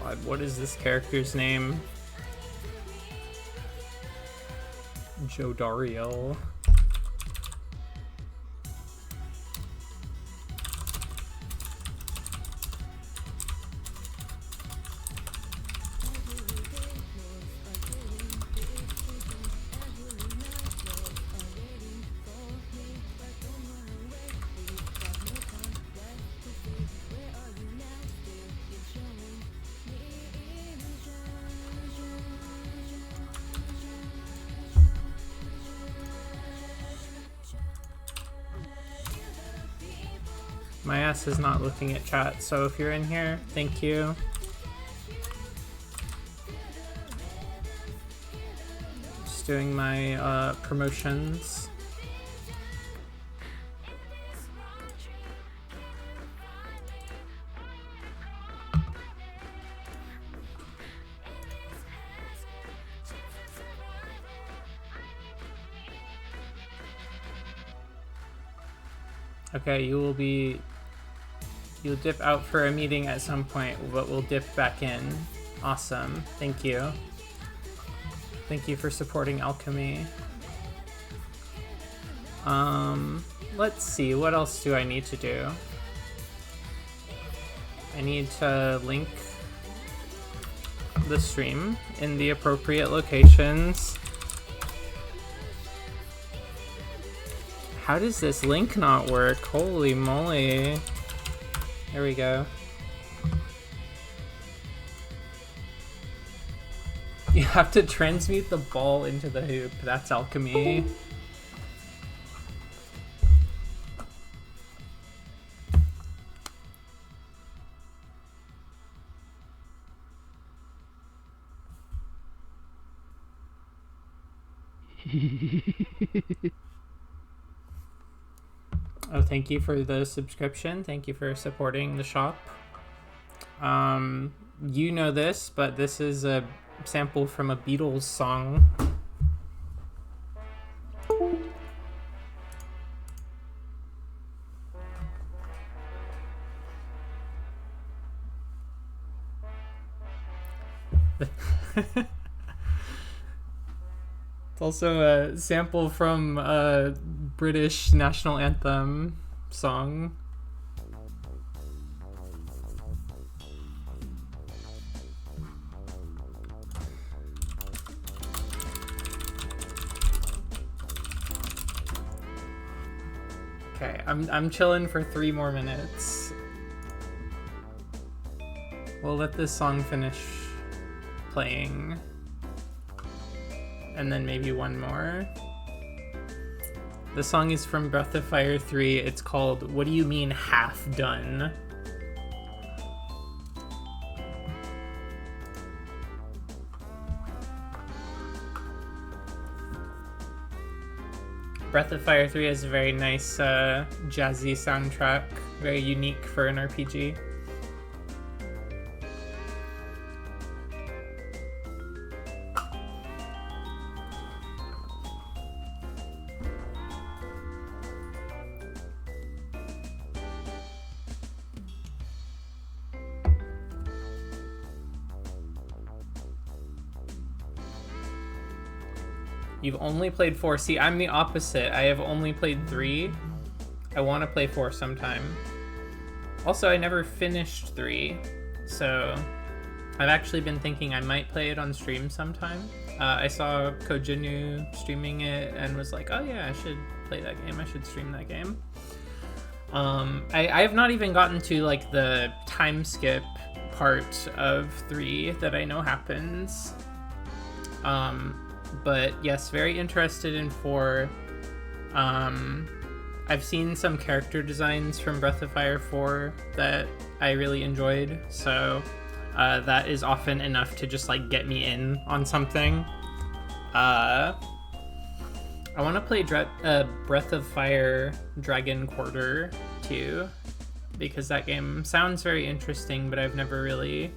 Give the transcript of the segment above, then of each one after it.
God, what is this character's name? Jodariel. My ass is not looking at chat, so if you're in here, thank you. Just doing my promotions. Okay, you'll dip out for a meeting at some point, but we'll dip back in. Awesome. Thank you. Thank you for supporting Alchemy. Let's see, what else do I need to do? I need to link the stream in the appropriate locations. How does this link not work? Holy moly. There we go. You have to transmute the ball into the hoop. That's alchemy. Oh, thank you for the subscription. Thank you for supporting the shop. You know this, but this is a sample from a Beatles song. It's also a sample from a British national anthem song. Okay, I'm chilling for 3 more minutes. We'll let this song finish playing. And then maybe one more. The song is from Breath of Fire 3. It's called What Do You Mean Half Done? Breath of Fire 3 has a very nice jazzy soundtrack, very unique for an RPG. You've only played 4. See, I'm the opposite. I have only played 3. I want to play 4 sometime. Also, I never finished 3, so I've actually been thinking I might play it on stream sometime. I saw Kojinu streaming it and was like, oh yeah, I should play that game. I should stream that game. I have not even gotten to like the time skip part of 3 that I know happens. But yes, very interested in 4. I've seen some character designs from Breath of Fire 4 that I really enjoyed, so that is often enough to just like get me in on something. I want to play Breath of Fire Dragon Quarter 2, because that game sounds very interesting, but I've never really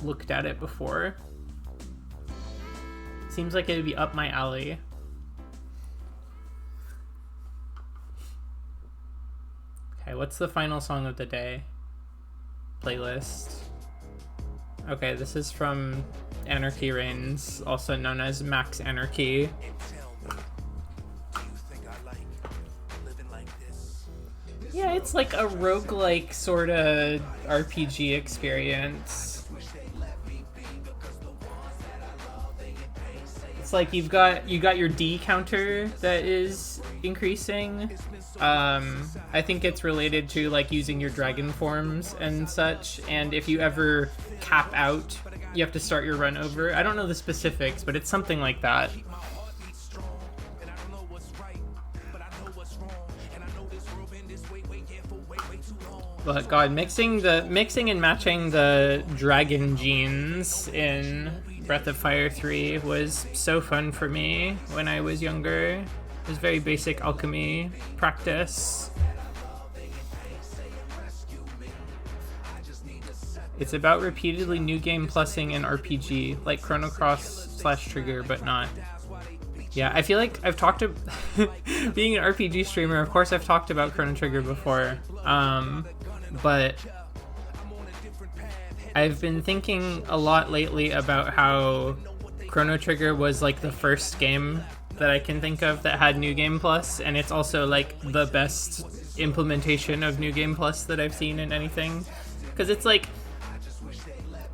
looked at it before. Seems like it would be up my alley. Okay, what's the final song of the day? Playlist. Okay, this is from Anarchy Reigns, also known as Max Anarchy. Yeah, it's like a roguelike sort of RPG experience. It's like you got your D counter that is increasing. I think it's related to like using your dragon forms and such, and if you ever cap out, you have to start your run over. I don't know the specifics, but it's something like that. But God, mixing and matching the dragon genes in Breath of Fire 3 was so fun for me when I was younger. It was very basic alchemy practice. It's about repeatedly new game plussing an RPG, like Chrono Cross / Trigger, but not. Yeah, I feel like I've talked to... being an RPG streamer, of course I've talked about Chrono Trigger before. But I've been thinking a lot lately about how Chrono Trigger was like the first game that I can think of that had New Game Plus, and it's also like the best implementation of New Game Plus that I've seen in anything. Because it's like,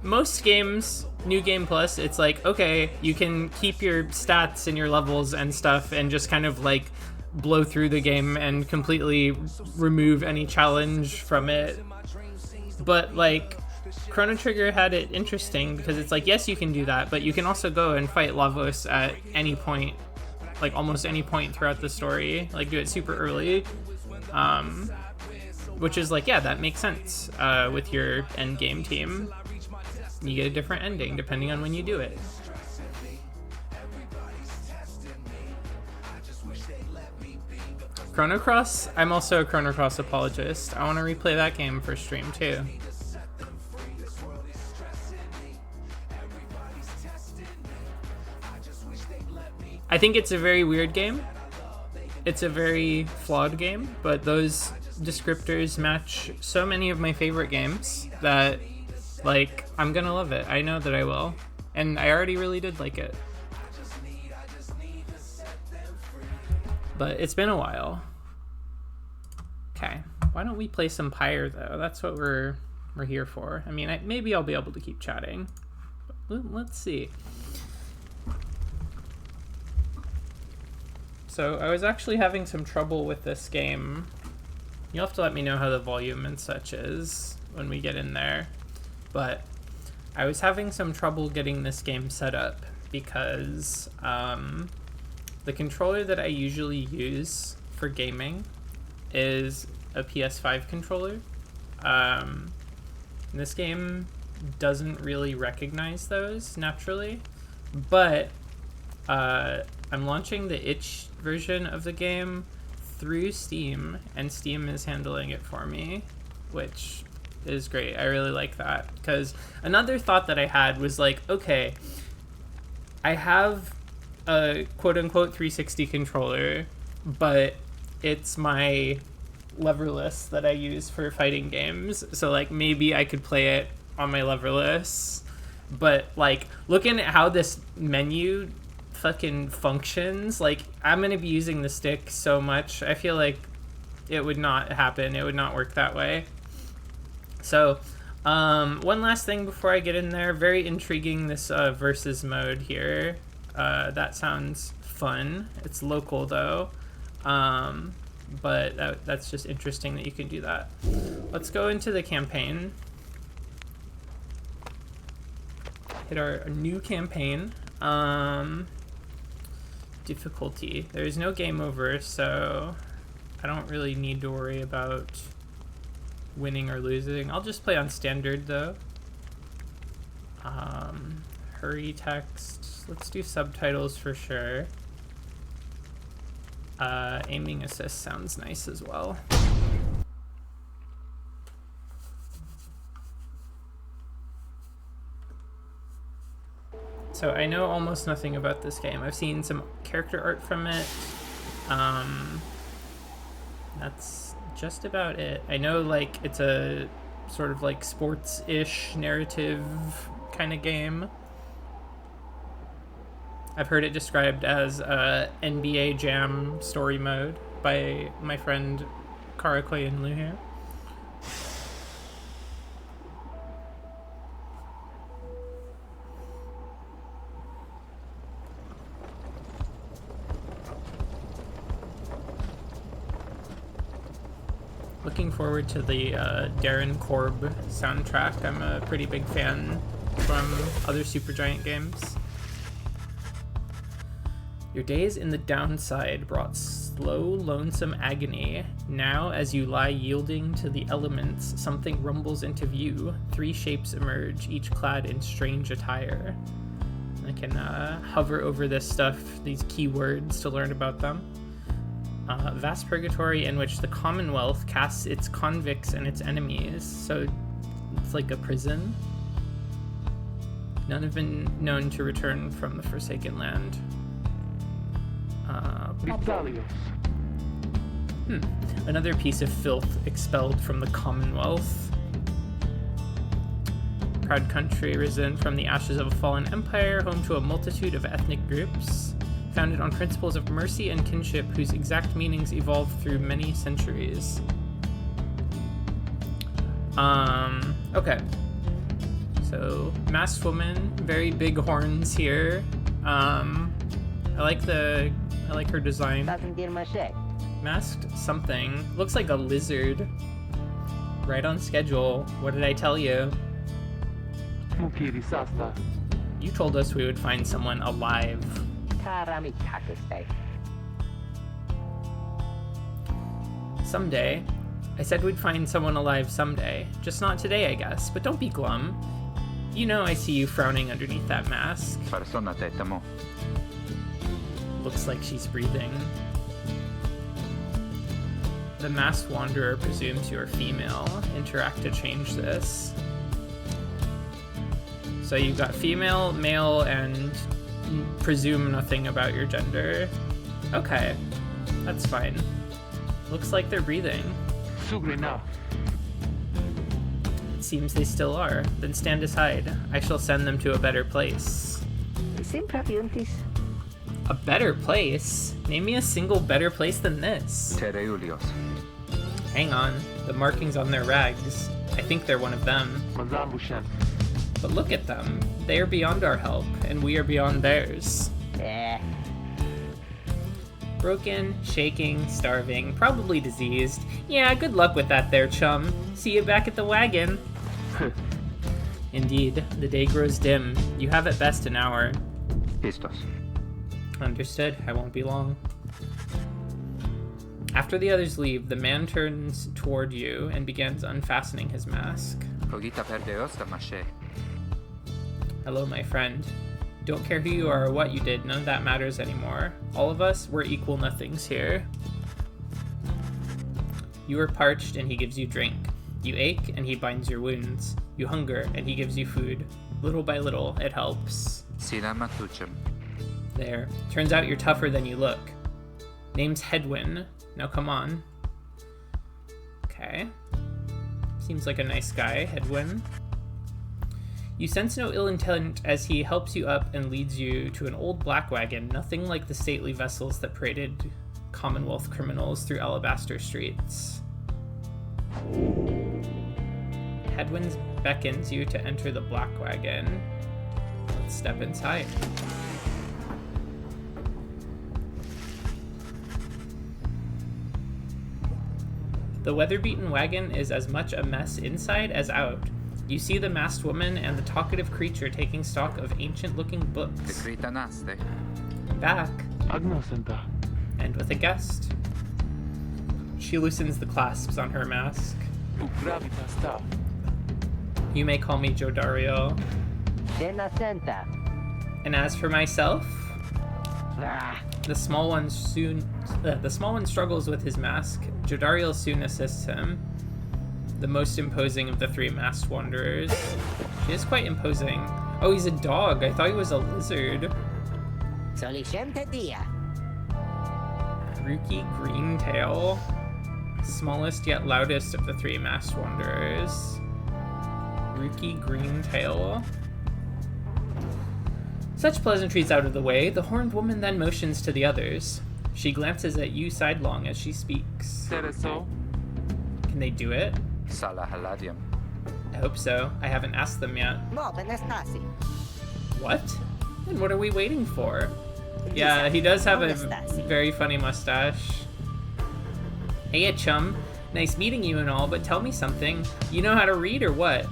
most games, New Game Plus, it's like, okay, you can keep your stats and your levels and stuff and just kind of like blow through the game and completely remove any challenge from it. But like, Chrono Trigger had it interesting because it's like, yes, you can do that, but you can also go and fight Lavos at any point, like almost any point throughout the story, like do it super early, which is like, yeah, that makes sense with your end game team. You get a different ending depending on when you do it. Chrono Cross, I'm also a Chrono Cross apologist. I want to replay that game for stream too. I think it's a very weird game. It's a very flawed game, but those descriptors match so many of my favorite games that, like, I'm gonna love it. I know that I will. And I already really did like it. But it's been a while. Okay, why don't we play some Pyre though? That's what we're here for. I mean, maybe I'll be able to keep chatting. But let's see. So I was actually having some trouble with this game. You'll have to let me know how the volume and such is when we get in there. But I was having some trouble getting this game set up because the controller that I usually use for gaming is a PS5 controller. This game doesn't really recognize those naturally, but I'm launching the itch version of the game through Steam, and Steam is handling it for me, which is great. I really like that, because another thought that I had was like, okay, I have a quote-unquote 360 controller, but it's my leverless that I use for fighting games, so like maybe I could play it on my leverless, but like looking at how this menu fucking functions, like I'm gonna be using the stick so much, I feel like it would not happen. It would not work that way. So one last thing before I get in there, very intriguing, this versus mode here. That sounds fun. It's local though, but that's just interesting that you can do that. Let's go into the campaign. Hit our new campaign. Difficulty. There's no game over, so I don't really need to worry about winning or losing. I'll just play on standard though. Hurry text. Let's do subtitles for sure. Aiming assist sounds nice as well. So I know almost nothing about this game. I've seen some character art from it. That's just about it. I know like it's a sort of like sports-ish narrative kind of game. I've heard it described as NBA Jam story mode by my friend Karakoi and Lu here. Looking forward to the Darren Korb soundtrack. I'm a pretty big fan from other Supergiant games. Your days in the downside brought slow, lonesome agony. Now, as you lie yielding to the elements, something rumbles into view. 3 shapes emerge, each clad in strange attire. I can hover over this stuff, these keywords, to learn about them. Vast purgatory in which the Commonwealth casts its convicts and its enemies. So it's like a prison. None have been known to return from the Forsaken Land. Another piece of filth expelled from the Commonwealth. Proud country risen from the ashes of a fallen empire, home to a multitude of ethnic groups, founded on principles of mercy and kinship whose exact meanings evolved through many centuries. Okay. So, masked woman, very big horns here. I like her design. Masked something. Looks like a lizard. Right on schedule. What did I tell you? You told us we would find someone alive. Someday. I said we'd find someone alive someday. Just not today, I guess. But don't be glum. You know I see you frowning underneath that mask. Looks like she's breathing. The masked wanderer presumes you're female. Interact to change this. So you've got female, male, and presume nothing about your gender. Okay, that's fine. Looks like they're breathing. It seems they still are. Then stand aside. I shall send them to a better place. A better place? Name me a single better place than this. Hang on. The markings on their rags. I think they're one of them. But look at them. They are beyond our help, and we are beyond theirs. Broken, shaking, starving, probably diseased. Yeah, good luck with that there, chum. See you back at the wagon. Indeed, the day grows dim. You have at best an hour. Listos. Understood. I won't be long. After the others leave, the man turns toward you and begins unfastening his mask. Hello, my friend. Don't care who you are or what you did, none of that matters anymore. All of us, we're equal nothings here. You are parched and he gives you drink. You ache and he binds your wounds. You hunger and he gives you food. Little by little, it helps. There. Turns out you're tougher than you look. Name's Hedwin. Now come on. Okay. Seems like a nice guy, Hedwin. You sense no ill intent as he helps you up and leads you to an old black wagon, nothing like the stately vessels that paraded Commonwealth criminals through alabaster streets. Hedwin beckons you to enter the black wagon. Let's step inside. The weather-beaten wagon is as much a mess inside as out. You see the masked woman and the talkative creature taking stock of ancient-looking books. Back. And with a guest. She loosens the clasps on her mask. You may call me Jodario. And as for myself, the small one struggles with his mask. Jodario soon assists him. The most imposing of the 3 masked wanderers. She is quite imposing. Oh, he's a dog. I thought he was a lizard. Rookie Greentail. Smallest yet loudest of the 3 masked wanderers. Rookie Greentail. Such pleasantries out of the way, the horned woman then motions to the others. She glances at you sidelong as she speaks. Tereso, Can they do it? Salah Haladium. I hope so. I haven't asked them yet. What? And what are we waiting for? Yeah, he does have a very funny mustache. Hey, chum. Nice meeting you and all, but tell me something. You know how to read or what?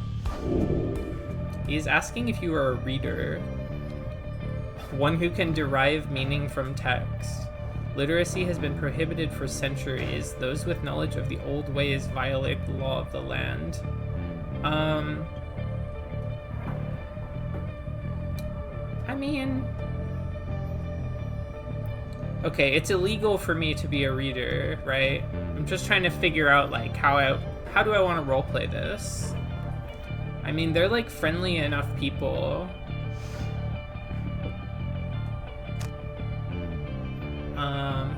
He is asking if you are a reader. One who can derive meaning from text. Literacy has been prohibited for centuries. Those with knowledge of the old ways violate the law of the land. I mean... Okay, it's illegal for me to be a reader, right? I'm just trying to figure out, like, how do I want to roleplay this? I mean, they're, like, friendly enough people.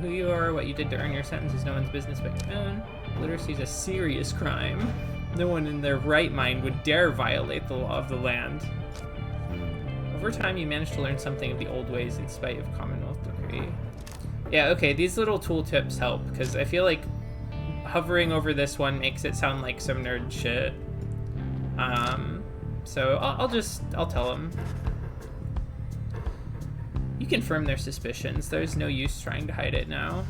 Who you are, what you did to earn your sentence is no one's business but your own. Literacy is a serious crime. No one in their right mind would dare violate the law of the land. Over time, you managed to learn something of the old ways in spite of Commonwealth decree. Yeah, okay, these little tooltips help, because I feel like hovering over this one makes it sound like some nerd shit. So I'll tell them. You confirm their suspicions. There's no use trying to hide it now.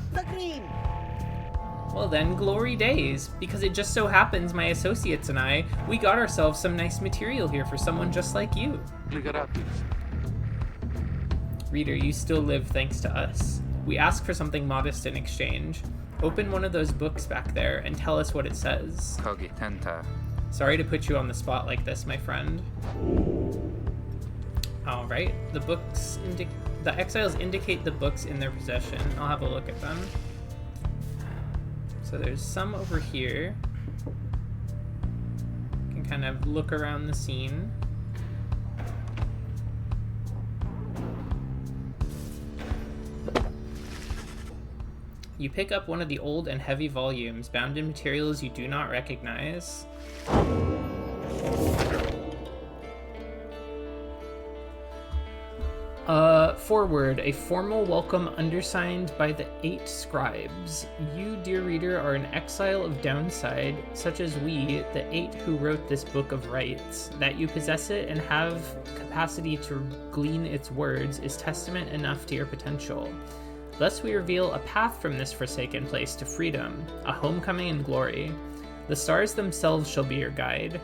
Well then, glory days. Because it just so happens my associates and I, we got ourselves some nice material here for someone just like you. Reader, you still live thanks to us. We ask for something modest in exchange. Open one of those books back there and tell us what it says. Sorry to put you on the spot like this, my friend. Alright, the exiles indicate the books in their possession. I'll have a look at them. So there's some over here. You can kind of look around the scene. You pick up one of the old and heavy volumes, bound in materials you do not recognize. Forward, a formal welcome undersigned by the 8 scribes. You, dear reader, are an exile of downside, such as we, the 8 who wrote this book of rights. That you possess it and have capacity to glean its words is testament enough to your potential. Thus we reveal a path from this forsaken place to freedom, a homecoming and glory. The stars themselves shall be your guide.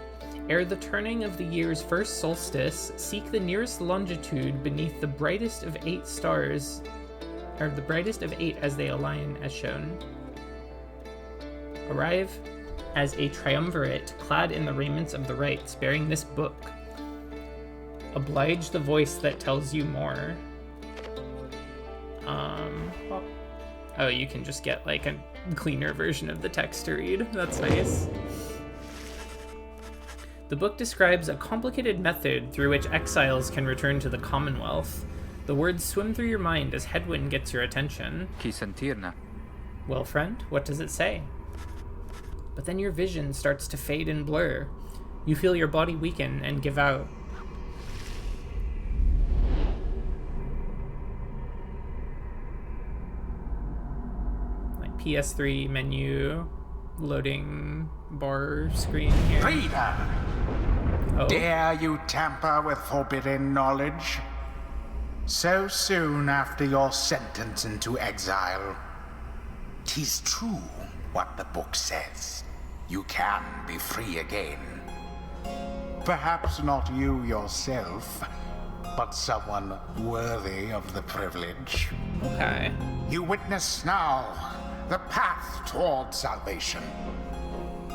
Ere the turning of the year's first solstice, seek the nearest longitude beneath the brightest of 8 stars, or the brightest of 8 as they align as shown. Arrive as a triumvirate clad in the raiments of the rights, bearing this book. Oblige the voice that tells you more. Oh, you can just get like a cleaner version of the text to read. That's nice. The book describes a complicated method through which exiles can return to the Commonwealth. The words swim through your mind as headwind gets your attention. Well, friend, what does it say? But then your vision starts to fade and blur. You feel your body weaken and give out. Like PS3 menu, loading bar screen here. Pyre! Oh. Dare you tamper with forbidden knowledge? So soon after your sentence into exile. 'Tis true what the book says. You can be free again. Perhaps not you yourself, but someone worthy of the privilege. Okay. You witness now the path toward salvation.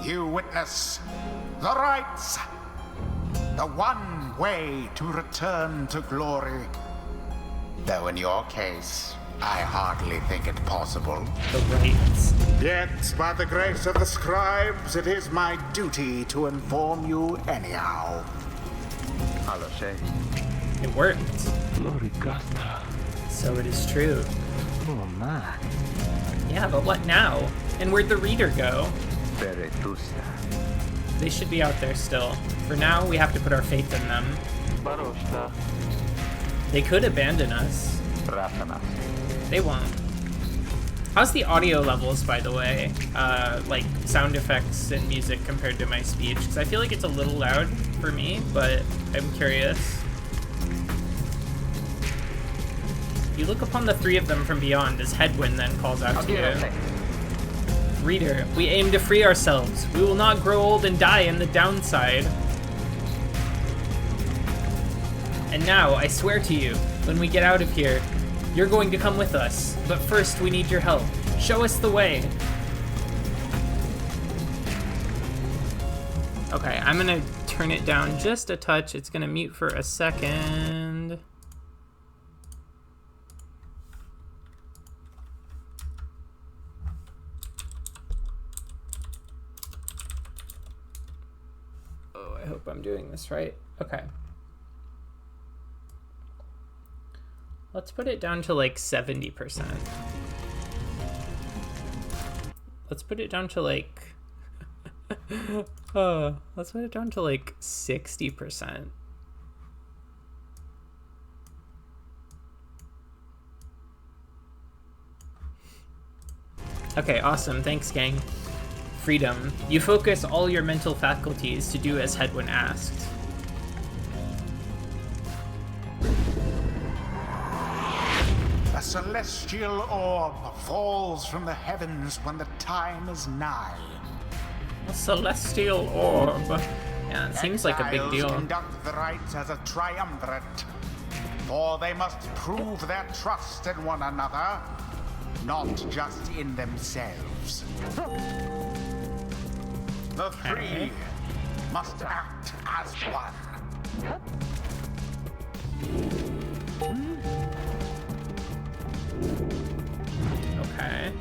You witness the rights, the one way to return to glory. Though in your case, I hardly think it possible. The rights. Yet, by the grace of the scribes, it is my duty to inform you anyhow. It worked. So it is true. Yeah, but what now? And where'd the reader go? They should be out there still. For now, we have to put our faith in them. They could abandon us. They won't. How's the audio levels, by the way? Like sound effects and music compared to my speech? Because I feel like it's a little loud for me, but I'm curious. You look upon the three of them from beyond as Headwind then calls out to you. Reader, we aim to free ourselves. We will not grow old and die in the downside. And now, I swear to you, when we get out of here, you're going to come with us. But first, we need your help. Show us the way. Okay, I'm gonna turn it down just a touch. It's gonna mute for a second. Oh, I hope I'm doing this right. Okay. Let's put it down to like 70%. Let's put it down to like... let's put it down to like 60%. Okay, awesome. Thanks, gang. Freedom. You focus all your mental faculties to do as Headwind asked. A celestial orb falls from the heavens when the time is nigh. A celestial orb. Yeah, it seems like a big deal. Exiles conduct the rites as a triumvirate, for they must prove their trust in one another, not just in themselves. The three must act as one. Okay.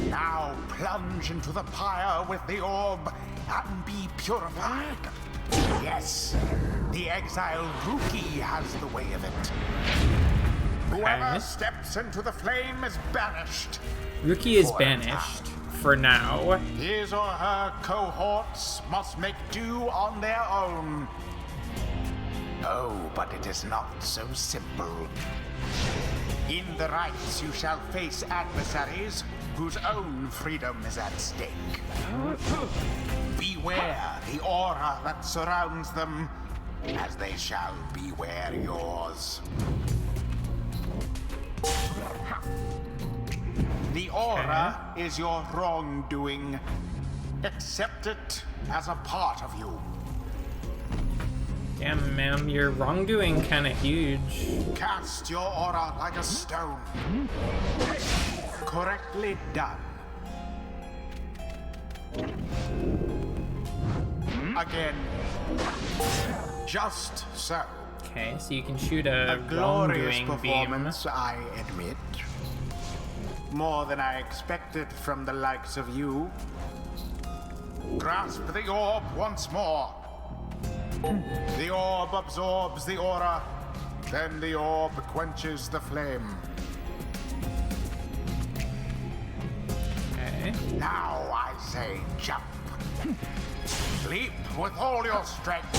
Now plunge into the pyre with the orb and be purified. Yes, the exile Rookie has the way of it. Whoever steps into the flame is banished. Rookie is banished for now. His or her cohorts must make do on their own. Oh, but it is not so simple. In the rites you shall face adversaries whose own freedom is at stake. Beware the aura that surrounds them, as they shall beware yours. The aura is your wrongdoing. Accept it as a part of you. Damn, ma'am, your wrongdoing kind of huge. Cast your aura like a stone. Correctly done. Again. Just so. Okay, so you can shoot a glorious wrongdoing performance, I admit. More than I expected from the likes of you. Grasp the orb once more. The orb absorbs the aura, then the orb quenches the flame. Okay. Now I say jump. Leap with all your strength.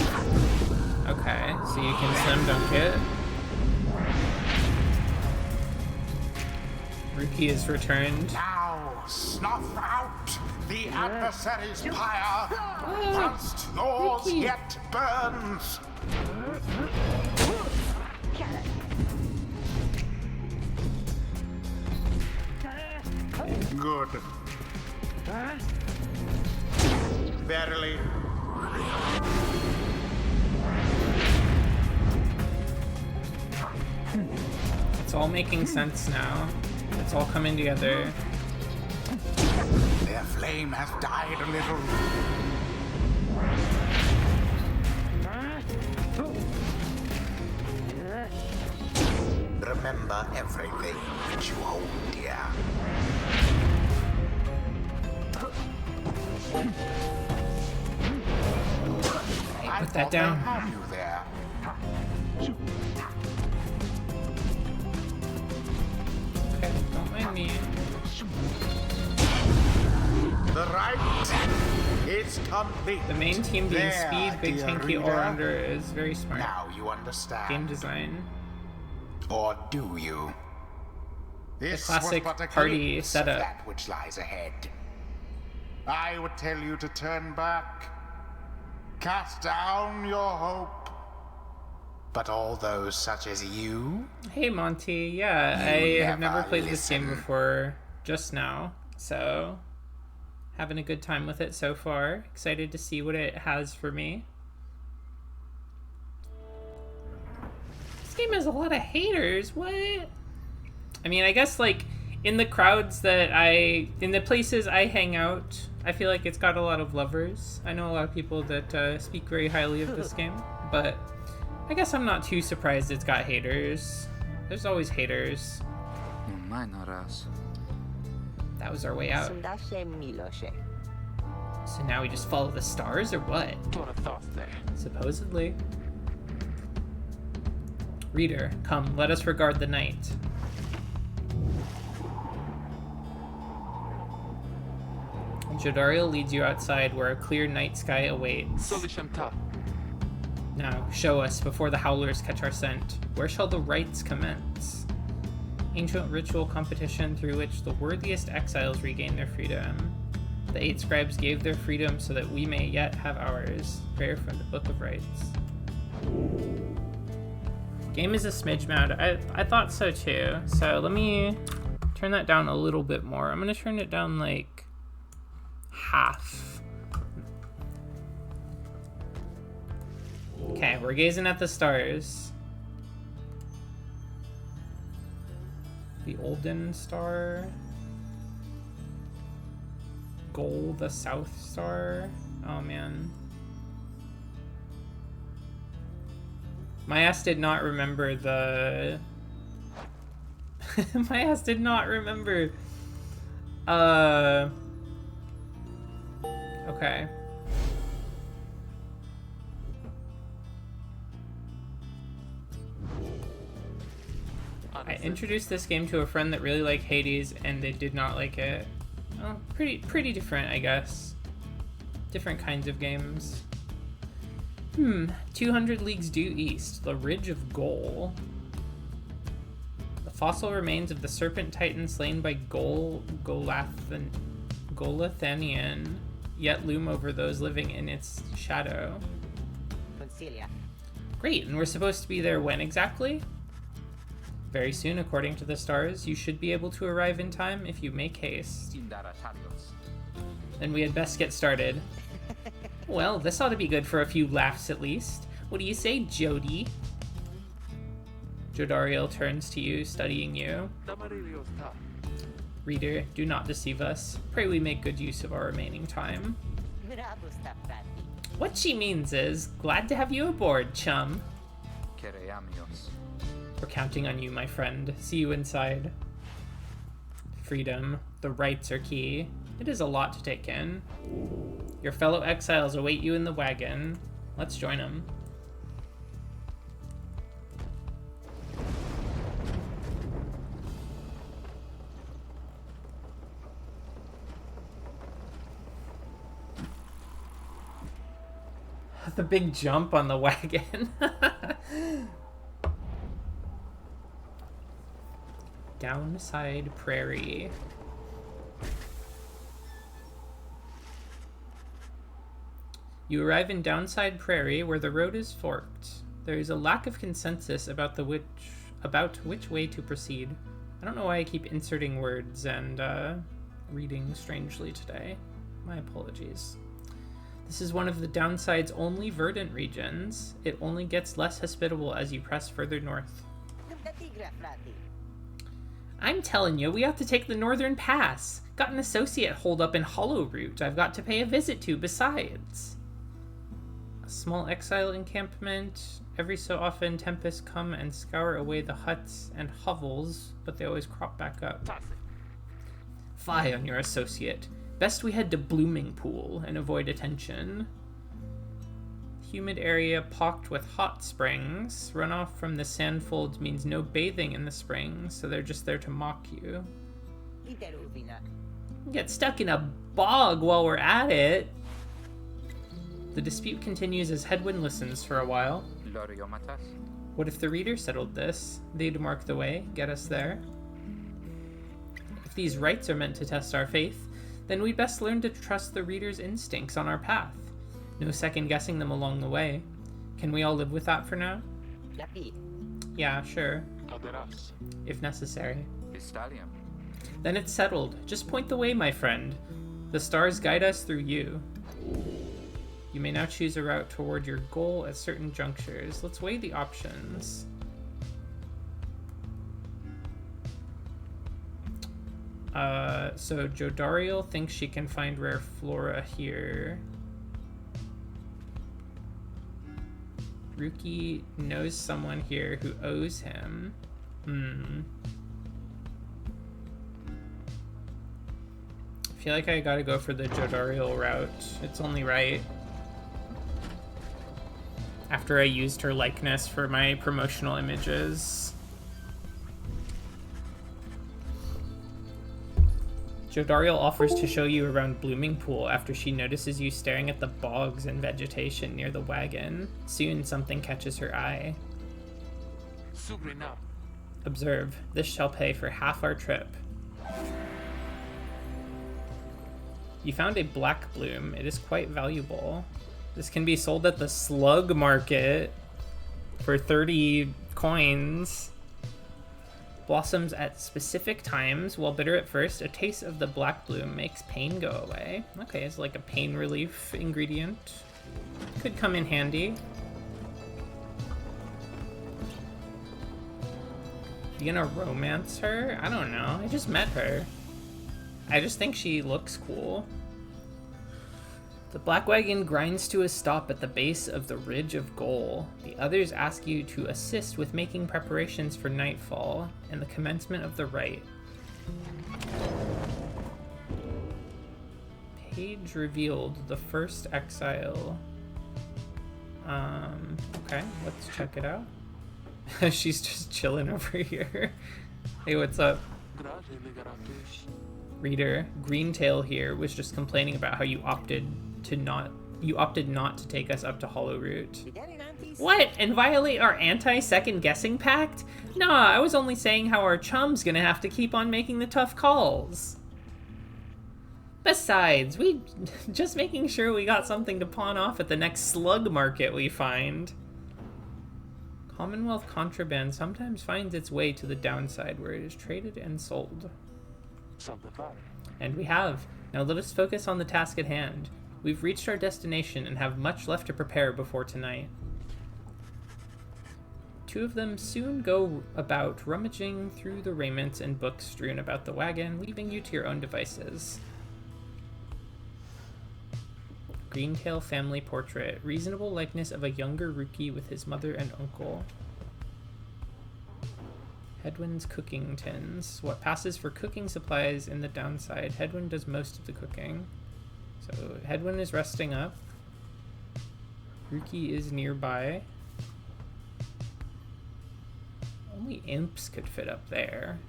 Okay, so you can slam dunk it. Rookie is returned. Now snuff out the adversary's pyre, whilst yours yet burns. Good. Verily. It's all making sense now. It's all coming together. Their flame has died a little. Remember everything that you hold dear. Put that down. I have you there. Okay, don't mind me. The right is complete. The main team being There, speed, big dear tanky reader. all-rounder is very smart. Now you understand. Game design. Or do you? This classic was but a party glimpse setup. of that which lies ahead. I would tell you to turn back, cast down your hope. But all those such as you, Hey Monty, yeah, You I have never never played this game listen. before, just now, so having a good time with it so far. Excited to see what it has for me. This game has a lot of haters, what? I mean, I guess, like, in the crowds in the places I hang out, I feel like it's got a lot of lovers. I know a lot of people that speak very highly of this game, but I guess I'm not too surprised it's got haters. There's always haters. That was our way out. So now we just follow the stars, or what? Supposedly. Reader, come, let us regard the night. Jodariel leads you outside where a clear night sky awaits. Now, show us, before the howlers catch our scent, where shall the rites commence? Ancient ritual competition through which the worthiest exiles regain their freedom. The 8 scribes gave their freedom so that we may yet have ours. Prayer from the Book of Rites. Game is a smidge mad. I thought so too. So let me turn that down a little bit more. I'm gonna turn it down like half. Okay, we're gazing at the stars. The Olden Star. Goal, the South Star. Oh man. My ass did not remember the... My ass did not remember... Okay. I introduced this game to a friend that really liked Hades, and they did not like it. Well, pretty different, I guess. Different kinds of games. 200 leagues due east, the Ridge of Gol. The fossil remains of the serpent titan slain by Golathanian yet loom over those living in its shadow. Great, and we're supposed to be there when exactly? Very soon, according to the stars. You should be able to arrive in time if you make haste. Then we had best get started. Well, this ought to be good for a few laughs at least. What do you say, Jody? Jodariel turns to you, studying you. Reader, do not deceive us. Pray we make good use of our remaining time. What she means is, glad to have you aboard, chum. We're counting on you, my friend. See you inside. Freedom. The rights are key. It is a lot to take in. Your fellow exiles await you in the wagon. Let's join them. The big jump on the wagon. Downside Prairie. You arrive in Downside Prairie, where the road is forked. There is a lack of consensus about which way to proceed. I don't know why I keep inserting words and reading strangely today. My apologies. This is one of the Downside's only verdant regions. It only gets less hospitable as you press further north. I'm telling you, we have to take the Northern Pass. Got an associate holed up in Hollow Root I've got to pay a visit to besides. A small exile encampment. Every so often, tempests come and scour away the huts and hovels, but they always crop back up. Fie on your associate. Best we head to Blooming Pool and avoid attention. Humid area pocked with hot springs. Runoff from the sandfolds means no bathing in the springs, so they're just there to mock you. Get stuck in a bog while we're at it. The dispute continues as Hedwyn listens for a while. Loriomatas. What if the reader settled this? They'd mark the way, get us there. If these rites are meant to test our faith, then we'd best learn to trust the reader's instincts on our path. No second guessing them along the way. Can we all live with that for now? Lapi. Yeah, sure. Aderas. If necessary. Istalium. Then it's settled. Just point the way, my friend. The stars guide us through you. You may now choose a route toward your goal at certain junctures. Let's weigh the options. So Jodariel thinks she can find rare flora here. Ruki knows someone here who owes him. I feel like I gotta go for the Jodariel route. It's only right. After I used her likeness for my promotional images. Jodariel offers to show you around Blooming Pool after she notices you staring at the bogs and vegetation near the wagon. Soon something catches her eye. Sugrina. Observe, this shall pay for half our trip. You found a black bloom. It is quite valuable. This can be sold at the slug market for 30 coins. Blossoms at specific times. While bitter at first, a taste of the black bloom makes pain go away. Okay, it's like a pain relief ingredient. Could come in handy. You gonna romance her? I don't know. I just met her. I just think she looks cool. The black wagon grinds to a stop at the base of the Ridge of Goal. The others ask you to assist with making preparations for nightfall and the commencement of the rite. Page revealed the first exile. Okay, let's check it out. She's just chilling over here. Hey, what's up? Reader, Greentail here was just complaining about how you opted not to take us up to Hollowroot. What? And violate our anti-second guessing pact? Nah, I was only saying how our chum's gonna have to keep on making the tough calls. Besides, we just making sure we got something to pawn off at the next slug market we find. Commonwealth contraband sometimes finds its way to the downside where it is traded and sold. And we have. Now let us focus on the task at hand. We've reached our destination and have much left to prepare before tonight. Two of them soon go about rummaging through the raiments and books strewn about the wagon, leaving you to your own devices. Greentail family portrait. Reasonable likeness of a younger Rookie with his mother and uncle. Hedwyn's cooking tins. What passes for cooking supplies in the downside. Hedwyn does most of the cooking. So Hedwyn is resting up. Rookie is nearby. Only imps could fit up there.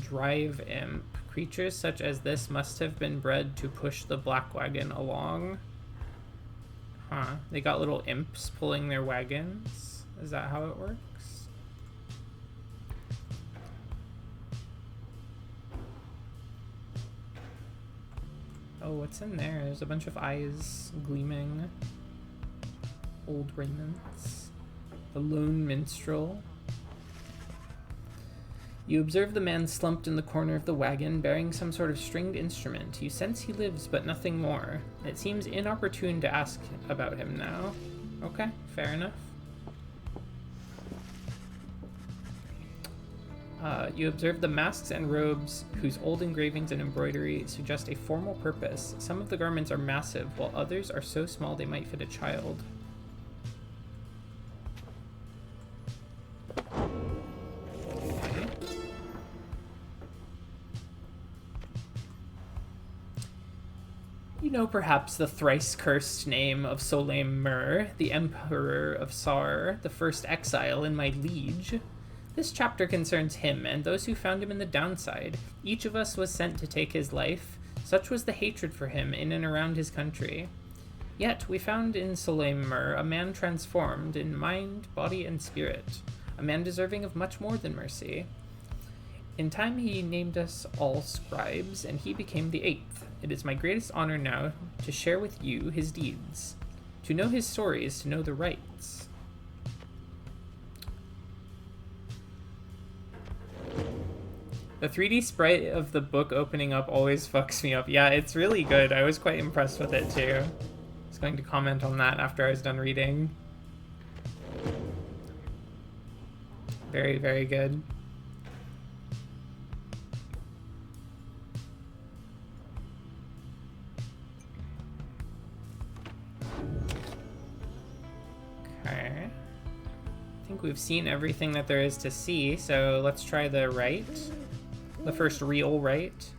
Drive imp. Creatures such as this must have been bred to push the black wagon along. Huh. They got little imps pulling their wagons. Is that how it works? Oh, what's in there? There's a bunch of eyes gleaming. Old raiments. The lone minstrel. You observe the man slumped in the corner of the wagon, bearing some sort of stringed instrument. You sense he lives, but nothing more. It seems inopportune to ask about him now. Okay, fair enough. You observe the masks and robes, whose old engravings and embroidery suggest a formal purpose. Some of the garments are massive, while others are so small they might fit a child. Okay. You know perhaps the thrice-cursed name of Solem Mur, the Emperor of Sar, the first exile in my liege. This chapter concerns him and those who found him in the downside. Each of us was sent to take his life. Such was the hatred for him in and around his country. Yet we found in Soleimer a man transformed in mind, body, and spirit, a man deserving of much more than mercy. In time he named us all scribes, and he became the 8th. It is my greatest honor now to share with you his deeds. To know his story is to know the rights. The 3D sprite of the book opening up always fucks me up. Yeah, it's really good. I was quite impressed with it too. I was going to comment on that after I was done reading. Very, very good. Okay. I think we've seen everything that there is to see, so let's try the right. The first real right.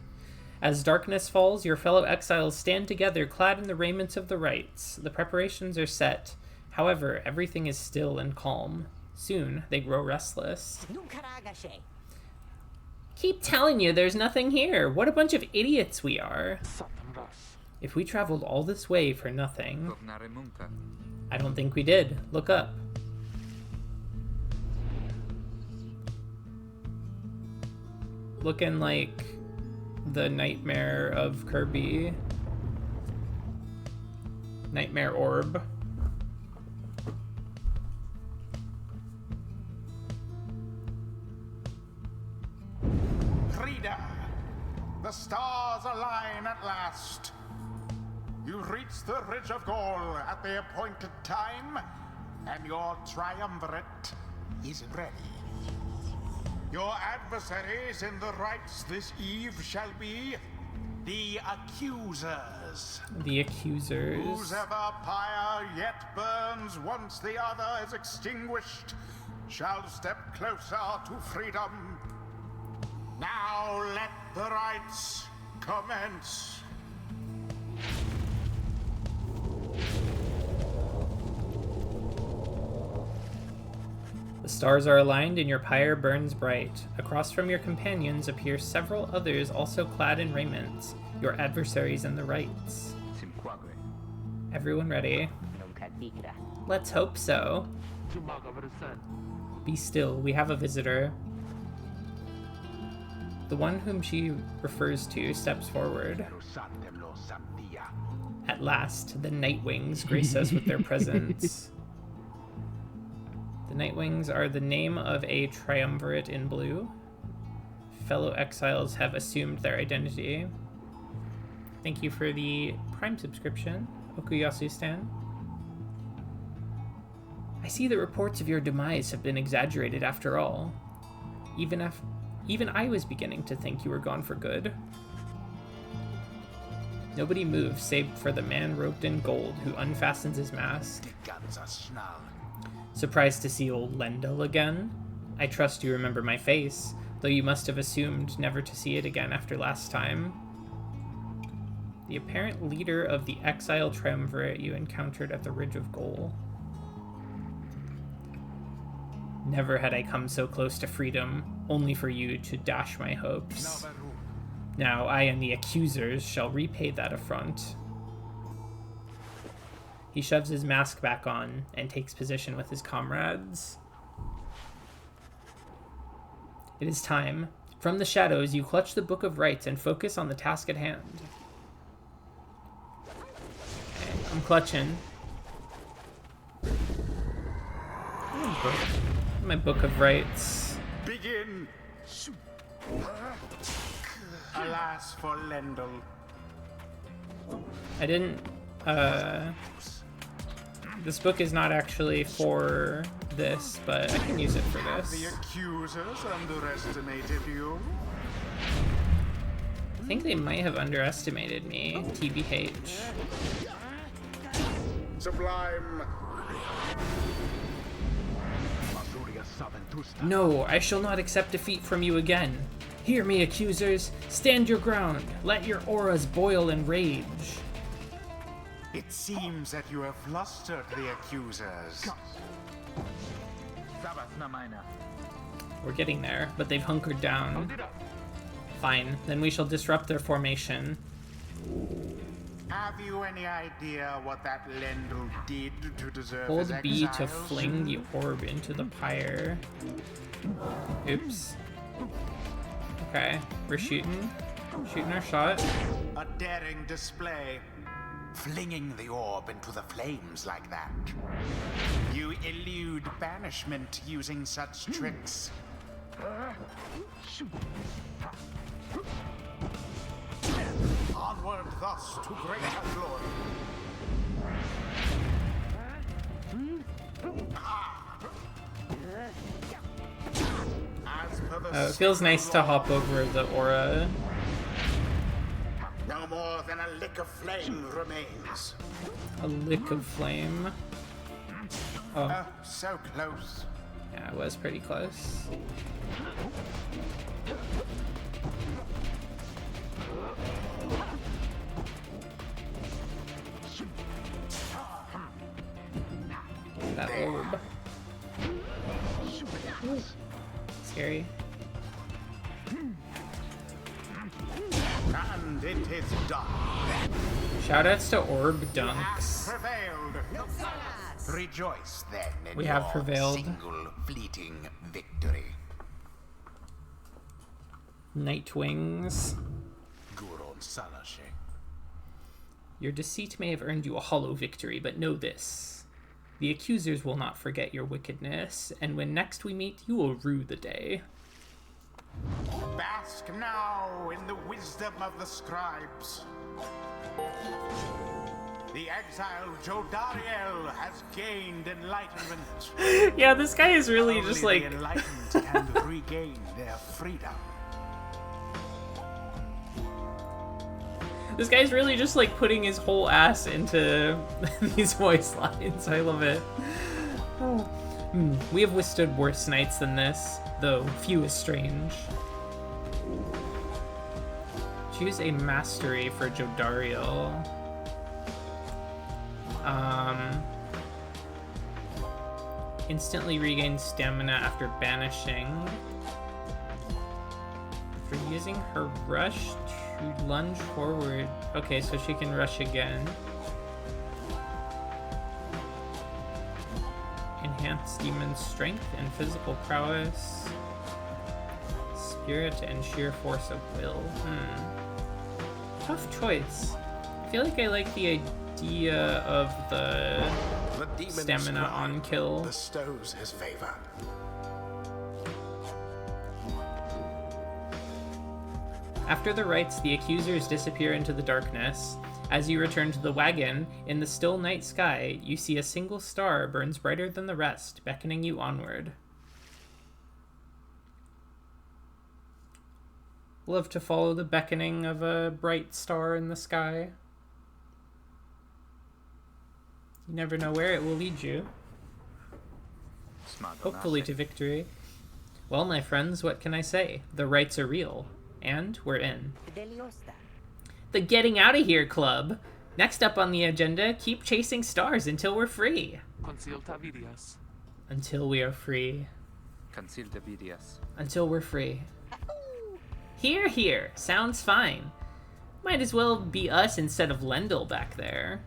As darkness falls, your fellow exiles stand together, clad in the raiments of the rites. The preparations are set. However, everything is still and calm. Soon, they grow restless. Keep telling you there's nothing here. What a bunch of idiots we are. If we traveled all this way for nothing... I don't think we did. Look up. Looking like the nightmare of Kirby. Nightmare orb. Reader, the stars align at last. You reach the Ridge of Goal at the appointed time, and your triumvirate is ready. Your adversaries in the rites this eve shall be the Accusers. The Accusers. Whose ever pyre yet burns once the other is extinguished shall step closer to freedom. Now let the rites commence. The stars are aligned and your pyre burns bright. Across from your companions appear several others also clad in raiments, your adversaries in the rites. Everyone ready? Let's hope so. Be still, we have a visitor. The one whom she refers to steps forward. At last, the Nightwings grace us with their presence. The Nightwings are the name of a triumvirate in blue. Fellow exiles have assumed their identity. Thank you for the Prime subscription, Okuyasu-stan. I see the reports of your demise have been exaggerated after all. Even I was beginning to think you were gone for good. Nobody moves save for the man robed in gold who unfastens his mask. Surprised to see old Lendl again? I trust you remember my face, though you must have assumed never to see it again after last time. The apparent leader of the exile triumvirate you encountered at the Ridge of Goal. Never had I come so close to freedom, only for you to dash my hopes. Now I and the Accusers shall repay that affront. He shoves his mask back on and takes position with his comrades. It is time. From the shadows, you clutch the Book of Rites and focus on the task at hand. Okay, I'm clutching. My Book of Rites. Begin. Alas for Lendl. I didn't, this book is not actually for this, but I can use it for this. The Accusers underestimated you. I think they might have underestimated me, TBH. Sublime. No, I shall not accept defeat from you again. Hear me, Accusers. Stand your ground. Let your auras boil in rage. It seems that you have flustered the Accusers. We're getting there, but they've hunkered down. Fine, then we shall disrupt their formation. Have you any idea what that Lendl did to deserve Hold his B to exiles? fling the orb into the pyre. Oops. Okay, we're shooting. Shooting our shot. A daring display. Flinging the orb into the flames like that. You elude banishment using such tricks. Onward thus to greater glory. As per the It feels nice to hop over the aura. no more than a lick of flame remains. A lick of flame. Oh, Oh, so close. yeah, it was pretty close. That orb. Ooh, scary. And it is done. Shoutouts to orb Have dunks. prevailed. Rejoice then in We your have prevailed. single fleeting victory. Nightwings. Guron Salashe. Your deceit may have earned you a hollow victory, but know this. The accusers will not forget your wickedness, and when next we meet, you will rue the day. Bask now in the wisdom of the scribes. The exiled Jodariel has gained enlightenment. Yeah, this guy is really Only just like... the enlightened can regain their freedom. This guy's really just like putting his whole ass into these voice lines. I love it. We have withstood worse nights than this, though few is strange. Choose a mastery for Jodariel. Instantly regain stamina after banishing. For using her rush to lunge forward. Okay, so she can rush again. Enhance demon's strength and physical prowess. Spirit and sheer force of will. Tough choice. I feel like I like the idea of the demon stamina on kill. bestows his favor. After the rites, the accusers disappear into the darkness. As you return to the wagon, in the still night sky, you see a single star burns brighter than the rest, beckoning you onward. Love to follow the beckoning of a bright star in the sky. You never know where it will lead you. Hopefully to victory. Well, my friends, what can I say? The rites are real. And we're in. The Getting Out of Here Club. Next up on the agenda, keep chasing stars until we're free. Consilta vidias. Until we are free. Consilta vidias. Until we're free. Here, here. Sounds fine. Might as well be us instead of Lendl back there.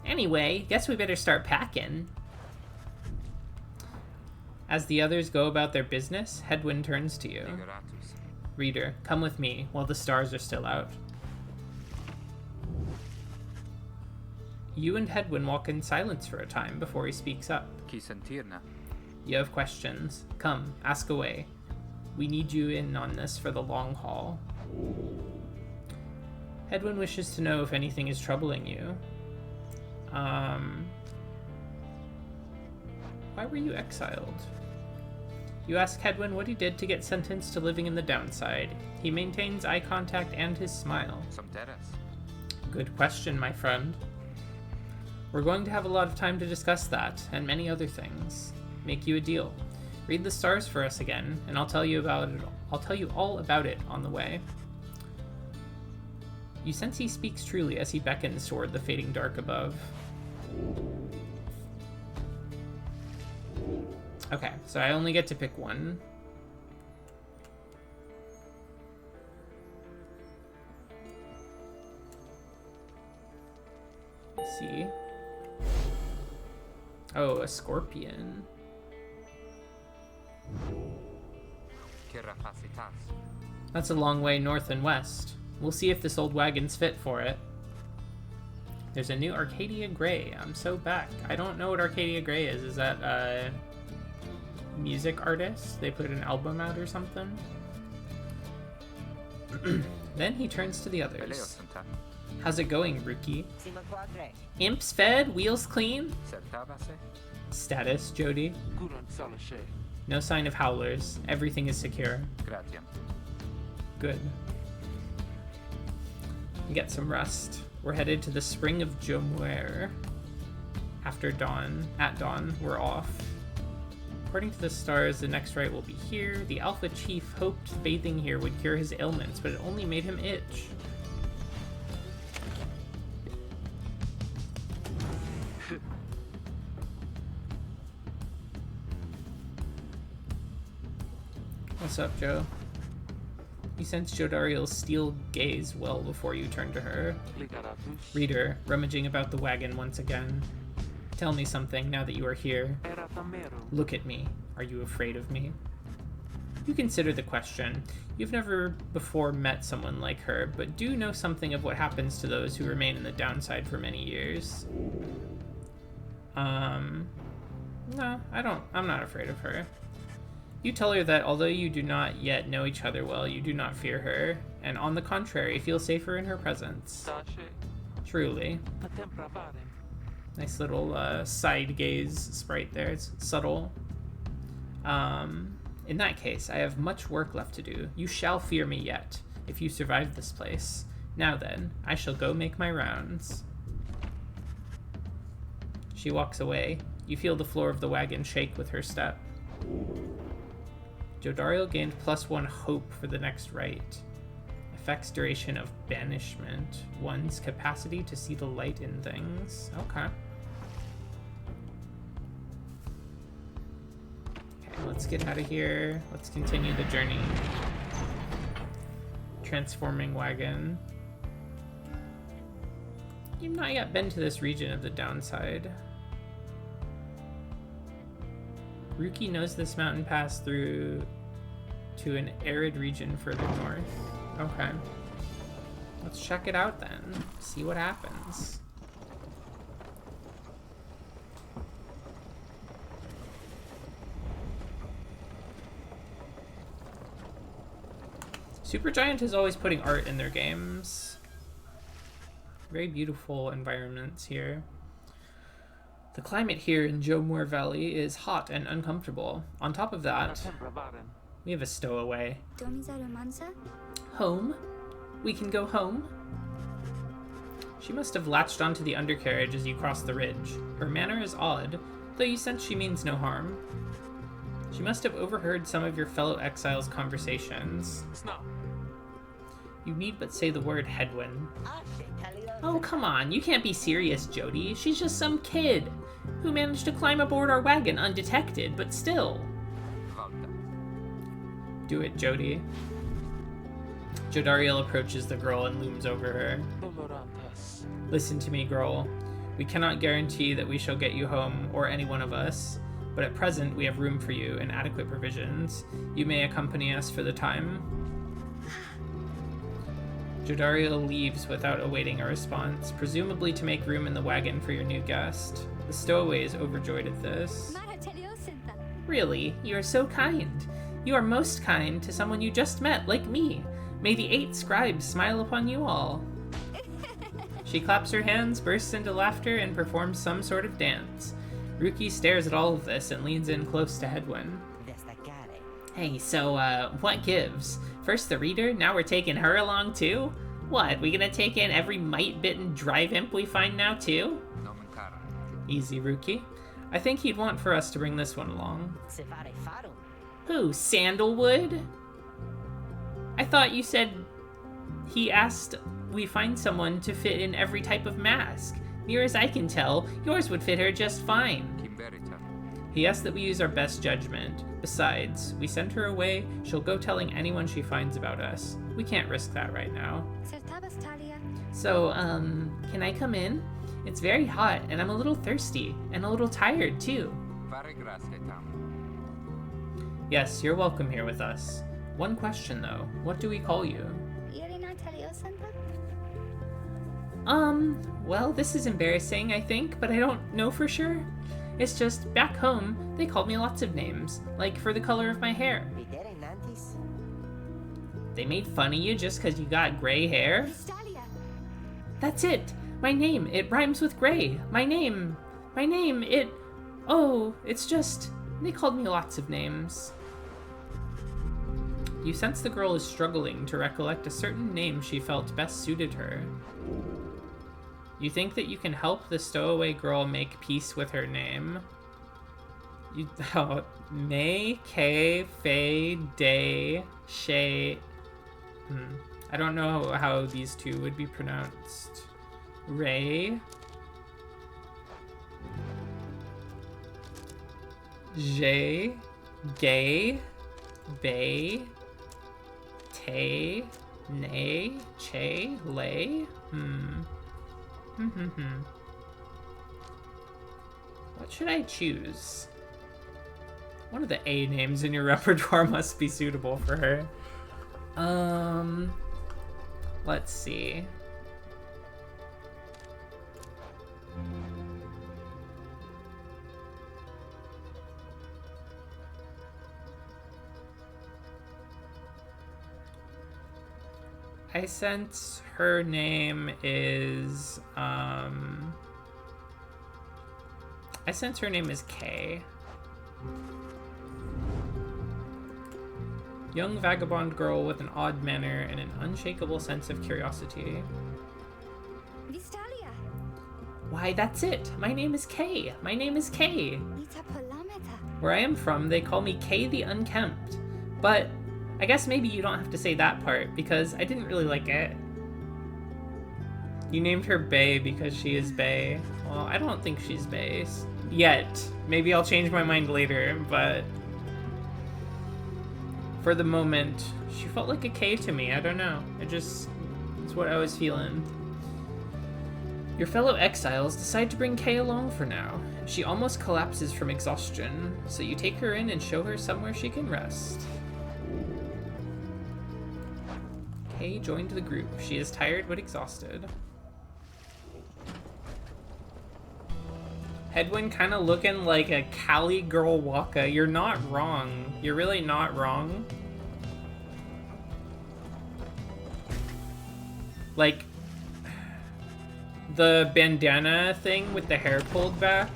Anyway, guess we better start packing. As the others go about their business, Hedwyn turns to you. Figuratus. Reader, come with me while the stars are still out. You and Hedwyn walk in silence for a time before he speaks up. Qui sentirna. You have questions. Come, ask away. We need you in on this for the long haul. Hedwyn wishes to know if anything is troubling you. Why were you exiled? You ask Hedwyn what he did to get sentenced to living in the downside. He maintains eye contact and his smile. Some terras. Good question, my friend. We're going to have a lot of time to discuss that, and many other things. Make you a deal. Read the stars for us again, and I'll tell you about it. I'll tell you all about it on the way. You sense he speaks truly as he beckons toward the fading dark above. Okay, so I only get to pick one. Let's see. Oh, a scorpion. Kirafacitas. That's a long way north and west. We'll see if this old wagon's fit for it. There's a new Arcadia Grey. I'm so back. I don't know what Arcadia Grey is. Is that a music artist? They put an album out or something? Then he turns to the others. How's it going, Rookie? Imps fed? Wheels clean? Status, Jody? Guran Salashe. No sign of howlers. Everything is secure. Gratiam. Good. Get some rest. We're headed to the Spring of Jomuer. After dawn, at dawn, we're off. According to the stars, the next rite will be here. The Alpha Chief hoped bathing here would cure his ailments, but it only made him itch. What's up, Joe? You sensed Jodariel's steel gaze well before you turned to her. Ligaratus. Reader, rummaging about the wagon once again. Tell me something now that you are here. Eratamero. Look at me. Are you afraid of me? You consider the question. You've never before met someone like her, but do know something of what happens to those who remain in the downside for many years. No, I don't. I'm not afraid of her. You tell her that although you do not yet know each other well, you do not fear her, and on the contrary, feel safer in her presence. Tashe. Truly. Patempravarem. Nice little side gaze sprite there. It's subtle. In that case, I have much work left to do. You shall fear me yet, if you survive this place. Now then, I shall go make my rounds. She walks away. You feel the floor of the wagon shake with her step. Jodariel gained +1 hope for the next rite. Affects duration of banishment. One's capacity to see the light in things. Okay. Okay, let's get out of here. Let's continue the journey. Transforming wagon. You've not yet been to this region of the downside. Ruki knows this mountain pass through to an arid region further north. Okay. Let's check it out then. See what happens. Supergiant is always putting art in their games. Very beautiful environments here. The climate here in Jomuer Valley is hot and uncomfortable. On top of that, Patempravarem. we have a stowaway. Donizarumansa? Home? We can go home? She must have latched onto the undercarriage as you cross the ridge. Her manner is odd, though you sense she means no harm. She must have overheard some of your fellow exiles' conversations. Sna. You need but say the word Hedwyn. Oh, come on, you can't be serious, Jody. She's just some kid who managed to climb aboard our wagon undetected, but still. Valda. Do it, Jody. Jodariel approaches the girl and looms over her. Dolorantas. Listen to me, girl. We cannot guarantee that we shall get you home, or any one of us, but at present we have room for you and adequate provisions. You may accompany us for the time. Jodariel leaves without awaiting a response, presumably to make room in the wagon for your new guest. The stowaway is overjoyed at this. Really, you are so kind. You are most kind to someone you just met, like me. May the 8 scribes smile upon you all. She claps her hands, bursts into laughter, and performs some sort of dance. Ruki stares at all of this and leans in close to Hedwyn. Hey, so, what gives? First the reader, now we're taking her along too? What, we gonna take in every mite-bitten drive imp we find now too? Nomen cara. Easy, Ruki. I think he'd want for us to bring this one along. Who, Sandalwood? I thought you said he asked we find someone to fit in every type of mask. Near as I can tell, yours would fit her just fine. Kimberita. He asked that we use our best judgment. Besides, we send her away, she'll go telling anyone she finds about us. We can't risk that right now. So, can I come in? It's very hot, and I'm a little thirsty, and a little tired, too. Fare grazie, Tam. Yes, you're welcome here with us. One question, though. What do we call you? Well, this is embarrassing, I think, but I don't know for sure. It's just, back home, they called me lots of names, like for the color of my hair. They made fun of you just because you got gray hair? That's it! My name, it rhymes with gray. My name, it... Oh, it's just... They called me lots of names. You sense the girl is struggling to recollect a certain name she felt best suited her. You think that you can help the stowaway girl make peace with her name. May, K, Fei, Day, Shay. I don't know how these two would be pronounced. Ray. J, Gay, Bay, Tay, Nay, Che, Lay. What should I choose? One of the A names in your repertoire must be suitable for her. Let's see. I sense her name is, Kay. Young vagabond girl with an odd manner and an unshakable sense of curiosity. Why, that's it! My name is Kay! My name is Kay! Where I am from, they call me Kay the Unkempt. But I guess maybe you don't have to say that part, because I didn't really like it. You named her Bae because she is Bae. Well, I don't think she's Bae. Yet. Maybe I'll change my mind later, but... For the moment, she felt like a K to me. I don't know. It's what I was feeling. Your fellow exiles decide to bring Kay along for now. She almost collapses from exhaustion, so you take her in and show her somewhere she can rest. Kay joined the group. She is tired but exhausted. Hedwyn kind of looking like a Cali girl Waka. You're not wrong. You're really not wrong. Like, the bandana thing with the hair pulled back.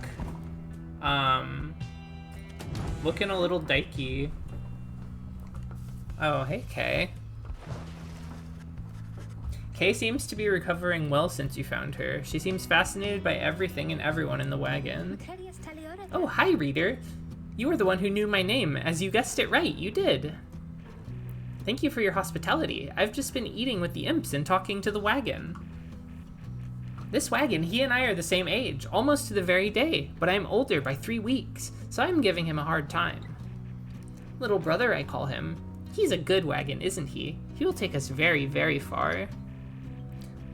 Looking a little dykey. Oh, hey, Kay. Kay seems to be recovering well since you found her. She seems fascinated by everything and everyone in the wagon. Oh, hi, reader. You are the one who knew my name, as you guessed it right, you did. Thank you for your hospitality. I've just been eating with the imps and talking to the wagon. This wagon, he and I are the same age, almost to the very day, but I'm older by 3 weeks, so I'm giving him a hard time. Little brother, I call him. He's a good wagon, isn't he? He will take us very, very far.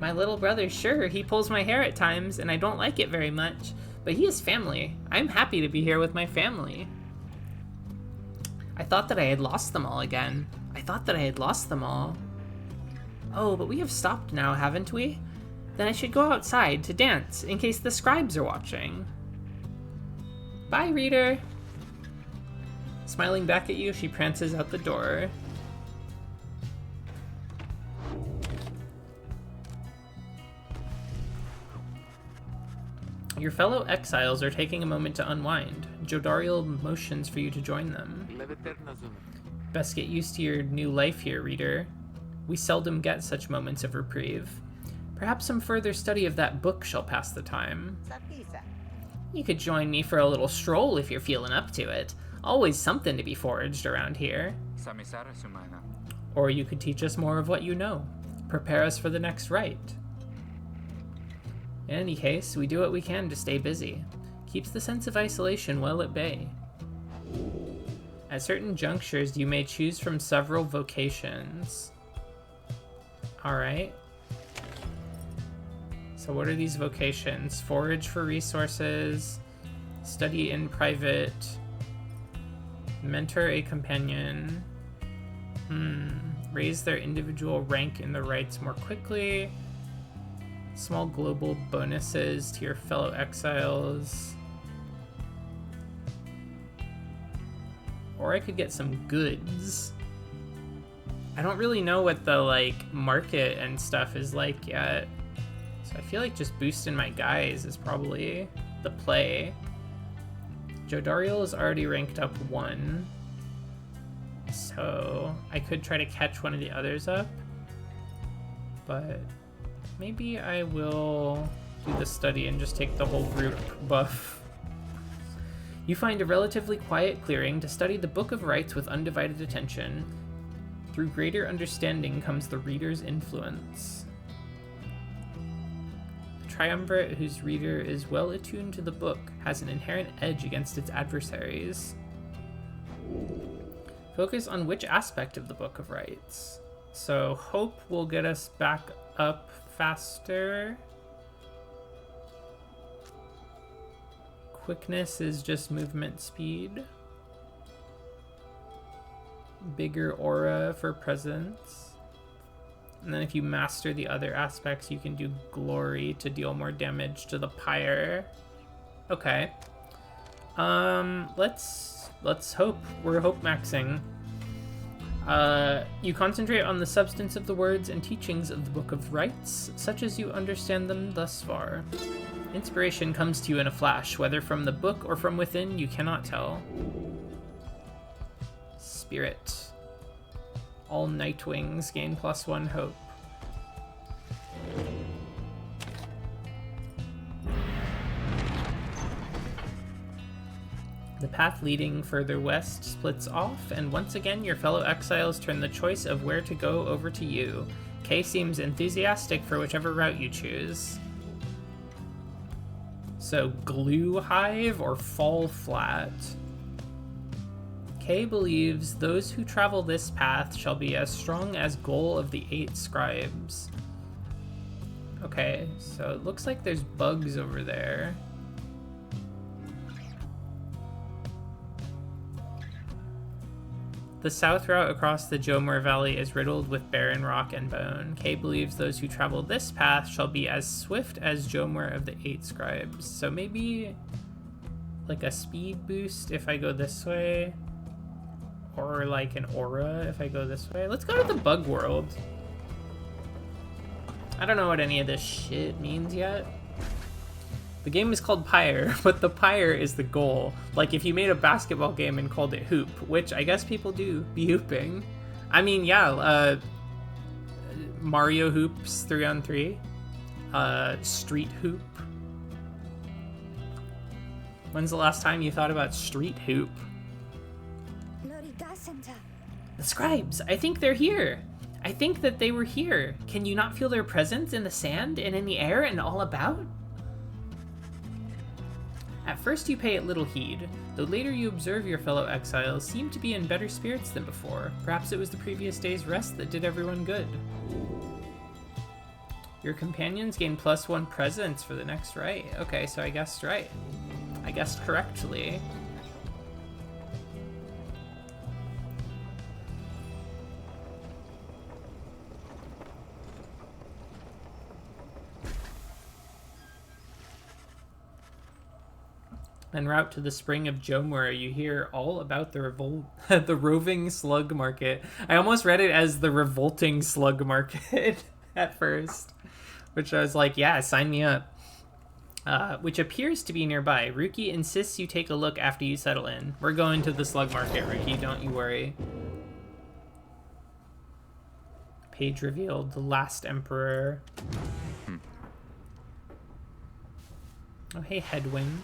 My little brother, sure, he pulls my hair at times, and I don't like it very much, but he is family. I'm happy to be here with my family. I thought that I had lost them all again. I thought that I had lost them all. Oh, but we have stopped now, haven't we? Then I should go outside to dance, in case the scribes are watching. Bye, reader. Smiling back at you, she prances out the door. Your fellow exiles are taking a moment to unwind. Jodariel motions for you to join them. Best get used to your new life here, reader. We seldom get such moments of reprieve. Perhaps some further study of that book shall pass the time. You could join me for a little stroll if you're feeling up to it. Always something to be foraged around here. Or you could teach us more of what you know. Prepare us for the next rite. In any case, we do what we can to stay busy. Keeps the sense of isolation well at bay. At certain junctures, you may choose from several vocations. Alright. So what are these vocations? Forage for resources, study in private, mentor a companion, raise their individual rank in the rights more quickly, small global bonuses to your fellow exiles, or I could get some goods. I don't really know what the like market and stuff is like yet, so I feel like just boosting my guys is probably the play. Jodariel is already ranked up 1, so I could try to catch one of the others up, but maybe I will do the study and just take the whole group buff. You find a relatively quiet clearing to study the Book of Rites with undivided attention. Through greater understanding comes the reader's influence. The triumvirate whose reader is well attuned to the book has an inherent edge against its adversaries. Focus on which aspect of the Book of Rites. So hope will get us back up faster. Quickness is just movement speed. Bigger aura for presence. And then if you master the other aspects, you can do glory to deal more damage to the pyre. Okay. Let's hope. We're hope maxing. You concentrate on the substance of the words and teachings of the Book of Rites, such as you understand them thus far. Inspiration comes to you in a flash, whether from the book or from within, you cannot tell. Spirit. All Nightwings gain +1 hope. The path leading further west splits off, and once again your fellow exiles turn the choice of where to go over to you. Kay seems enthusiastic for whichever route you choose. So, Glue Hive or Fall Flat? Kay believes those who travel this path shall be as strong as Goal of the 8 Scribes. Okay, so it looks like there's bugs over there. The south route across the Jomor Valley is riddled with barren rock and bone. Kay believes those who travel this path shall be as swift as Jomor of the 8 Scribes. So maybe like a speed boost if I go this way, or like an aura if I go this way. Let's go to the bug world. I don't know what any of this shit means yet. The game is called Pyre, but the Pyre is the goal. Like if you made a basketball game and called it Hoop, which I guess people do be hooping. I mean, yeah, Mario Hoops 3-on-3, Street Hoop. When's the last time you thought about Street Hoop? The scribes, I think they're here. I think that they were here. Can you not feel their presence in the sand and in the air and all about? At first you pay it little heed, though later you observe your fellow exiles seem to be in better spirits than before. Perhaps it was the previous day's rest that did everyone good. Your companions gain +1 presence for the next rite. Okay, so I guessed right. I guessed correctly. En route to the spring of Jomor, you hear all about the roving slug market. I almost read it as the revolting slug market at first, which I was like, yeah, sign me up. Which appears to be nearby. Ruki insists you take a look after you settle in. We're going to the slug market, Ruki, don't you worry. Page revealed, the last emperor. Oh, hey, Headwind.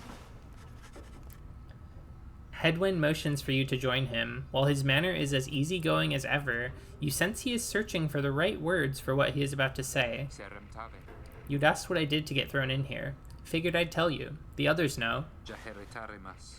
Headwind motions for you to join him. While his manner is as easygoing as ever, you sense he is searching for the right words for what he is about to say. You'd asked what I did to get thrown in here. Figured I'd tell you. The others know. Jaheritarimas.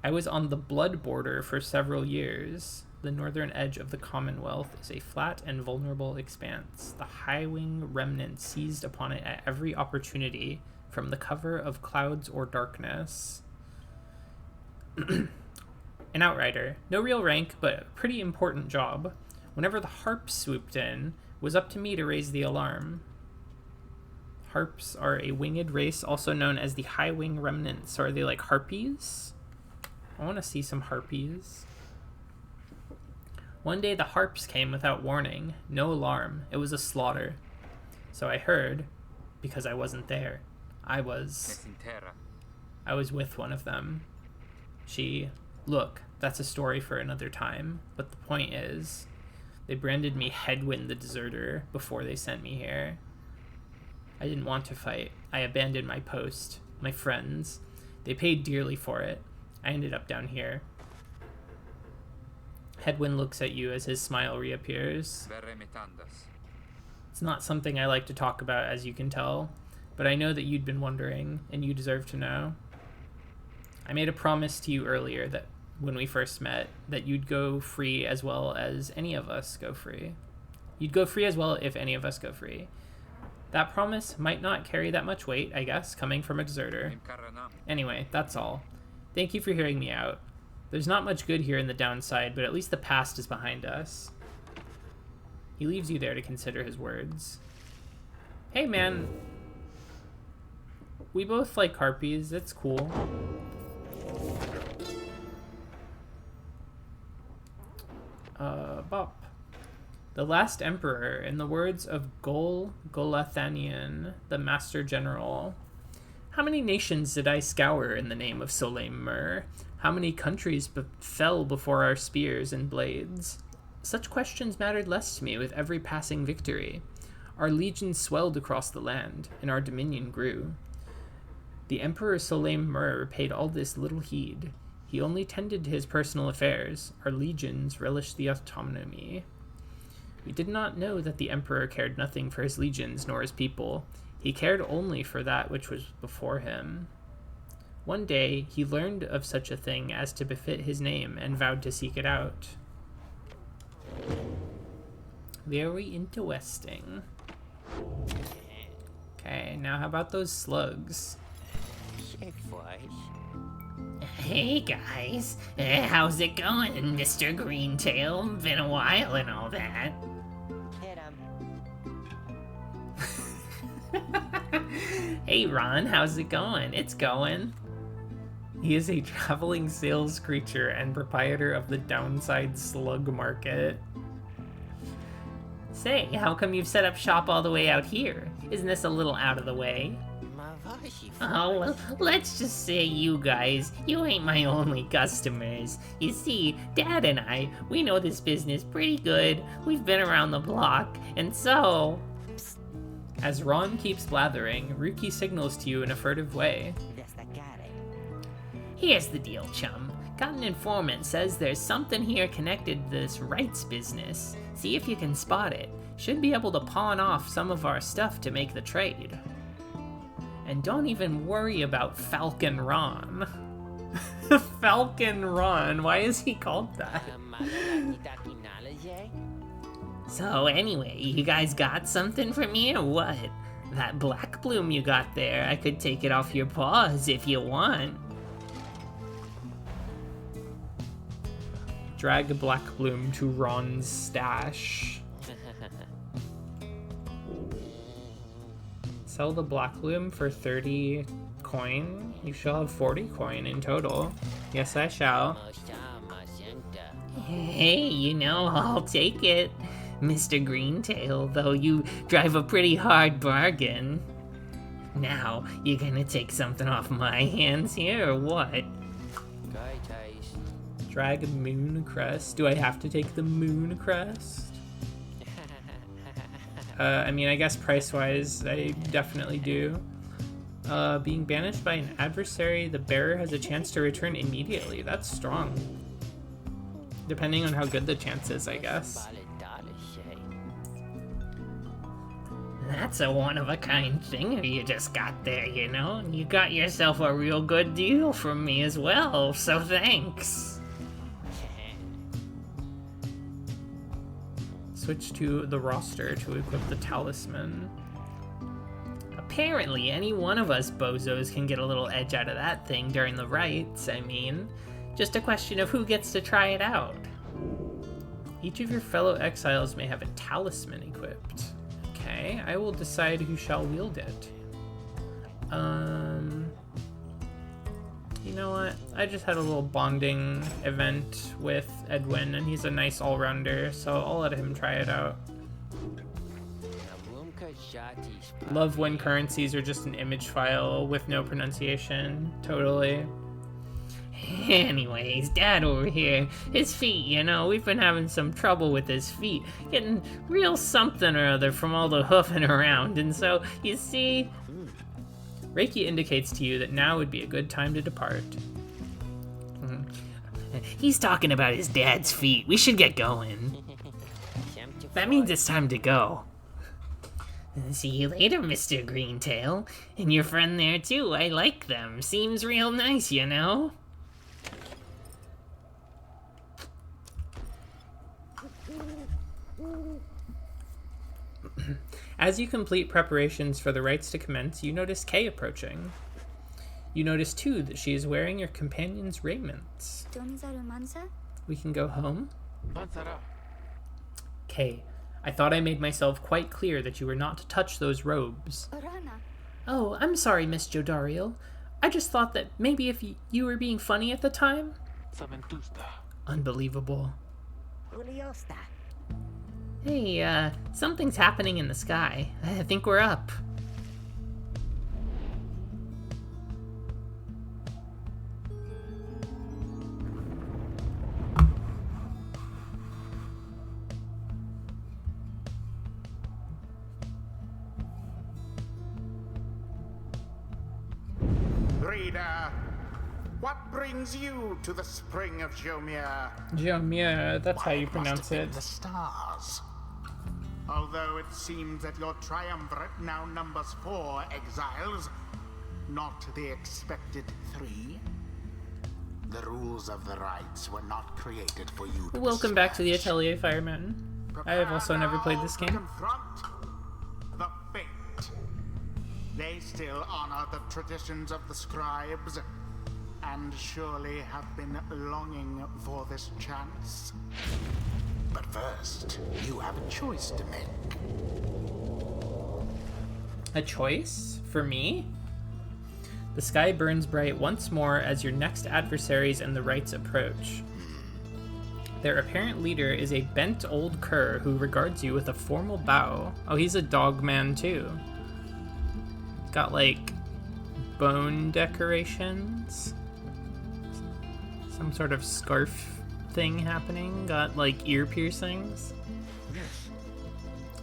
I was on the blood border for several years. The northern edge of the Commonwealth is a flat and vulnerable expanse. The high-wing remnant seized upon it at every opportunity, from the cover of clouds or darkness. An outrider. No real rank, but a pretty important job. Whenever the harps swooped in, it was up to me to raise the alarm. Harps are a winged race, also known as the high-wing remnants. So are they like harpies? I want to see some harpies. One day the harps came without warning, no alarm. It was a slaughter. So I heard, because I wasn't there. I was with one of them. Look, that's a story for another time, but the point is, they branded me Headwind the Deserter before they sent me here. I didn't want to fight. I abandoned my post. My friends. They paid dearly for it. I ended up down here. Headwind looks at you as his smile reappears. It's not something I like to talk about, as you can tell, but I know that you'd been wondering, and you deserve to know. I made a promise to you earlier that when we first met, that you'd go free as well as any of us go free. You'd go free as well if any of us go free. That promise might not carry that much weight, I guess, coming from a deserter. Anyway, that's all. Thank you for hearing me out. There's not much good here in the downside, but at least the past is behind us. He leaves you there to consider his words. Hey, man. We both like harpies. It's cool. Bop. The last emperor, in the words of Golathanian, the master general. How many nations did I scour in the name of Soleim Mur? How many countries fell before our spears and blades? Such questions mattered less to me with every passing victory. Our legions swelled across the land, and our dominion grew. The Emperor Soleim Mur paid all this little heed. He only tended to his personal affairs. Our legions relished the autonomy. We did not know that the Emperor cared nothing for his legions nor his people. He cared only for that which was before him. One day, he learned of such a thing as to befit his name and vowed to seek it out. Very interesting. Okay, now how about those slugs? Hey guys, how's it going, Mr. Greentail? Been a while and all that. Hit him. Hey Ron, how's it going? It's going. He is a traveling sales creature and proprietor of the Downside Slug Market. Say, how come you've set up shop all the way out here? Isn't this a little out of the way? Oh, well, let's just say you guys, you ain't my only customers. You see, Dad and I, we know this business pretty good. We've been around the block, and so... As Ron keeps blathering, Ruki signals to you in a furtive way. Here's the deal, chum. Got an informant says there's something here connected to this rights business. See if you can spot it. Should be able to pawn off some of our stuff to make the trade. And don't even worry about Falcon Ron. Falcon Ron, why is he called that? So anyway, you guys got something for me or what? That black bloom you got there, I could take it off your paws if you want. Drag a black bloom to Ron's stash. Sell the black bloom for 30 coin. You shall have 40 coin in total. Yes, I shall. Hey, you know, I'll take it, Mr. Greentail, though you drive a pretty hard bargain. Now, you gonna take something off my hands here, or what? Drag a moon crest. Do I have to take the moon crest? I mean, I guess price-wise, I definitely do. Being banished by an adversary, the bearer has a chance to return immediately. That's strong. Depending on how good the chance is, I guess. That's a one-of-a-kind thing you just got there, you know? You got yourself a real good deal from me as well, so thanks. switch to the roster to equip the talisman. Apparently, any one of us bozos can get a little edge out of that thing during the rites, I mean. Just a question of who gets to try it out. Each of your fellow exiles may have a talisman equipped. Okay, I will decide who shall wield it. You know what? I just had a little bonding event with Edwin, and he's a nice all-rounder, so I'll let him try it out. Love when currencies are just an image file with no pronunciation. Totally. Anyways, Dad over here, his feet, you know, we've been having some trouble with his feet, getting real something or other from all the hoofing around, and so, you see... Reiki indicates to you that now would be a good time to depart. He's talking about his dad's feet. We should get going. That means it's time to go. See you later, Mr. Greentail. And your friend there, too. I like them. Seems real nice, you know? As you complete preparations for the rites to commence, you notice Kay approaching. You notice, too, that she is wearing your companion's raiments. We can go home? Mansara. Kay, I thought I made myself quite clear that you were not to touch those robes. Oh, I'm sorry, Miss Jodariel. I just thought that maybe if you were being funny at the time. Saventusta. Unbelievable. Hey, something's happening in the sky. I think we're up. Reader, what brings you to the spring of Jomir? Jomir, that's how Why, you must pronounce have been it. The stars. Although it seems that your triumvirate now numbers 4 exiles, not the expected 3. The rules of the rites were not created for you to Welcome back to the besmirch. Atelier Fireman. I have also never played this Prepare game. now to confront the fate. They still honor the traditions of the scribes, and surely have been longing for this chance. But first, you have a choice to make. A choice? For me? The sky burns bright once more as your next adversaries and the rites approach. Their apparent leader is a bent old cur who regards you with a formal bow. Oh, he's a dog man too. Got like bone decorations. Some sort of scarf thing happening. Got like ear piercings.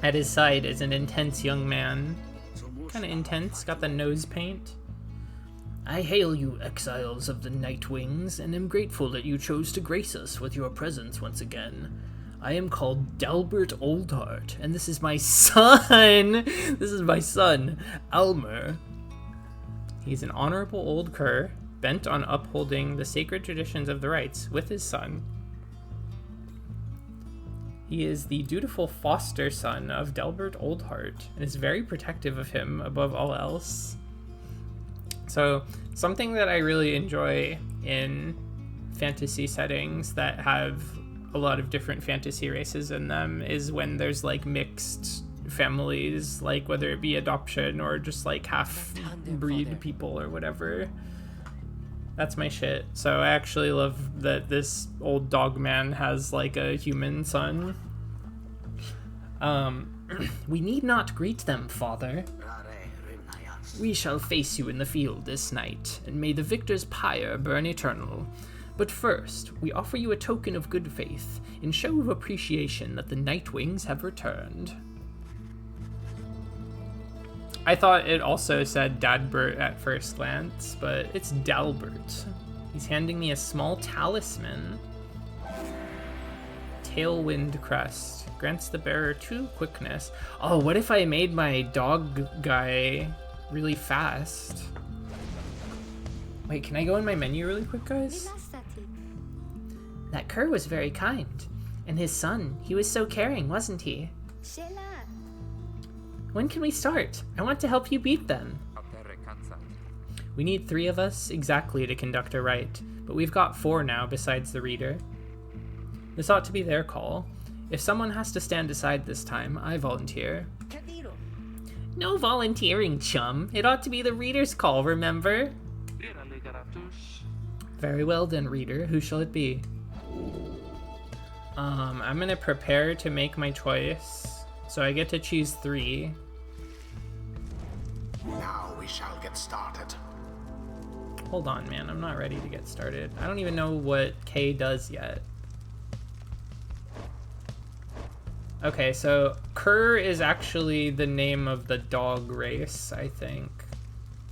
At his side is an intense young man. Kind of intense, got the nose paint. I hail you, exiles of the Night Wings, and am grateful that you chose to grace us with your presence once again. I am called Dalbert Oldheart, and this is my son! This is my son, Almer. He's an honorable old cur, bent on upholding the sacred traditions of the rites with his son. He is the dutiful foster son of Delbert Oldheart, and is very protective of him above all else. So, something that I really enjoy in fantasy settings that have a lot of different fantasy races in them is when there's like mixed families, like whether it be adoption or just like half breed people or whatever. That's my shit. So I actually love that this old dog man has like a human son. We need not greet them, father. We shall face you in the field this night, and may the victor's pyre burn eternal. But first, we offer you a token of good faith, in show of appreciation that the Night Wings have returned. I thought it also said Dadbert at first glance, but it's Dalbert. He's handing me a small talisman. Tailwind Crest. Grants the bearer 2 quickness. Oh, what if I made my dog guy really fast? Wait, can I go in my menu really quick, guys? That cur was very kind. And his son, he was so caring, wasn't he? When can we start? I want to help you beat them. Apere cansat. We need 3 of us exactly to conduct a rite, but we've got 4 now besides the reader. This ought to be their call. If someone has to stand aside this time, I volunteer. No volunteering, chum. It ought to be the reader's call, remember? Tírale, Garatus. Very well then, reader. Who shall it be? I'm gonna prepare to make my choice. So I get to choose 3. Now we shall get started. Hold on, man. I'm not ready to get started. I don't even know what K does yet. Okay, so Cur is actually the name of the dog race, I think.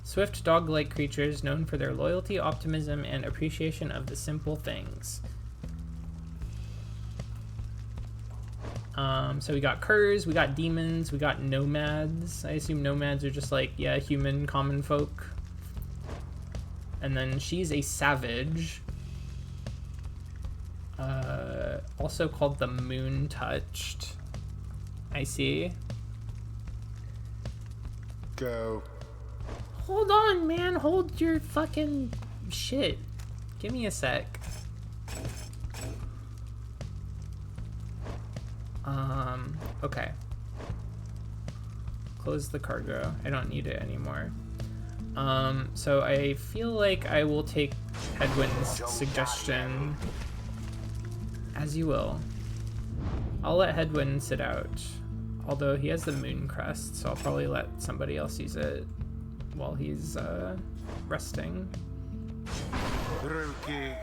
Swift dog-like creatures known for their loyalty, optimism, and appreciation of the simple things. So we got Curs, we got demons, we got nomads. I assume nomads are just like, yeah, human common folk. And then she's a savage. Also called the Moon Touched. I see. Go. Hold on, man. Hold your fucking shit. Give me a sec. Okay. Close the cargo. I don't need it anymore. So I feel like I will take Hedwyn's suggestion. As you will. I'll let Hedwyn sit out. Although he has the moon crest, so I'll probably let somebody else use it while he's resting. Ruki.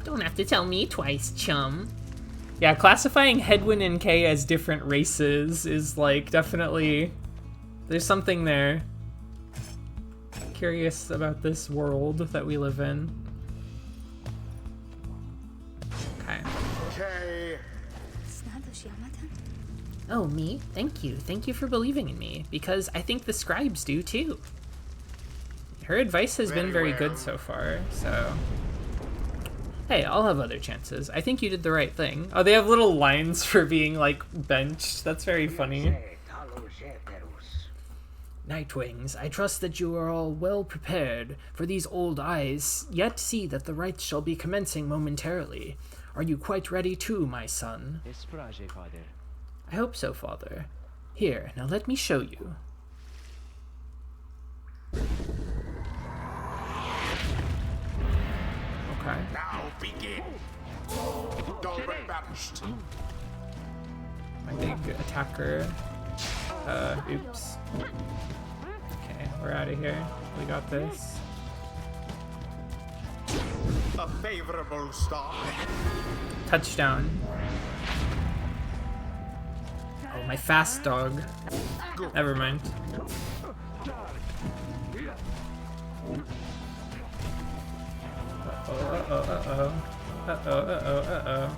Don't have to tell me twice, chum. Yeah, classifying Hedwyn and Kay as different races is like definitely... There's something there. Curious about this world that we live in. Okay. Kay. Oh, me? Thank you. Thank you for believing in me, because I think the scribes do too. Her advice has been very good so far, so... Hey, I'll have other chances. I think you did the right thing. Oh, they have little lines for being, like, benched. That's very funny. Nightwings, I trust that you are all well prepared, for these old eyes yet see that the rites shall be commencing momentarily. Are you quite ready too, my son? I hope so, father. Here, now let me show you. Okay. Now begin. Dolben banished. My big attacker. Oops. Okay, we're out of here. We got this. A favorable start. Touchdown. Oh, my fast dog. Never mind. Uh-oh.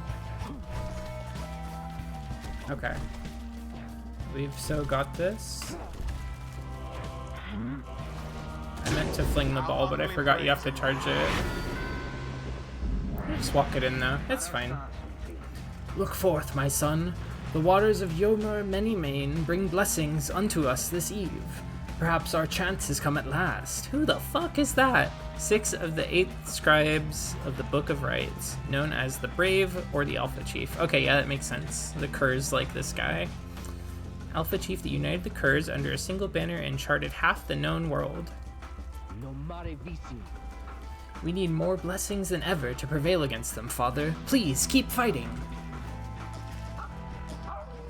Okay. We've so got this. I meant to fling the ball, but I forgot you have to charge it. Just walk it in though. It's fine. Look forth, my son. The waters of Yomer Menimane bring blessings unto us this eve. Perhaps our chance has come at last. Who the fuck is that? 6 of the 8 scribes of the Book of Rites, known as the Brave or the Alpha Chief. Okay, yeah, that makes sense. The Curs like this guy. Alpha Chief that united the Curs under a single banner and charted half the known world. We need more blessings than ever to prevail against them, Father. Please, keep fighting!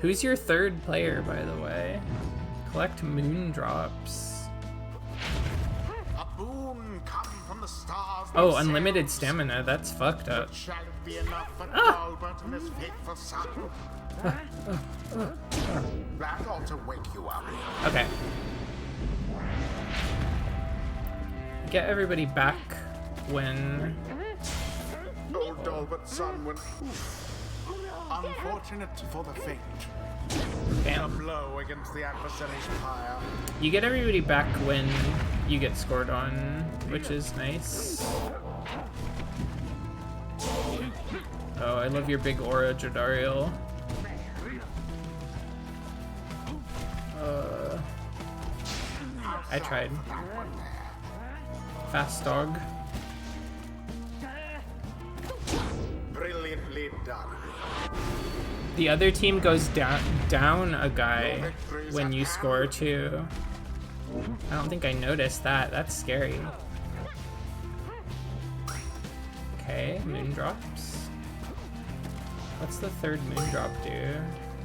Who's your 3rd player, by the way? Collect moon drops. A boon come from the stars. Oh, unlimited stamina. That's fucked up. Shall it be enough for Talbot and his faithful son? That ought to wake you up. Okay. Get everybody back when... Old Talbot's son went... Unfortunate for the faint. A Bam. blow against the adversary's pyre. You get everybody back when you get scored on, which is nice. Oh, I love your big aura, Jodariel. I tried. Fast dog. Brilliantly done. The other team goes down a guy when you score too. I don't think I noticed that. That's scary. Okay, moon drops. What's the third moon drop do?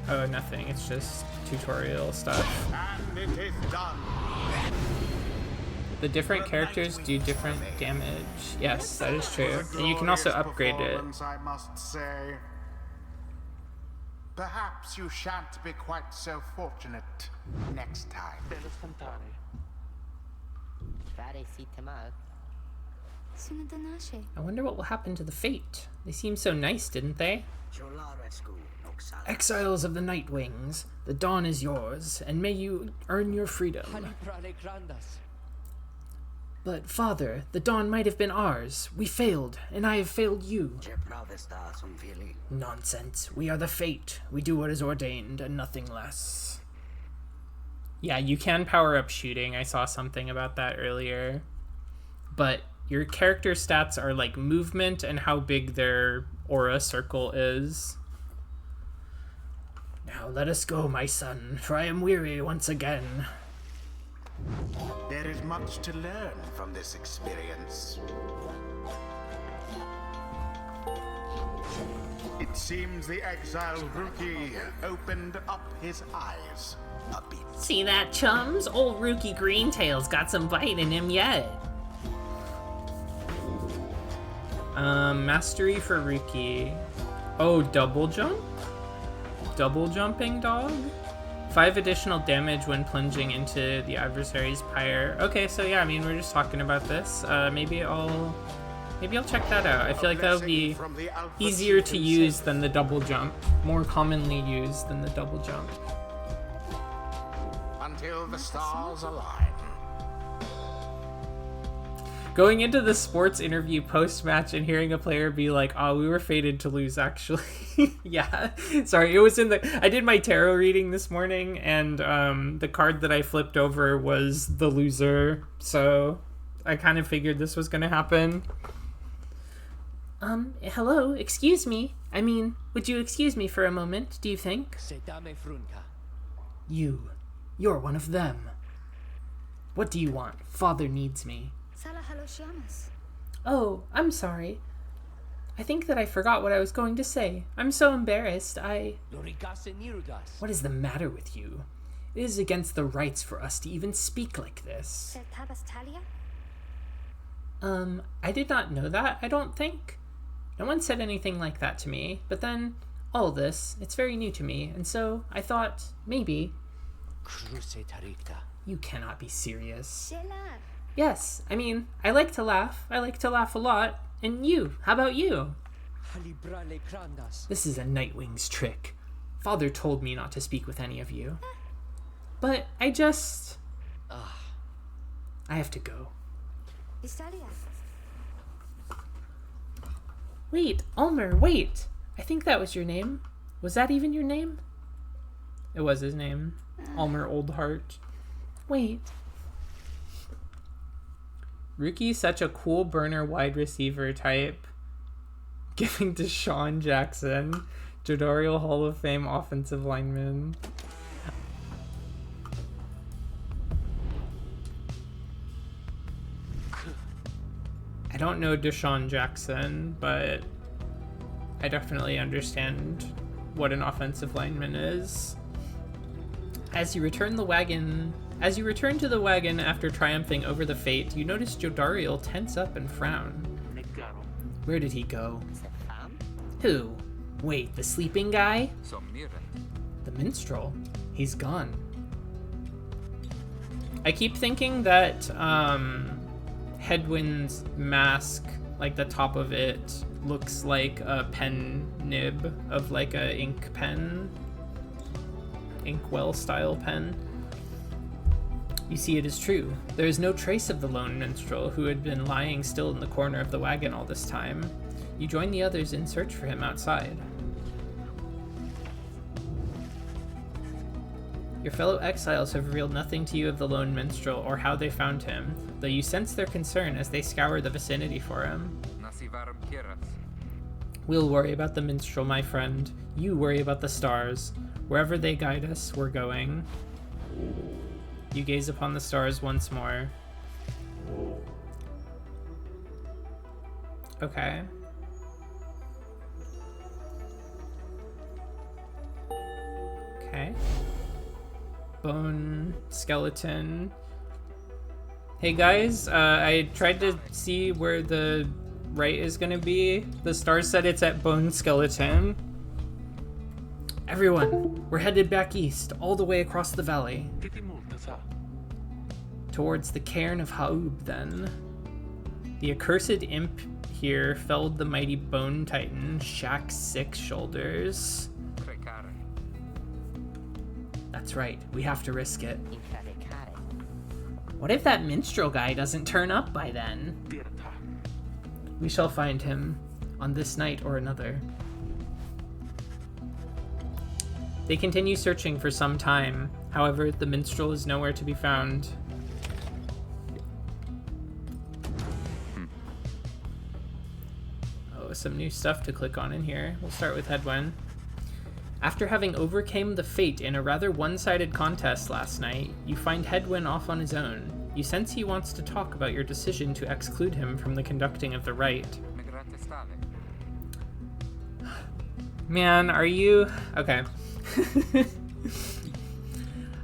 Oh, nothing. It's just tutorial stuff. And it is done. The different characters do different damage. Yes, that is true. And you can also upgrade it. I must say. Perhaps you shan't be quite so fortunate next time. Bene stantane. I wonder what will happen to the Fate. They seemed so nice, didn't they? Exiles of the Night Wings, the dawn is yours, and may you earn your freedom. But, Father, the dawn might have been ours. We failed, and I have failed you. Nonsense. We are the Fate. We do what is ordained, and nothing less. Yeah, you can power up shooting. I saw something about that earlier. But your character stats are like movement and how big their aura circle is. Now let us go, my son, for I am weary once again. There is much to learn from this experience. It seems the exiled rookie opened up his eyes a bit. See that, chums? Old Rookie Greentail's got some bite in him yet. Mastery for Rookie. Oh, double jump? Double jumping dog? 5 additional damage when plunging into the adversary's pyre. Okay, so yeah, I mean, we're just talking about this. Maybe I'll check that out. I feel like that'll be easier to use than the double jump. More commonly used than the double jump. Until the stars align. Going into the sports interview post-match and hearing a player be like, oh, we were fated to lose, actually. Yeah, sorry, it was in the... I did my tarot reading this morning, and the card that I flipped over was the loser, so I kind of figured this was going to happen. Hello, excuse me. I mean, would you excuse me for a moment, do you think? You're one of them. What do you want? Father needs me. Oh, I'm sorry. I think that I forgot what I was going to say. I'm so embarrassed. What is the matter with you? It is against the rights for us to even speak like this. I did not know that, I don't think. No one said anything like that to me, but then, all this, it's very new to me, and so I thought, maybe... You cannot be serious. Yes, I mean, I like to laugh. I like to laugh a lot. And you, how about you? This is a Nightwing's trick. Father told me not to speak with any of you. But I just... I have to go. Wait, Ulmer, wait! I think that was your name. Was that even your name? It was his name. Ulmer Oldheart. Wait. Rookie's such a cool burner wide receiver type. Giving to Sean Jackson, Jodariel Hall of Fame offensive lineman. I don't know Deshaun Jackson, but I definitely understand what an offensive lineman is. As you return to the wagon after triumphing over the Fate, you notice Jodariel tense up and frown. Where did he go? Who? Wait, the sleeping guy? The minstrel. He's gone. I keep thinking that Hedwyn's mask, like the top of it, looks like a pen nib of like a inkwell style pen. You see, it is true. There is no trace of the lone minstrel who had been lying still in the corner of the wagon all this time. You join the others in search for him outside. Your fellow exiles have revealed nothing to you of the lone minstrel or how they found him, though you sense their concern as they scour the vicinity for him. Nasivaram Kiras. We'll worry about the minstrel, my friend. You worry about the stars. Wherever they guide us, we're going. You gaze upon the stars once more. Okay. Okay. Bone skeleton. Hey guys, I tried to see where the right is gonna be. The stars said it's at Bone Skeleton. Everyone, we're headed back east, all the way across the valley. Towards the cairn of Haub, then. The accursed imp here felled the mighty Bone Titan, Shaq's 6 shoulders. That's right, we have to risk it. What if that minstrel guy doesn't turn up by then? We shall find him, on this night or another. They continue searching for some time. However, the minstrel is nowhere to be found. Oh, some new stuff to click on in here. We'll start with Hedwyn. After having overcame the fate in a rather one-sided contest last night, you find Hedwyn off on his own. You sense he wants to talk about your decision to exclude him from the conducting of the rite. Man, are you... Okay.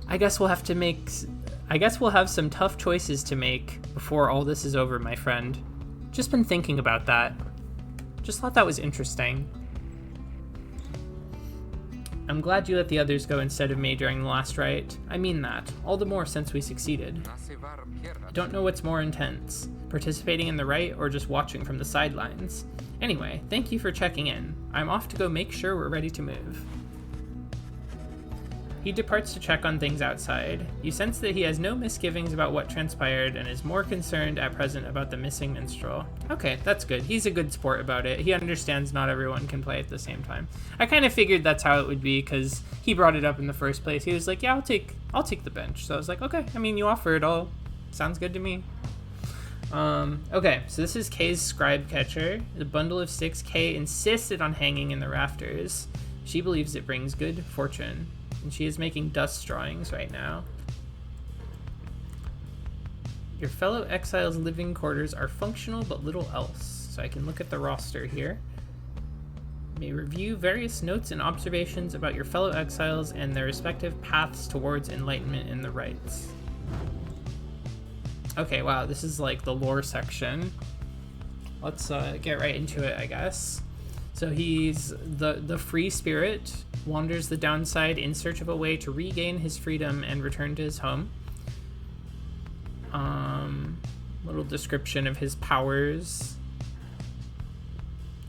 I guess we'll have some tough choices to make before all this is over, my friend. Just been thinking about that. Just thought that was interesting. I'm glad you let the others go instead of me during the last rite. I mean that, all the more since we succeeded. I don't know what's more intense, participating in the rite or just watching from the sidelines. Anyway, thank you for checking in. I'm off to go make sure we're ready to move. He departs to check on things outside. You sense that he has no misgivings about what transpired and is more concerned at present about the missing minstrel. Okay, that's good. He's a good sport about it. He understands not everyone can play at the same time. I kind of figured that's how it would be because he brought it up in the first place. He was like, yeah, I'll take the bench. So I was like, okay, I mean, you offer it all. Sounds good to me. Okay, so this is Kay's scribe catcher. The bundle of sticks Kay insisted on hanging in the rafters. She believes it brings good fortune. And she is making dust drawings right now. Your fellow exiles' living quarters are functional but little else. So I can look at the roster here. May review various notes and observations about your fellow exiles and their respective paths towards enlightenment in the rites. Okay, wow, this is like the lore section. Let's get right into it, I guess. So he's the free spirit, wanders the downside in search of a way to regain his freedom and return to his home. Little description of his powers.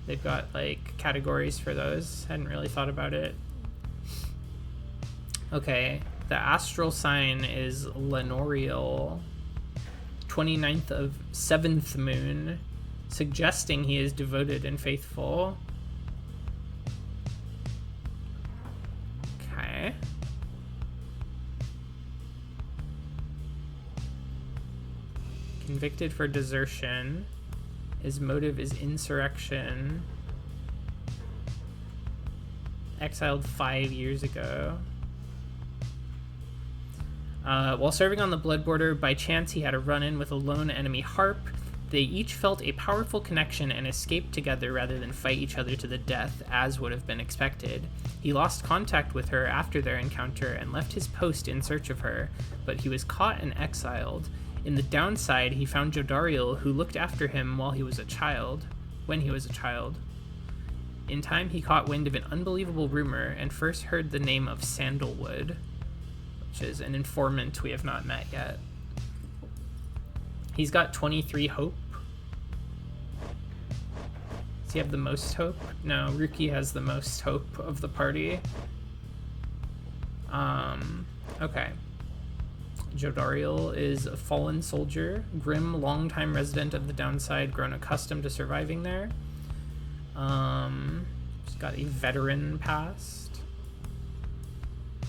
They've got like categories for those. Hadn't really thought about it. Okay, the astral sign is Lenorial, 29th of 7th moon, suggesting he is devoted and faithful. Okay. Convicted for desertion. His motive is insurrection. Exiled 5 years ago. While serving on the Blood Border, by chance he had a run-in with a lone enemy harp. They each felt a powerful connection and escaped together rather than fight each other to the death, as would have been expected. He lost contact with her after their encounter and left his post in search of her, but he was caught and exiled. In the downside, he found Jodariel, who looked after him when he was a child. In time, he caught wind of an unbelievable rumor and first heard the name of Sandalwood, which is an informant we have not met yet. He's got 23 hope. Does he have the most hope? No, Ruki has the most hope of the party. Okay. Jodariel is a fallen soldier, grim, longtime resident of the downside, grown accustomed to surviving there. She's got a veteran past.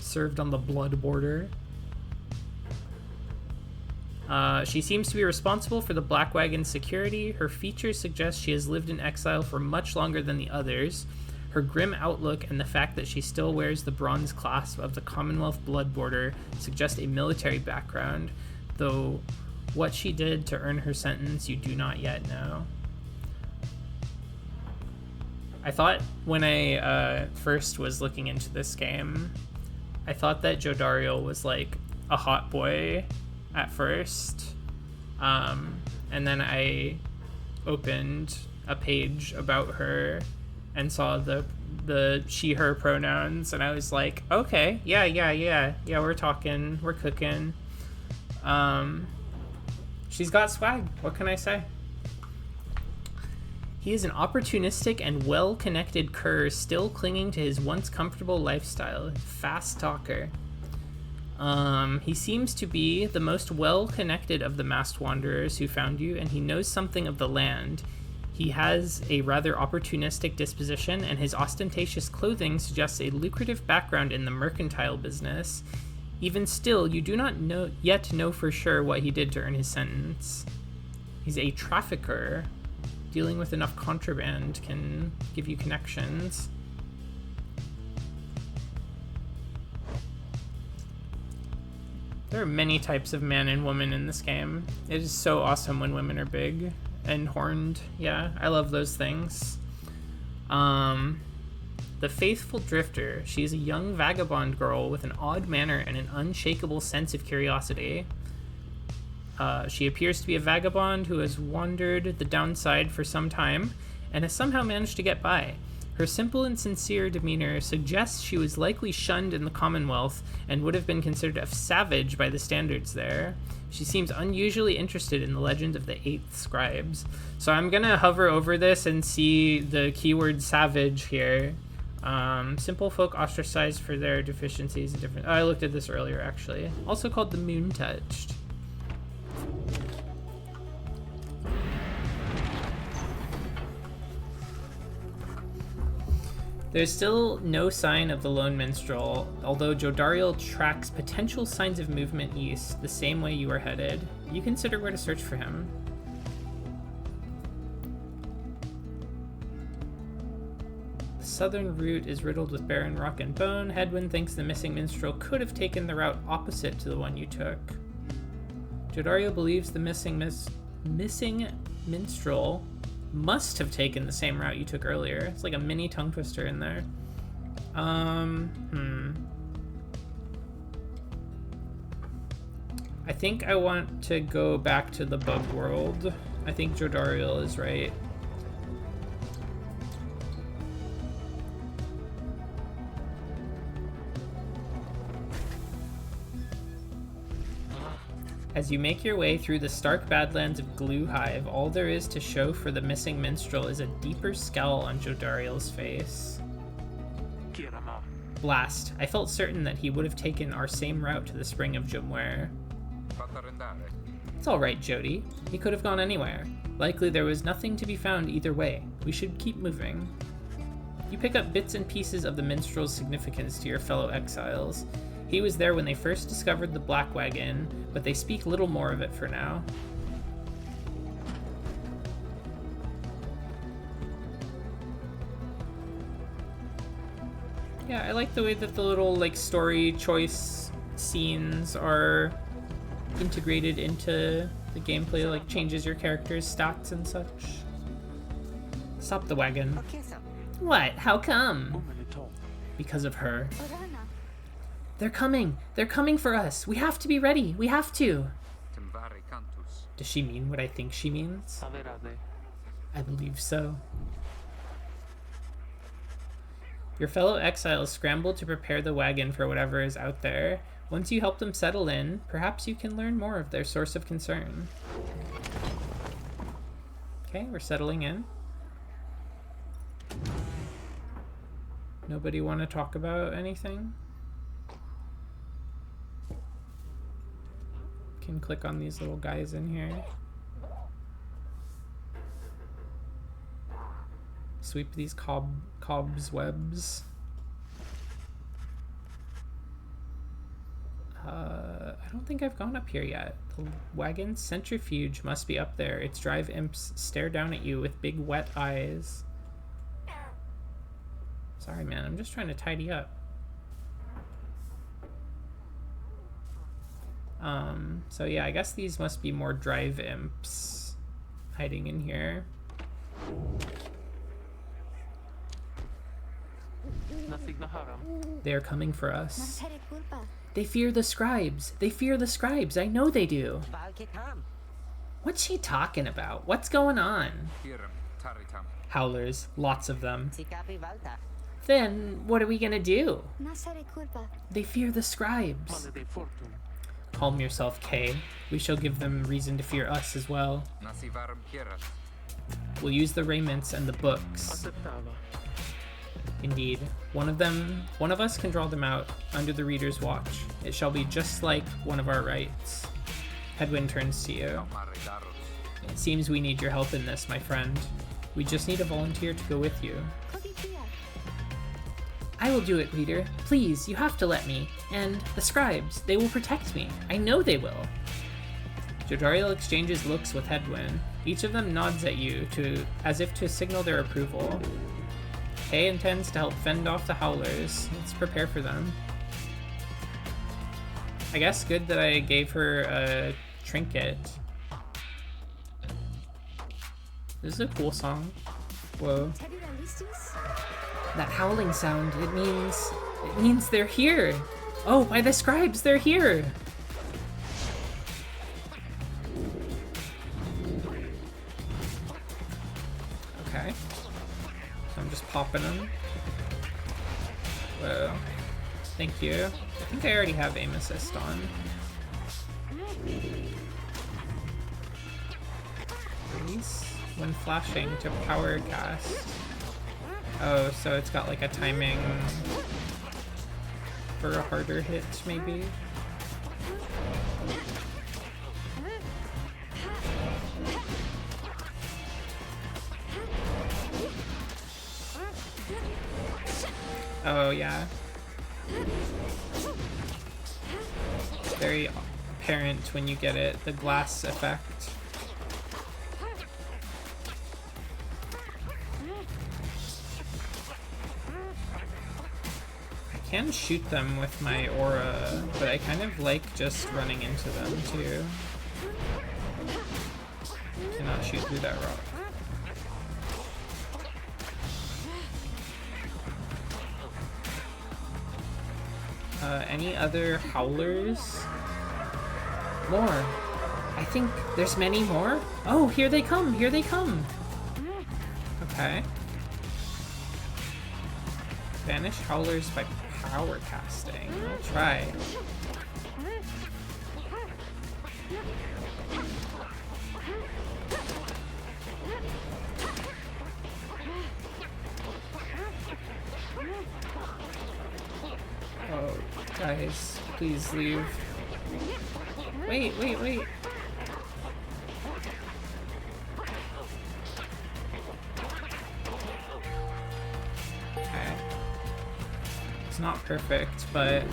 Served on the blood border. She seems to be responsible for the Black Wagon's security. Her features suggest she has lived in exile for much longer than the others. Her grim outlook and the fact that she still wears the bronze clasp of the Commonwealth blood border suggest a military background, though what she did to earn her sentence you do not yet know. I thought when I first was looking into this game, I thought that Jodariel was like a hot boy at first, and then I opened a page about her and saw the she her pronouns, and I was like, okay, yeah, we're talking, we're cooking. She's got swag, what can I say? He is an opportunistic and well-connected cur still clinging to his once comfortable lifestyle. Fast talker. He seems to be the most well-connected of the masked wanderers who found you, and he knows something of the land. He has a rather opportunistic disposition, and his ostentatious clothing suggests a lucrative background in the mercantile business. Even still, you do not yet know for sure what he did to earn his sentence. He's a trafficker. Dealing with enough contraband can give you connections. There are many types of man and woman in this game. It is so awesome when women are big and horned. Yeah, I love those things. The Faithful Drifter. She is a young vagabond girl with an odd manner and an unshakable sense of curiosity. She appears to be a vagabond who has wandered the downside for some time and has somehow managed to get by. Her simple and sincere demeanor suggests she was likely shunned in the Commonwealth and would have been considered a savage by the standards there. She seems unusually interested in the legend of the Eighth Scribes. So I'm gonna hover over this and see the keyword savage here. Simple folk ostracized for their deficiencies and different... Oh, I looked at this earlier, actually. Also called the Moon Touched. There's still no sign of the lone minstrel, although Jodariel tracks potential signs of movement east the same way you are headed. You consider where to search for him. The southern route is riddled with barren rock and bone. Hedwyn thinks the missing minstrel could have taken the route opposite to the one you took. Jodariel believes the missing minstrel must have taken the same route you took earlier. It's like a mini tongue twister in there. I think I want to go back to the bug world. I think Jodariel is right. As you make your way through the stark badlands of Glue Hive, all there is to show for the missing minstrel is a deeper scowl on Jodariel's face. Blast. I felt certain that he would have taken our same route to the Spring of Jomware. It's alright, Jody. He could have gone anywhere. Likely there was nothing to be found either way. We should keep moving. You pick up bits and pieces of the minstrel's significance to your fellow exiles. He was there when they first discovered the Black Wagon, but they speak little more of it for now. Yeah, I like the way that the little, like, story choice scenes are integrated into the gameplay, like, changes your character's stats and such. Stop the wagon. What? How come? Because of her. They're coming! They're coming for us! We have to be ready! We have to! Does she mean what I think she means? I believe so. Your fellow exiles scramble to prepare the wagon for whatever is out there. Once you help them settle in, perhaps you can learn more of their source of concern. Okay, we're settling in. Nobody want to talk about anything? Can click on these little guys in here. Sweep these cobwebs. I don't think I've gone up here yet. The wagon's centrifuge must be up there. Its drive imps stare down at you with big wet eyes. Sorry, man. I'm just trying to tidy up. So yeah, I guess these must be more drive imps hiding in here. They are coming for us. They fear the scribes. They fear the scribes. I know they do. What's she talking about? What's going on? Howlers. Lots of them. Then, what are we gonna do? They fear the scribes. Calm yourself, Kay. We shall give them reason to fear us as well. We'll use the raiments and the books. Indeed. One of us can draw them out under the reader's watch. It shall be just like one of our rights. Hedwyn turns to you. It seems we need your help in this, my friend. We just need a volunteer to go with you. I will do it, reader. Please, you have to let me. And the scribes, they will protect me. I know they will. Jodariel exchanges looks with Hedwyn. Each of them nods at you as if to signal their approval. Kay intends to help fend off the Howlers. Let's prepare for them. I guess good that I gave her a trinket. This is a cool song. Whoa. That howling sound, it means they're here. Oh, by the scribes, they're here. Okay. So I'm just popping them. Whoa. Thank you. I think I already have aim assist on. Release when flashing to power cast. Oh, so it's got like a timing for a harder hit, maybe? Oh, yeah. It's very apparent when you get it, the glass effect. I can shoot them with my aura, but I kind of like just running into them too. Cannot shoot through that rock. Any other howlers? More. I think there's many more. Oh, here they come! Here they come! Okay. Banish howlers by power casting. I'll try. Oh, guys, please leave. Wait. Okay. It's not perfect, but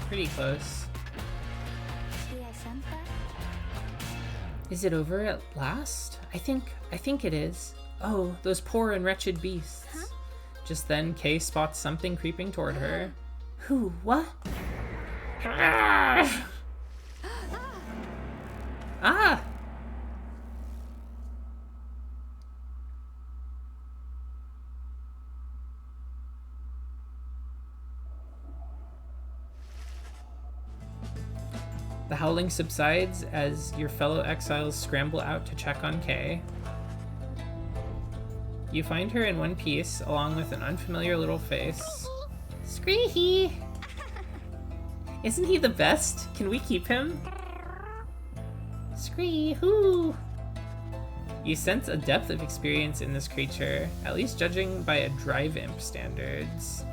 pretty close. Is it over at last? I think it is. Oh, those poor and wretched beasts. Just then, Kay spots something creeping toward her. Who? What? Ah! The howling subsides as your fellow exiles scramble out to check on Kay. You find her in one piece, along with an unfamiliar little face. Screehy! Isn't he the best? Can we keep him? Scree-hoo! You sense a depth of experience in this creature, at least judging by a drive imp standards.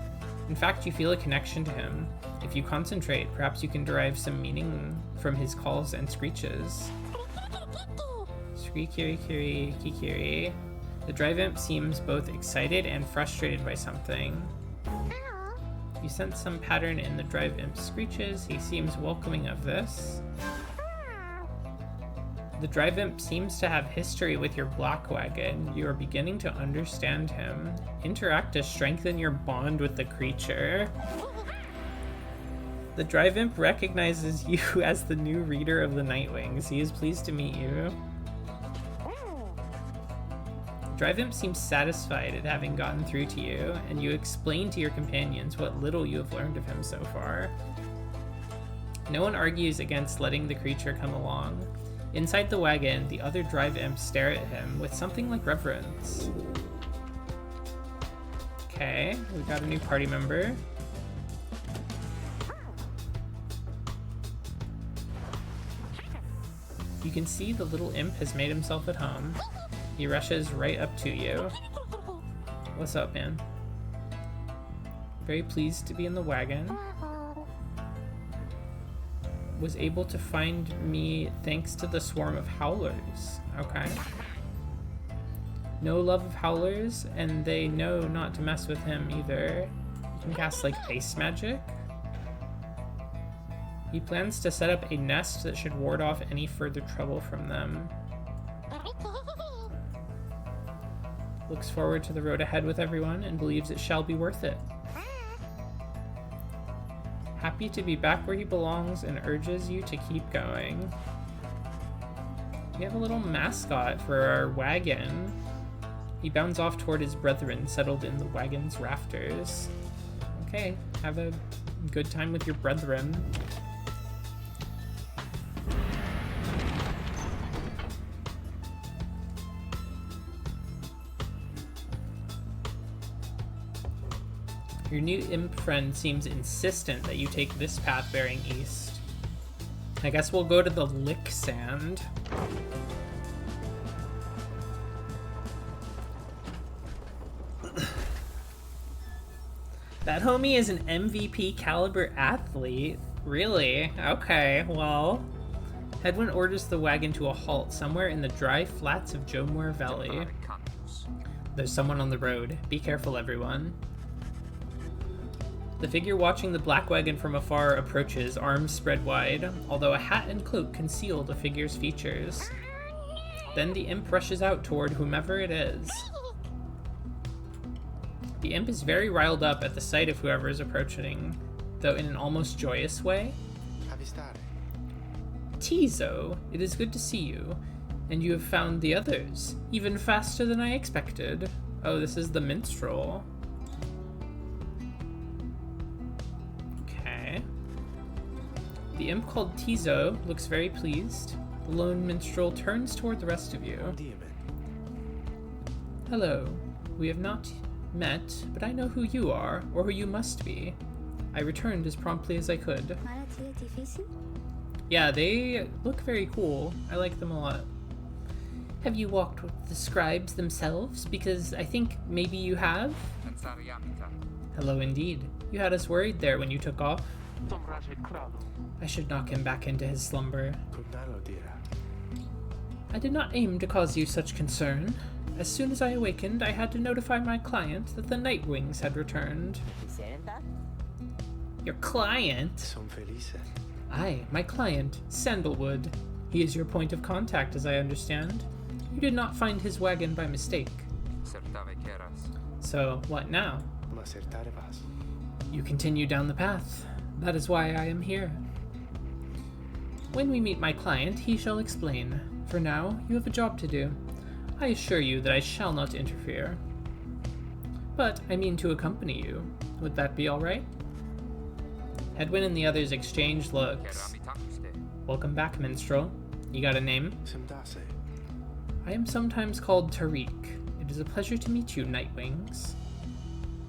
In fact, you feel a connection to him. If you concentrate, perhaps you can derive some meaning from his calls and screeches. Scree-kiri-kiri-kikiri. The drive imp seems both excited and frustrated by something. You sense some pattern in the drive imp's screeches. He seems welcoming of this. The drive imp seems to have history with your black wagon. You are beginning to understand him. Interact to strengthen your bond with the creature. The drive imp recognizes you as the new reader of the Nightwings. He is pleased to meet you. Drive imp seems satisfied at having gotten through to you, and you explain to your companions what little you have learned of him so far. No one argues against letting the creature come along. Inside the wagon, the other drive imps stare at him with something like reverence. Okay, we got a new party member. You can see the little imp has made himself at home. He rushes right up to you. What's up, man? Very pleased to be in the wagon. Was able to find me thanks to the swarm of howlers. Okay. No love of howlers, and they know not to mess with him either. You can cast like ice magic. He plans to set up a nest that should ward off any further trouble from them. Looks forward to the road ahead with everyone and believes it shall be worth it. Happy to be back where he belongs and urges you to keep going. We have a little mascot for our wagon. He bounds off toward his brethren settled in the wagon's rafters. Okay, have a good time with your brethren. Your new imp friend seems insistent that you take this path bearing east. I guess we'll go to the lick sand. That homie is an MVP caliber athlete. Really? Okay, well. Hedwin orders the wagon to a halt somewhere in the dry flats of Jomware Valley. There's someone on the road. Be careful, everyone. The figure watching the black wagon from afar approaches, arms spread wide, although a hat and cloak conceal the figure's features. Then the imp rushes out toward whomever it is. The imp is very riled up at the sight of whoever is approaching, though in an almost joyous way. Tizo, it is good to see you, and you have found the others, even faster than I expected. Oh, this is the minstrel. The imp called Tizo looks very pleased. The lone minstrel turns toward the rest of you. Hello. We have not met, but I know who you are, or who you must be. I returned as promptly as I could. Yeah, they look very cool. I like them a lot. Have you walked with the scribes themselves? Because I think maybe you have? Hello indeed. You had us worried there when you took off. I should knock him back into his slumber. I did not aim to cause you such concern. As soon as I awakened, I had to notify my client that the Nightwings had returned. Your client? Aye, my client, Sandalwood. He is your point of contact, as I understand. You did not find his wagon by mistake. So, what now? You continue down the path. That is why I am here. When we meet my client, he shall explain. For now, you have a job to do. I assure you that I shall not interfere. But I mean to accompany you. Would that be all right? Edwin and the others exchange looks. Welcome back, minstrel. You got a name? I am sometimes called Tariq. It is a pleasure to meet you, Nightwings.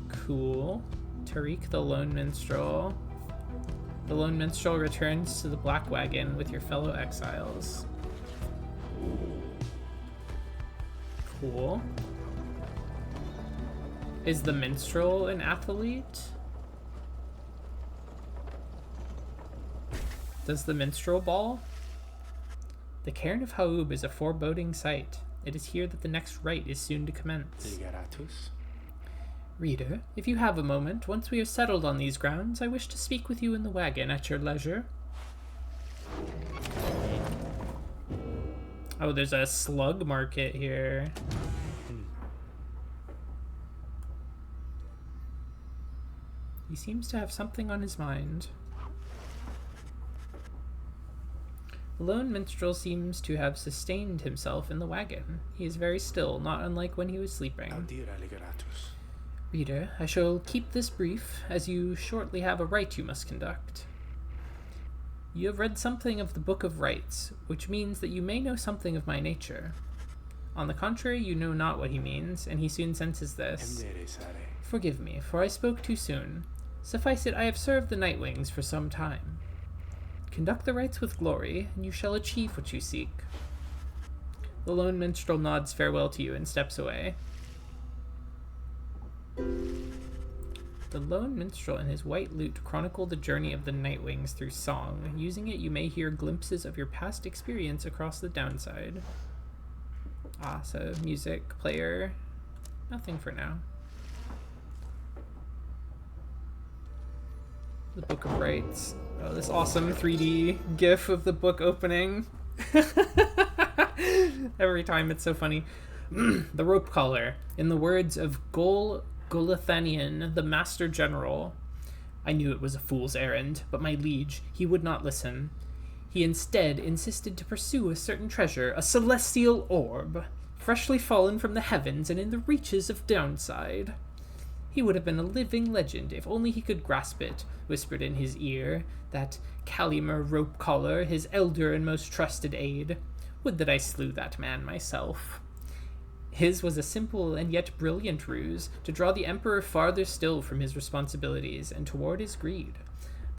Cool. Tariq the Lone Minstrel. The Lone Minstrel returns to the Black Wagon with your fellow exiles. Cool. Is the Minstrel an athlete? Does the Minstrel ball? The Cairn of Haub is a foreboding sight. It is here that the next rite is soon to commence. Ligeratus. Reader, if you have a moment, once we are settled on these grounds, I wish to speak with you in the wagon at your leisure. Oh, there's a slug market here. He seems to have something on his mind. The lone minstrel seems to have sustained himself in the wagon. He is very still, not unlike when he was sleeping. Audira Ligeratus. Reader, I shall keep this brief, as you shortly have a rite you must conduct. You have read something of the Book of Rites, which means that you may know something of my nature. On the contrary, you know not what he means, and he soon senses this. Endere sare. Forgive me, for I spoke too soon. Suffice it, I have served the Nightwings for some time. Conduct the rites with glory, and you shall achieve what you seek. The lone minstrel nods farewell to you and steps away. The lone minstrel and his white lute chronicle the journey of the Nightwings through song. Using it, you may hear glimpses of your past experience across the downside. Ah, so music, player, nothing for now. The Book of Rites. Oh, this awesome 3D gif of the book opening. Every time, it's so funny. The rope collar. In the words of Golathanian, the Master General. I knew it was a fool's errand, but my liege, he would not listen. He instead insisted to pursue a certain treasure, a celestial orb, freshly fallen from the heavens and in the reaches of Downside. He would have been a living legend if only he could grasp it, whispered in his ear that Calimer rope collar, his elder and most trusted aide. Would that I slew that man myself. His was a simple and yet brilliant ruse to draw the Emperor farther still from his responsibilities and toward his greed.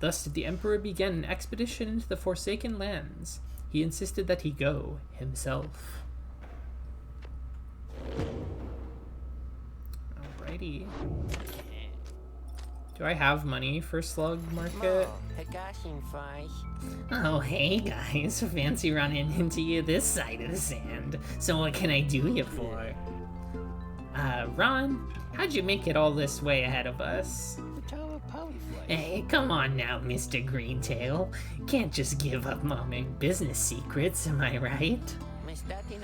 Thus did the Emperor begin an expedition into the Forsaken Lands. He insisted that he go himself. Alrighty. Do I have money for Slug Market? Oh, hey guys, fancy running into you this side of the sand. So what can I do you for? Ron, how'd you make it all this way ahead of us? Hey, come on now, Mr. Greentail. Can't just give up all my business secrets, am I right?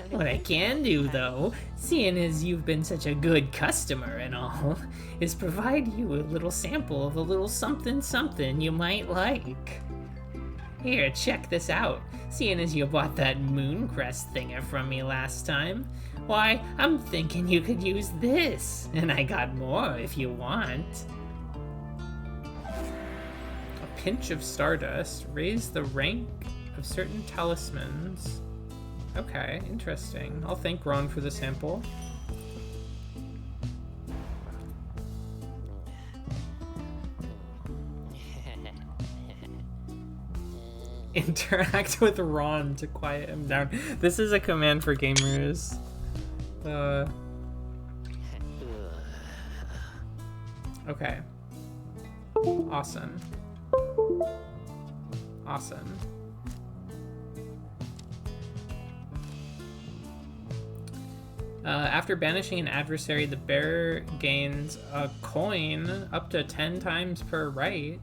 What I can do, though, seeing as you've been such a good customer and all, is provide you a little sample of a little something you might like. Here, check this out. Seeing as you bought that Mooncrest thinger from me last time, why, I'm thinking you could use this, and I got more if you want. A pinch of stardust. Raise the rank of certain talismans. Okay, interesting. I'll thank Ron for the sample. Interact with Ron to quiet him down. This is a command for gamers. Okay. Awesome. Awesome. After banishing an adversary, the bearer gains a coin up to 10 times per right.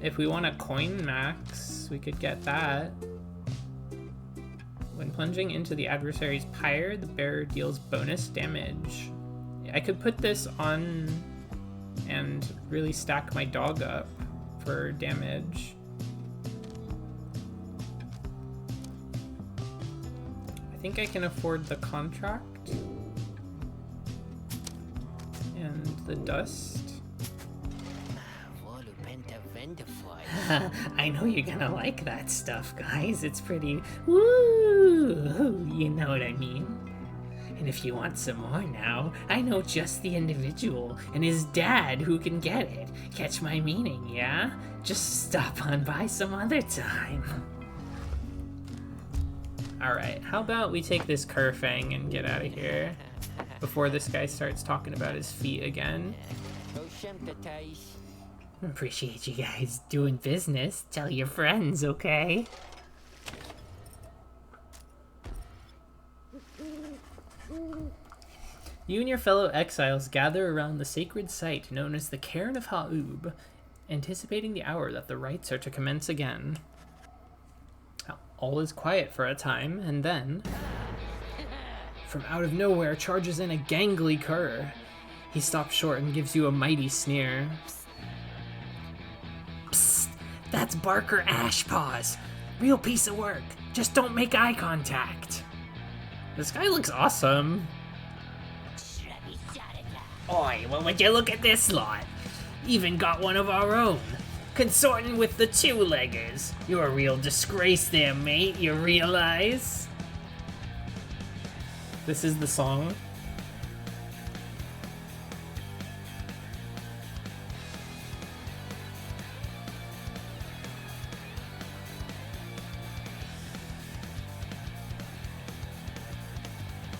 If we want a coin max, we could get that. When plunging into the adversary's pyre, the bearer deals bonus damage. I could put this on and really stack my dog up for damage. I think I can afford the contract and the dust. I know you're gonna like that stuff, guys. It's pretty woo, you know what I mean? And if you want some more now, I know just the individual and his dad who can get it. Catch my meaning, yeah? Just stop on by some other time. Alright, how about we take this Kerfang and get out of here before this guy starts talking about his feet again. Appreciate you guys doing business. Tell your friends, okay? You and your fellow exiles gather around the sacred site known as the Cairn of Ha'ub, anticipating the hour that the rites are to commence again. All is quiet for a time, and then, from out of nowhere charges in a gangly cur. He stops short and gives you a mighty sneer. Psst, that's Barker Ashpaws. Real piece of work. Just don't make eye contact. This guy looks awesome. Oi, well, would you look at this lot? Even got one of our own. Consorting with the two-leggers. You're a real disgrace there, mate, you realize? This is the song.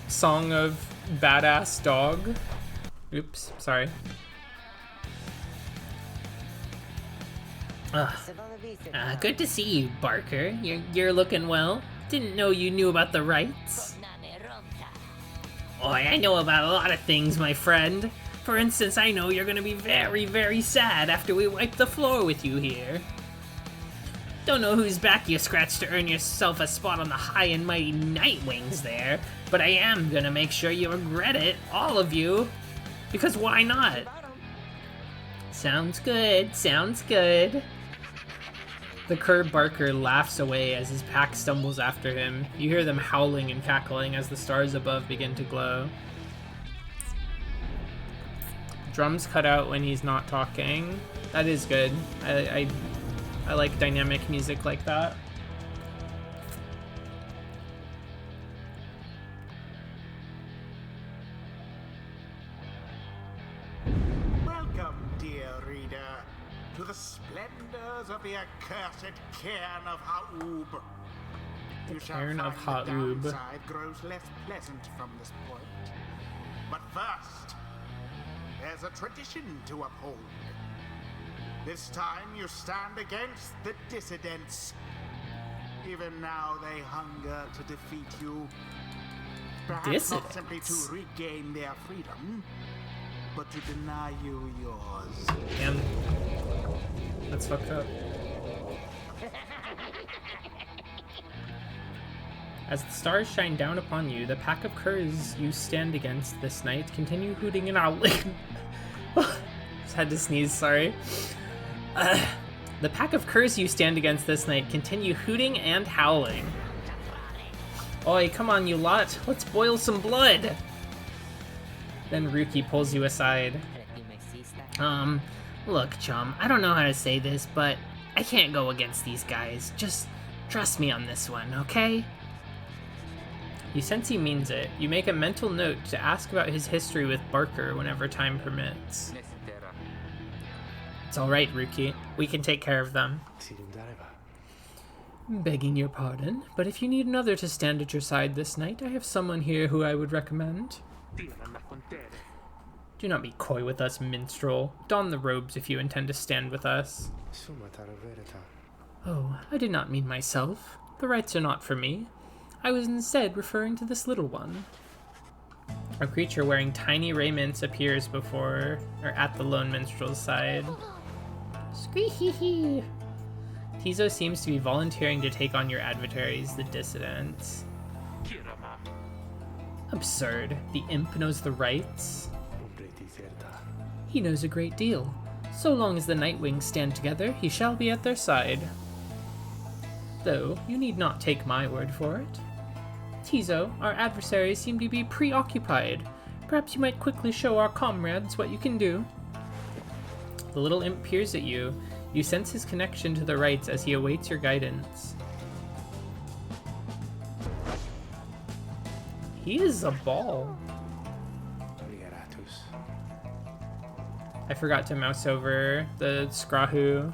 Song of Badass Dog. Oops, sorry. Good to see you, Barker. You're looking well. Didn't know you knew about the rites. Oh, I know about a lot of things, my friend. For instance, I know you're gonna be very, very sad after we wipe the floor with you here. Don't know whose back you scratched to earn yourself a spot on the high and mighty Nightwings there, but I am gonna make sure you regret it, all of you. Because why not? Sounds good, sounds good. The cur Barker laughs away as his pack stumbles after him. You hear them howling and cackling as the stars above begin to glow. Drums cut out when he's not talking. That is good. I like dynamic music like that. Welcome, dear reader, to the splendors of the accursed Cairn of Ha'ub. You shall Cairn of find the Ha'ub. downside grows less pleasant from this point. But first, there's a tradition to uphold. This time you stand against the dissidents. Even now they hunger to defeat you. Perhaps not simply to Dissidents? regain their freedom, but to deny you yours. Damn. That's fucked up. As the stars shine down upon you, the pack of curs you stand against this night continue hooting and howling. Just had to sneeze, sorry. The pack of curs you stand against this night continue hooting and howling. Oi, come on, you lot. Let's boil some blood. Then Ruki pulls you aside. Look, chum, I don't know how to say this, but I can't go against these guys. Just trust me on this one, okay? You sense he means it. You make a mental note to ask about his history with Barker whenever time permits. Nesitera. It's alright, Ruki. We can take care of them. Begging your pardon, but if you need another to stand at your side this night, I have someone here who I would recommend. Do not be coy with us, minstrel. Don the robes if you intend to stand with us. Oh, I did not mean myself. The rites are not for me. I was instead referring to this little one. A creature wearing tiny raiments appears before, or at the lone minstrel's side. Squee-hee-hee. Tizo seems to be volunteering to take on your adversaries, the dissidents. Absurd. The imp knows the rites. He knows a great deal. So long as the Nightwings stand together, he shall be at their side. Though, you need not take my word for it. Tizo, our adversaries seem to be preoccupied. Perhaps you might quickly show our comrades what you can do. The little imp peers at you. You sense his connection to the rites as he awaits your guidance. He is a ball. I forgot to mouse over the Scrahu.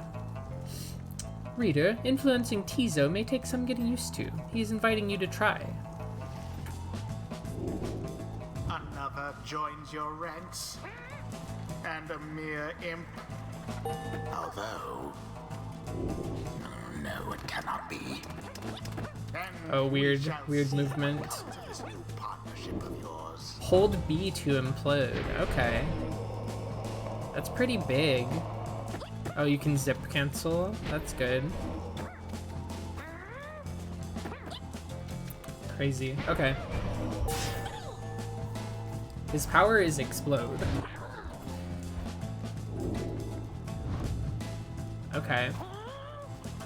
Reader, influencing Tizo may take some getting used to. He is inviting you to try. Another joins your ranks, and a mere imp. Although, No, it cannot be. Then Oh, weird we shall weird see movement. the results of this new partnership of yours. Hold B to implode. Okay. That's pretty big. Oh, you can zip cancel. That's good. Crazy. Okay. His power is explode. Okay.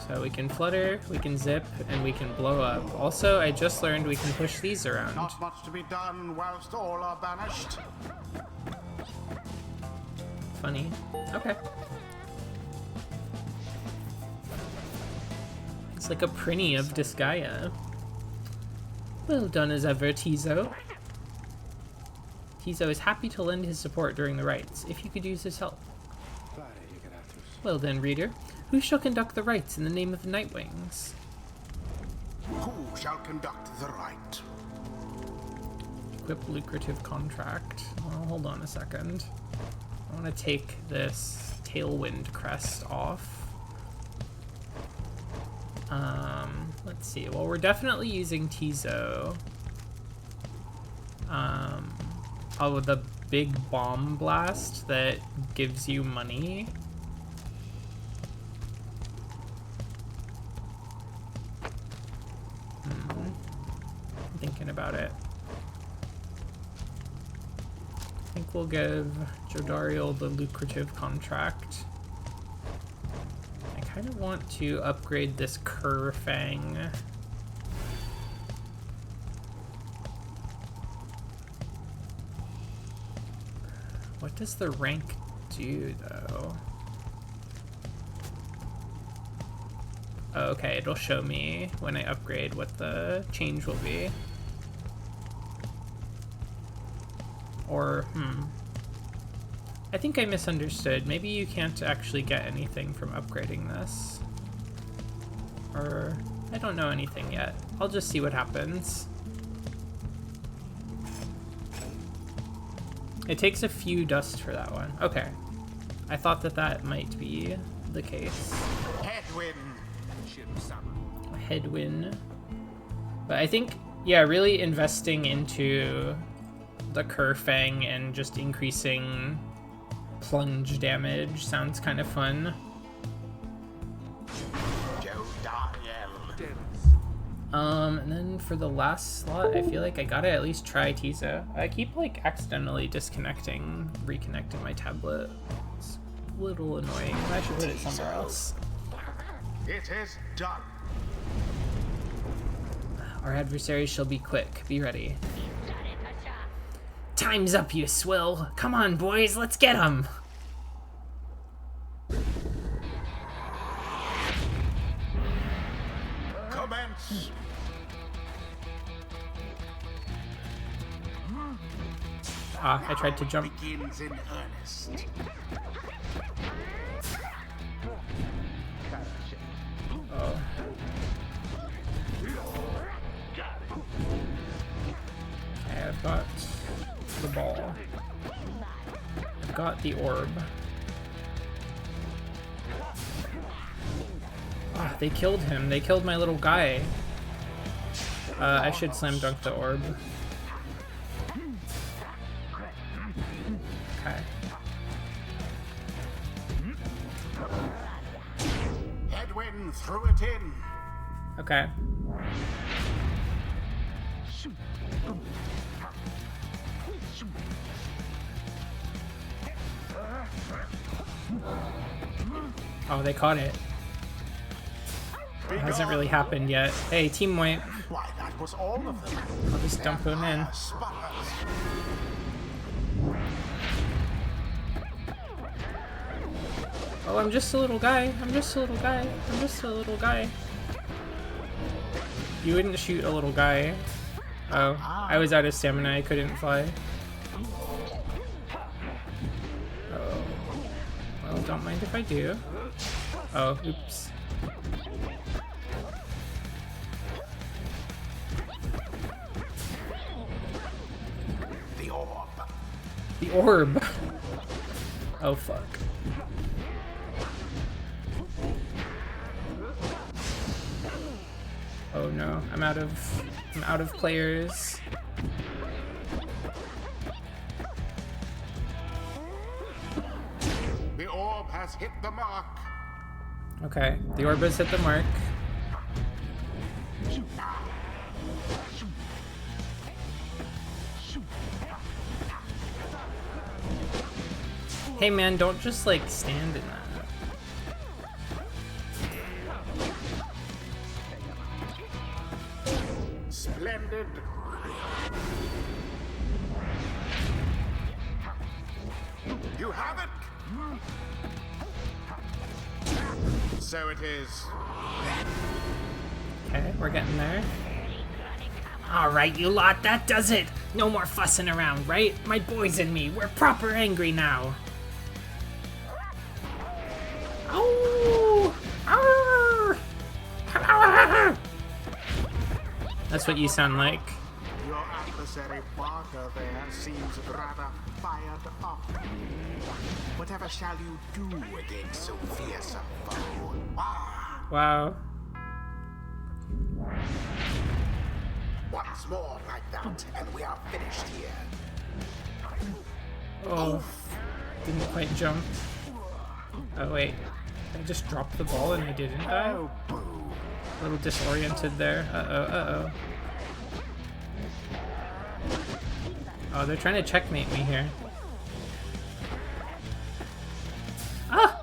So we can flutter, we can zip, and we can blow up. Also, I just learned we can push these around. Not much to be done whilst all are banished. Funny. Okay. It's like a prinny of Disgaea. Well done as ever, Tizo. Tizo is happy to lend his support during the rites, if you could use his help. Pyre, Ligeratus. Well then, reader, who shall conduct the rites in the name of the Nightwings? Who shall conduct the rite? Equip lucrative contract. Well, hold on a second. I want to take this Tailwind crest off. Let's see. Well, we're definitely using Tizo. Oh, the big bomb blast that gives you money. I'm thinking about it. I think we'll give Jodariel the lucrative contract. I kind of want to upgrade this Kerfang. What does the rank do, though? Oh, okay, it'll show me when I upgrade what the change will be. Or, I think I misunderstood. Maybe you can't actually get anything from upgrading this. Or, I don't know anything yet. I'll just see what happens. It takes a few dust for that one. Okay. I thought that that might be the case. Headwind. Headwind. But I think, yeah, really investing into the Kerfang and just increasing plunge damage sounds kind of fun. And then for the last slot, I feel like I gotta at least try Tizo. I keep like accidentally disconnecting, reconnecting my tablet. It's a little annoying. I should put it somewhere else. It is done. Our adversaries shall be quick. Be ready. Time's up, you swill. Come on, boys, let's get 'em. Commence. Ah, I tried to jump. Begins in earnest. Oh. Okay, I've got the ball. I've got the orb. Ah, they killed him. They killed my little guy. I should slam dunk the orb. Okay. Headwind threw it in. Okay. Oh, they caught it. It hasn't really happened yet. Hey, team wipe. Why, that was all of them. I'll just dump him in. Sputters. Oh, I'm just a little guy. I'm just a little guy. I'm just a little guy. You wouldn't shoot a little guy. Oh, I was out of stamina. I couldn't fly. Oh. Well, don't mind if I do. Oh, oops. The orb. The orb. Oh, fuck. Oh no, I'm out of players. The orb has hit the mark. Okay, the orb has hit the mark. Hey man, don't just like stand in that. Splendid. You have it. So it is. Okay, we're getting there. Alright, you lot, that does it. No more fussing around, right? My boys and me, we're proper angry now. Oh! Arr! Arr! That's what you sound like. Your adversary Pyre there seems rather fired up. Whatever shall you do against so fierce a foe? Ah, Wow. once more like that, and we are finished here. Oh, didn't quite jump. Oh wait, I just dropped the ball and I didn't die? Oh, boo. A little disoriented there. Uh-oh. Oh, they're trying to checkmate me here. Ah!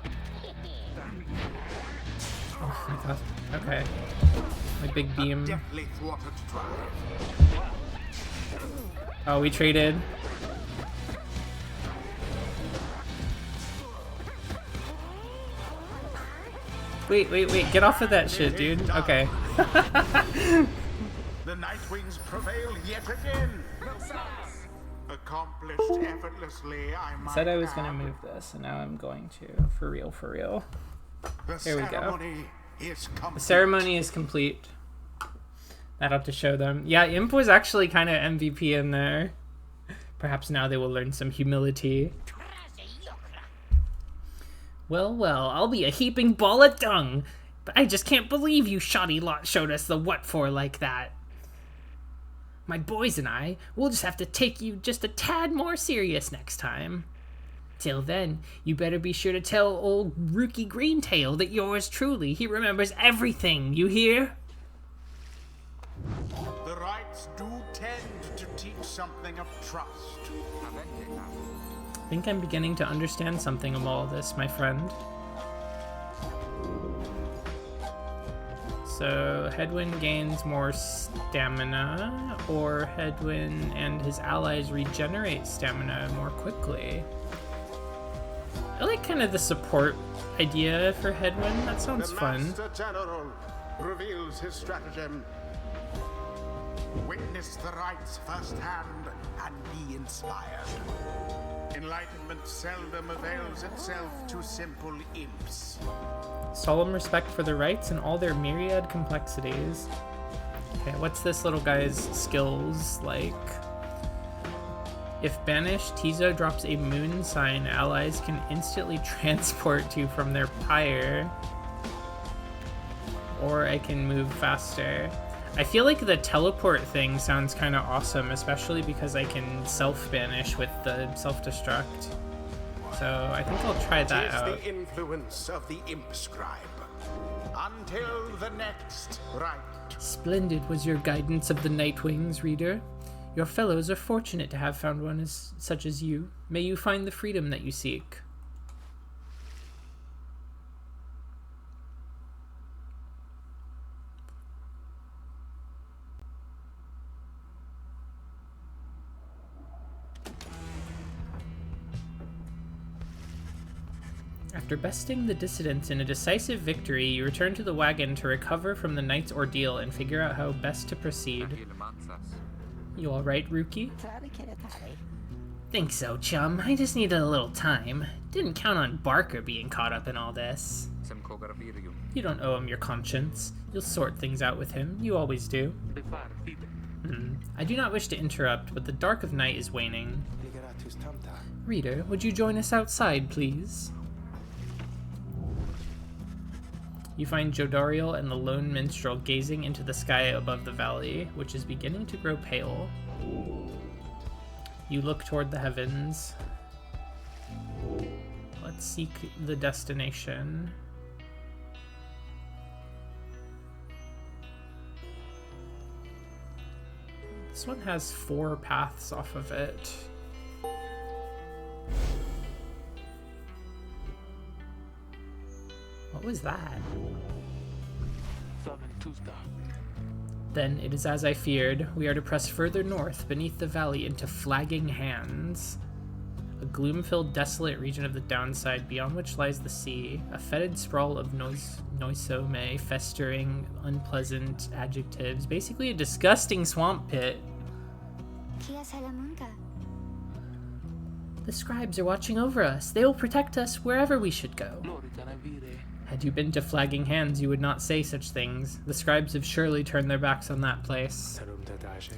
Oh my god. Okay. My big beam. Deftly thwarted drive. Oh, we traded. Wait. Get off of that shit, dude. Okay. The Nightwings prevail yet again. Accomplished effortlessly, I might Said I was gonna add. move this, and now I'm going to. For real. The Here we go. ceremony is complete. The ceremony is complete. That'll have to show them. Yeah, Imp was actually kind of MVP in there. Perhaps now they will learn some humility. Well, I'll be a heaping ball of dung. But I just can't believe you shoddy lot showed us the what for like that. My boys and I will just have to take you just a tad more serious next time. Till then, you better be sure to tell old Rookie Greentail that yours truly, he remembers everything, you hear? The rites do tend to teach something of trust. I think I'm beginning to understand something of all this, my friend. So, Headwind gains more stamina, or Headwind and his allies regenerate stamina more quickly. I like kind of the support idea for Headwind. That sounds fun. Master General reveals his stratagem. Witness the rites firsthand and be inspired. Enlightenment seldom avails itself to simple imps. Solemn respect for the rites and all their myriad complexities. Okay, what's this little guy's skills like? If banished, Tizo drops a moon sign allies can instantly transport to from their pyre. Or I can move faster. I feel like the teleport thing sounds kind of awesome, especially because I can self-banish with the self-destruct. So I think I'll try that out. It is the influence of the imp scribe. Until the next rite. Splendid was your guidance of the Nightwings, reader. Your fellows are fortunate to have found one such as you. May you find the freedom that you seek. After besting the dissidents in a decisive victory, you return to the wagon to recover from the night's ordeal and figure out how best to proceed. You alright, Rookie? Think so, chum. I just needed a little time. Didn't count on Barker being caught up in all this. You don't owe him your conscience. You'll sort things out with him. You always do. I do not wish to interrupt, but the dark of night is waning. Reader, would you join us outside, please? You find Jodariel and the lone minstrel gazing into the sky above the valley, which is beginning to grow pale. You look toward the heavens. Let's seek the destination. This one has 4 paths off of it. What was that? Then it is as I feared. We are to press further north beneath the valley into Flagging Hands, a gloom-filled, desolate region of the downside beyond which lies the sea, a fetid sprawl of noisome, festering, unpleasant adjectives, basically a disgusting swamp pit. The scribes are watching over us. They will protect us wherever we should go. Had you been to Flagging Hands, you would not say such things. The scribes have surely turned their backs on that place.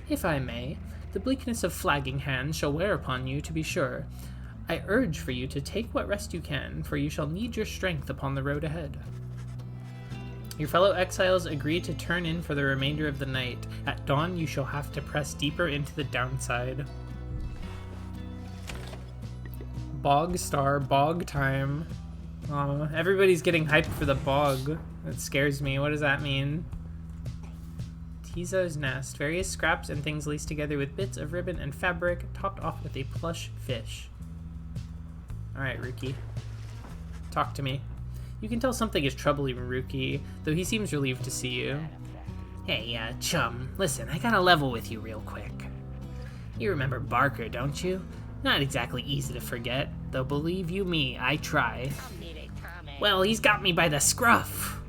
If I may, the bleakness of Flagging Hands shall wear upon you, to be sure. I urge for you to take what rest you can, for you shall need your strength upon the road ahead. Your fellow exiles agree to turn in for the remainder of the night. At dawn, you shall have to press deeper into the downside. Bog star, bog time. Everybody's getting hyped for the bog. That scares me. What does that mean? Tizo's nest. Various scraps and things laced together with bits of ribbon and fabric, topped off with a plush fish. Alright, Ruki. Talk to me. You can tell something is troubling Ruki, though he seems relieved to see you. Hey, chum, listen, I gotta level with you real quick. You remember Barker, don't you? Not exactly easy to forget, though believe you me, I try. Well, he's got me by the scruff.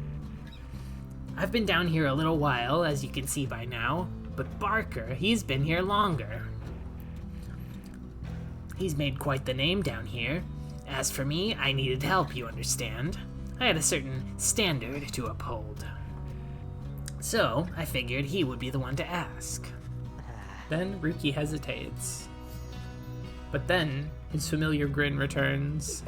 I've been down here a little while, as you can see by now, but Barker, he's been here longer. He's made quite the name down here. As for me, I needed help, you understand. I had a certain standard to uphold. So, I figured he would be the one to ask. Then Ruki hesitates. But then, his familiar grin returns.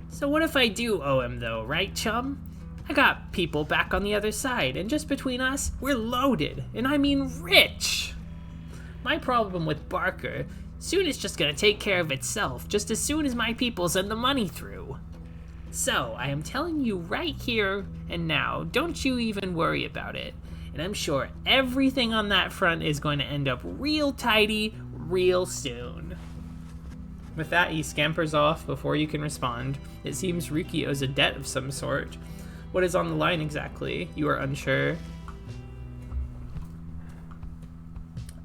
So what if I do owe him though, right, chum? I got people back on the other side, and just between us, we're loaded, and I mean rich! My problem with Barker, soon it's just gonna take care of itself, just as soon as my people send the money through. So, I am telling you right here and now, don't you even worry about it. And I'm sure everything on that front is going to end up real tidy, real soon. With that, he scampers off before you can respond. It seems Ruki owes a debt of some sort. What is on the line exactly? You are unsure.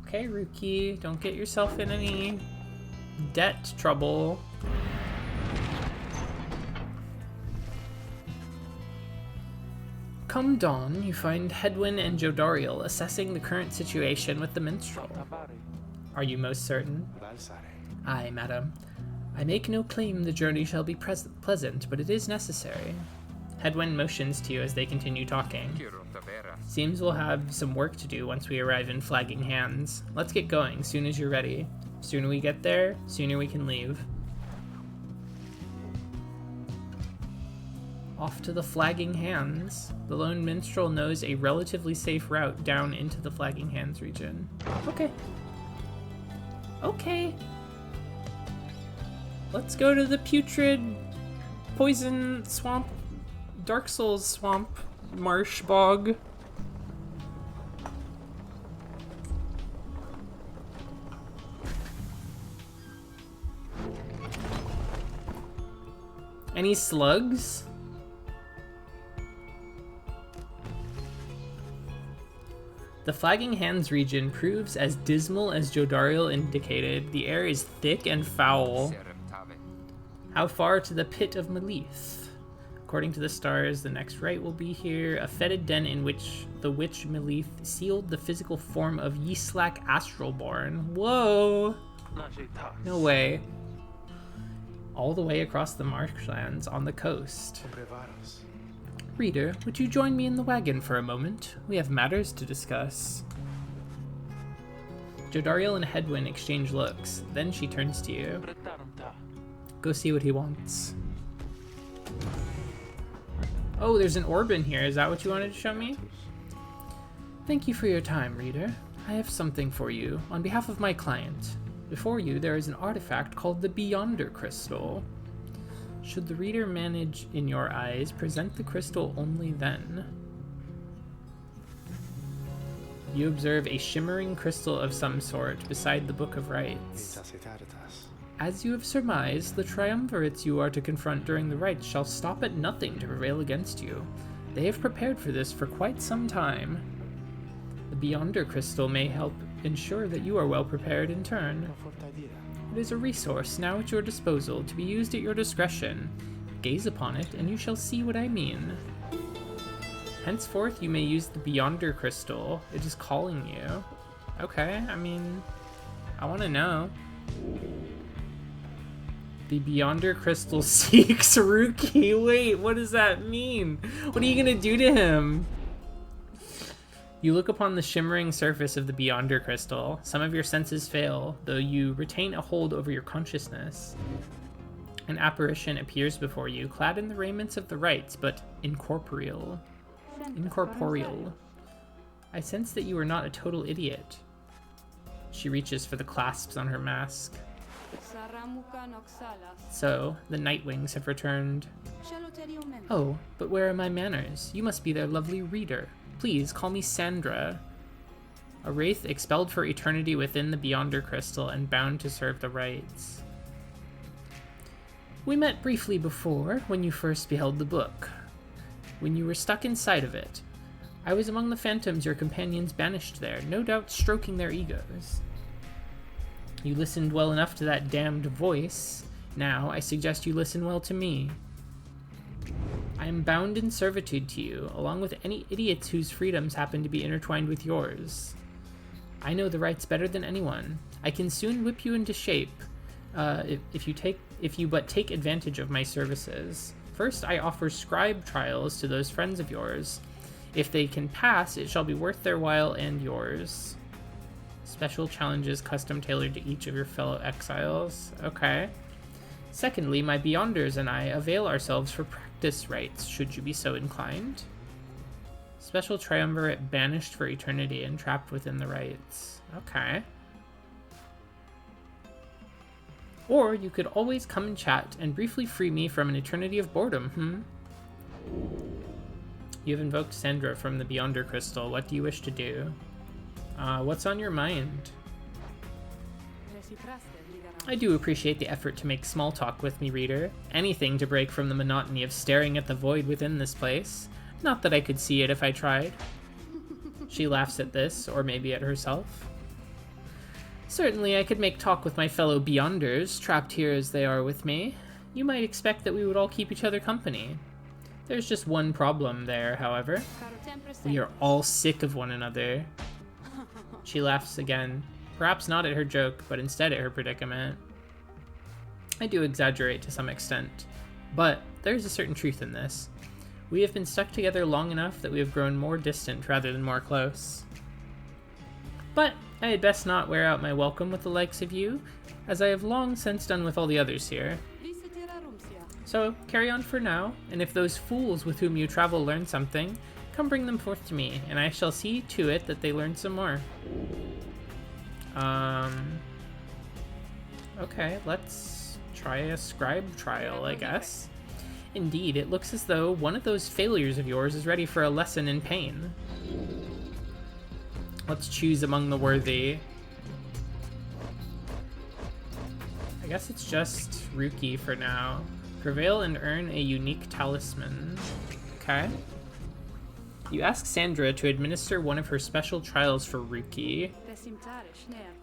Okay, Ruki, don't get yourself in any debt trouble. Come dawn, you find Hedwyn and Jodariel assessing the current situation with the minstrel. Are you most certain? Aye, madam. I make no claim the journey shall be pleasant, but it is necessary. Hedwyn motions to you as they continue talking. Seems we'll have some work to do once we arrive in Flagging Hands. Let's get going, soon as you're ready. Sooner we get there, sooner we can leave. Off to the Flagging Hands. The lone minstrel knows a relatively safe route down into the Flagging Hands region. Okay. Okay. Let's go to the putrid poison swamp, Dark Souls swamp, marsh bog. Any slugs? The Flagging Hands region proves as dismal as Jodariel indicated. The air is thick and foul. How far to the pit of Melith? According to the stars, the next right will be here, a fetid den in which the witch Melith sealed the physical form of Yislak Astralborn. Whoa! No way. All the way across the marshlands on the coast. Reader, would you join me in the wagon for a moment? We have matters to discuss. Jodariel and Hedwyn exchange looks, then she turns to you. Go see what he wants. Oh, there's an orb in here. Is that what you wanted to show me? Thank you for your time, reader. I have something for you on behalf of my client. Before you, there is an artifact called the Beyonder Crystal. Should the reader manage, in your eyes, present the crystal only then. You observe a shimmering crystal of some sort beside the Book of Rites. As you have surmised, the triumvirates you are to confront during the rites shall stop at nothing to prevail against you. They have prepared for this for quite some time. The Beyonder Crystal may help ensure that you are well prepared in turn. It is a resource now at your disposal to be used at your discretion. Gaze upon it, and you shall see what I mean. Henceforth, you may use the Beyonder Crystal. It is calling you. Okay, I mean, I want to know. The Beyonder Crystal seeks Ruki. Wait, what does that mean? What are you gonna do to him? You look upon the shimmering surface of the Beyonder Crystal. Some of your senses fail, though you retain a hold over your consciousness. An apparition appears before you, clad in the raiments of the rites, but incorporeal. I sense that you are not a total idiot. She reaches for the clasps on her mask. So, the Nightwings have returned. Oh, but where are my manners? You must be their lovely reader. Please, call me Sandra. A wraith expelled for eternity within the Beyonder Crystal and bound to serve the rites. We met briefly before, when you first beheld the book. When you were stuck inside of it. I was among the phantoms your companions banished there, no doubt stroking their egos. You listened well enough to that damned voice. Now, I suggest you listen well to me. I am bound in servitude to you, along with any idiots whose freedoms happen to be intertwined with yours. I know the rights better than anyone. I can soon whip you into shape, if you but take advantage of my services. First, I offer scribe trials to those friends of yours. If they can pass, it shall be worth their while and yours. Special challenges custom tailored to each of your fellow exiles. Okay. Secondly, my Beyonders and I avail ourselves for practice rites, should you be so inclined. Special triumvirate banished for eternity and trapped within the rites. Okay. Or you could always come and chat and briefly free me from an eternity of boredom, You have invoked Sandra from the Beyonder Crystal. What do you wish to do? What's on your mind? I do appreciate the effort to make small talk with me, reader. Anything to break from the monotony of staring at the void within this place. Not that I could see it if I tried. She laughs at this, or maybe at herself. Certainly I could make talk with my fellow Beyonders, trapped here as they are with me. You might expect that we would all keep each other company. There's just one problem there, however. We are all sick of one another. She laughs again, perhaps not at her joke, but instead at her predicament. I do exaggerate to some extent, but there's a certain truth in this. We have been stuck together long enough that we have grown more distant rather than more close. But I had best not wear out my welcome with the likes of you, as I have long since done with all the others here. So, carry on for now, and if those fools with whom you travel learn something, come bring them forth to me, and I shall see to it that they learn some more. Okay, let's try a scribe trial, I guess. Indeed, it looks as though one of those failures of yours is ready for a lesson in pain. Let's choose among the worthy. I guess it's just Ruki for now. Prevail and earn a unique talisman. Okay. You ask Sandra to administer one of her special trials for Ruki.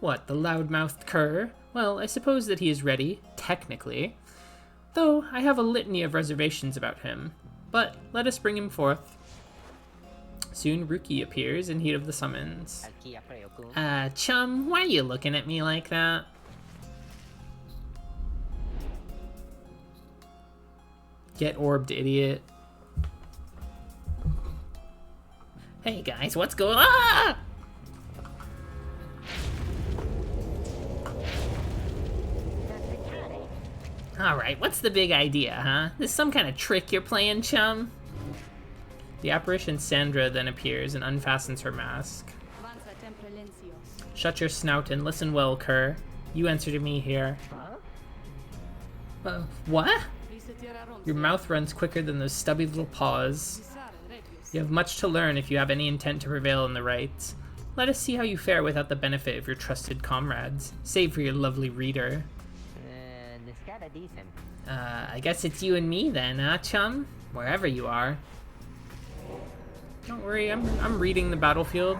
What, the loudmouthed cur? Well, I suppose that he is ready, technically. Though I have a litany of reservations about him. But let us bring him forth. Soon Ruki appears in heat of the summons. Chum, why are you looking at me like that? Get orbed, idiot. Hey guys, what's going on? Ah! Alright, what's the big idea, huh? This some kind of trick you're playing, chum? The apparition Sandra then appears and unfastens her mask. Shut your snout and listen well, Kerr. You answer to me here. What? Your mouth runs quicker than those stubby little paws. You have much to learn if you have any intent to prevail in the rights. Let us see how you fare without the benefit of your trusted comrades. Save for your lovely reader. I guess it's you and me then, huh, chum? Wherever you are. Don't worry, I'm reading the battlefield.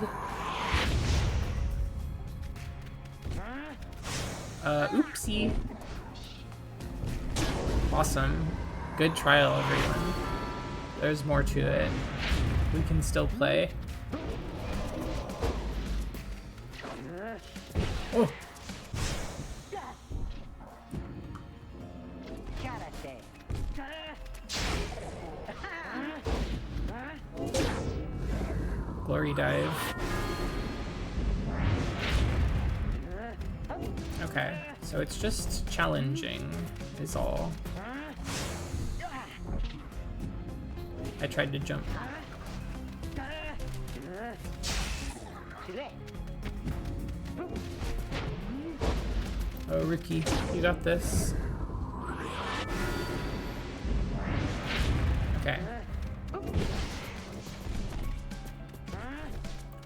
Oopsie. Awesome. Good trial, everyone. There's more to it. We can still play. Oh! Glory dive. Okay, so it's just challenging, is all. I tried to jump. Oh, Ricky, you got this. Okay.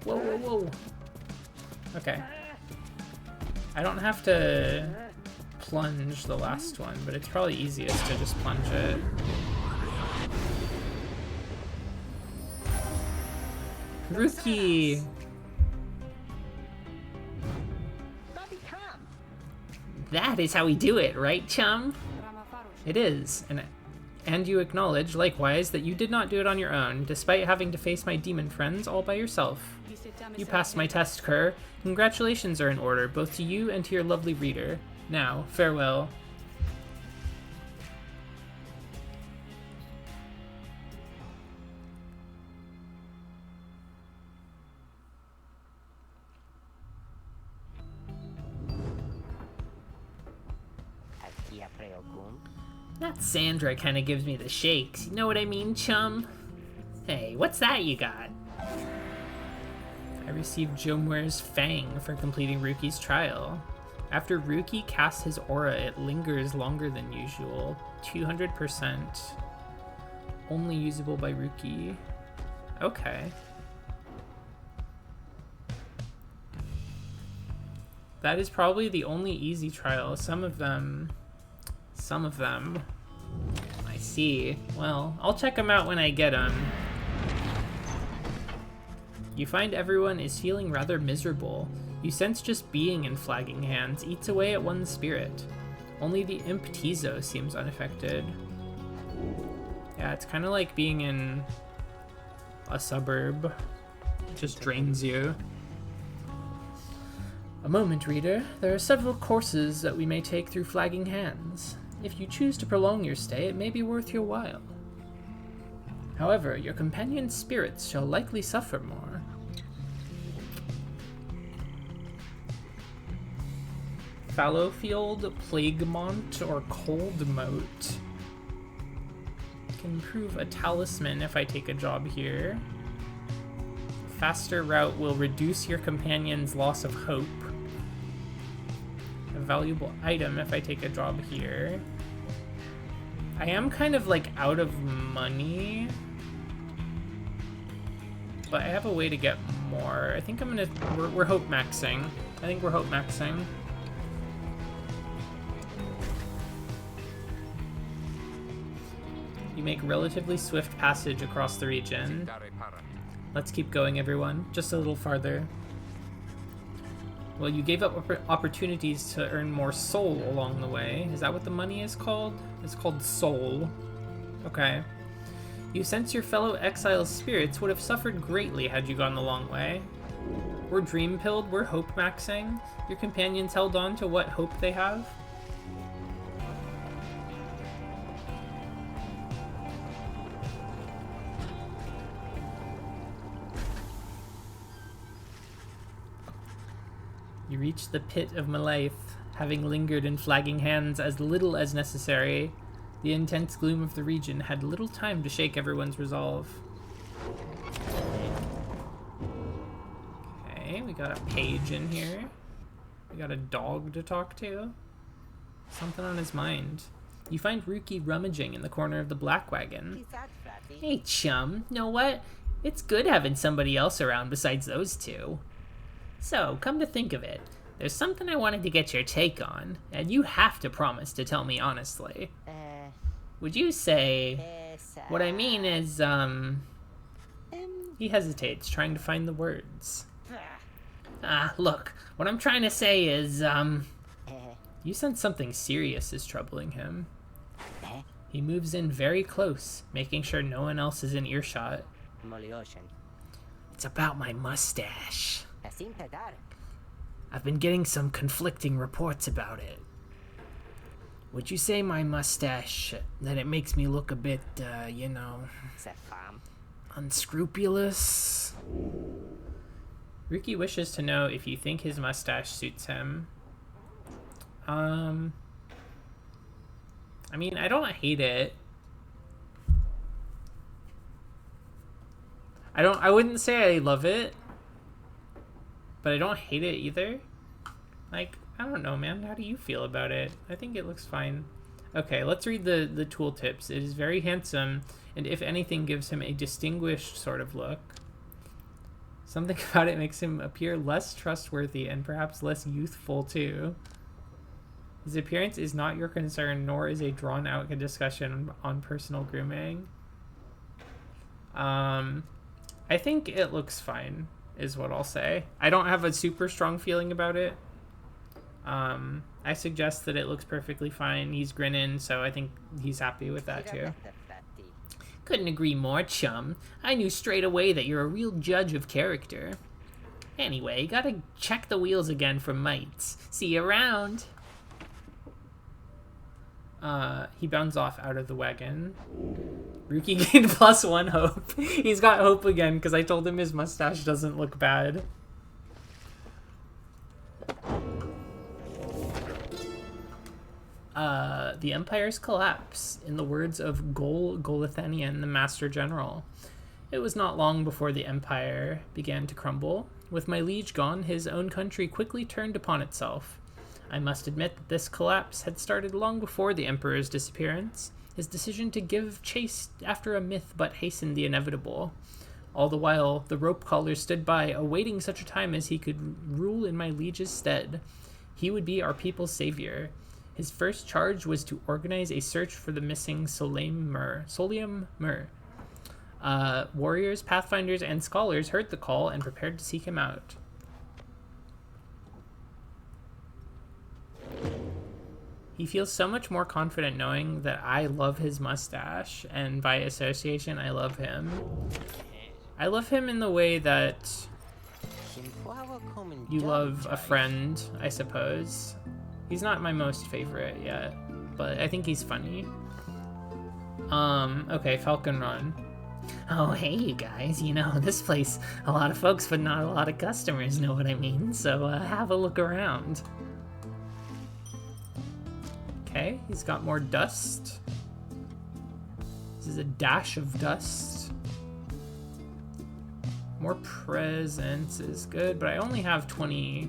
Whoa, whoa, whoa. Okay. I don't have to plunge the last one, but it's probably easiest to just plunge it. Rookie! That is how we do it, right, chum? It is, and you acknowledge, likewise, that you did not do it on your own, despite having to face my demon friends all by yourself. You passed my test, Kerr. Congratulations are in order, both to you and to your lovely reader. Now, farewell. That Sandra kind of gives me the shakes. You know what I mean, chum? Hey, what's that you got? I received Jomware's Fang for completing Ruki's trial. After Ruki casts his aura, it lingers longer than usual. 200%. Only usable by Ruki. Okay. That is probably the only easy trial. Some of them. I see. Well, I'll check them out when I get them. You find everyone is feeling rather miserable. You sense just being in Flagging Hands eats away at one's spirit. Only the imp Tizo seems unaffected. Yeah, it's kind of like being in a suburb. It just drains you. A moment, reader. There are several courses that we may take through Flagging Hands. If you choose to prolong your stay, it may be worth your while. However, your companion's spirits shall likely suffer more. Fallowfield, Plaguemont, or Coldmoat. Can improve a talisman if I take a job here. Faster route will reduce your companion's loss of hope. A valuable item if I take a job here. I am kind of like out of money, but I have a way to get more. I think I'm gonna, we're hope maxing. I think we're hope maxing. You make relatively swift passage across the region. Let's keep going, everyone. Just a little farther. Well, you gave up opportunities to earn more soul along the way. Is that what the money is called? It's called soul. Okay. You sense your fellow exiles' spirits would have suffered greatly had you gone the long way. We're dream-pilled, we're hope-maxing. Your companions held on to what hope they have. You reach the pit of Malaith, having lingered in Flagging Hands as little as necessary. The intense gloom of the region had little time to shake everyone's resolve. Okay, we got a page in here. We got a dog to talk to. Something on his mind. You find Ruki rummaging in the corner of the black wagon. Hey, chum. Know what? It's good having somebody else around besides those two. So, come to think of it, there's something I wanted to get your take on, and you have to promise to tell me honestly. Would you say... What I mean is, He hesitates, trying to find the words. Look, what I'm trying to say is, You sense something serious is troubling him. He moves in very close, making sure no one else is in earshot. It's about my mustache. I've been getting some conflicting reports about it. Would you say my mustache, that it makes me look a bit, unscrupulous? Ruki wishes to know if you think his mustache suits him. I mean, I don't hate it. I wouldn't say I love it, but I don't hate it either. Like, I don't know, man. How do you feel about it? I think it looks fine. Okay, let's read the tooltips. It is very handsome, and if anything, gives him a distinguished sort of look. Something about it makes him appear less trustworthy and perhaps less youthful, too. His appearance is not your concern, nor is a drawn-out discussion on personal grooming. I think it looks fine, is what I'll say. I don't have a super strong feeling about it. I suggest that it looks perfectly fine. He's grinning, so I think he's happy with that, too. Couldn't agree more, chum. I knew straight away that you're a real judge of character. Anyway, gotta check the wheels again for mites. See you around. He bounds off out of the wagon. Ruki gained +1 hope. He's got hope again because I told him his mustache doesn't look bad. The Empire's collapse, in the words of Golithanian, the Master General. It was not long before the Empire began to crumble. With my liege gone, his own country quickly turned upon itself. I must admit that this collapse had started long before the Emperor's disappearance. His decision to give chase after a myth but hastened the inevitable. All the while, the rope collars stood by, awaiting such a time as he could rule in my liege's stead. He would be our people's savior. His first charge was to organize a search for the missing Solium Mur. Warriors, pathfinders, and scholars heard the call and prepared to seek him out. He feels so much more confident knowing that I love his mustache, and by association, I love him. I love him in the way that you love a friend, I suppose. He's not my most favorite yet, but I think he's funny. Okay, Falcon Run. Oh, hey, you guys. You know, this place, a lot of folks, but not a lot of customers, know what I mean? So, have a look around. Okay, he's got more dust. This is a dash of dust. More presents is good, but I only have 20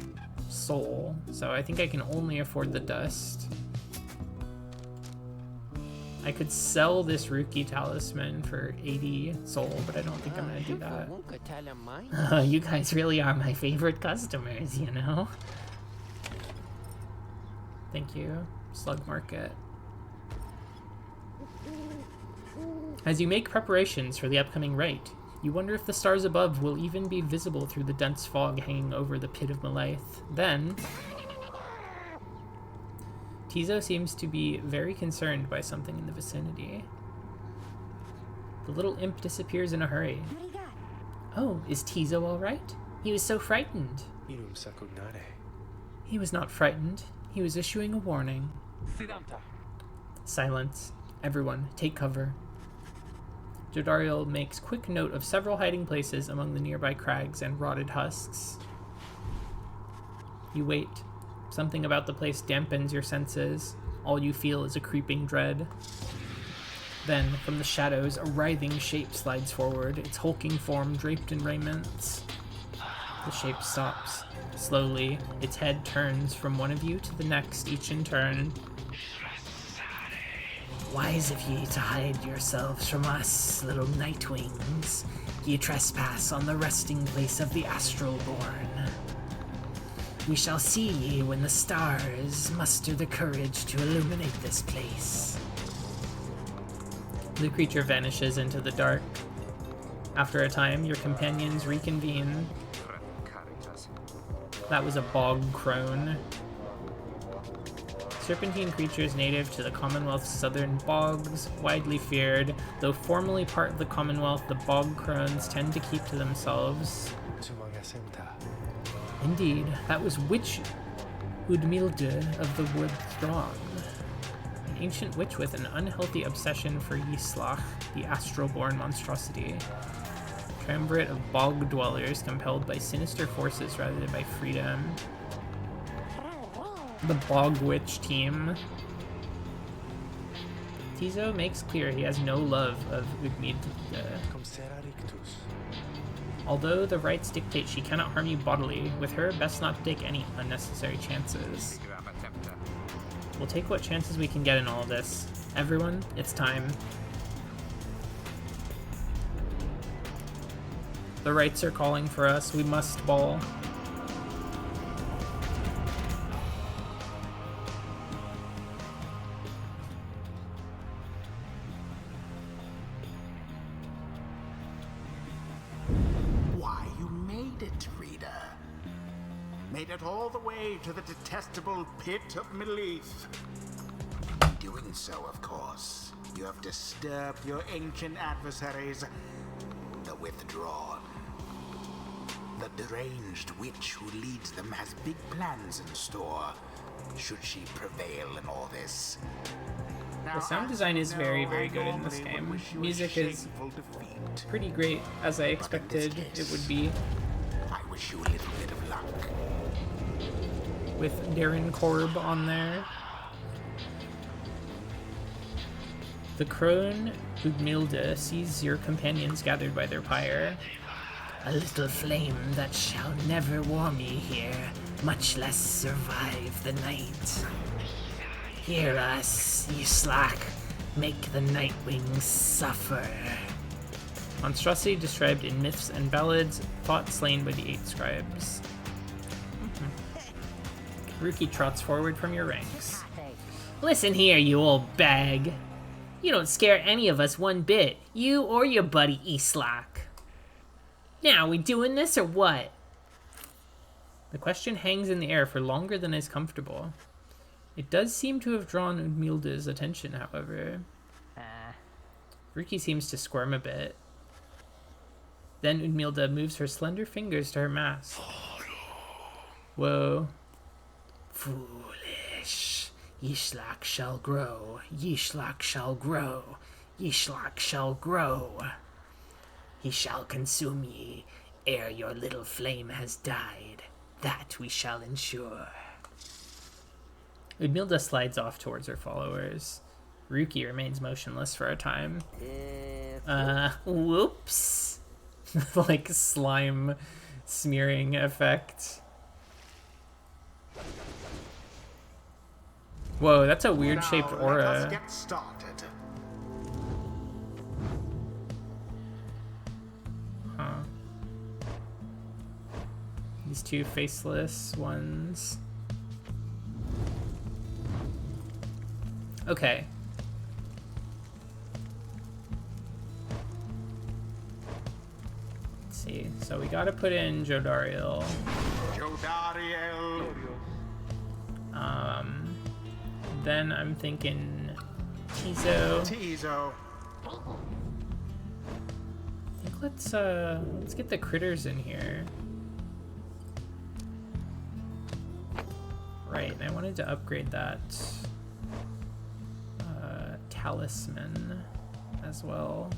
soul, so I think I can only afford the dust. I could sell this Ruki talisman for 80 soul, but I don't think I'm gonna do that. You guys really are my favorite customers, you know? Thank you. Slug Market. As you make preparations for the upcoming rite, you wonder if the stars above will even be visible through the dense fog hanging over the pit of Malaith. Then, Tizo seems to be very concerned by something in the vicinity. The little imp disappears in a hurry. Oh, is Tizo all right? He was so frightened. He was not frightened. He was issuing a warning. Silence. Everyone, take cover. Jodariel makes quick note of several hiding places among the nearby crags and rotted husks. You wait. Something about the place dampens your senses. All you feel is a creeping dread. Then, from the shadows, a writhing shape slides forward, its hulking form draped in raiments. The shape stops. Slowly, its head turns from one of you to the next, each in turn. Wise of ye to hide yourselves from us, little nightwings. Ye trespass on the resting place of the astral born. We shall see ye when the stars muster the courage to illuminate this place. The creature vanishes into the dark. After a time, your companions reconvene. That was a bog crone. Serpentine creatures native to the Commonwealth's southern bogs, widely feared. Though formerly part of the Commonwealth, the bog crones tend to keep to themselves. Indeed, that was Witch Udmilde of the Wood Throng, an ancient witch with an unhealthy obsession for Yislach, the astral-born monstrosity. Triumvirate of bog dwellers compelled by sinister forces rather than by freedom. The Bog Witch team. Tizo makes clear he has no love of Udmilde. Although the rites dictate she cannot harm you bodily, with her, best not to take any unnecessary chances. We'll take what chances we can get in all of this. Everyone, it's time. The rites are calling for us. We must ball. Why, you made it, reader. Made it all the way to the detestable pit of Melith. In doing so, of course, you have disturbed your ancient adversaries, the Withdrawn. The deranged witch who leads them has big plans in store, should she prevail in all this. The sound design is very, very good in this game. Music is pretty great, as I expected it would be. I wish you a little bit of luck. With Darren Korb on there. The crone Udmilde sees your companions gathered by their pyre. A little flame that shall never warm ye here, much less survive the night. Hear us, ye slack, make the nightwings suffer. Monstrosity described in myths and ballads, fought slain by the 8 scribes. Rookie trots forward from your ranks. Listen here, you old bag. You don't scare any of us one bit, you or your buddy Eastlock. Now, we doing this or what? The question hangs in the air for longer than is comfortable. It does seem to have drawn Udmilde's attention, however. Riki seems to squirm a bit. Then Udmilde moves her slender fingers to her mask. Whoa. Foolish. Yishlak shall grow. Yishlak shall grow. Yishlak shall grow. He shall consume ye ere your little flame has died. That we shall ensure. Udmilde slides off towards her followers. Ruki remains motionless for a time. Whoops. Like slime smearing effect. Whoa, that's a weird shaped Now, aura. let us get started. Huh. These 2 faceless ones. Okay. Let's see. So we gotta put in Jodariel. Jodariel. Then I'm thinking Tizo. Tizo. I think let's get the critters in here. Right, and I wanted to upgrade that talisman as well,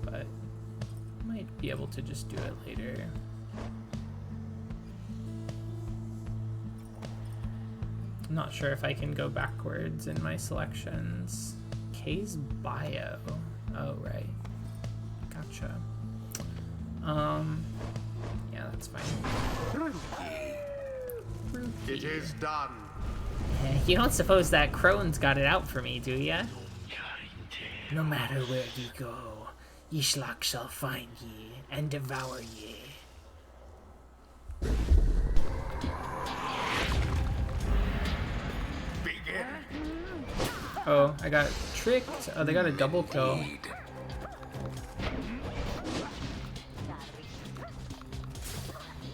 but might be able to just do it later. I'm not sure if I can go backwards in my selections. K's bio. Oh, right. Gotcha. Yeah, that's fine. It is done. You don't suppose that crone's got it out for me, do ya? No matter where ye go, Yishlak shall find ye and devour ye. Begin. Oh, I got tricked. Oh, they got a double kill.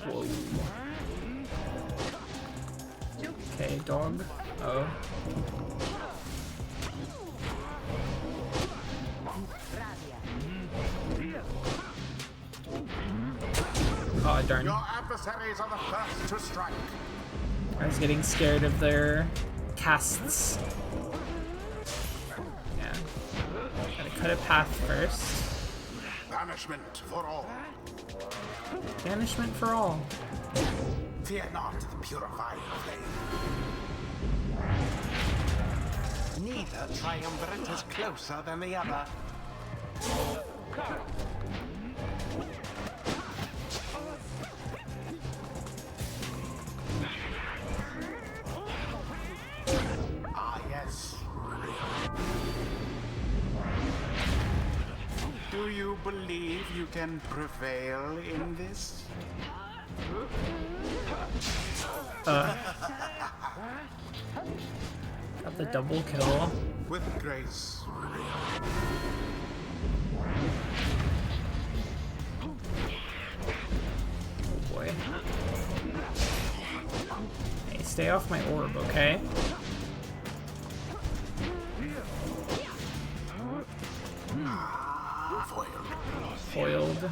Whoa. Okay, dog. Oh. Oh, darn. Your adversaries are the first to strike. I was getting scared of their casts. Yeah. Gotta cut a path first. Banishment for all. Banishment for all. Fear not the purifying flame. Neither triumvirate is closer than the other. Ah, yes. Do you believe you can prevail in this? Got the double kill. With grace. Oh boy. Hey, stay off my orb, okay? Foiled.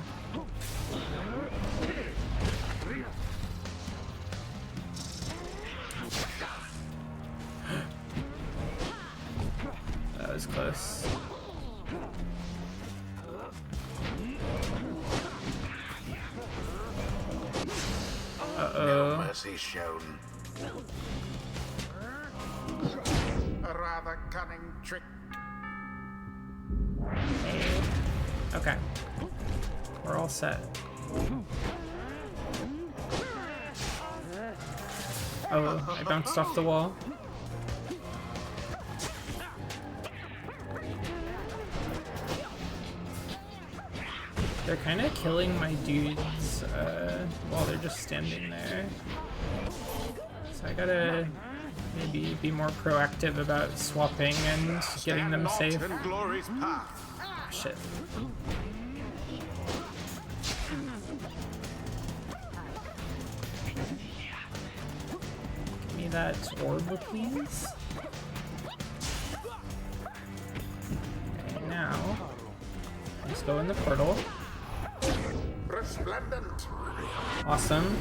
That was close. Uh-oh. Mercy shown. A rather cunning trick. Okay. We're all set. Oh, I bounced off the wall. They're kind of killing my dudes while they're just standing there. So I gotta maybe be more proactive about swapping and getting them safe. In glory's path. Oh, shit. Give me that orb, please. Okay, now let's go in the portal. Resplendent. Awesome.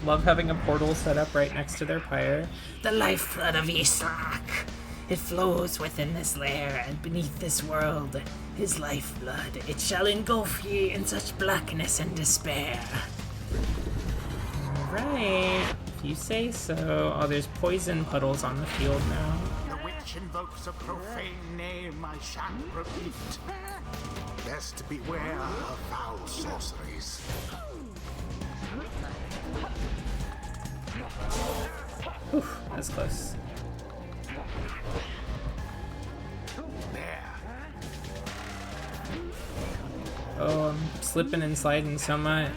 Love having a portal set up right next to their pyre. The lifeblood of Yishlak. It flows within this lair and beneath this world. His lifeblood, it shall engulf ye in such blackness and despair. Right. If you say so. Oh, there's poison puddles on the field now. The witch invokes a profane name I shan't repeat. Best beware of foul sorceries. Oof, that's close. There. Oh, I'm slipping and sliding so much.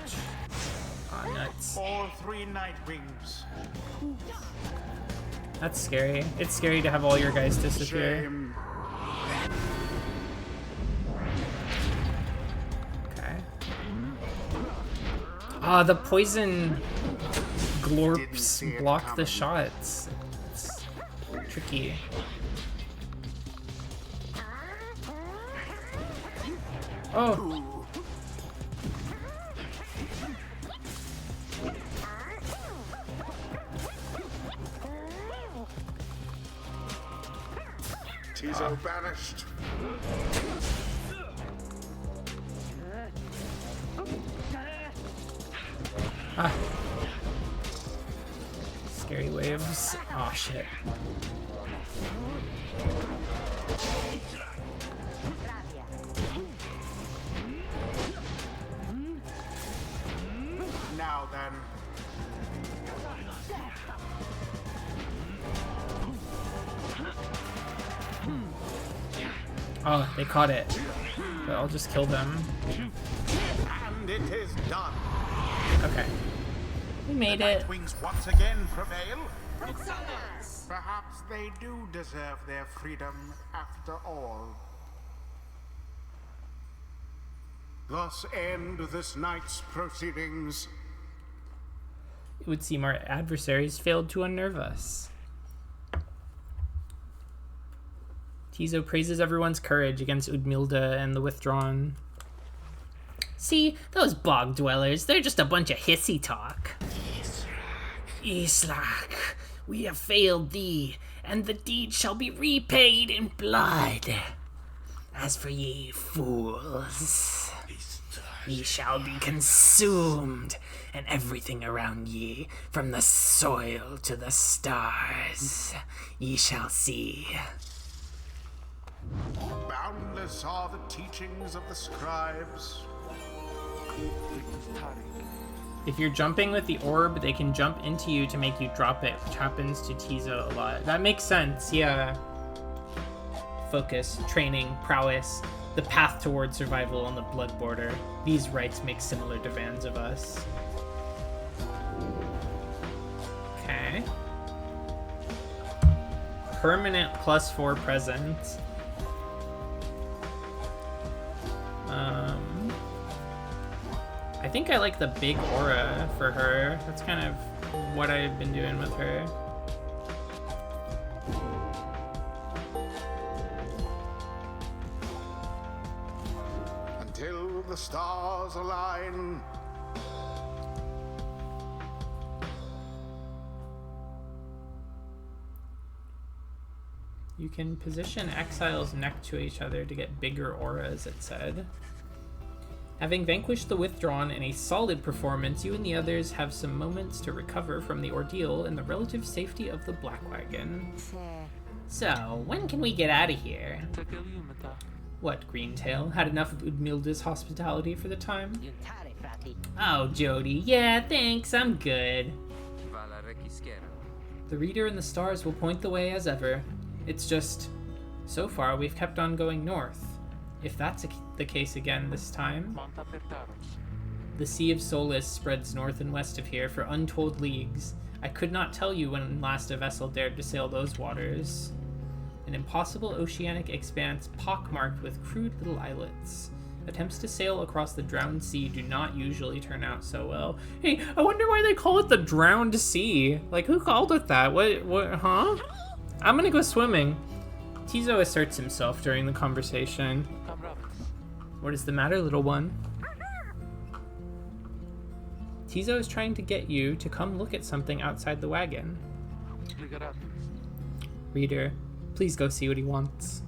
Aw, nuts. All three Nightwings. That's scary. It's scary to have all your guys disappear. Shame. Okay. Ah, the poison glorps block the shots. It's tricky. Oh! Tizo banished. Ah. Scary waves. Oh shit. Oh, they caught it. But I'll just kill them. And it is done. Okay. We made it. Wings once again prevail. Perhaps they do deserve their freedom after all. Thus end this night's proceedings. It would seem our adversaries failed to unnerve us. Tizo praises everyone's courage against Udmilda and the Withdrawn. See, those bog dwellers, they're just a bunch of hissy talk. Islak, we have failed thee, and the deed shall be repaid in blood. As for ye fools, ye shall be consumed, and everything around ye, from the soil to the stars, ye shall see. Boundless are the teachings of the scribes. If you're jumping with the orb, they can jump into you to make you drop it, which happens to Tizo a lot. That makes sense, yeah. Focus, training, prowess, the path toward survival on the blood border. These rites make similar demands of us. Okay. Permanent +4 present. I think I like the big aura for her. That's kind of what I've been doing with her. Until the stars align. You can position exiles next to each other to get bigger auras, it said. Having vanquished the Withdrawn in a solid performance, you and the others have some moments to recover from the ordeal in the relative safety of the Black Wagon. So, when can we get out of here? What, Greentail? Had enough of Udmilda's hospitality for the time? Oh, Jody, yeah, thanks, I'm good. The Reader and the stars will point the way as ever. It's just, so far we've kept on going north. If that's the case again this time. The Sea of Solace spreads north and west of here for untold leagues. I could not tell you when last a vessel dared to sail those waters. An impossible oceanic expanse pockmarked with crude little islets. Attempts to sail across the drowned sea do not usually turn out so well. Hey, I wonder why they call it the drowned sea. Like, who called it that? What, huh? I'm gonna go swimming. Tizo asserts himself during the conversation. What is the matter, little one? Tizo is trying to get you to come look at something outside the wagon. Reader, please go see what he wants.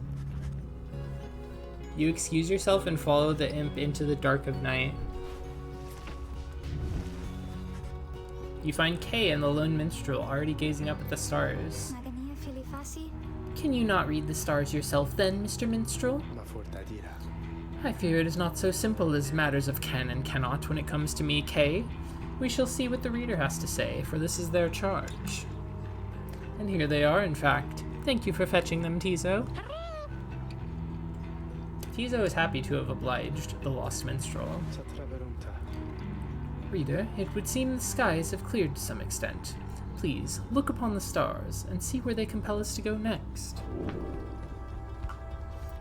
You excuse yourself and follow the imp into the dark of night. You find Kay and the lone minstrel already gazing up at the stars. Can you not read the stars yourself then, Mr. Minstrel? I fear it is not so simple as matters of can and cannot when it comes to me, Kay. We shall see what the reader has to say, for this is their charge. And here they are, in fact. Thank you for fetching them, Tizo. Tizo is happy to have obliged the lost minstrel. Reader, it would seem the skies have cleared to some extent. Please, look upon the stars and see where they compel us to go next.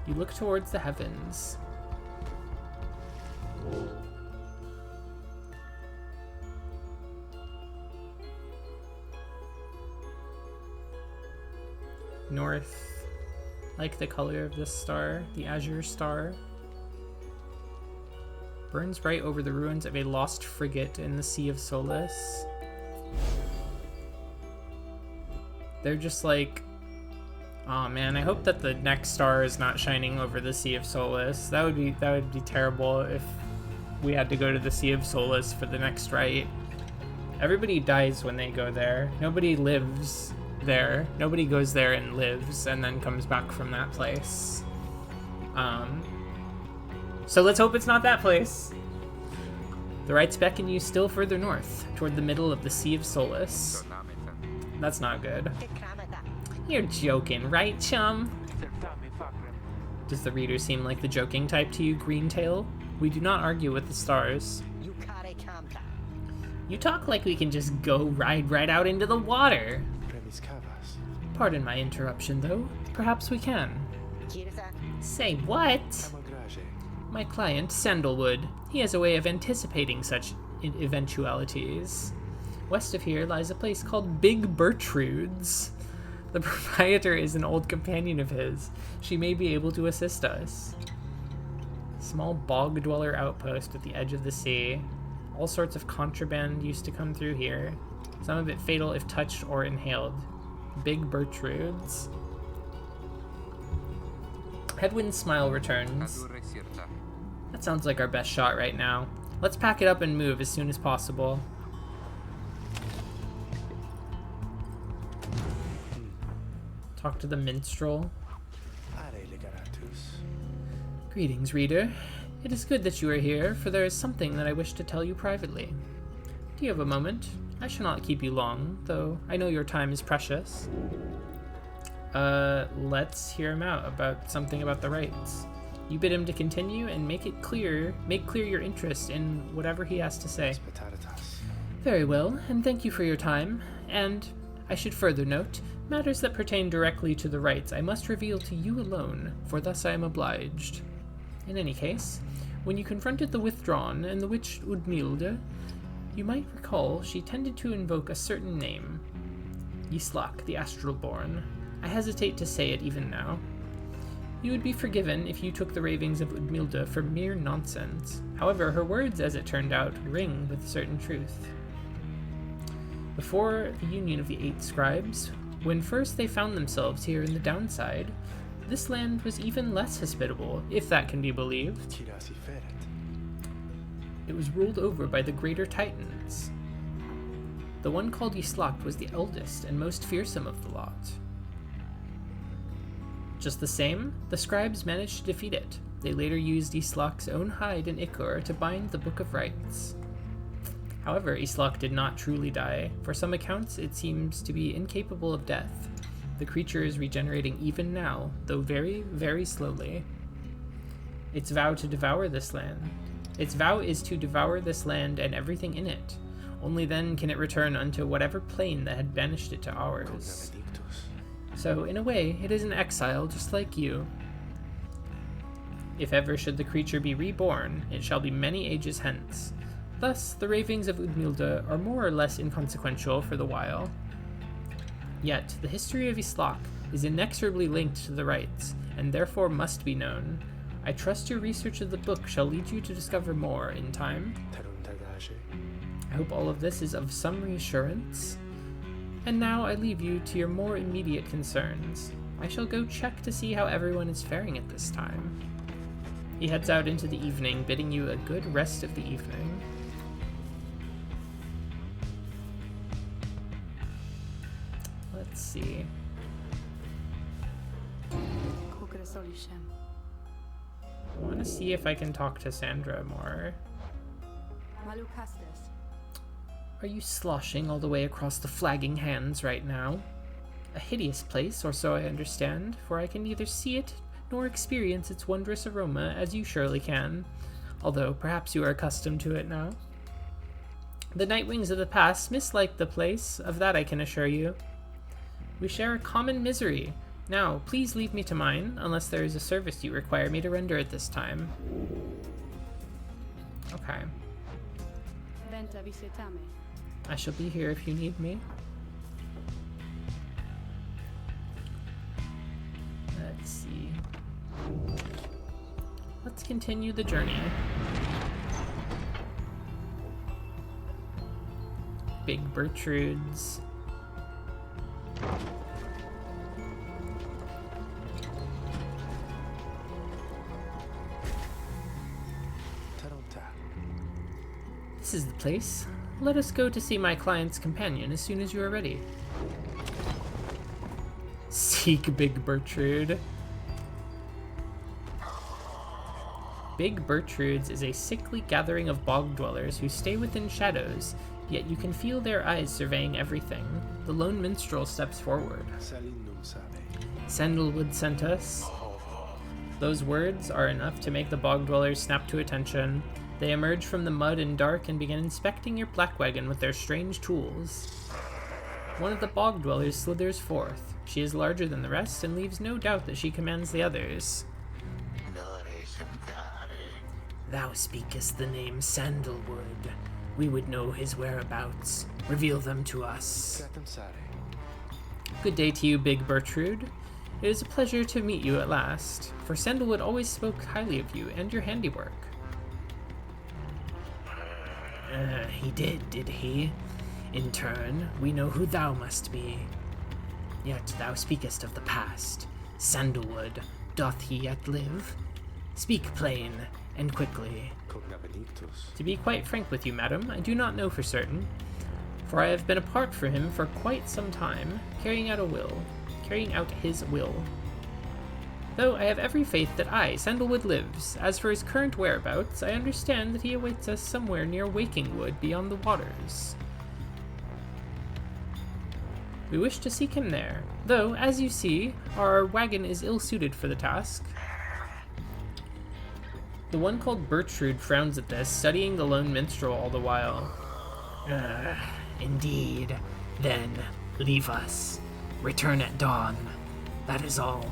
You look towards the heavens. North, like the color of this star, the azure star, burns bright over the ruins of a lost frigate in the Sea of Solace. They're just like, oh man, I hope that the next star is not shining over the Sea of Solace. That would be terrible if we had to go to the Sea of Solace for the next rite. Everybody dies when they go there. Nobody lives there. Nobody goes there and lives and then comes back from that place. So let's hope it's not that place. The rites beckon you still further north, toward the middle of the Sea of Solace. That's not good. You're joking, right, chum? Does the reader seem like the joking type to you, Greentail? We do not argue with the stars. You talk like we can just go ride right out into the water. Pardon my interruption, though. Perhaps we can. Say what? My client, Sandalwood. He has a way of anticipating such eventualities. West of here lies a place called Big Bertrude's. The proprietor is an old companion of his. She may be able to assist us. Small bog dweller outpost at the edge of the sea. All sorts of contraband used to come through here. Some of it fatal if touched or inhaled. Big Bertrude's. Headwind's smile returns. That sounds like our best shot right now. Let's pack it up and move as soon as possible. Talk to the minstrel. Greetings, reader. It is good that you are here, for there is something that I wish to tell you privately. Do you have a moment? I shall not keep you long, though I know your time is precious. Let's hear him out about something about the rites. You bid him to continue and make clear your interest in whatever he has to say. Very well, and thank you for your time, and I should further note, matters that pertain directly to the rites I must reveal to you alone, for thus I am obliged. In any case, when you confronted the Withdrawn and the witch Udmilde, you might recall she tended to invoke a certain name. Yislak, the Astralborn. I hesitate to say it even now. You would be forgiven if you took the ravings of Udmilde for mere nonsense. However, her words, as it turned out, ring with certain truth. Before the union of the 8 scribes, when first they found themselves here in the downside, this land was even less hospitable, if that can be believed. It was ruled over by the greater titans. The one called Yislak was the eldest and most fearsome of the lot. Just the same, the scribes managed to defeat it. They later used Yislak's own hide and ichor to bind the Book of Rites. However, Yislak did not truly die. For some accounts, it seems to be incapable of death. The creature is regenerating even now, though very, very slowly. Its vow is to devour this land and everything in it. Only then can it return unto whatever plane that had banished it to ours. So, in a way, it is an exile just like you. If ever should the creature be reborn, it shall be many ages hence. Thus, the ravings of Udmilde are more or less inconsequential for the while. Yet, the history of Yislak is inexorably linked to the rites, and therefore must be known. I trust your research of the book shall lead you to discover more in time. I hope all of this is of some reassurance. And now I leave you to your more immediate concerns. I shall go check to see how everyone is faring at this time. He heads out into the evening, bidding you a good rest of the evening. Let's see. I want to see if I can talk to Sandra more. Are you sloshing all the way across the flagging hands right now? A hideous place, or so I understand, for I can neither see it nor experience its wondrous aroma as you surely can, although perhaps you are accustomed to it now. The Nightwings of the past misliked the place, of that I can assure you. We share a common misery. Now, please leave me to mine, unless there is a service you require me to render at this time. Okay. I shall be here if you need me. Let's see. Let's continue the journey. Big Bertrude's. This is the place. Let us go to see my client's companion as soon as you are ready. Seek Big Bertrude. Big Bertrude's is a sickly gathering of bog dwellers who stay within shadows, yet you can feel their eyes surveying everything. The lone minstrel steps forward. Sandalwood sent us. Those words are enough to make the bog dwellers snap to attention. They emerge from the mud and dark and begin inspecting your black wagon with their strange tools. One of the bog dwellers slithers forth. She is larger than the rest and leaves no doubt that she commands the others. Thou speakest the name Sandalwood. We would know his whereabouts. Reveal them to us. Good day to you, Big Bertrude. It is a pleasure to meet you at last, for Sandalwood always spoke highly of you and your handiwork. He did he? In turn, we know who thou must be. Yet thou speakest of the past. Sandalwood, doth he yet live? Speak plain, and quickly. To be quite frank with you, madam, I do not know for certain, for I have been apart from him for quite some time, carrying out his will. Though I have every faith that Sandalwood lives. As for his current whereabouts, I understand that he awaits us somewhere near Wakingwood beyond the waters. We wish to seek him there, though, as you see, our wagon is ill-suited for the task. The one called Bertrude frowns at this, studying the lone minstrel all the while. Indeed. Then, leave us. Return at dawn. That is all.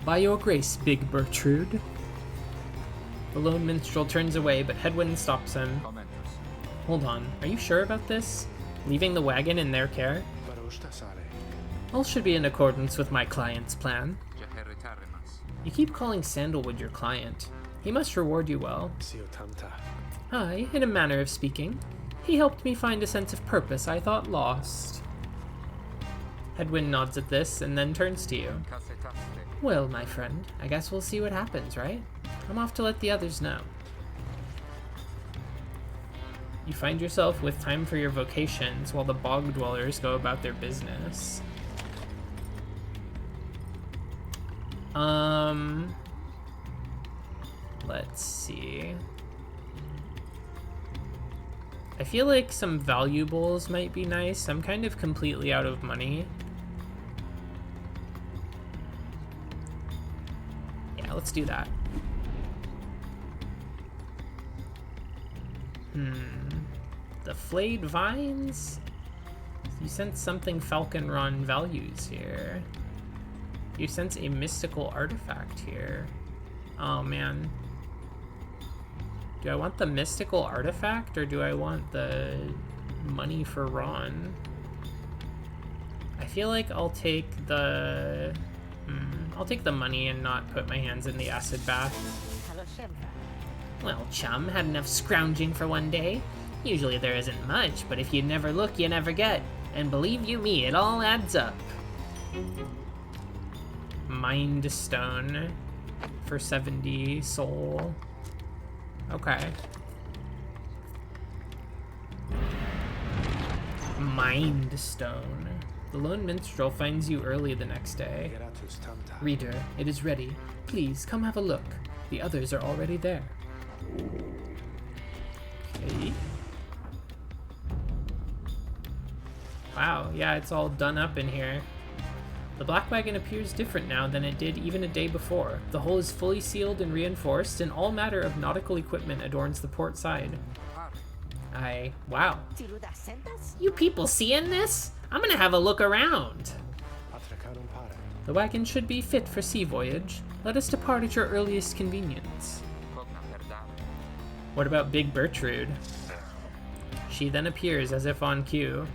By your grace, Big Bertrude. The lone minstrel turns away, but Hedwyn stops him. Hold on, are you sure about this? Leaving the wagon in their care? All should be in accordance with my client's plan. You keep calling Sandalwood your client. He must reward you well. Aye, in a manner of speaking. He helped me find a sense of purpose I thought lost. Hedwyn nods at this and then turns to you. Well, my friend, I guess we'll see what happens, right? I'm off to let the others know. You find yourself with time for your vocations while the bog dwellers go about their business. Let's see. I feel like some valuables might be nice. I'm kind of completely out of money. Yeah, let's do that. The flayed vines? You sense something Falconron values here. You sense a mystical artifact here. Oh man. Do I want the mystical artifact or do I want the money for Ron? I feel like I'll take the money and not put my hands in the acid bath. Well, chum, had enough scrounging for one day. Usually there isn't much, but if you never look, you never get. And believe you me, it all adds up. Mind Stone for 70 soul. Okay. Mind Stone. The lone minstrel finds you early the next day. Reader, it is ready. Please come have a look. The others are already there. Okay. Wow, yeah, it's all done up in here. The black wagon appears different now than it did even a day before. The hull is fully sealed and reinforced, and all matter of nautical equipment adorns the port side. Wow. You people seeing this? I'm gonna have a look around. The wagon should be fit for sea voyage. Let us depart at your earliest convenience. What about Big Bertrude? She then appears as if on cue.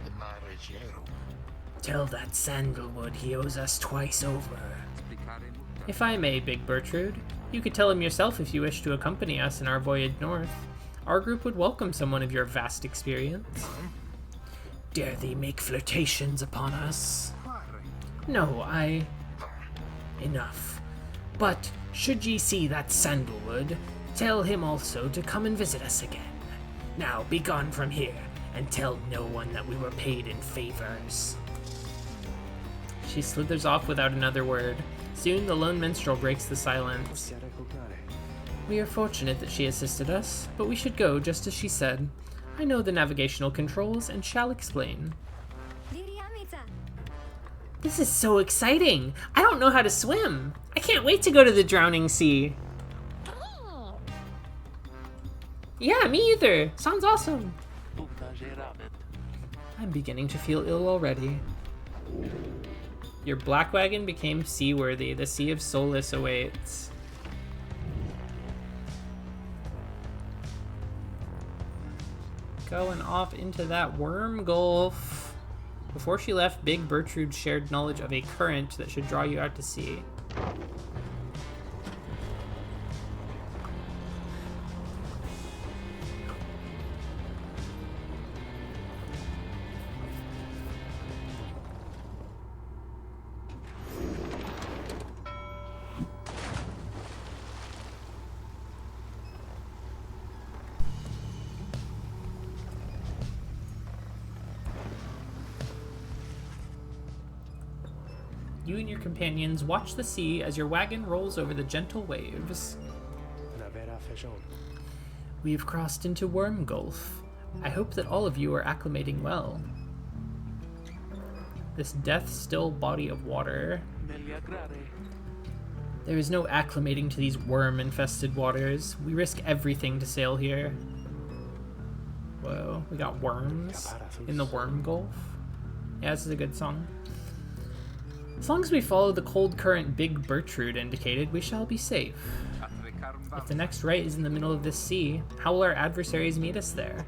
Tell that Sandalwood he owes us twice over. If I may, Big Bertrude, you could tell him yourself if you wish to accompany us in our voyage north. Our group would welcome someone of your vast experience. Dare thee make flirtations upon us? No, Enough. But should ye see that Sandalwood, tell him also to come and visit us again. Now be gone from here, and tell no one that we were paid in favors. She slithers off without another word. Soon the lone minstrel breaks the silence. We are fortunate that she assisted us, but we should go just as she said. I know the navigational controls and shall explain. This is so exciting! I don't know how to swim! I can't wait to go to the drowning sea! Yeah, me either! Sounds awesome! I'm beginning to feel ill already. Your black wagon became seaworthy. The Sea of Solace awaits. Going off into that worm gulf. Before she left, Big Bertrude shared knowledge of a current that should draw you out to sea. You and your companions watch the sea as your wagon rolls over the gentle waves. We've crossed into Worm Gulf. I hope that all of you are acclimating well. This death-still body of water. There is no acclimating to these worm-infested waters. We risk everything to sail here. Whoa, we got worms in the Worm Gulf. Yeah, this is a good song. As long as we follow the cold current Big Bertrude indicated, we shall be safe. If the next right is in the middle of this sea, how will our adversaries meet us there?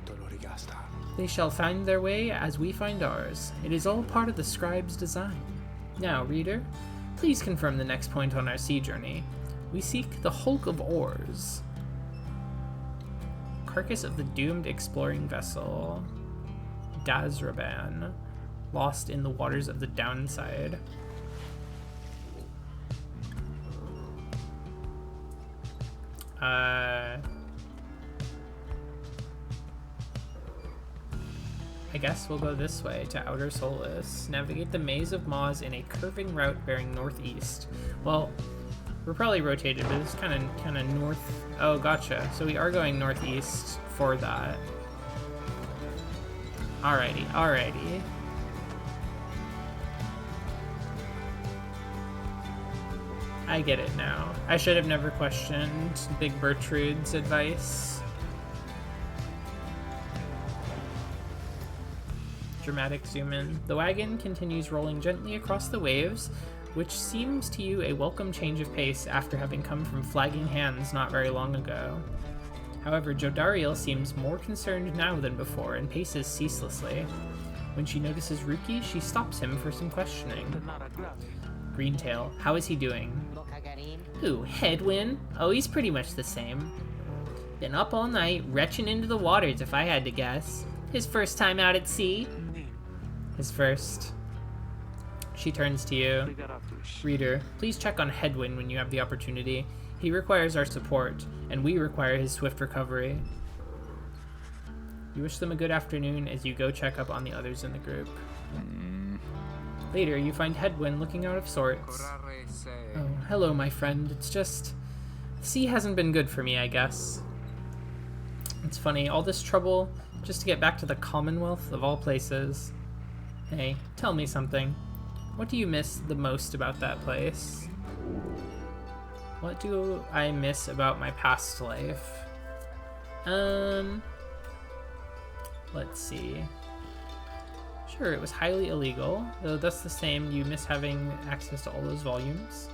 They shall find their way as we find ours. It is all part of the scribe's design. Now, reader, please confirm the next point on our sea journey. We seek the Hulk of Oars. Carcass of the doomed exploring vessel. Dazraban. Lost in the waters of the downside. I guess we'll go this way to Outer Solace. Navigate the maze of maws in a curving route bearing northeast. Well, we're probably rotated, but it's kind of north. Oh, gotcha. So we are going northeast for that. Alrighty, alrighty. I get it now. I should have never questioned Big Bertrude's advice. Dramatic zoom in. The wagon continues rolling gently across the waves, which seems to you a welcome change of pace after having come from flagging hands not very long ago. However, Jodariel seems more concerned now than before and paces ceaselessly. When she notices Ruki, she stops him for some questioning. Greentail, how is he doing? Who, Headwind? Oh, he's pretty much the same. Been up all night, retching into the waters if I had to guess. His first time out at sea? His first. She turns to you. Reader, please check on Headwind when you have the opportunity. He requires our support, and we require his swift recovery. You wish them a good afternoon as you go check up on the others in the group. Later, you find Headwind looking out of sorts. Oh, hello, my friend. It's just... the sea hasn't been good for me, I guess. It's funny, all this trouble just to get back to the Commonwealth of all places. Hey, tell me something. What do you miss the most about that place? What do I miss about my past life? Let's see. Sure, it was highly illegal, though that's the same. You miss having access to all those volumes.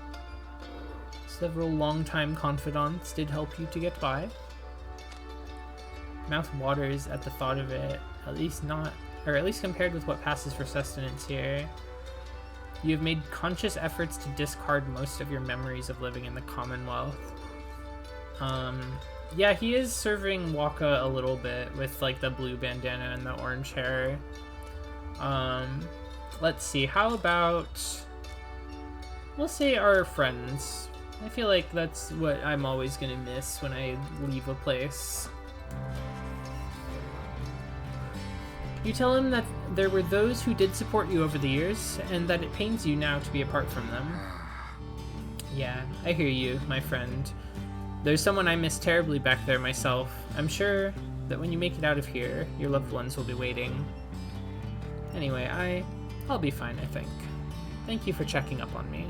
Several longtime confidants did help you to get by. Mouth waters at the thought of it, at least compared with what passes for sustenance here. You have made conscious efforts to discard most of your memories of living in the Commonwealth. Yeah, he is serving Waka a little bit with like the blue bandana and the orange hair. Let's see, how about, we'll say our friends. I feel like that's what I'm always gonna miss when I leave a place. You tell him that there were those who did support you over the years, and that it pains you now to be apart from them. Yeah, I hear you, my friend. There's someone I miss terribly back there myself. I'm sure that when you make it out of here, your loved ones will be waiting. Anyway, I'll be fine, I think. Thank you for checking up on me.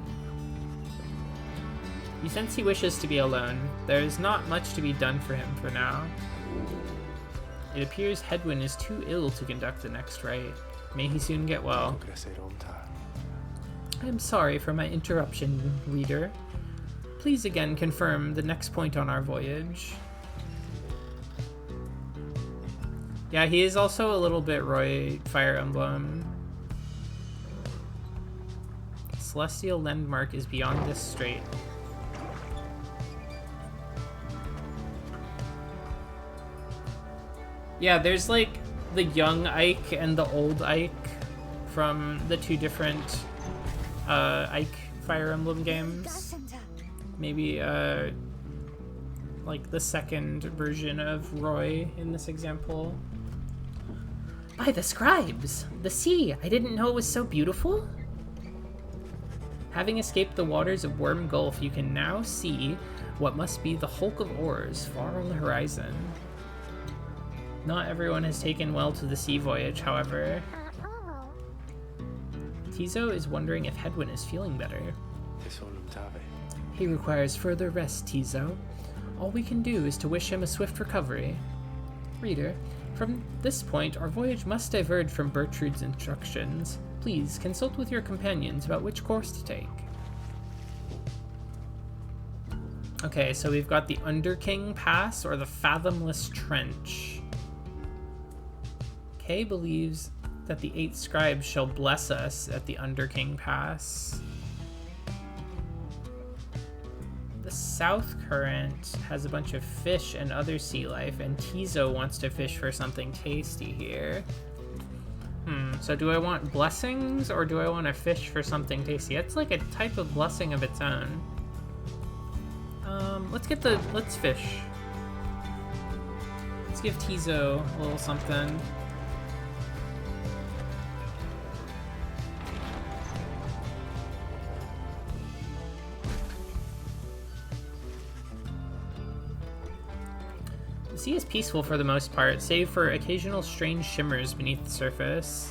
You sense he wishes to be alone. There is not much to be done for him for now. It appears Hedwyn is too ill to conduct the next rite. May he soon get well. I am sorry for my interruption, reader. Please again confirm the next point on our voyage. Yeah, he is also a little bit Roy Fire Emblem. Celestial landmark is beyond this strait. Yeah, there's like the young Ike and the old Ike from the two different Ike Fire Emblem games. Maybe like the second version of Roy in this example. By the scribes! The sea! I didn't know it was so beautiful! Having escaped the waters of Worm Gulf, you can now see what must be the hulk of oars far on the horizon. Not everyone has taken well to the sea voyage, however. Tizo is wondering if Hedwyn is feeling better. He requires further rest, Tizo. All we can do is to wish him a swift recovery. Reader, from this point, our voyage must diverge from Bertrude's instructions. Please, consult with your companions about which course to take. Okay, so we've got the Underking Pass or the Fathomless Trench. Kay believes that the 8 scribes shall bless us at the Underking Pass. The South Current has a bunch of fish and other sea life, and Tizo wants to fish for something tasty here. So do I want blessings, or do I want to fish for something tasty? It's like a type of blessing of its own. Let's fish. Let's give Tizo a little something. The sea is peaceful for the most part, save for occasional strange shimmers beneath the surface.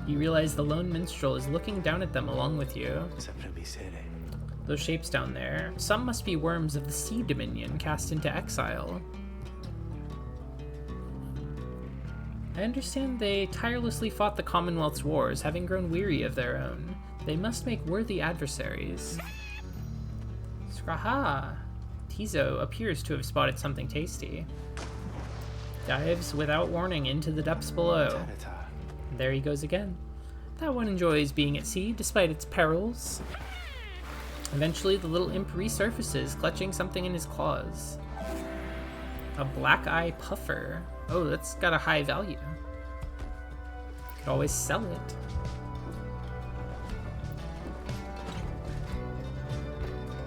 You realize the lone minstrel is looking down at them along with you. Those shapes down there, some must be worms of the Sea Dominion cast into exile. I understand they tirelessly fought the Commonwealth's wars, having grown weary of their own. They must make worthy adversaries. Scraha! Tizo appears to have spotted something tasty. Dives without warning into the depths below. There he goes again. That one enjoys being at sea, despite its perils. Eventually, the little imp resurfaces, clutching something in his claws. A black eye puffer. Oh, that's got a high value. Could always sell it.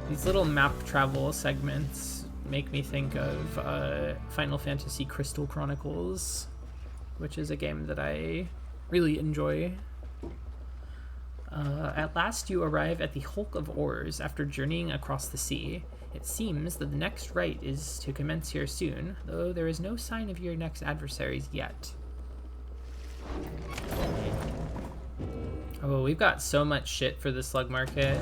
These little map travel segments make me think of Final Fantasy Crystal Chronicles, which is a game that I really enjoy. At last you arrive at the Hulk of Oars after journeying across the sea. It seems that the next rite is to commence here soon, though there is no sign of your next adversaries yet. Oh, we've got so much shit for the slug market.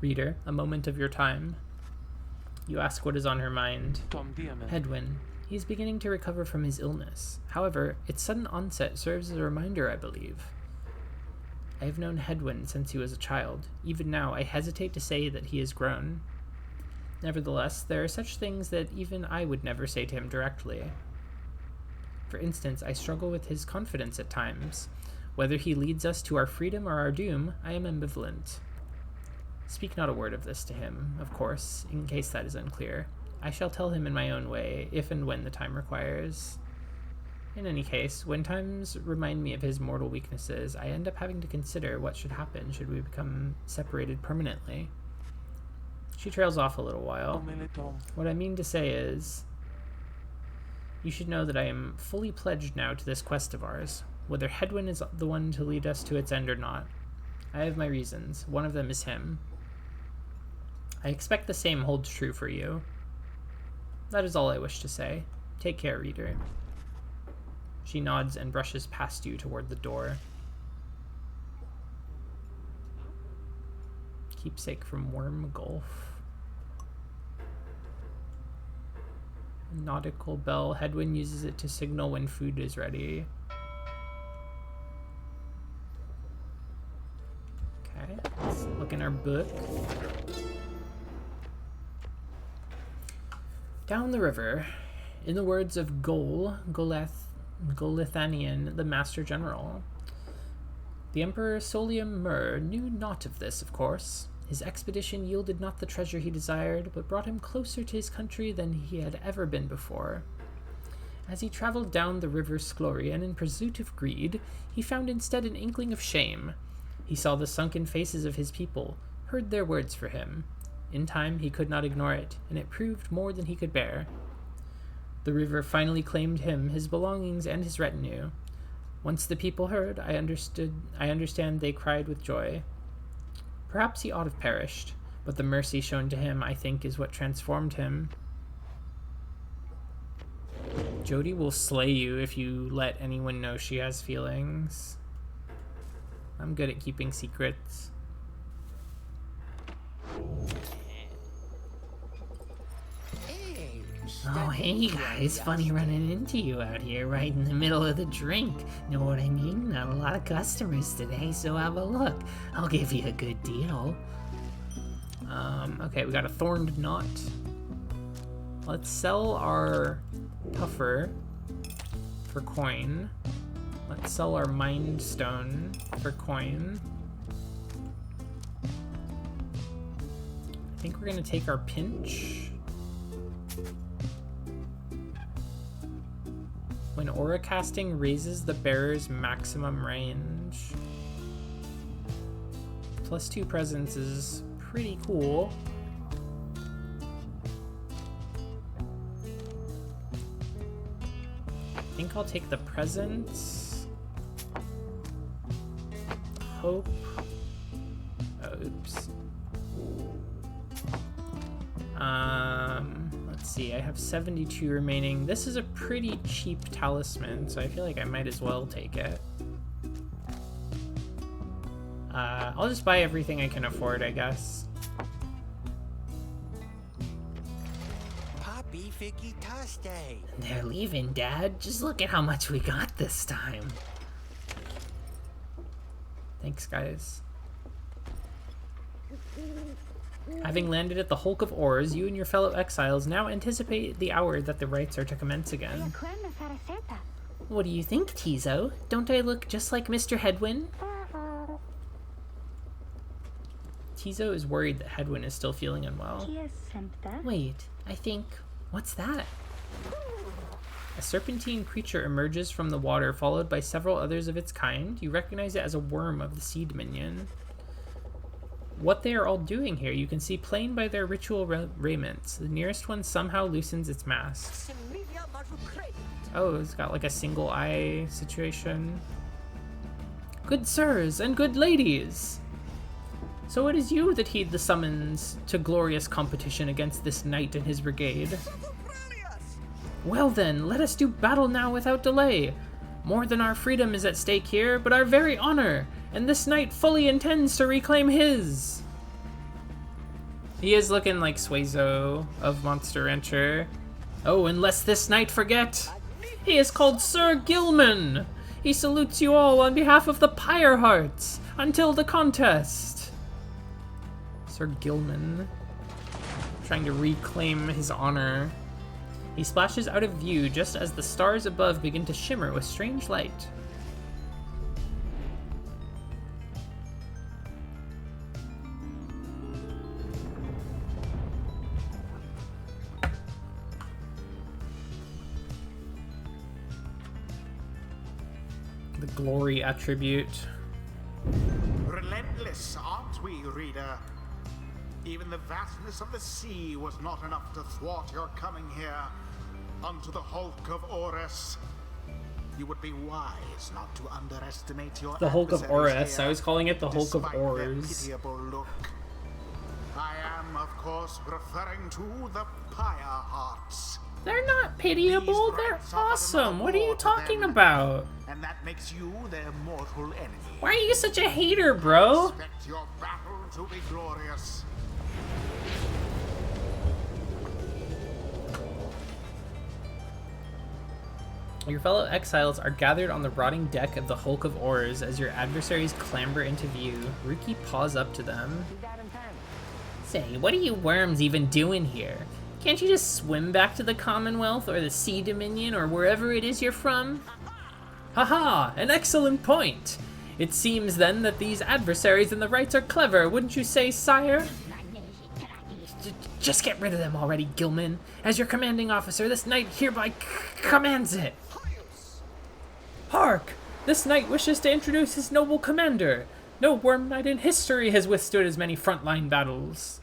Reader, a moment of your time. You ask what is on her mind. Hedwyn. He is beginning to recover from his illness. However, its sudden onset serves as a reminder, I believe. I have known Hedwyn since he was a child. Even now, I hesitate to say that he has grown. Nevertheless, there are such things that even I would never say to him directly. For instance, I struggle with his confidence at times. Whether he leads us to our freedom or our doom, I am ambivalent. Speak not a word of this to him, of course, in case that is unclear. I shall tell him in my own way, if and when the time requires. In any case, when times remind me of his mortal weaknesses, I end up having to consider what should happen should we become separated permanently. She trails off a little while. What I mean to say is, you should know that I am fully pledged now to this quest of ours, whether Hedwyn is the one to lead us to its end or not. I have my reasons. One of them is him. I expect the same holds true for you. That is all I wish to say. Take care, reader. She nods and brushes past you toward the door. Keepsake from Worm Gulf. Nautical bell. Hedwyn uses it to signal when food is ready. Okay, let's look in our book. Down the river, in the words of Golethanian, the Master General. The Emperor Solium Mur knew naught of this, of course. His expedition yielded not the treasure he desired, but brought him closer to his country than he had ever been before. As he traveled down the river Sklorian in pursuit of greed, he found instead an inkling of shame. He saw the sunken faces of his people, heard their words for him. In time, he could not ignore it, and it proved more than he could bear. The river finally claimed him, his belongings, and his retinue. Once the people heard, I understand they cried with joy. Perhaps he ought have perished, but the mercy shown to him, I think, is what transformed him. Jody will slay you if you let anyone know she has feelings. I'm good at keeping secrets. Oh, hey guys, funny running into you out here right in the middle of the drink. Know what I mean? Not a lot of customers today, so have a look. I'll give you a good deal. Okay, we got a thorned knot. Let's sell our puffer for coin. Let's sell our mind stone for coin. I think we're gonna take our pinch. When aura casting raises the bearer's maximum range. +2 presence is pretty cool. I think I'll take the presence. Hope. Oops. Let's see, I have 72 remaining. This is a pretty cheap talisman, so I feel like I might as well take it. I'll just buy everything I can afford, I guess. Poppy Figgy Toste. They're leaving, Dad. Just look at how much we got this time. Thanks, guys. Having landed at the Hulk of Oars, you and your fellow exiles now anticipate the hour that the rites are to commence again. What do you think, Tizo? Don't I look just like Mr. Hedwyn? Tizo is worried that Hedwyn is still feeling unwell. Wait, I think... What's that? A serpentine creature emerges from the water, followed by several others of its kind. You recognize it as a worm of the seed minion. What they are all doing here, you can see plain by their ritual raiments. The nearest one somehow loosens its mask. Oh, it's got like a single eye situation. Good sirs and good ladies! So it is you that heed the summons to glorious competition against this knight and his brigade. Well then, let us do battle now without delay. More than our freedom is at stake here, but our very honor, and this knight fully intends to reclaim his. He is looking like Suezo of Monster Rancher. Oh, and lest this knight forget, he is called Sir Gilman. He salutes you all on behalf of the Pyre Hearts until the contest. Sir Gilman, trying to reclaim his honor. He splashes out of view just as the stars above begin to shimmer with strange light. The glory attribute. Relentless, aren't we, reader? Even the vastness of the sea was not enough to thwart your coming here unto the Hulk of Orus. You would be wise not to underestimate your The Hulk of adversaries Orus. here, I was calling it the Hulk of despite their Oars. pitiable look. I am, of course, referring to the Pyre Hearts. They're not pitiable, These they're rights are but awesome. another What are you war to talking them, about? And that makes you their mortal enemy. Why are you such a hater, bro? Expect your battle to be glorious. Your fellow exiles are gathered on the rotting deck of the Hulk of Oars as your adversaries clamber into view. Ruki paws up to them. Say, what are you worms even doing here? Can't you just swim back to the Commonwealth or the Sea Dominion or wherever it is you're from? Haha, an excellent point! It seems then that these adversaries in the rights are clever, wouldn't you say, sire? Just get rid of them already, Gilman. As your commanding officer, this knight hereby commands it. Hark! This knight wishes to introduce his noble commander. No worm knight in history has withstood as many frontline battles.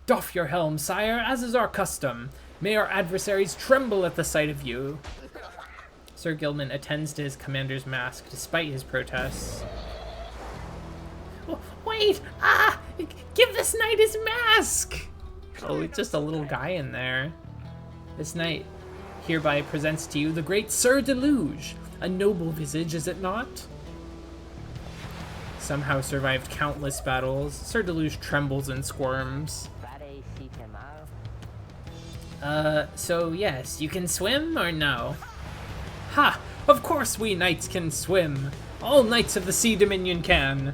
Doff your helm, sire, as is our custom. May our adversaries tremble at the sight of you. Sir Gilman attends to his commander's mask, despite his protests. Wait! Ah! Give this knight his mask! Oh, it's just a little guy in there. This knight hereby presents to you the great Sir Deluge. A noble visage, is it not? Somehow survived countless battles. Sir Deluge trembles and squirms. So yes, you can swim or no? Ha! Of course we knights can swim! All knights of the Sea Dominion can!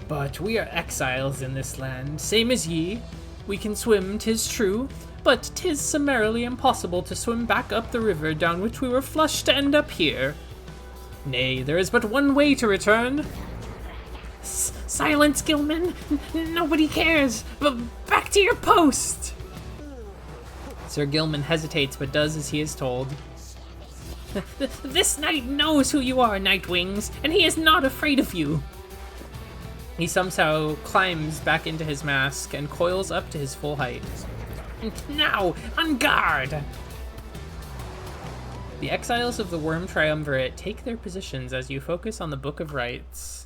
But we are exiles in this land, same as ye. We can swim, 'tis true, but 'tis summarily impossible to swim back up the river down which we were flushed to end up here. Nay, there is but one way to return. Silence, Gilman! Nobody cares! But back to your post! Sir Gilman hesitates, but does as he is told. This knight knows who you are, Nightwings, and he is not afraid of you. He somehow climbs back into his mask and coils up to his full height. Now, on guard! The exiles of the Worm Triumvirate take their positions as you focus on the Book of Rites.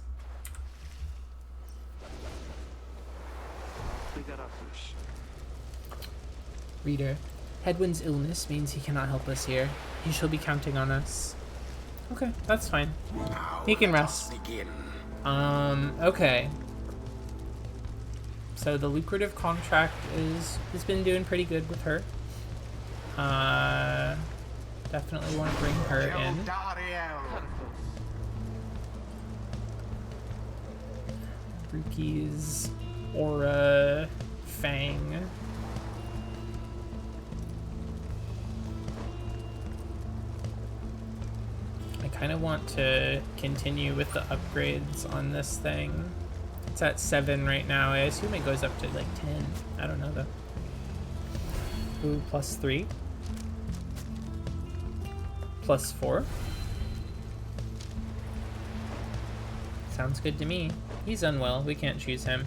Reader, Hedwin's illness means he cannot help us here. He shall be counting on us. Okay, that's fine. He can rest. Okay. So the lucrative contract has been doing pretty good with her. Definitely want to bring her in. Ruki's Aura Fang. I kind of want to continue with the upgrades on this thing. It's at 7 right now. I assume it goes up to like 10. I don't know though. Ooh, +3. +4. Sounds good to me. He's unwell. We can't choose him.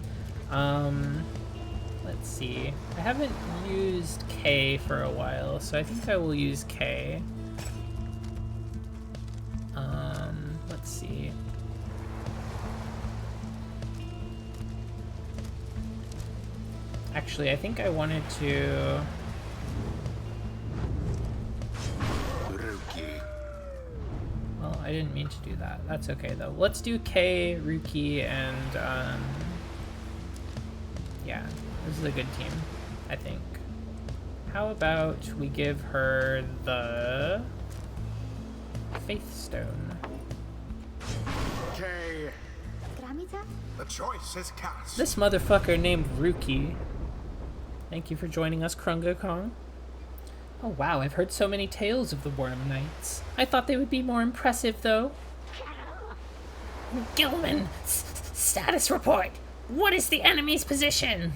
Let's see. I haven't used K for a while, so I think I will use K. Let's see. Actually, I think I wanted to... Well, I didn't mean to do that. That's okay, though. Let's do K, Ruki, and, yeah, this is a good team, I think. How about we give her the Faith Stone? Okay. The choice is cast. This motherfucker named Ruki. Thank you for joining us, Krunga Kong. Oh wow, I've heard so many tales of the Worm Knights. I thought they would be more impressive, though. Gilman, status report. What is the enemy's position?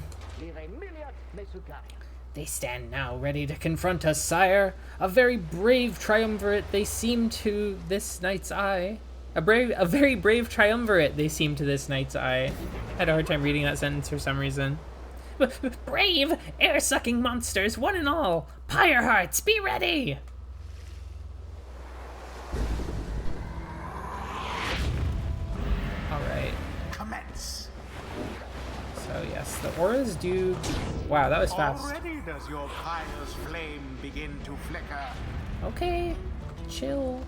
They stand now ready to confront us, sire. A very brave triumvirate they seem to this knight's eye. A very brave triumvirate they seem to this knight's eye. I had a hard time reading that sentence for some reason. Brave, air-sucking monsters, one and all. Pyre hearts, be ready! Alright. Commence. Yes, the auras do... Wow, that was fast. Already does your Pyre's flame begin to flicker. Okay, chill.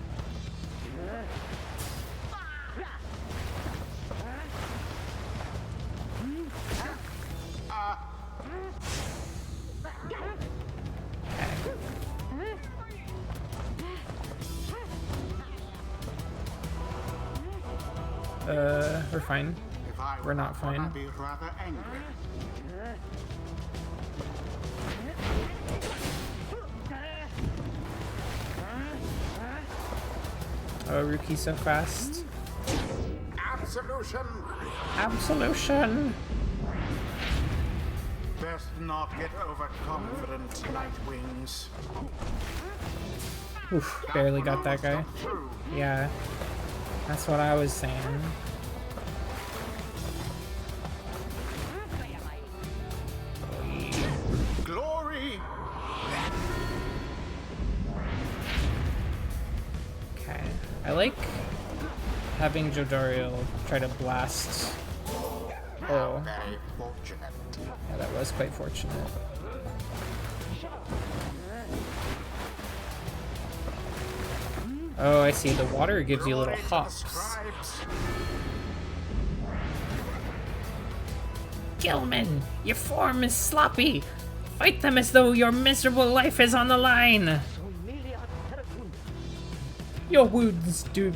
We're fine. If I We're not were, fine. I'd be rather angry. Oh, Ruki's so fast. Absolution! Absolution! Best not get overconfident, Nightwings. Oof, barely got that guy. True. Yeah, that's what I was saying. Glory! Okay, I like having Jodariel try to blast. Oh, Very fortunate. yeah, that was quite fortunate. Oh, I see. The water gives you little Glory to the hops. scribes. Gilman, your form is sloppy. Fight them as though your miserable life is on the line. Your words do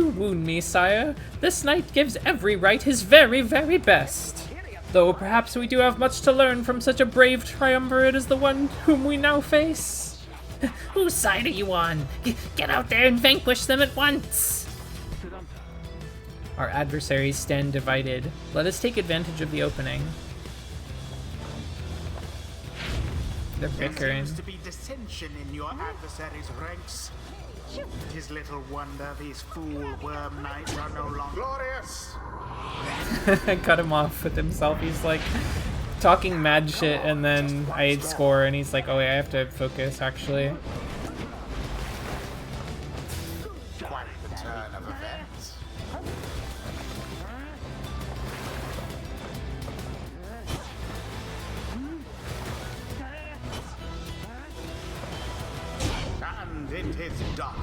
wound me, sire. This knight gives every right his very, very best. Though perhaps we do have much to learn from such a brave triumvirate as the one whom we now face. Whose side are you on? Get out there and vanquish them at once. Our adversaries stand divided. Let us take advantage of the opening. They're There bickering. seems to be dissension in your adversaries' ranks. It is little wonder these fool worm knights are no longer glorious. I cut him off with himself. He's like talking mad shit, and then I score, and he's like, "Oh wait, I have to focus." Actually, Quite the turn of events. And it is done.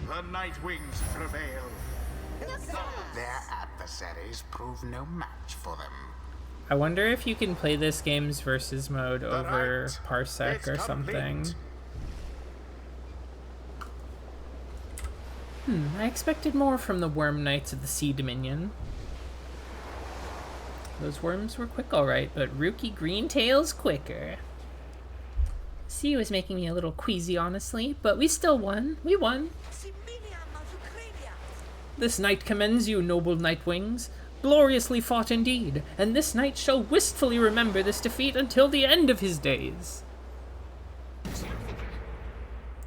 The Nightwings prevail. Their adversaries prove no match for them. I wonder if you can play this game's versus mode over right. Parsec It's or something. complete. I expected more from the Worm Knights of the Sea Dominion. Those worms were quick, alright, but Rookie Greentail's quicker. Sea was making me a little queasy, honestly, but we still won. We won. This night commends you, noble Nightwings. Gloriously fought indeed, and this knight shall wistfully remember this defeat until the end of his days.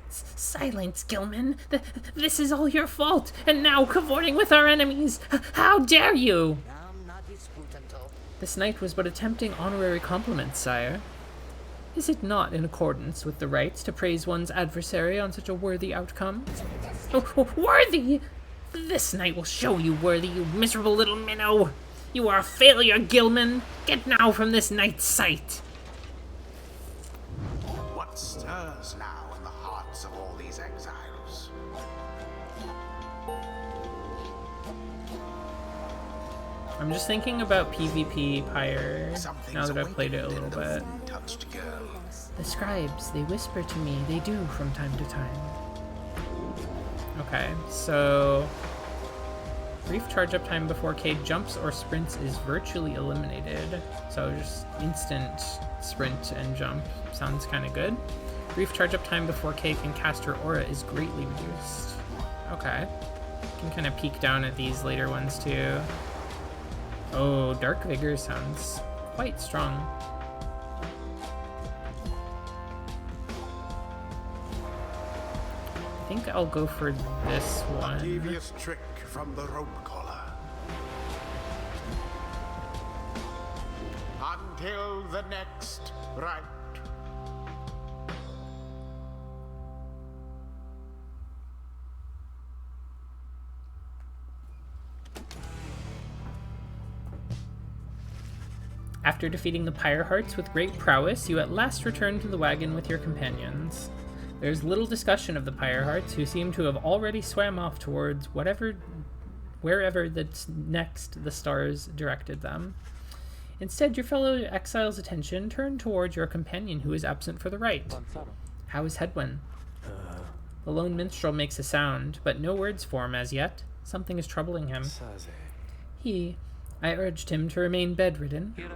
Silence, Gilman. This is all your fault, and now cavorting with our enemies. How dare you? This knight was but attempting honorary compliments, sire. Is it not in accordance with the rights to praise one's adversary on such a worthy outcome? Worthy? This night will show you worthy, you miserable little minnow. You are a failure, Gilman. Get now from this knight's sight. What stirs now in the hearts of all these exiles? I'm just thinking about PvP Pyre Something's now that I've played it a awakened little in the bit. moon-touched girl. The scribes, they whisper to me, they do from time to time. Okay, so brief charge up time before Cade jumps or sprints is virtually eliminated. So just instant sprint and jump sounds kind of good. Brief charge up time before Kay can cast her aura is greatly reduced. Okay, can kind of peek down at these later ones too. Oh, Dark Vigor sounds quite strong. I think I'll go for this one. Devious trick from the rope collar. Until the next right. After defeating the Pyre Hearts with great prowess, you at last return to the wagon with your companions. There's little discussion of the Pyre Hearts, who seem to have already swam off towards wherever that's next the stars directed them. Instead, your fellow exile's attention turned towards your companion who is absent for the rite. How is Hedwyn? The lone minstrel makes a sound, but no words form as yet. Something is troubling him. I urged him to remain bedridden. Pyre.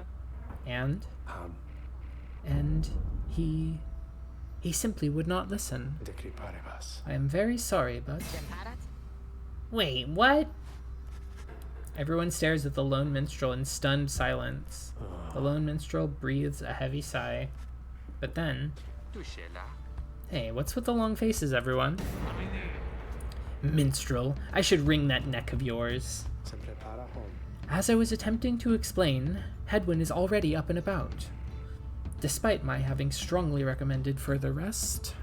And he simply would not listen. I am very sorry, but... Wait, what? Everyone stares at the lone minstrel in stunned silence. The lone minstrel breathes a heavy sigh. But then... Hey, what's with the long faces, everyone? Minstrel, I should wring that neck of yours. As I was attempting to explain, Hedwyn is already up and about. Despite my having strongly recommended further rest.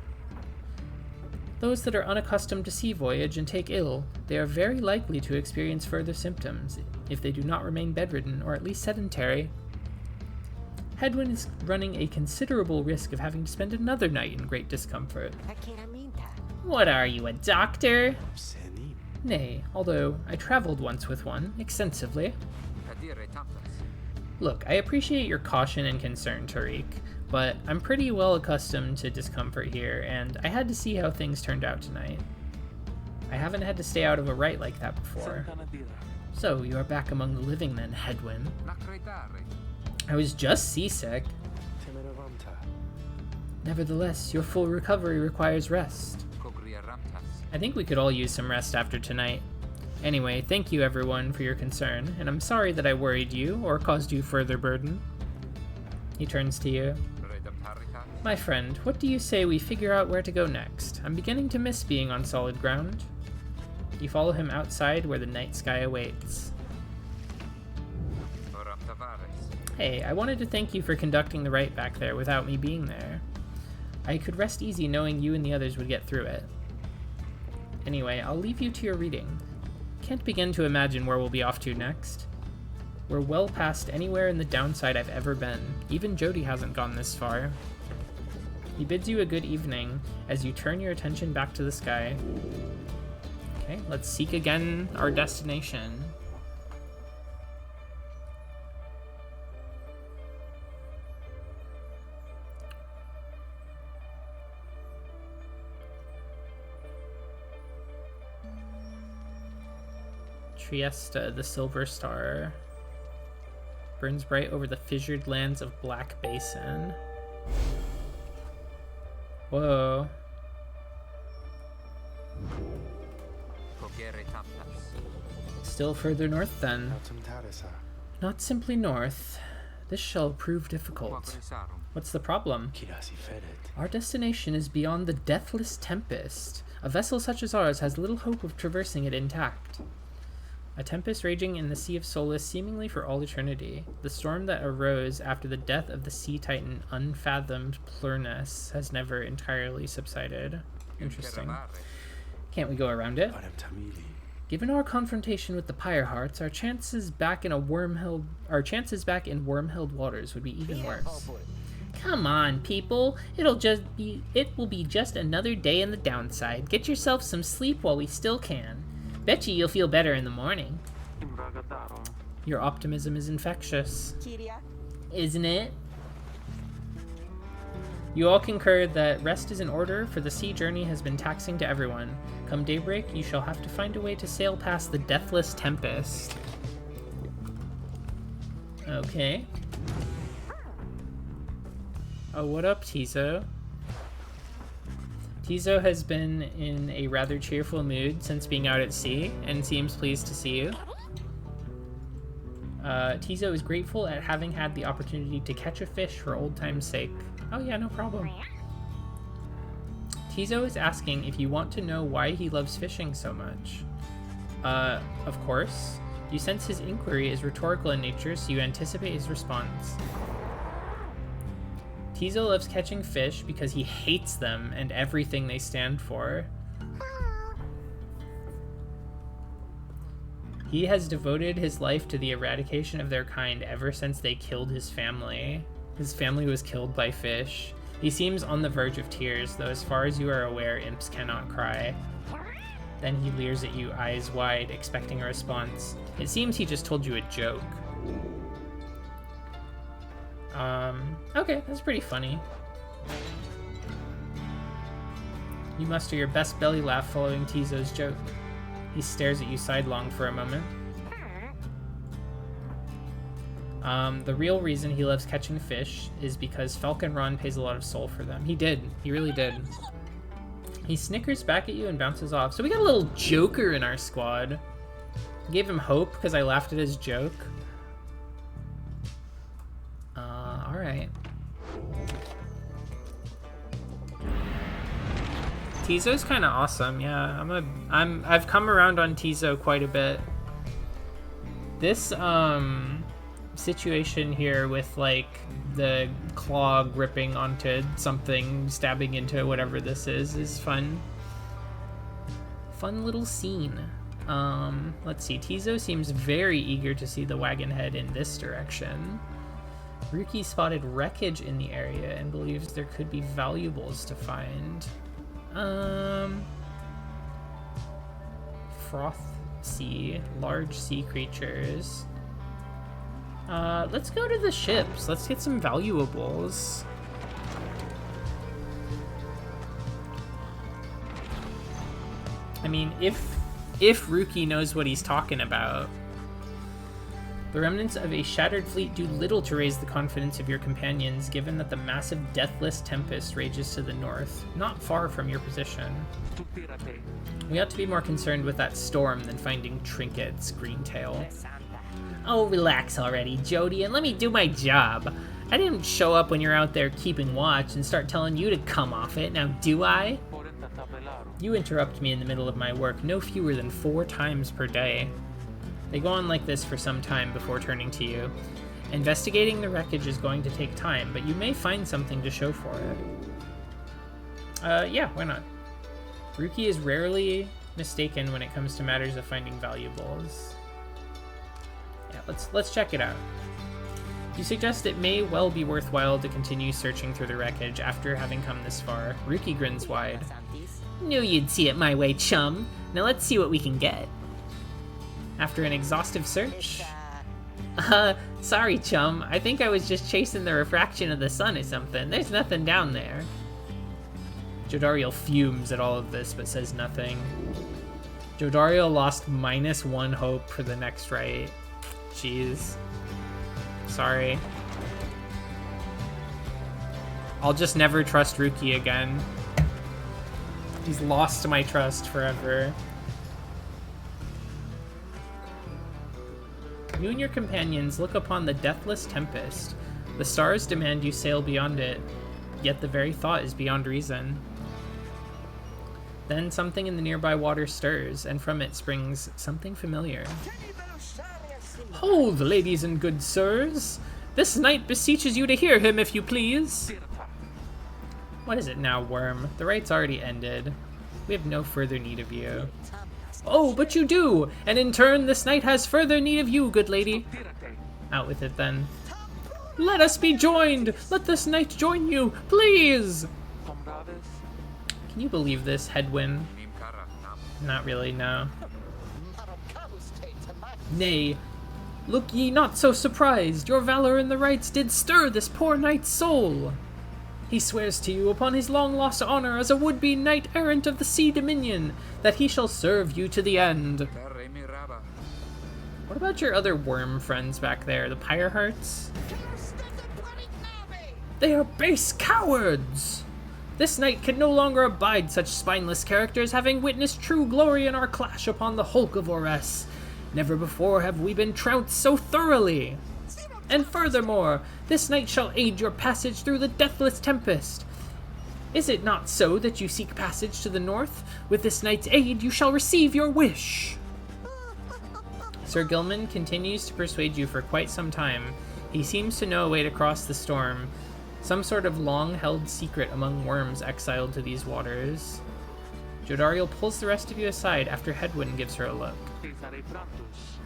Those that are unaccustomed to sea voyage and take ill, they are very likely to experience further symptoms if they do not remain bedridden or at least sedentary. Hedwyn is running a considerable risk of having to spend another night in great discomfort. What are you, a doctor? Nay, although I traveled once with one, extensively. Look, I appreciate your caution and concern, Tariq, but I'm pretty well accustomed to discomfort here, and I had to see how things turned out tonight. I haven't had to stay out of a rite like that before. So, you are back among the living then, Hedwyn. I was just seasick. Nevertheless, your full recovery requires rest. I think we could all use some rest after tonight. Anyway, thank you everyone for your concern, and I'm sorry that I worried you or caused you further burden. He turns to you. My friend, what do you say we figure out where to go next? I'm beginning to miss being on solid ground. You follow him outside where the night sky awaits. Hey, I wanted to thank you for conducting the rite back there without me being there. I could rest easy knowing you and the others would get through it. Anyway, I'll leave you to your reading. Can't begin to imagine where we'll be off to next. We're well past anywhere in the downside I've ever been. Even Jody hasn't gone this far. He bids you a good evening as you turn your attention back to the sky. Okay, let's seek again our destination. Trieste, the Silver Star, burns bright over the fissured lands of Black Basin. Whoa. Still further north then. Not simply north. This shall prove difficult. What's the problem? Our destination is beyond the Deathless Tempest. A vessel such as ours has little hope of traversing it intact. A tempest raging in the Sea of Solace seemingly for all eternity. The storm that arose after the death of the sea titan Unfathomed Plurnus has never entirely subsided. Interesting. Can't we go around it? Given our confrontation with the Pyre Hearts, our chances back in Wormheld waters would be even worse. Come on, people. It will be just another day in the downside. Get yourself some sleep while we still can. Bet you'll feel better in the morning. Your optimism is infectious. Isn't it? You all concur that rest is in order, for the sea journey has been taxing to everyone. Come daybreak, you shall have to find a way to sail past the Deathless Tempest. Okay. Oh, what up, Tizo? Tizo has been in a rather cheerful mood since being out at sea, and seems pleased to see you. Tizo is grateful at having had the opportunity to catch a fish for old time's sake. Oh yeah, no problem. Tizo is asking if you want to know why he loves fishing so much. Of course. You sense his inquiry is rhetorical in nature, so you anticipate his response. Tizo loves catching fish because he hates them and everything they stand for. He has devoted his life to the eradication of their kind ever since they killed his family. His family was killed by fish. He seems on the verge of tears, though as far as you are aware, imps cannot cry. Then he leers at you, eyes wide, expecting a response. It seems he just told you a joke. Okay, that's pretty funny. You muster your best belly laugh following Tizo's joke. He stares at you sidelong for a moment. The real reason he loves catching fish is because Falcon Ron pays a lot of soul for them. He did. He really did. He snickers back at you and bounces off. So we got a little joker in our squad. I gave him hope because I laughed at his joke. Alright. Tizo's kind of awesome, yeah. I've come around on Tizo quite a bit. This situation here with like the claw gripping onto something, stabbing into whatever this is fun. Fun little scene. Let's see. Tizo seems very eager to see the wagon head in this direction. Ruki spotted wreckage in the area and believes there could be valuables to find. Froth sea, large sea creatures. Let's go to the ships. Let's get some valuables. I mean, if Ruki knows what he's talking about. The remnants of a shattered fleet do little to raise the confidence of your companions, given that the massive deathless tempest rages to the north, not far from your position. We ought to be more concerned with that storm than finding trinkets, Greentail. Oh, relax already, Jody, and let me do my job. I didn't show up when you're out there keeping watch and start telling you to come off it, now do I? You interrupt me in the middle of my work no fewer than 4 times per day. They go on like this for some time before turning to you. Investigating the wreckage is going to take time, but you may find something to show for it. Yeah, why not? Ruki is rarely mistaken when it comes to matters of finding valuables. Yeah, let's check it out. You suggest it may well be worthwhile to continue searching through the wreckage after having come this far. Ruki grins wide. Knew you'd see it my way, chum. Now let's see what we can get. After an exhaustive search? Sorry, chum. I think I was just chasing the refraction of the sun or something. There's nothing down there. Jodariel fumes at all of this, but says nothing. Jodariel lost -1 hope for the next right. Jeez. Sorry. I'll just never trust Ruki again. He's lost my trust forever. You and your companions look upon the deathless tempest. The stars demand you sail beyond it, yet the very thought is beyond reason. Then something in the nearby water stirs, and from it springs something familiar. Hold, ladies and good sirs! This knight beseeches you to hear him, if you please! What is it now, worm? The right's already ended. We have no further need of you. Oh, but you do! And in turn, this knight has further need of you, good lady. Out with it, then. Let us be joined! Let this knight join you, please! Can you believe this, Headwind? Not really, no. Nay, look ye not so surprised. Your valor in the rights did stir this poor knight's soul. He swears to you upon his long-lost honor as a would-be knight-errant of the Sea Dominion, that he shall serve you to the end. What about your other worm friends back there, the Pyre Hearts? They are base cowards! This knight can no longer abide such spineless characters, having witnessed true glory in our clash upon the hulk of Ores. Never before have we been trounced so thoroughly. And furthermore, this knight shall aid your passage through the deathless tempest. Is it not so that you seek passage to the north? With this knight's aid, you shall receive your wish. Sir Gilman continues to persuade you for quite some time. He seems to know a way to cross the storm, some sort of long-held secret among worms exiled to these waters. Jodariel pulls the rest of you aside after Headwind gives her a look. sarei prontus.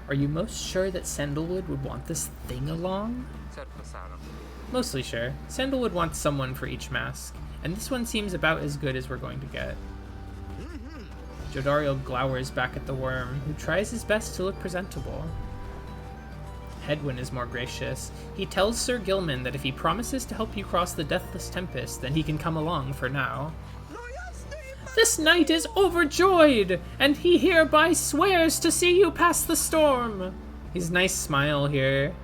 Are you most sure that Sandalwood would want this thing along? Certo sarò. Mostly sure. Sandalwood wants someone for each mask, and this one seems about as good as we're going to get. Jodariel glowers back at the worm, who tries his best to look presentable. Hedwyn is more gracious. He tells Sir Gilman that if he promises to help you cross the Deathless Tempest, then he can come along for now. This knight is overjoyed, and he hereby swears to see you pass the storm. He's nice smile here.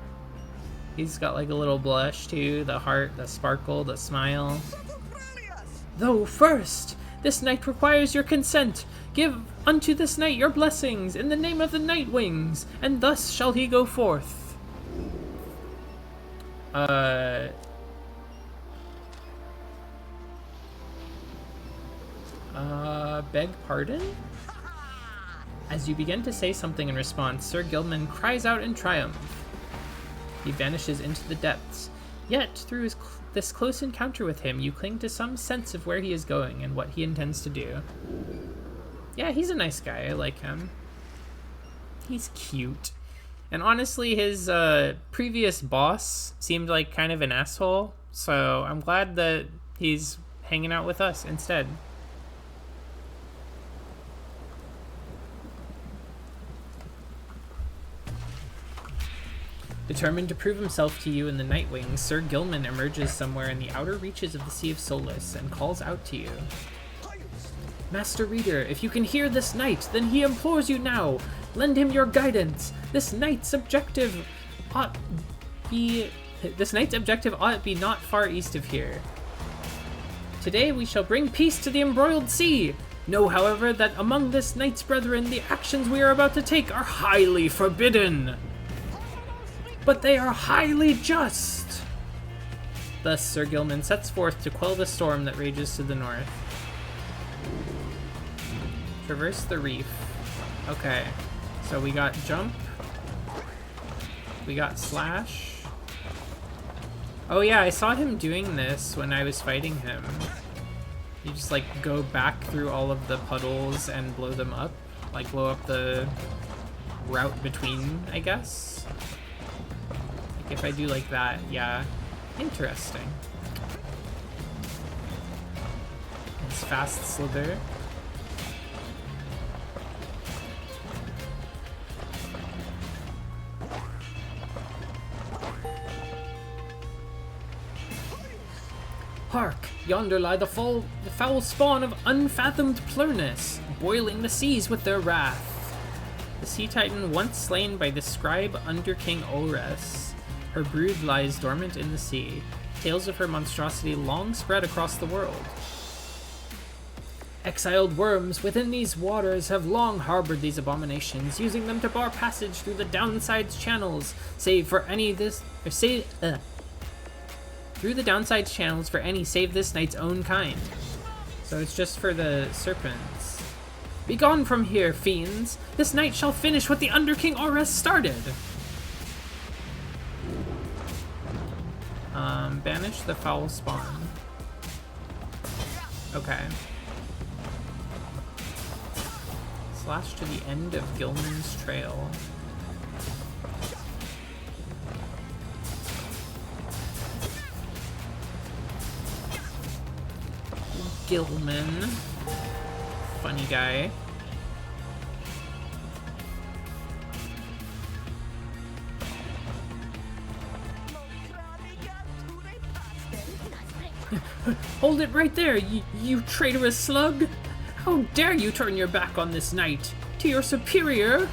He's got like a little blush too, the heart, the sparkle, the smile. Though first, this knight requires your consent. Give unto this knight your blessings in the name of the Night Wings, and thus shall he go forth. Beg pardon? As you begin to say something in response, Sir Gilman cries out in triumph. He vanishes into the depths. Yet, through this close encounter with him, you cling to some sense of where he is going and what he intends to do. Yeah, he's a nice guy. I like him. He's cute. And honestly, his previous boss seemed like kind of an asshole, so I'm glad that he's hanging out with us instead. Determined to prove himself to you in the Night Wings, Sir Gilman emerges somewhere in the outer reaches of the Sea of Solace and calls out to you. Master Reader, if you can hear this knight, then he implores you now. Lend him your guidance. This knight's objective ought be not far east of here. Today we shall bring peace to the embroiled sea. Know, however, that among this knight's brethren, the actions we are about to take are highly forbidden. But they are highly just. Thus, Sir Gilman sets forth to quell the storm that rages to the north. Traverse the reef. Okay, so we got jump. We got slash. Oh yeah, I saw him doing this when I was fighting him. You just like go back through all of the puddles and blow them up. Like blow up the route between, I guess. If I do like that, yeah. Interesting. It's fast slither. Hark! Yonder lie the foul spawn of unfathomed Plurnus, boiling the seas with their wrath. The sea titan once slain by the scribe under King Ores. Her brood lies dormant in the sea. Tales of her monstrosity long spread across the world. Exiled worms within these waters have long harbored these abominations, using them to bar passage through the downside's channels, save the downside's channels for any save this knight's own kind. So it's just for the serpents. Begone from here, fiends! This night shall finish what the Under King Ores started! Banish the foul spawn. Okay. Slash to the end of Gilman's trail. Gilman. Funny guy. Hold it right there, you traitorous slug! How dare you turn your back on this knight? To your superior?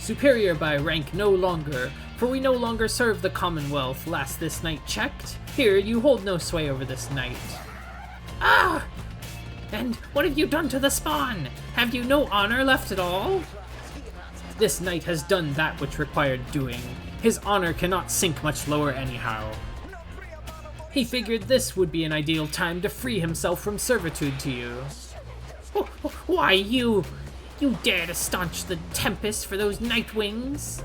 Superior by rank no longer, for we no longer serve the Commonwealth, last this knight checked. Here, you hold no sway over this knight. Ah! And what have you done to the spawn? Have you no honor left at all? This knight has done that which required doing. His honor cannot sink much lower anyhow. He figured this would be an ideal time to free himself from servitude to you. Why, you dare to staunch the tempest for those Night Wings?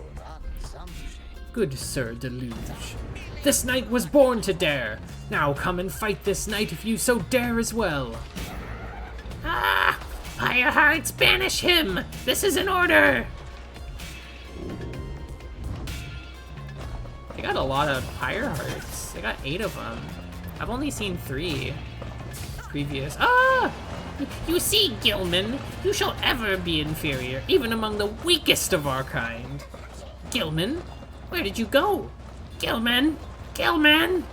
Good Sir Deluge, this knight was born to dare. Now come and fight this knight if you so dare as well. Ah! Pyre hearts, banish him! This is an order! They got a lot of Pyre hearts. They got 8 of them. I've only seen 3 previous. Ah! You see, Gilman, you shall ever be inferior, even among the weakest of our kind. Gilman? Where did you go? Gilman? Gilman?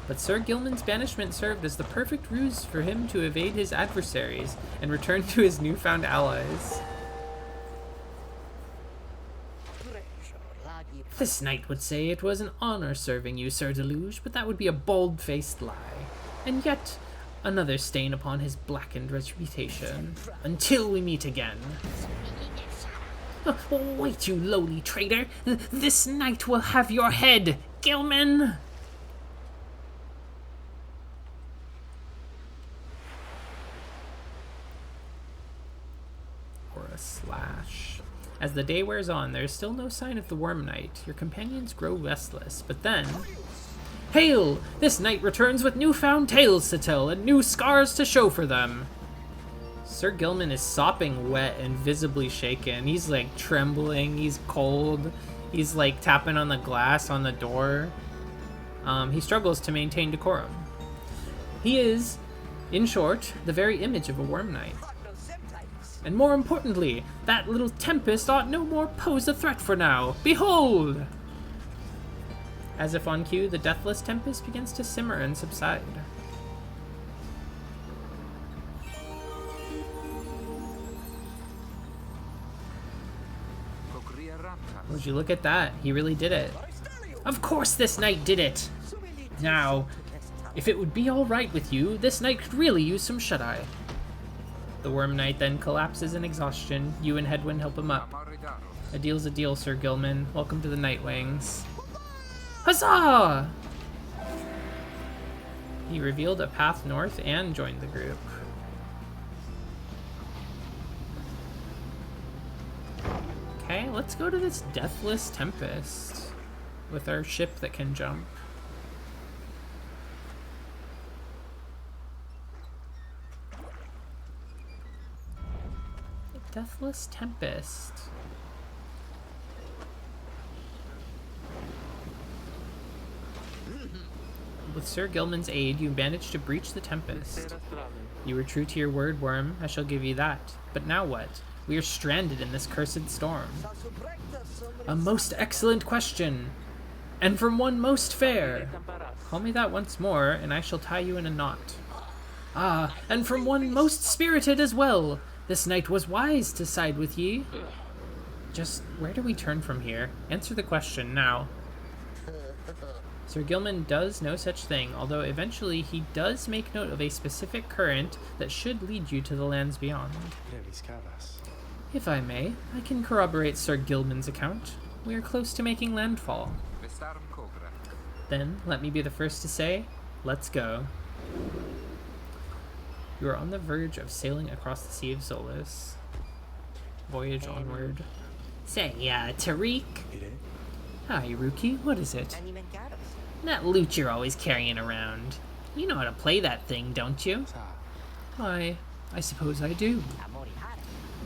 But Sir Gilman's banishment served as the perfect ruse for him to evade his adversaries and return to his newfound allies. This knight would say it was an honor serving you, Sir Deluge, but that would be a bald-faced lie. And yet, another stain upon his blackened reputation. Until we meet again. Wait, you lowly traitor! This knight will have your head, Gilman! Or a slash. As the day wears on, there is still no sign of the Worm Knight. Your companions grow restless, but then... Hail! This knight returns with newfound tales to tell and new scars to show for them. Sir Gilman is sopping wet and visibly shaken. He's like trembling, he's cold, he's like tapping on the glass on the door. He struggles to maintain decorum. He is, in short, the very image of a Worm Knight. And more importantly, that little tempest ought no more pose a threat for now. Behold! As if on cue, the deathless tempest begins to simmer and subside. Would you look at that? He really did it. Of course this knight did it! Now, if it would be alright with you, this knight could really use some shut-eye. The Worm Knight then collapses in exhaustion. You and Hedwyn help him up. A deal's a deal, Sir Gilman. Welcome to the Nightwings. Huzzah! He revealed a path north and joined the group. Okay, let's go to this Deathless Tempest with our ship that can jump. Deathless Tempest. With Sir Gilman's aid, you managed to breach the Tempest. You were true to your word, Worm. I shall give you that. But now what? We are stranded in this cursed storm. A most excellent question. And from one most fair. Call me that once more, and I shall tie you in a knot. Ah, and from one most spirited as well. This knight was wise to side with ye. Just where do we turn from here? Answer the question now. Sir Gilman does no such thing, although eventually he does make note of a specific current that should lead you to the lands beyond. If I may, I can corroborate Sir Gilman's account. We are close to making landfall. Then, let me be the first to say, let's go. You are on the verge of sailing across the Sea of Solus. Voyage onward. Say, Tariq? Hi, Rookie, what is it? That loot you're always carrying around. You know how to play that thing, don't you? I suppose I do.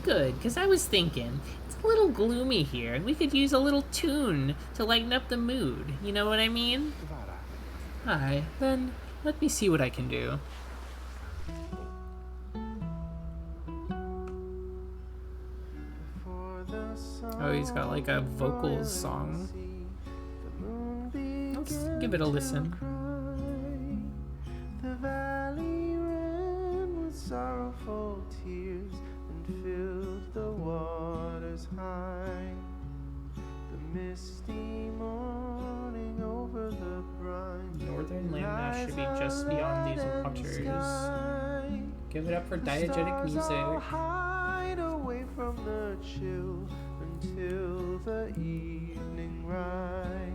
Good, because I was thinking, it's a little gloomy here, and we could use a little tune to lighten up the mood. You know what I mean? Aye, then let me see what I can do. Oh, he's got like a vocals song. Let's give it a listen. The valley ran with sorrowful tears and filled the waters high. The misty morning over the brine. Northern landmass should be just beyond these waters. Give it up for diegetic music. Hide away from the chill until the evening rise.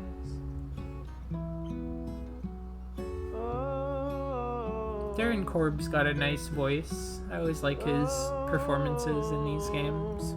Darren Korb's got a nice voice. I always like his performances in these games.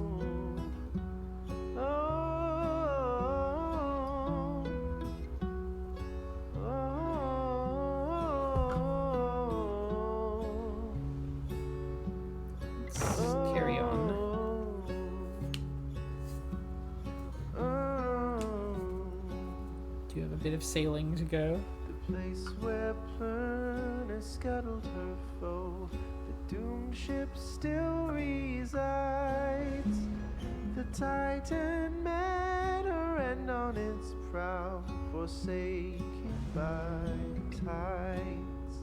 bit of sailing to go. The place where Plurna scuttled her foe, the doomed ship still resides. The Titan met her end on its prow, forsaken by tides.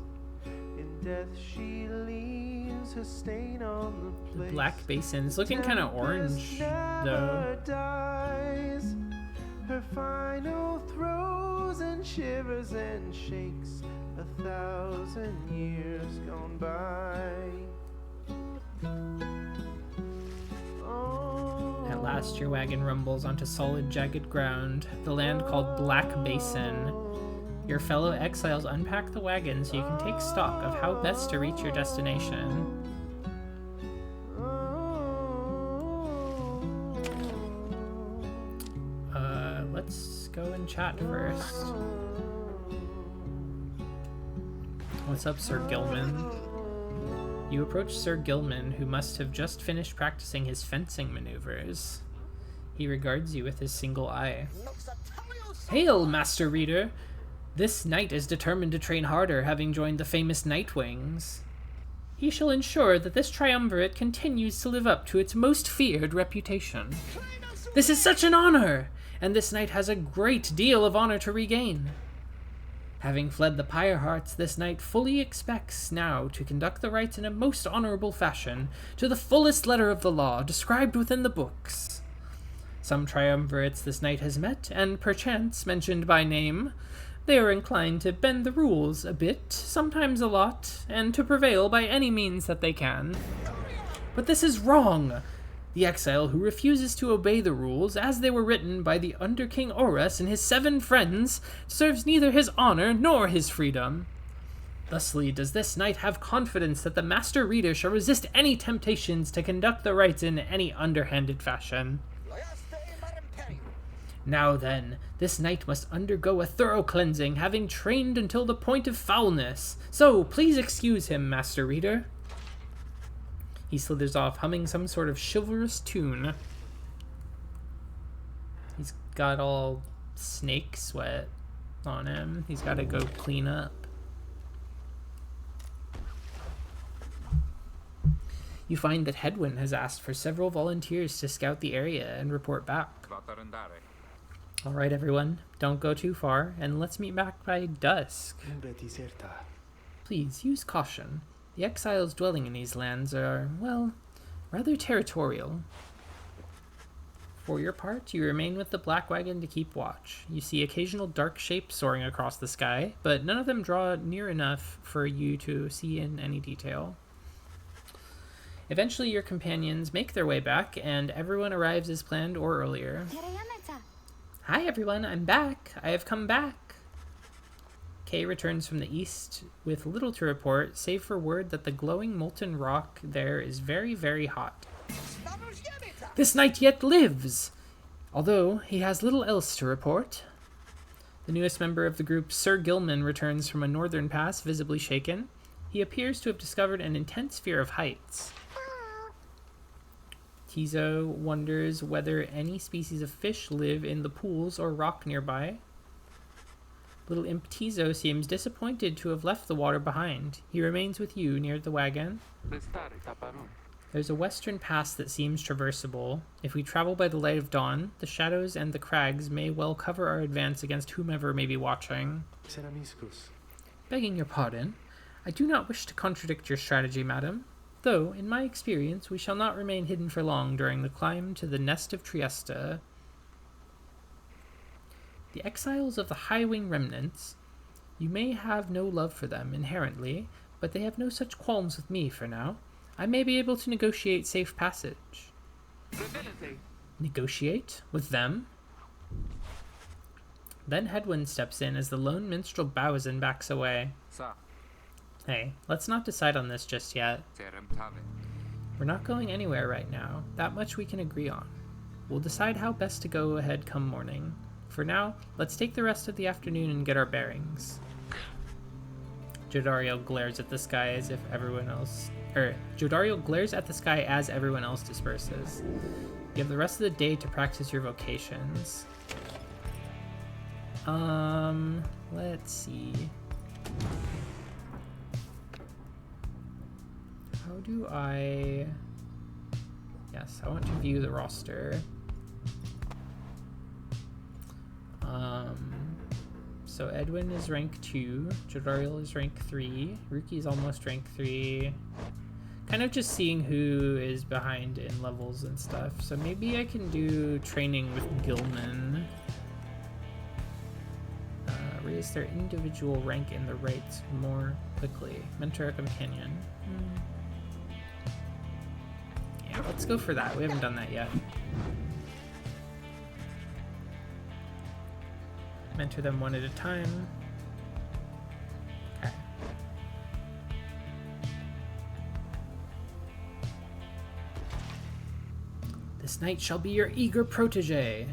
In death she leaves her stain on the place. Black Basin is looking kind of orange, though. Dies. Her final throes and shivers and shakes 1,000 years gone by. At last your wagon rumbles onto solid, jagged ground, the land called Black Basin. Your fellow exiles unpack the wagon so you can take stock of how best to reach your destination. Let's go and chat first. What's up, Sir Gilman? You approach Sir Gilman, who must have just finished practicing his fencing maneuvers. He regards you with his single eye. Hail, Master Reader! This knight is determined to train harder, having joined the famous Nightwings. He shall ensure that this triumvirate continues to live up to its most feared reputation. This is such an honor! And this knight has a great deal of honor to regain. Having fled the Pyre Hearts, this knight fully expects now to conduct the rites in a most honorable fashion, to the fullest letter of the law described within the books. Some triumvirates this knight has met, and perchance mentioned by name. They are inclined to bend the rules a bit, sometimes a lot, and to prevail by any means that they can. But this is wrong! The exile who refuses to obey the rules as they were written by the Under King Horus and his 7 friends deserves neither his honor nor his freedom. Thusly does this knight have confidence that the Master Reader shall resist any temptations to conduct the rites in any underhanded fashion. Now then, this knight must undergo a thorough cleansing, having trained until the point of foulness. So, please excuse him, Master Reader. He slithers off, humming some sort of chivalrous tune. He's got all snake sweat on him. He's got to go clean up. You find that Hedwyn has asked for several volunteers to scout the area and report back. Alright, everyone, don't go too far, and let's meet back by dusk. Please, use caution. The exiles dwelling in these lands are, well, rather territorial. For your part, you remain with the Black Wagon to keep watch. You see occasional dark shapes soaring across the sky, but none of them draw near enough for you to see in any detail. Eventually, your companions make their way back, and everyone arrives as planned or earlier. Hi everyone, I'm back. I have come back. Kay returns from the east with little to report, save for word that the glowing molten rock there is very, very hot. This knight yet lives, although he has little else to report. The newest member of the group, Sir Gilman, returns from a northern pass, visibly shaken. He appears to have discovered an intense fear of heights. Tizo wonders whether any species of fish live in the pools or rock nearby. Little Imp Tizo seems disappointed to have left the water behind. He remains with you near the wagon. There's a western pass that seems traversable. If we travel by the light of dawn, the shadows and the crags may well cover our advance against whomever may be watching. Begging your pardon, I do not wish to contradict your strategy, madam, though, in my experience, we shall not remain hidden for long during the climb to the nest of Trieste. The exiles of the High-Wing remnants, you may have no love for them inherently, but they have no such qualms with me for now. I may be able to negotiate safe passage. Negotiate? With them? Then Hedwyn steps in as the lone minstrel bows and backs away. Hey, let's not decide on this just yet. We're not going anywhere right now. That much we can agree on. We'll decide how best to go ahead come morning. For now, let's take the rest of the afternoon and get our bearings. Jodariel glares at the sky as if everyone else... Jodariel glares at the sky as everyone else disperses. You have the rest of the day to practice your vocations. Let's see. How do I... Yes, I want to view the roster. So Edwin is rank 2, Jodariel is rank 3, Ruki's almost rank 3. Kind of just seeing who is behind in levels and stuff. So maybe I can do training with Gilman. Raise their individual rank in the rights more quickly. Mentor a companion. Yeah, let's go for that. We haven't done that yet. Mentor them one at a time. Okay. This knight shall be your eager protege.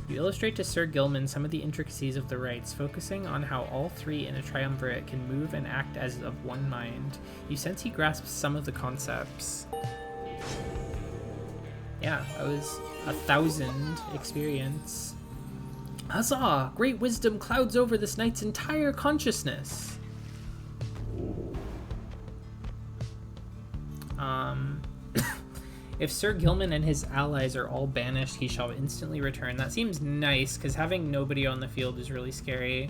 You illustrate to Sir Gilman some of the intricacies of the rites, focusing on how all three in a triumvirate can move and act as of one mind. You sense he grasps some of the concepts. Yeah, that was 1,000 experience. Huzzah! Great wisdom clouds over this knight's entire consciousness. If Sir Gilman and his allies are all banished, he shall instantly return. That seems nice, because having nobody on the field is really scary.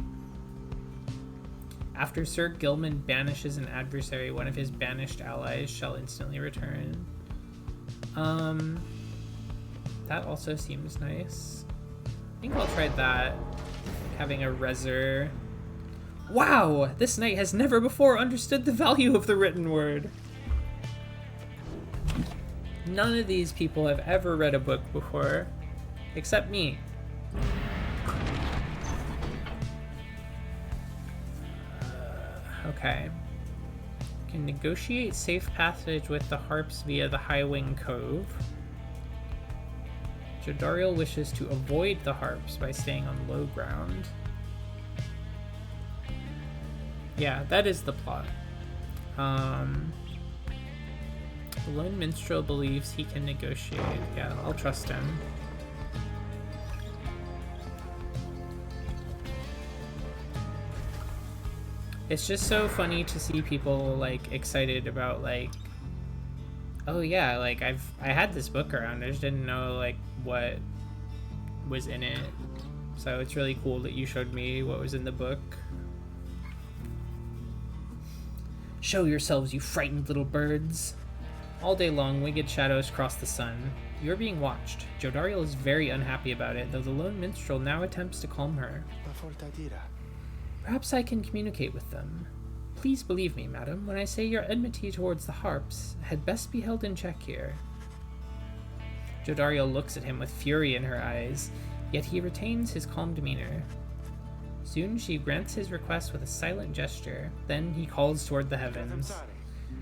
After Sir Gilman banishes an adversary, one of his banished allies shall instantly return. That also seems nice. I think I'll try that. Having a Reser. Wow! This knight has never before understood the value of the written word. None of these people have ever read a book before, except me. Okay. Can negotiate safe passage with the harps via the High Wing Cove. Jodariel wishes to avoid the harps by staying on low ground. Yeah, that is the plot. The lone minstrel believes he can negotiate. Yeah, I'll trust him. It's just so funny to see people like excited about like, oh yeah, like I had this book around, I just didn't know like what was in it. So it's really cool that you showed me what was in the book. Show yourselves, you frightened little birds. All day long, winged shadows cross the sun. You're being watched. Jodariel is very unhappy about it, though the lone minstrel now attempts to calm her. Perhaps I can communicate with them. Please believe me, madam, when I say your enmity towards the harps had best be held in check here. Jodariel looks at him with fury in her eyes, yet he retains his calm demeanor. Soon she grants his request with a silent gesture, then he calls toward the heavens.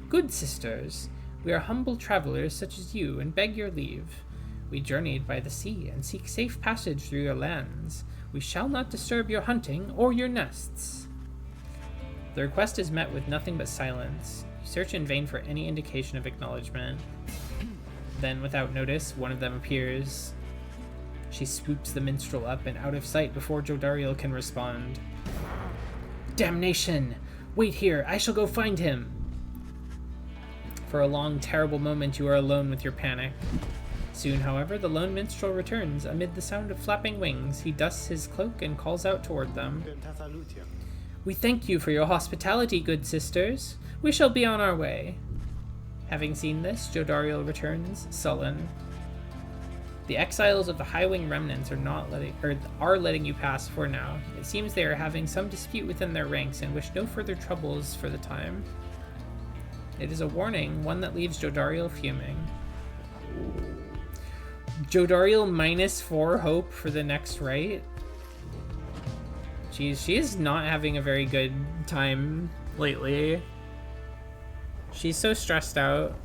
Good sisters, we are humble travelers such as you, and beg your leave. We journeyed by the sea and seek safe passage through your lands. We shall not disturb your hunting or your nests. The request is met with nothing but silence. You search in vain for any indication of acknowledgement. Then, without notice, one of them appears. She swoops the minstrel up and out of sight before Jodariel can respond. Damnation! Wait here, I shall go find him! For a long, terrible moment, you are alone with your panic. Soon, however, the lone minstrel returns. Amid the sound of flapping wings, he dusts his cloak and calls out toward them. We thank you for your hospitality, good sisters. We shall be on our way. Having seen this, Jodariel returns, sullen. The exiles of the High Wing remnants are letting you pass for now. It seems they are having some dispute within their ranks and wish no further troubles for the time. It is a warning, one that leaves Jodariel fuming. Jodariel -4 hope for the next right. Jeez, she is not having a very good time lately. She's so stressed out.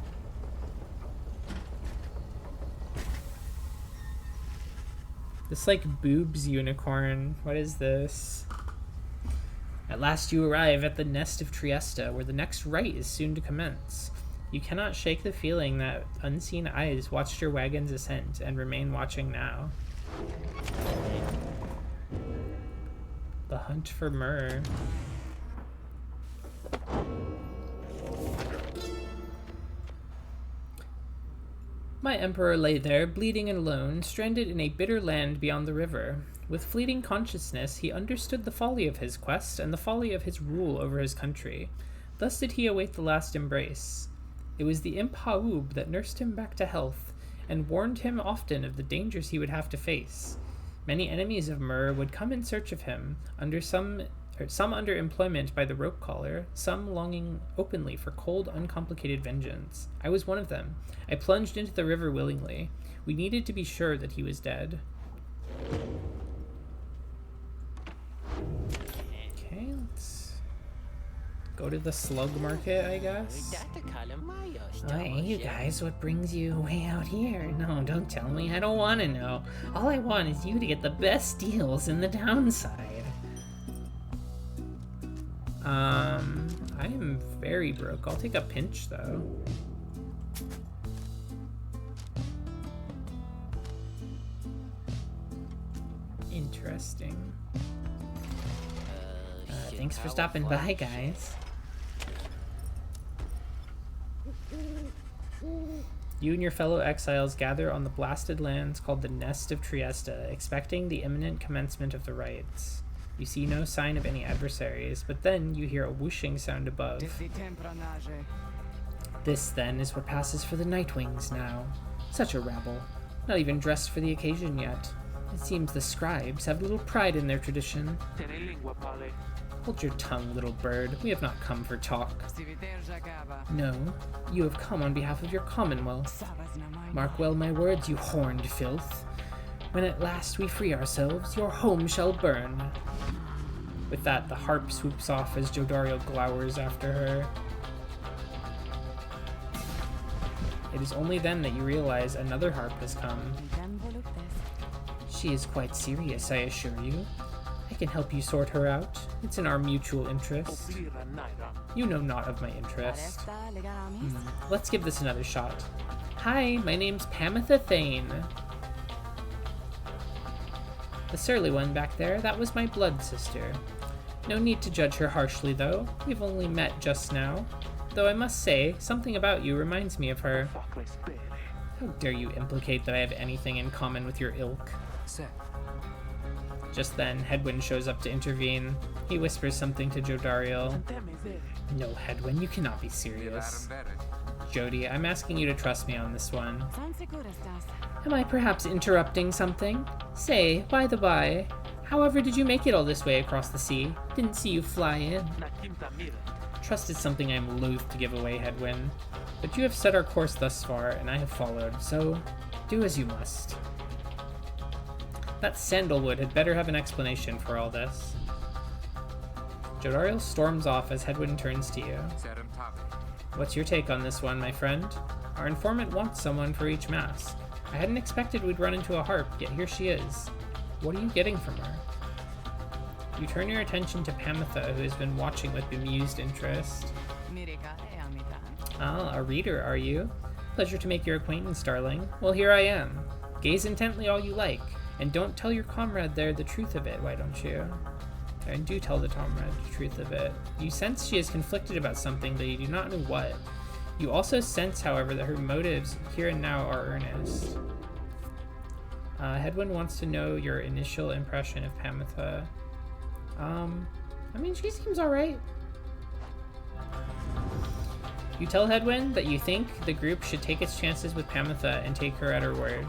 This like boobs unicorn. What is this? At last you arrive at the nest of Trieste, where the next rite is soon to commence. You cannot shake the feeling that unseen eyes watched your wagon's ascent and remain watching now. The hunt for myrrh. My emperor lay there, bleeding and alone, stranded in a bitter land beyond the river. With fleeting consciousness, he understood the folly of his quest and the folly of his rule over his country. Thus did he await the last embrace. It was the imp Haub that nursed him back to health, and warned him often of the dangers he would have to face. Many enemies of Myrrh would come in search of him, some under employment by the rope collar, some longing openly for cold, uncomplicated vengeance. I was one of them. I plunged into the river willingly. We needed to be sure that he was dead. Okay, let's go to the slug market, I guess. Hey, you guys, what brings you way out here? No, don't tell me. I don't want to know. All I want is you to get the best deals in the downside. I am very broke. I'll take a pinch, though. Interesting. Thanks for stopping by, guys. You and your fellow exiles gather on the blasted lands called the Nest of Triesta, expecting the imminent commencement of the rites. You see no sign of any adversaries, but then you hear a whooshing sound above. This, then, is what passes for the Nightwings now. Such a rabble. Not even dressed for the occasion yet. It seems the scribes have little pride in their tradition. Hold your tongue, little bird. We have not come for talk. No, you have come on behalf of your commonwealth. Mark well my words, you horned filth. When at last we free ourselves, your home shall burn. With that, the harp swoops off as Jodariel glowers after her. It is only then that you realize another harp has come. She is quite serious, I assure you. I can help you sort her out. It's in our mutual interest. You know not of my interest. Let's give this another shot. Hi, my name's Pamitha Thane. The surly one back there, that was my blood sister. No need to judge her harshly, though. We've only met just now. Though I must say, something about you reminds me of her. How dare you implicate that I have anything in common with your ilk? Just then, Hedwyn shows up to intervene. He whispers something to Jodariel. No, Hedwyn, you cannot be serious. Jody, I'm asking you to trust me on this one. Am I perhaps interrupting something? Say, by the by, however did you make it all this way across the sea? Didn't see you fly in. Trust is something I am loath to give away, Hedwyn. But you have set our course thus far, and I have followed, so do as you must. That sandalwood had better have an explanation for all this. Jodariel storms off as Hedwyn turns to you. What's your take on this one, my friend? Our informant wants someone for each mask. I hadn't expected we'd run into a harp, yet here she is. What are you getting from her? You turn your attention to Pamitha, who has been watching with bemused interest. Ah, a reader, are you? Pleasure to make your acquaintance, darling. Well, here I am. Gaze intently all you like, and don't tell your comrade there the truth of it, why don't you? And do tell the comrade the truth of it. You sense she is conflicted about something, though you do not know what. You also sense, however, that her motives here and now are earnest. Hedwyn wants to know your initial impression of Pamitha. I mean, she seems alright. You tell Hedwyn that you think the group should take its chances with Pamitha and take her at her word.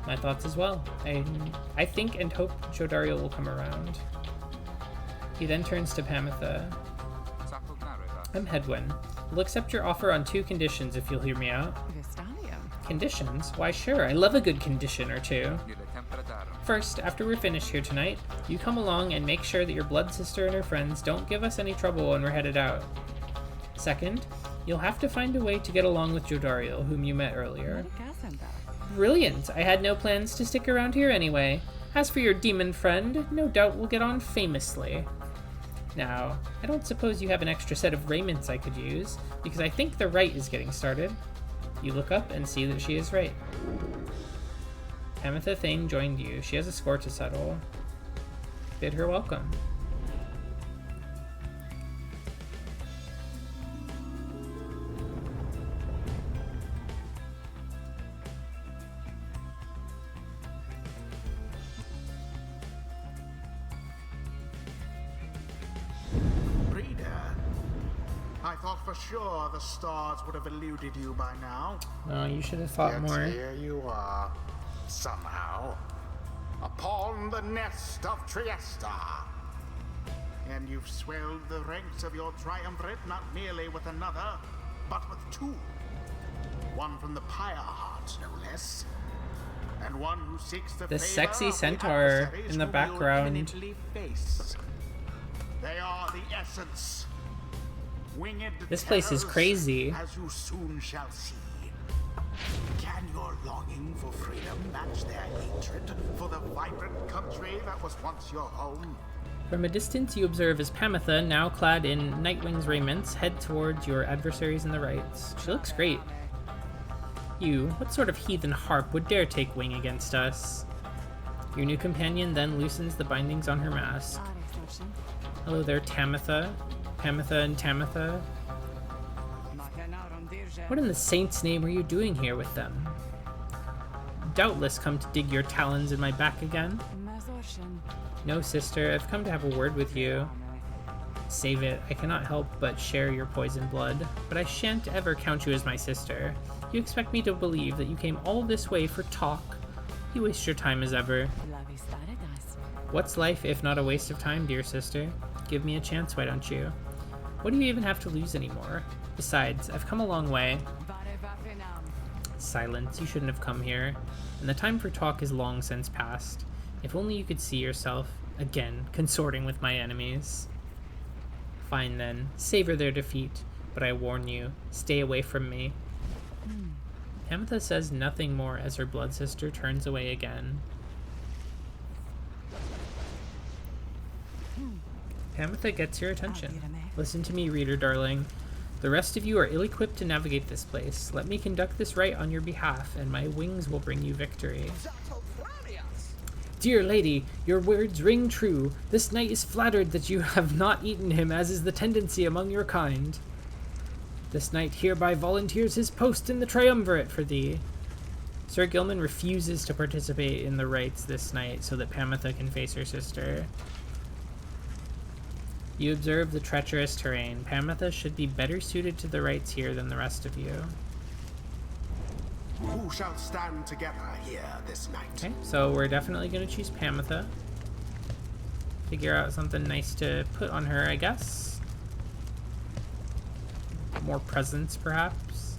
My thoughts as well. I think and hope Jodariel will come around. He then turns to Pamitha. I'm Hedwyn. We'll accept your offer on 2 conditions if you'll hear me out. Conditions? Why sure, I love a good condition or two. First, after we're finished here tonight, you come along and make sure that your blood sister and her friends don't give us any trouble when we're headed out. Second, you'll have to find a way to get along with Jodariel, whom you met earlier. Brilliant! I had no plans to stick around here anyway. As for your demon friend, no doubt we'll get on famously. Now, I don't suppose you have an extra set of raiments I could use, because I think the rite is getting started. You look up and see that she is right. Pamitha Thane joined you. She has a score to settle. bid her welcome. I thought for sure the stars would have eluded you by now. Oh, you should have thought Yet more. here you are, somehow, upon the nest of Trieste. And you've swelled the ranks of your triumvirate not merely with another, but with two. One from the Pyre heart, no less. And one who seeks the The favor sexy of the centaur adversaries in the whom background. you'll imminently face. They are the essence. Winged This place is terrors, crazy. as you soon shall see. Can your longing for freedom match their hatred for the vibrant country that was once your home? From a distance, you observe as Pamitha, now clad in Nightwing's raiments, head towards your adversaries in the rights. She looks great. You, what sort of heathen harp would dare take wing against us? Your new companion then loosens the bindings on her mask. Hello there, Tamitha. Pamitha and Tamitha. What in the saint's name are you doing here with them? Doubtless come to dig your talons in my back again. No, sister, I've come to have a word with you. Save it. I cannot help but share your poison blood, but I shan't ever count you as my sister. You expect me to believe that you came all this way for talk? You waste your time as ever. What's life if not a waste of time, dear sister? Give me a chance, why don't you? What do you even have to lose anymore? Besides, I've come a long way. Silence, you shouldn't have come here. And the time for talk is long since past. If only you could see yourself, again, consorting with my enemies. Fine then, savor their defeat, but I warn you, stay away from me. Ametha says nothing more as her blood sister turns away again. Ametha gets your attention. Listen to me, reader darling. The rest of you are ill-equipped to navigate this place. Let me conduct this rite on your behalf, and my wings will bring you victory. Dear lady, your words ring true. This knight is flattered that you have not eaten him, as is the tendency among your kind. This knight hereby volunteers his post in the triumvirate for thee. Sir Gilman refuses to participate in the rites this night so that Pamitha can face her sister. You observe the treacherous terrain. Pamitha should be better suited to the rites here than the rest of you. Who shall stand together here this night? Okay, so we're definitely going to choose Pamitha. Figure out something nice to put on her, I guess. More presence, perhaps.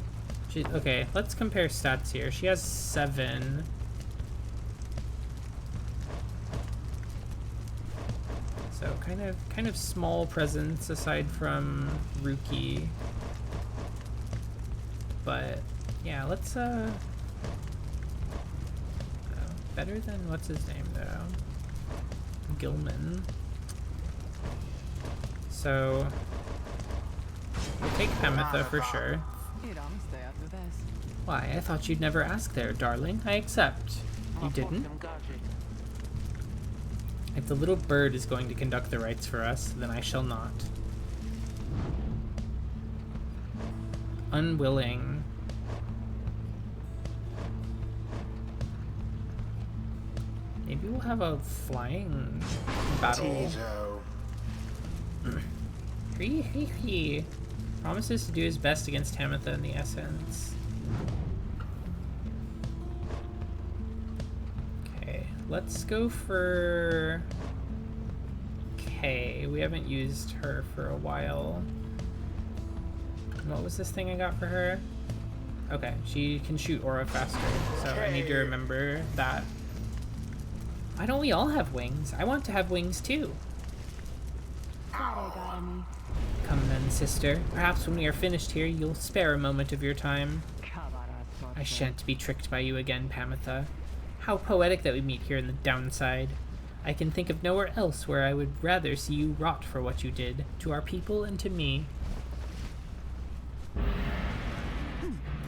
Okay, let's compare stats here. She has 7. So kind of small presence aside from Ruki. But yeah, let's better than what's his name though? Gilman. So we'll take Pamitha for sure. Why, I thought you'd never ask there, darling. I accept. You didn't? If the little bird is going to conduct the rites for us, then I shall not. Unwilling. Maybe we'll have a flying battle. Promises to do his best against Tamitha in the essence. Okay, let's go for Kay. We haven't used her for a while. What was this thing I got for her? Okay, she can shoot aura faster, so I need to remember that. Why don't we all have wings? I want to have wings too. Come then, sister. Perhaps when we are finished here, you'll spare a moment of your time. I shan't be tricked by you again, Pamitha. How poetic that we meet here in the downside. I can think of nowhere else where I would rather see you rot for what you did, to our people and to me.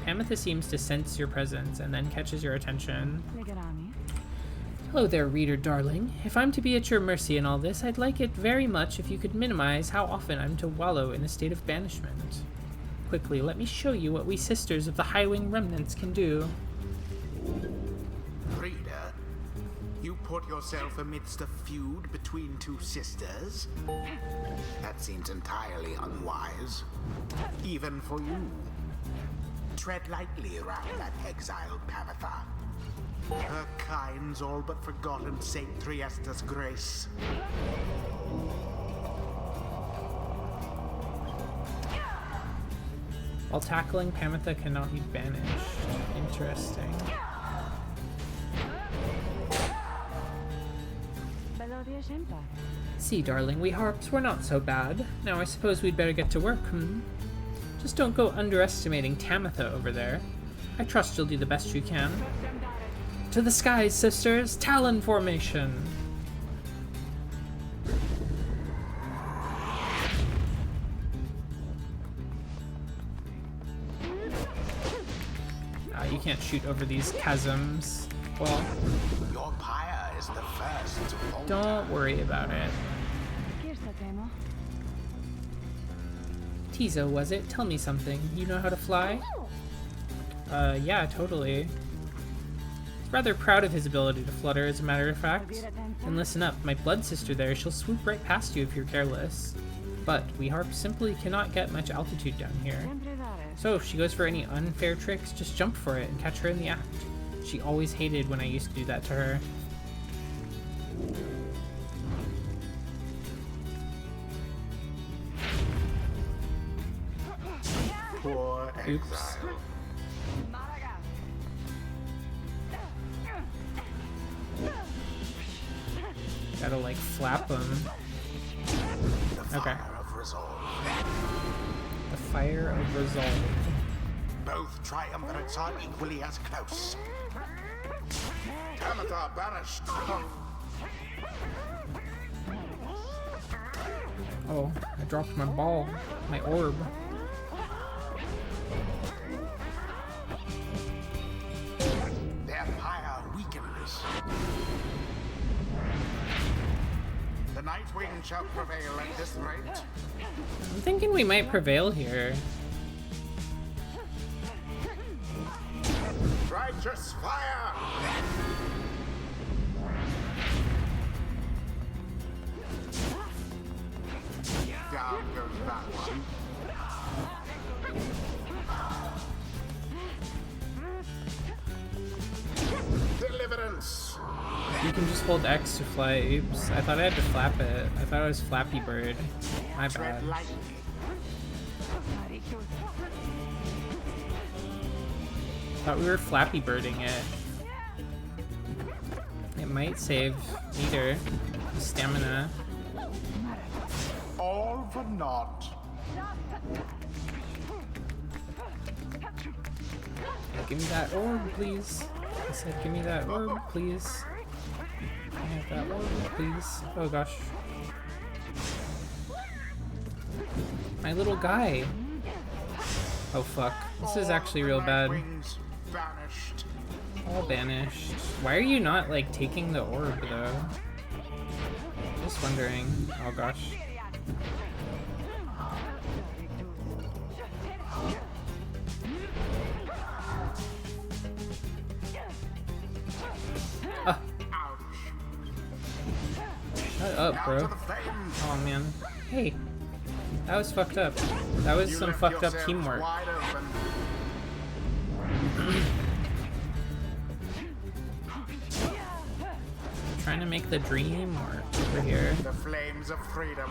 Pamitha seems to sense your presence and then catches your attention. Hello there, reader darling. If I'm to be at your mercy in all this, I'd like it very much if you could minimize how often I'm to wallow in a state of banishment. Quickly, let me show you what we sisters of the Highwing remnants can do. Reader, you put yourself amidst a feud between two sisters? That seems entirely unwise. Even for you. Tread lightly around that exiled Pamitha. Her kind's all but forgotten Saint Triesta's grace. While tackling, Pamitha cannot be banished. Interesting. See, darling, we harps were not so bad. Now I suppose we'd better get to work, Just don't go underestimating Tamitha over there. I trust you'll do the best you can. To the skies, sisters! Talon formation! You can't shoot over these chasms. Well, Your pyre is the first to falter. don't worry about it. Tizo, was it? Tell me something. You know how to fly? Yeah, totally. He's rather proud of his ability to flutter, as a matter of fact. And listen up, my blood sister there, she'll swoop right past you if you're careless. But we harps simply cannot get much altitude down here. So if she goes for any unfair tricks, just jump for it and catch her in the act. She always hated when I used to do that to her. Poor Oops. exile. Gotta, like, flap him. The Okay. fire of resolve. The fire of resolve. Both triumvirates are equally as close. Tamitha banished. Oh, I dropped my ball. My orb. Their pyre weakens. The Nightwing shall prevail at this rate. I'm thinking we might prevail here. Righteous fire! Down goes that one. Deliverance! You can just hold X to fly. Oops. I thought I had to flap it. I thought it was Flappy Bird. My bad. Tread lightly. Thought we were Flappy Birding it. It might save meter. Stamina. All for naught. Give me that orb, please. I said, give me that orb, please. Can I have that orb, please? Oh gosh. My little guy. Oh fuck. This is actually real bad. Nightwings vanished. All banished. Why are you not, like, taking the orb, though? Just wondering. Oh gosh. Ah, Ouch. shut up, Now bro. to the flames. Oh man. Hey. That was fucked up. That was You some left fucked up yourselves teamwork. wide open. Trying to make the dream work over here. The flames of freedom.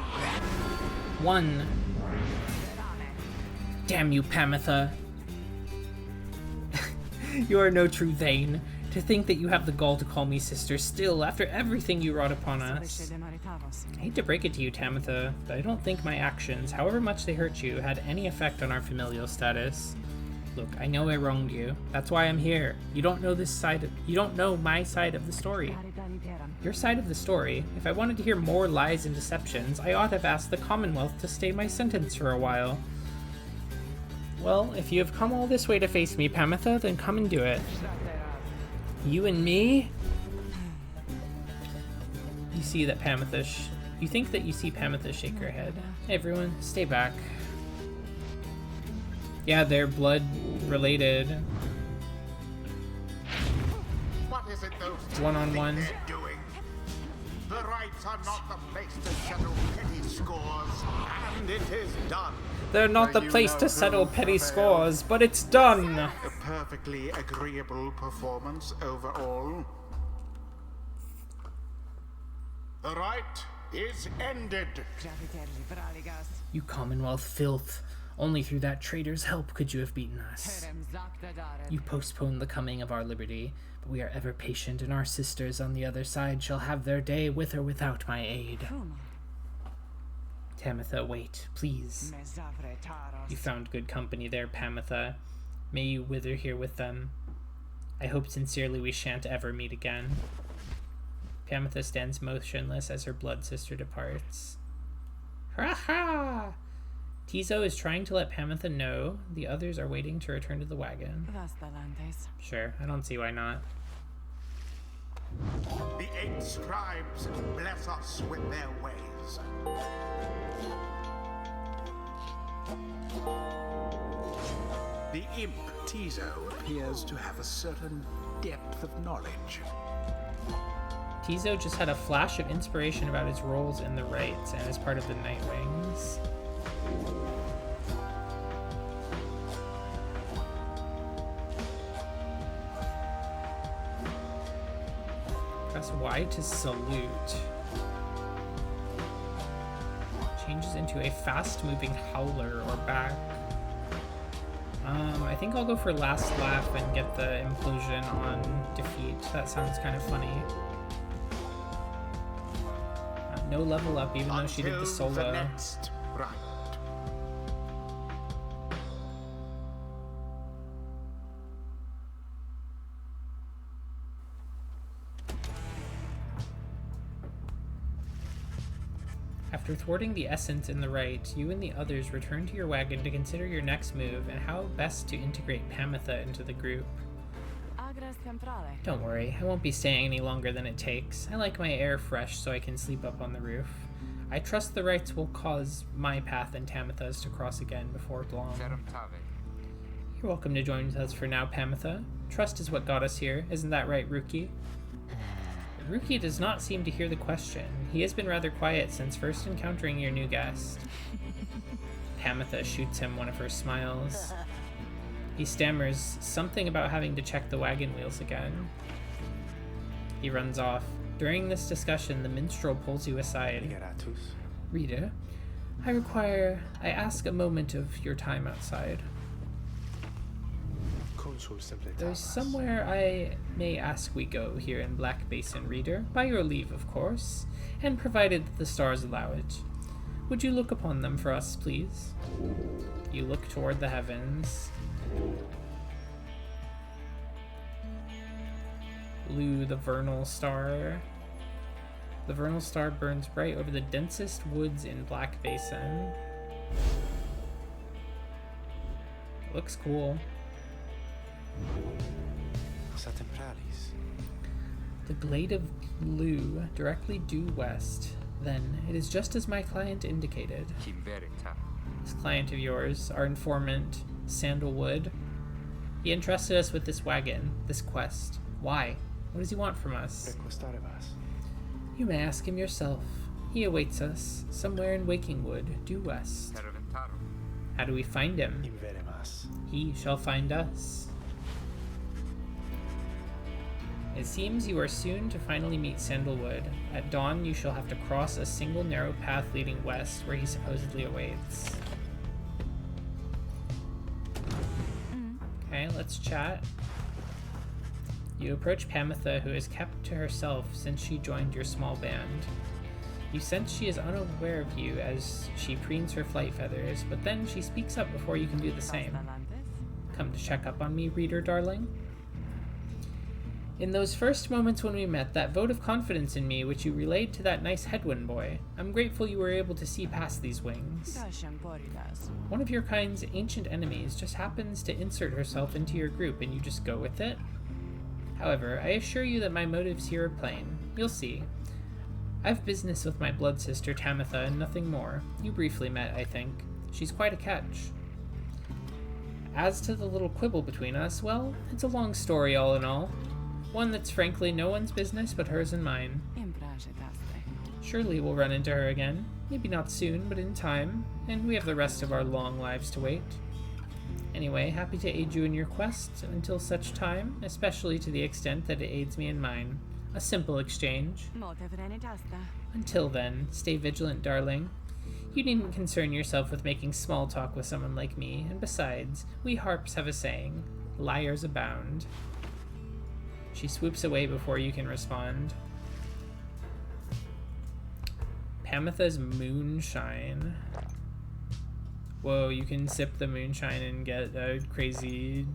One. Damn you, Pamitha. You are no true Thane. To think that you have the gall to call me sister still after everything you wrought upon us. I hate to break it to you, Tamitha, but I don't think my actions, however much they hurt you, had any effect on our familial status. Look, I know I wronged you. That's why I'm here. You don't know my side of the story. Your side of the story? If I wanted to hear more lies and deceptions, I ought to have asked the Commonwealth to stay my sentence for a while. Well, if you have come all this way to face me, Pamitha, then come and do it. You and me? You see that you think that you see Pamitha shake her head. Hey everyone, stay back. Yeah, they're blood related. What is it those two One-on-one. think they're doing? The rights are not the place to settle petty scores, and it is done. They're not the You place know to who settle petty prevailed. scores, but it's done. A perfectly agreeable performance overall. The right is ended. You Commonwealth filth. Only through that traitor's help could you have beaten us. You postponed the coming of our liberty, but we are ever patient, and our sisters on the other side shall have their day with or without my aid. Tamitha, wait, please. You found good company there, Pamitha. May you wither here with them. I hope sincerely we shan't ever meet again. Pamitha stands motionless as her blood sister departs. Ha ha! Tizo is trying to let Pamitha know the others are waiting to return to the wagon. Sure, I don't see why not. The 8 scribes bless us with their ways. The imp Tizo appears to have a certain depth of knowledge. Tizo just had a flash of inspiration about his roles in the rites and as part of the Nightwings. Press Y to salute. Changes into a fast-moving howler or back. I think I'll go for last laugh and get the implosion on defeat. That sounds kind of funny. No level up, even though she did the Until solo. the next rite. After thwarting the essence in the rite, you and the others return to your wagon to consider your next move and how best to integrate Pamitha into the group. Don't worry, I won't be staying any longer than it takes. I like my air fresh so I can sleep up on the roof. I trust the rites will cause my path and Tamitha's to cross again before long. You're welcome to join with us for now, Pamitha. Trust is what got us here, isn't that right, Ruki? Ruki does not seem to hear the question. He has been rather quiet since first encountering your new guest. Pamitha shoots him one of her smiles. He stammers something about having to check the wagon wheels again. He runs off. During this discussion, the minstrel pulls you aside. Rita, I ask a moment of your time outside. There's somewhere I may ask we go here in Black Basin, Reader, by your leave, of course, and provided that the stars allow it. Would you look upon them for us, please? You look toward the heavens. Lu, the vernal star. The vernal star burns bright over the densest woods in Black Basin. Looks cool. The glade of Lu, directly due west. Then, it is just as my client indicated. This client of yours, our informant, Sandalwood, he entrusted us with this wagon, this quest. Why? What does he want from us? You may ask him yourself. He awaits us, somewhere in Wakingwood, due west. How do we find him? He shall find us. It seems you are soon to finally meet Sandalwood. At dawn, you shall have to cross a single narrow path leading west, where he supposedly awaits. Okay, let's chat. You approach Pamitha, who is kept to herself since she joined your small band. You sense she is unaware of you as she preens her flight feathers, but then she speaks up before you can do the same. Come to check up on me, Reader, darling? In those first moments when we met, that vote of confidence in me which you relayed to that nice Headwind boy, I'm grateful you were able to see past these wings. One of your kind's ancient enemies just happens to insert herself into your group and you just go with it? However, I assure you that my motives here are plain. You'll see. I've business with my blood sister Tamitha and nothing more. You briefly met, I think. She's quite a catch. As to the little quibble between us, well, it's a long story all in all. One that's frankly no one's business but hers and mine. Surely we'll run into her again. Maybe not soon, but in time, and we have the rest of our long lives to wait. Anyway, happy to aid you in your quest until such time, especially to the extent that it aids me in mine. A simple exchange. Until then, stay vigilant, darling. You needn't concern yourself with making small talk with someone like me, and besides, we harps have a saying, liars abound. She swoops away before you can respond. Pamitha's moonshine. Whoa, you can sip the moonshine and get a crazy...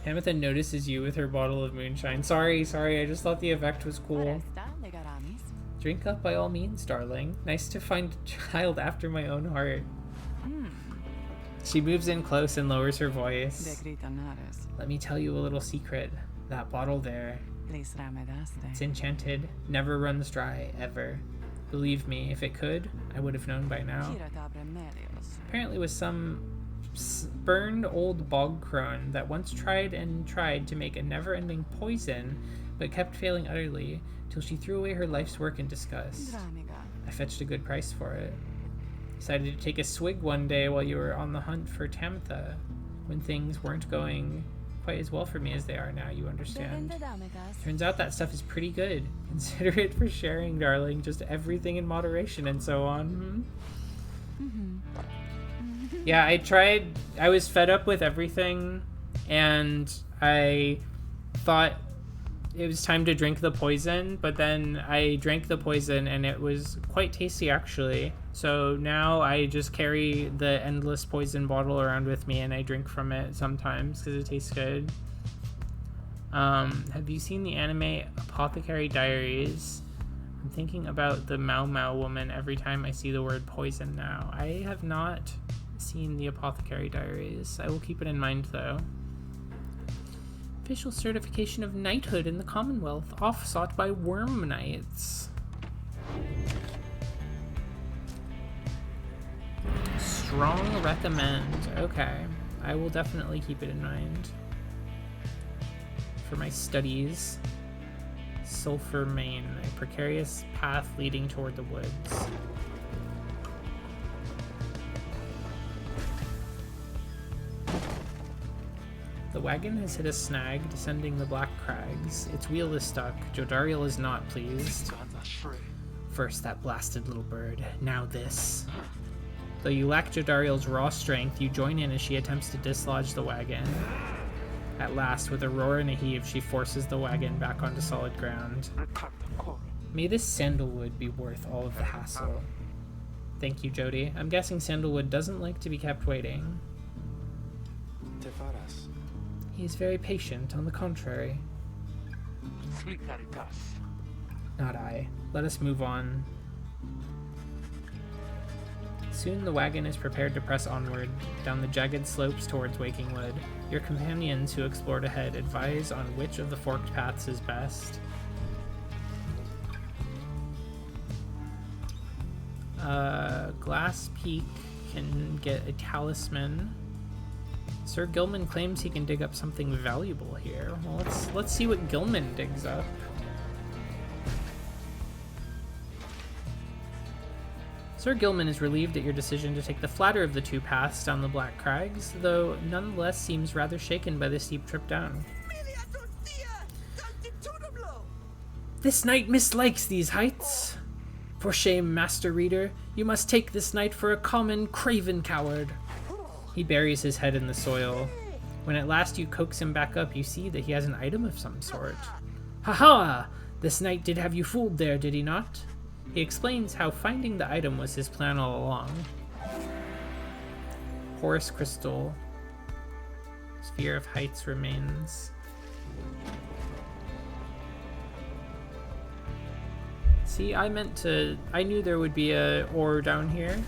Pamitha notices you with her bottle of moonshine. Sorry, I just thought the effect was cool. Drink up by all means, darling. Nice to find a child after my own heart. She moves in close and lowers her voice. Let me tell you a little secret. That bottle there, it's enchanted, never runs dry, ever. Believe me, if it could, I would have known by now. Apparently with some burned old bog crone that once tried to make a never-ending poison, but kept failing utterly, till she threw away her life's work in disgust. I fetched a good price for it. Decided to take a swig one day while you were on the hunt for Tamitha, when things weren't going quite as well for me as they are now, you understand. Turns out that stuff is pretty good. Consider it for sharing, darling. Just everything in moderation and so on. Yeah, I was fed up with everything, and I thought it was time to drink the poison, but then I drank the poison and it was quite tasty actually. So now I just carry the endless poison bottle around with me and I drink from it sometimes because it tastes good. Have you seen the anime Apothecary Diaries? I'm thinking about the Mau Mau woman every time I see the word poison now. I have not seen the Apothecary Diaries. I will keep it in mind though. Official certification of knighthood in the Commonwealth, oft sought by worm knights. Strong recommend. Okay, I will definitely keep it in mind for my studies. Sulphur Main, a precarious path leading toward the woods. The wagon has hit a snag descending the Black Crags. Its wheel is stuck. Jodariel is not pleased. First that blasted little bird, now this. Though you lack Jodariel's raw strength, you join in as she attempts to dislodge the wagon. At last, with a roar and a heave, she forces the wagon back onto solid ground. May this sandalwood be worth all of the hassle. Thank you, Jody. I'm guessing sandalwood doesn't like to be kept waiting. He is very patient, on the contrary. Not I. Let us move on. Soon the wagon is prepared to press onward, down the jagged slopes towards Wakingwood. Your companions who explored ahead advise on which of the forked paths is best. Glass Peak can get a talisman. Sir Gilman claims he can dig up something valuable here. Well, let's see what Gilman digs up. Sir Gilman is relieved at your decision to take the flatter of the two paths down the Black Crags, though nonetheless seems rather shaken by the steep trip down. This knight mislikes these heights. For shame, Master Reader, you must take this knight for a common, craven coward. He buries his head in the soil. When at last you coax him back up, you see that he has an item of some sort. Ha-ha! This knight did have you fooled there, did he not? He explains how finding the item was his plan all along. Porous crystal. Sphere of Heights remains. See, I knew there would be a ore down here.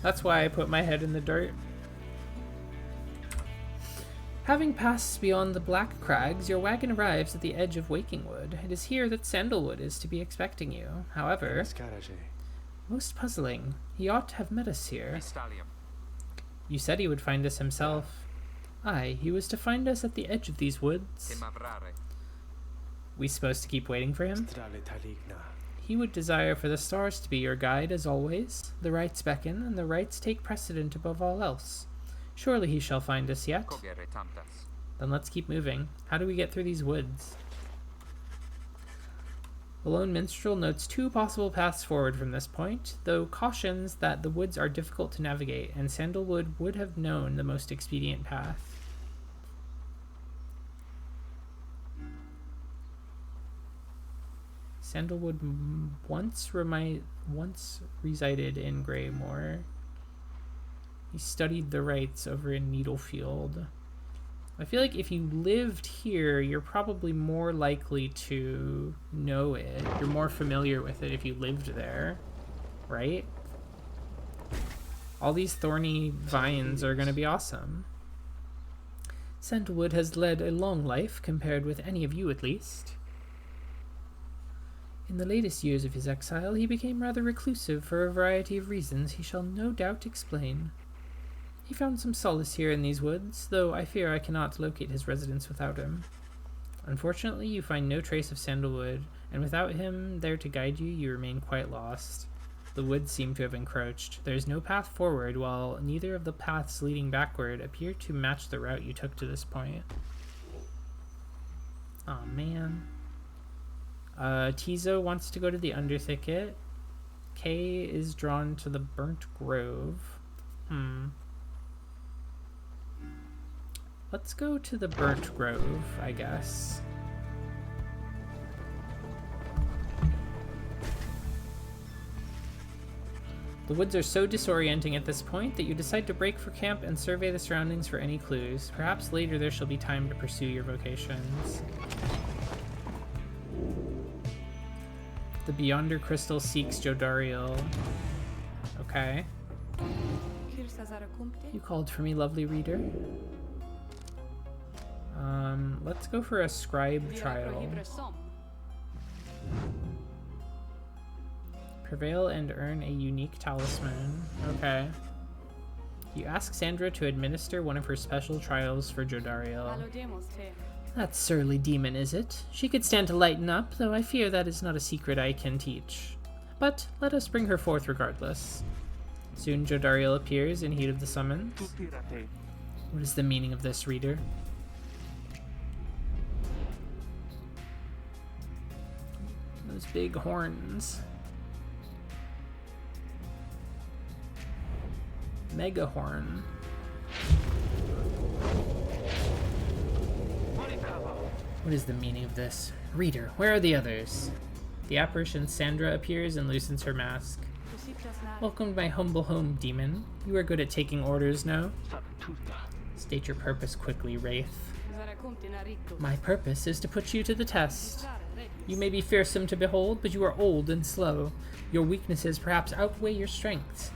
That's why I put my head in the dirt. Having passed beyond the Black Crags, your wagon arrives at the edge of Wakingwood. It is here that Sandalwood is to be expecting you. However, most puzzling, he ought to have met us here. Stallium. You said he would find us himself. Aye, he was to find us at the edge of these woods. Temavrare. We supposed to keep waiting for him? He would desire for the stars to be your guide, as always. The rights beckon, and the rights take precedent above all else. Surely he shall find us yet. Cogere tantas. Then let's keep moving. How do we get through these woods? The lone minstrel notes 2 possible paths forward from this point, though cautions that the woods are difficult to navigate, and Sandalwood would have known the most expedient path. Sandalwood once resided in Greymoor. He studied the rites over in Needlefield. I feel like if you lived here, you're probably more likely to know it. You're more familiar with it if you lived there, right? All these thorny vines are going to be awesome. Sandalwood has led a long life, compared with any of you at least. In the latest years of his exile, he became rather reclusive for a variety of reasons he shall no doubt explain. He found some solace here in these woods, though I fear I cannot locate his residence without him. Unfortunately, you find no trace of Sandalwood, and without him there to guide you, you remain quite lost. The woods seem to have encroached. There is no path forward, while neither of the paths leading backward appear to match the route you took to this point. Aw, man. Tizo wants to go to the Underthicket. Kay is drawn to the Burnt Grove. Let's go to the Burnt Grove, I guess. The woods are so disorienting at this point that you decide to break for camp and survey the surroundings for any clues. Perhaps later there shall be time to pursue your vocations. The Beyonder Crystal seeks Jodariel. Okay. You called for me, lovely reader. Let's go for a scribe trial. Prevail and earn a unique talisman. Okay. You ask Sandra to administer one of her special trials for Jodariel. That surly demon, is it? She could stand to lighten up, though I fear that is not a secret I can teach. But let us bring her forth regardless. Soon Jodariel appears in heat of the summons. What is the meaning of this, reader? Those big horns. Megahorn. What is the meaning of this? Reader, where are the others? The apparition Sandra appears and loosens her mask. Welcome to my humble home, demon. You are good at taking orders, no? State your purpose quickly, Wraith. My purpose is to put you to the test. You may be fearsome to behold, but you are old and slow. Your weaknesses perhaps outweigh your strengths.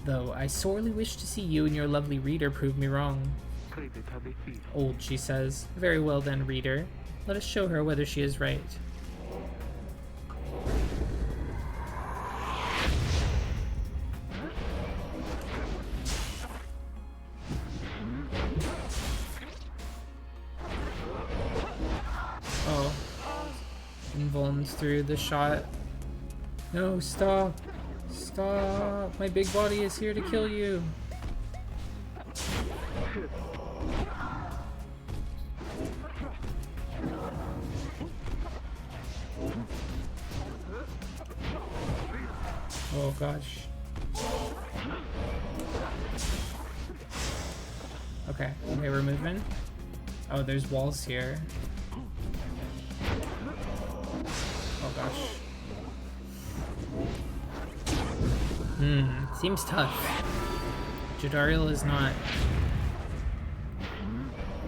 Though I sorely wish to see you and your lovely reader prove me wrong. Old, she says. Very well then, reader. Let us show her whether she is right. Oh. Invulns through the shot. No, stop. Stop. My big body is here to kill you. Oh gosh. Okay, we're moving. Oh, there's walls here. Oh gosh. Seems tough. Jodariel is not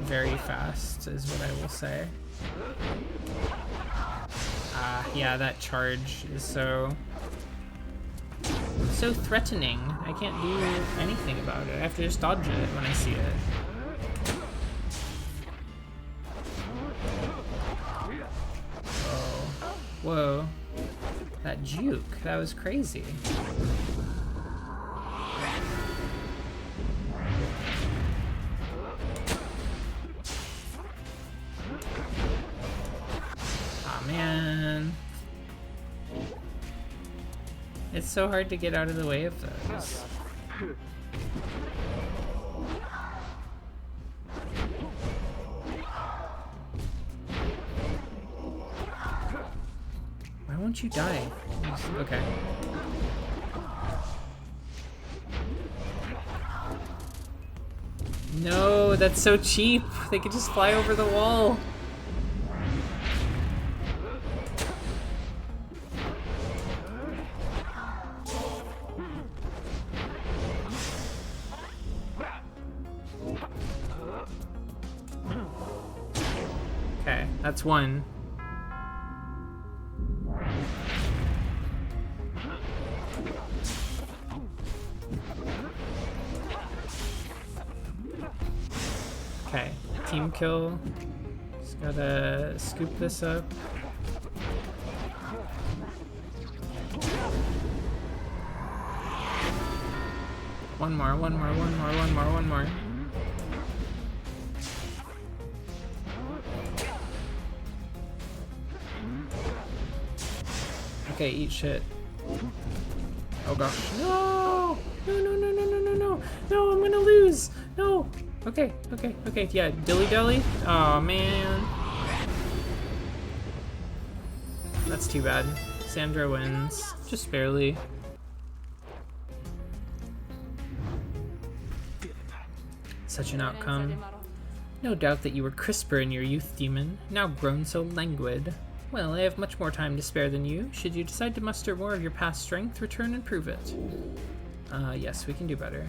very fast, is what I will say. Yeah, that charge is so threatening. I can't do anything about it. I have to just dodge it when I see it. Whoa. That juke, that was crazy. Aw, man. It's so hard to get out of the way of those. Why won't you die? Okay. No, that's so cheap. They could just fly over the wall. Okay, that's one. Okay, team kill. Just gotta scoop this up. One more. Okay, eat shit. Oh gosh. No! No, I'm gonna lose! No! Okay, yeah, dilly-dally? Aw, man. That's too bad. Sandra wins. Just barely. Such an outcome. No doubt that you were crisper in your youth, demon, now grown so languid. Well, I have much more time to spare than you. Should you decide to muster more of your past strength, return and prove it. Yes, we can do better.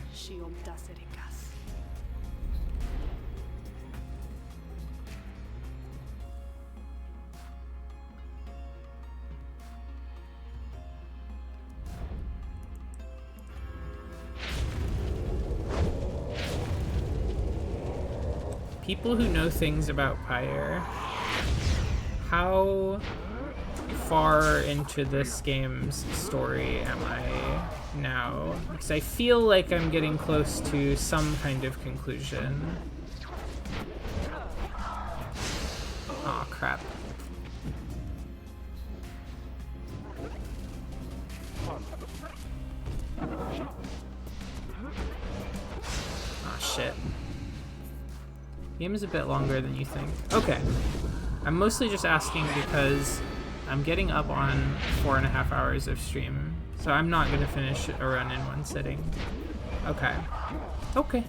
People who know things about Pyre, how far into this game's story am I now? Because I feel like I'm getting close to some kind of conclusion. Aw, crap. Aw, shit. Game is a bit longer than you think. Okay. I'm mostly just asking because I'm getting up on 4.5 hours of stream, so I'm not gonna finish a run in one sitting. Okay. Okay.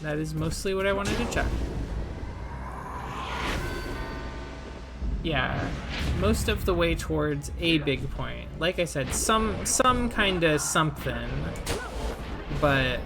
That is mostly what I wanted to check. Yeah, most of the way towards a big point. Like I said, some kind of something, but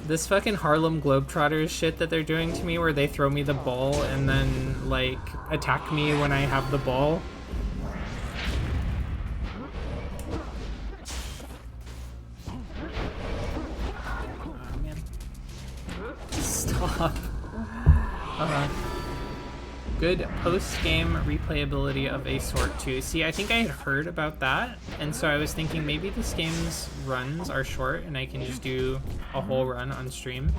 this fucking Harlem Globetrotters shit that they're doing to me where they throw me the ball and then, like, attack me when I have the ball. Oh, man. Stop. Good post-game replayability of a sort too. See, I think I had heard about that, and so I was thinking maybe this game's runs are short and I can just do a whole run on stream.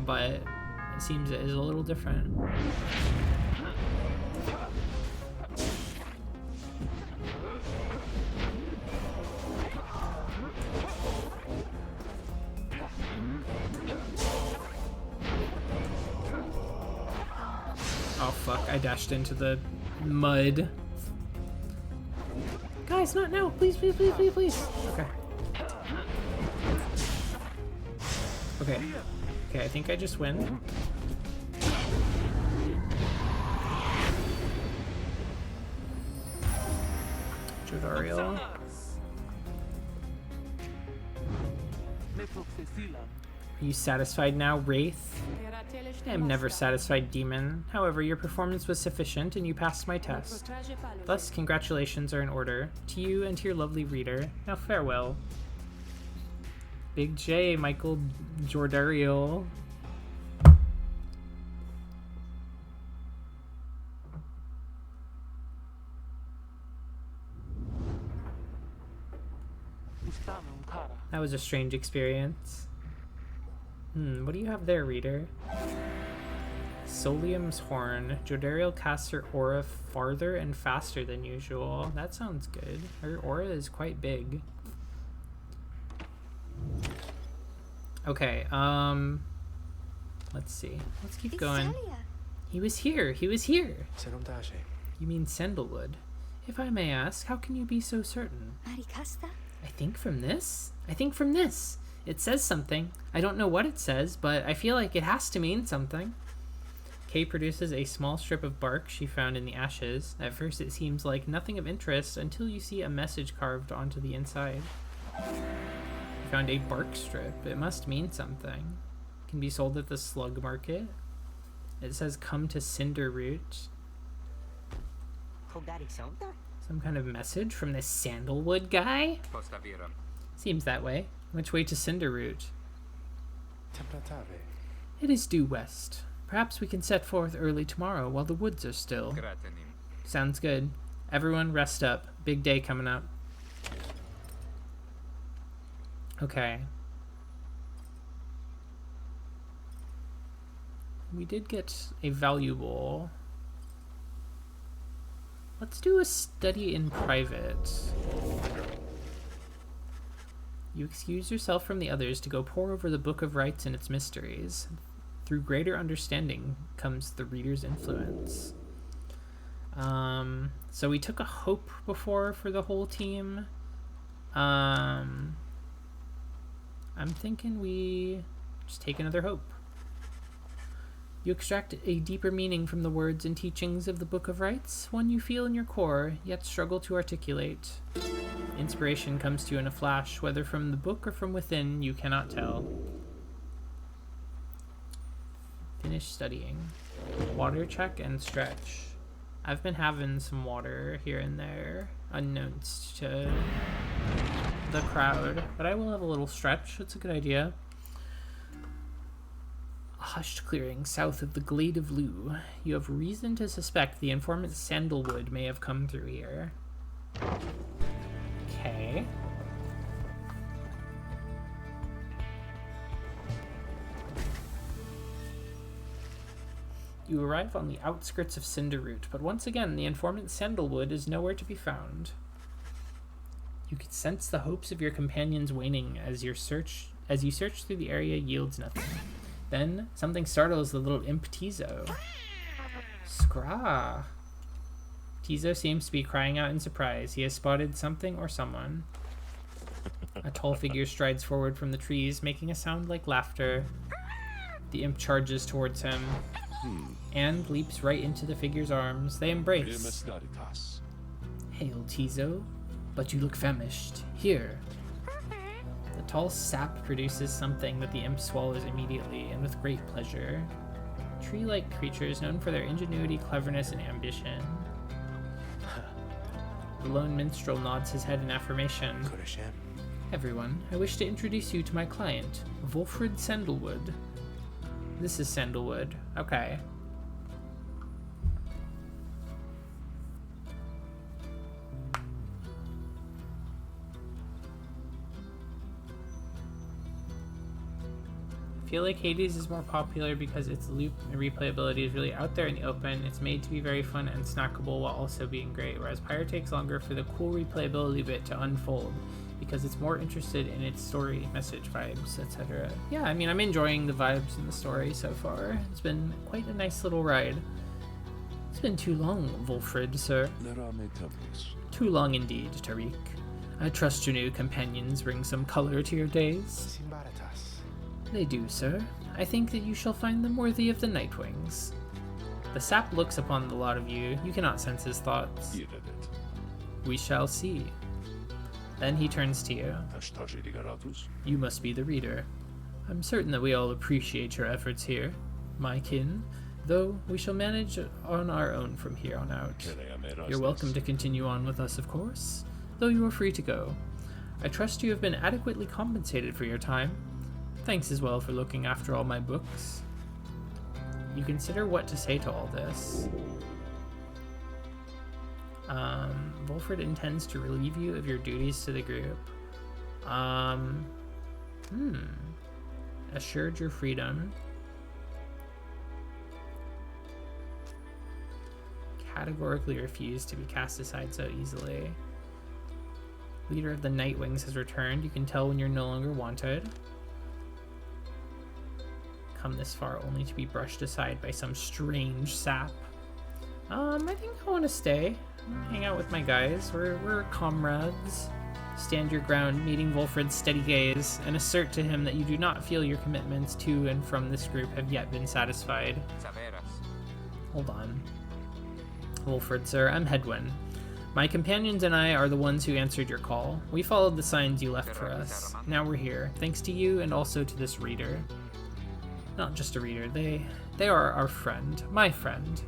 But it seems it is a little different. Oh fuck, I dashed into the mud. Guys, not now. Please, please, please, please, please. Okay. Okay. Okay, I think I just win. Jodariel. Are you satisfied now, Wraith? I am never satisfied, Demon. However, your performance was sufficient and you passed my test. Thus, congratulations are in order. To you and to your lovely reader. Now farewell. Big J, Michael Jordariel. That was a strange experience. What do you have there, reader? Solium's Horn. Jodariel casts her aura farther and faster than usual. That sounds good. Her aura is quite big. Okay, let's see. Let's keep going. He was here. He was here. You mean Sandalwood? If I may ask, how can you be so certain? I think from this. I think from this. It says something. I don't know what it says, but I feel like it has to mean something. Kay produces a small strip of bark she found in the ashes. At first it seems like nothing of interest until you see a message carved onto the inside. You found a bark strip. It must mean something. It can be sold at the slug market. It says come to Cinderroot. Some kind of message from this Sandalwood guy? Seems that way. Which way to Cinderroot? It is due west. Perhaps we can set forth early tomorrow while the woods are still. Sounds good. Everyone rest up. Big day coming up. Okay. We did get a valuable. Let's do a study in private. You excuse yourself from the others to go pore over the Book of Rites and its mysteries. Through greater understanding comes the reader's influence. So we took a hope before for the whole team. I'm thinking we just take another hope. You extract a deeper meaning from the words and teachings of the Book of Rites, one you feel in your core, yet struggle to articulate. Inspiration comes to you in a flash, whether from the book or from within, you cannot tell. Finish studying. Water check and stretch. I've been having some water here and there, unknowns to the crowd, but I will have a little stretch. It's a good idea. A hushed clearing south of the Glade of Loo. You have reason to suspect the informant Sandalwood may have come through here. Okay. You arrive on the outskirts of Cinderroot, but once again the informant Sandalwood is nowhere to be found. You can sense the hopes of your companions waning as you search through the area yields nothing. Then something startles the little imp Tizo. Scraw. Tizo seems to be crying out in surprise. He has spotted something or someone. A tall figure strides forward from the trees, making a sound like laughter. The imp charges towards him and leaps right into the figure's arms. They embrace. Hail, Tizo, but you look famished. Here. The tall sap produces something that the imp swallows immediately and with great pleasure. Tree-like creatures known for their ingenuity, cleverness, and ambition. The lone minstrel nods his head in affirmation. Everyone, I wish to introduce you to my client, Wolfred Sandalwood. This is Sandalwood. Okay. I feel like Hades is more popular because its loop and replayability is really out there in the open. It's made to be very fun and snackable while also being great, whereas Pyre takes longer for the cool replayability bit to unfold because it's more interested in its story, message, vibes, etc. Yeah, I mean, I'm enjoying the vibes in the story so far. It's been quite a nice little ride. It's been too long, Wolfred, sir. Too long indeed, Tariq. I trust your new companions bring some color to your days. They do, sir. I think that you shall find them worthy of the Nightwings. The sap looks upon the lot of you. You cannot sense his thoughts. We shall see. Then he turns to you. You must be the reader. I'm certain that we all appreciate your efforts here, my kin, though we shall manage on our own from here on out. You're welcome to continue on with us, of course, though you are free to go. I trust you have been adequately compensated for your time. Thanks as well for looking after all my books. You consider what to say to all this. Wolfred intends to relieve you of your duties to the group. Assured your freedom. Categorically refused to be cast aside so easily. Leader of the Nightwings has returned. You can tell when you're no longer wanted. Come this far only to be brushed aside by some strange sap. I think I want to stay. Hang out with my guys. We're comrades. Stand your ground, meeting Wolfred's steady gaze, and assert to him that you do not feel your commitments to and from this group have yet been satisfied. Hold on. Wolfred, sir, I'm Hedwyn. My companions and I are the ones who answered your call. We followed the signs you left for us. Now we're here, thanks to you and also to this reader. Not just a reader, they are our friend, my friend.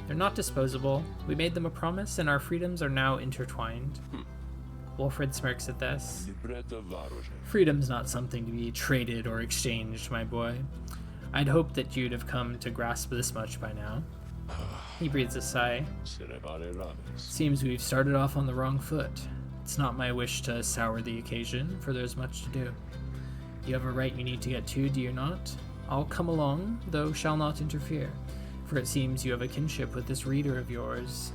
They're not disposable. We made them a promise, and our freedoms are now intertwined. Wolfred smirks at this. Freedom's not something to be traded or exchanged, my boy. I'd hoped that you'd have come to grasp this much by now. He breathes a sigh. Seems we've started off on the wrong foot. It's not my wish to sour the occasion, for there's much to do. You have a right you need to get to, do you not? I'll come along, though shall not interfere, for it seems you have a kinship with this reader of yours.